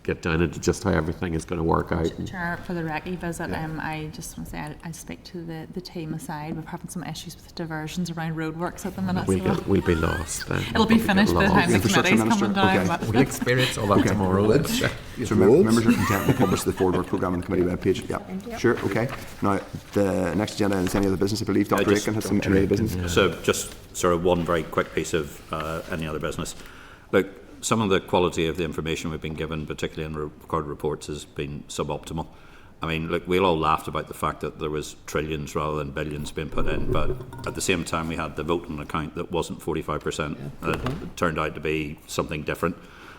get down into just how everything is going to work out. Chair, for the recce visit, I just want to say I speak to the team aside. We're having some issues with diversions around roadworks at the minute. We'll be lost then. It'll be finished by the time the committee's coming down. Okay. But We'll experience all that tomorrow. So members are content to publish the forward work programme on the committee webpage. Yeah, sure, okay. Now, the next agenda is any other business. I believe Dr. Aiken has some any other business. Yeah. So just sort of one very quick piece of any other business. Look, some of the quality of the information we've been given, particularly in recorded reports, has been suboptimal. I mean, look, we all laughed about the fact that there was trillions rather than billions being put in, but at the same time we had the vote on account that wasn't 45%. It turned out to be something different,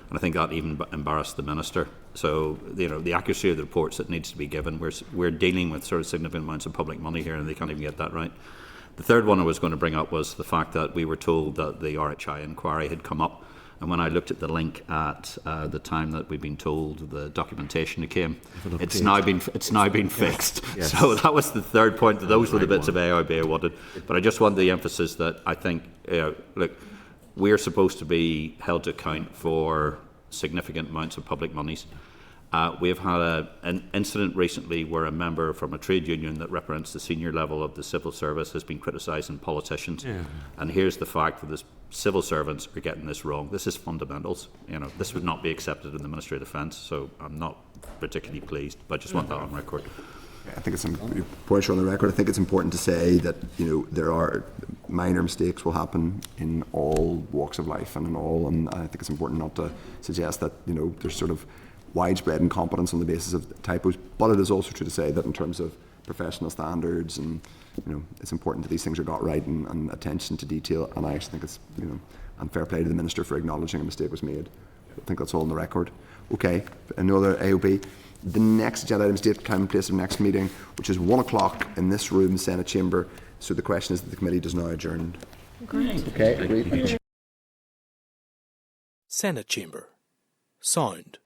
and I think that even embarrassed the minister. So, you know, the accuracy of the reports that needs to be given, we're dealing with sort of significant amounts of public money here, and they can't even get that right. The third one I was going to bring up was the fact that we were told that the RHI inquiry had come up. And when I looked at the link at the time that we've been told the documentation came, it's now been fixed. Yes. So that was the third point. Those were the bits of AIB I wanted. But I just want the emphasis that I think, look, we're supposed to be held to account for significant amounts of public monies. We have had an incident recently where a member from a trade union that represents the senior level of the civil service has been criticising politicians. Yeah. And here's the fact that the civil servants are getting this wrong. This is fundamentals. You know, this would not be accepted in the Ministry of Defence, so I'm not particularly pleased, but I just want that on record. I think it's important on the record. I think it's important to say that, you know, there are minor mistakes will happen in all walks of life and in all, and I think it's important not to suggest that, you know, there's sort of widespread incompetence on the basis of typos, but it is also true to say that in terms of professional standards, and you know, it's important that these things are got right, and attention to detail. And I actually think it's, you know, and fair play to the minister for acknowledging a mistake was made. I think that's all on the record. Okay, another AOB. The next agenda item is date, time, and place of next meeting, which is 1 o'clock in this room, Senate chamber. So the question is that the committee does now adjourn. Okay, agreed. Senate chamber. Sound.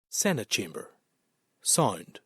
Senate chamber. Sound.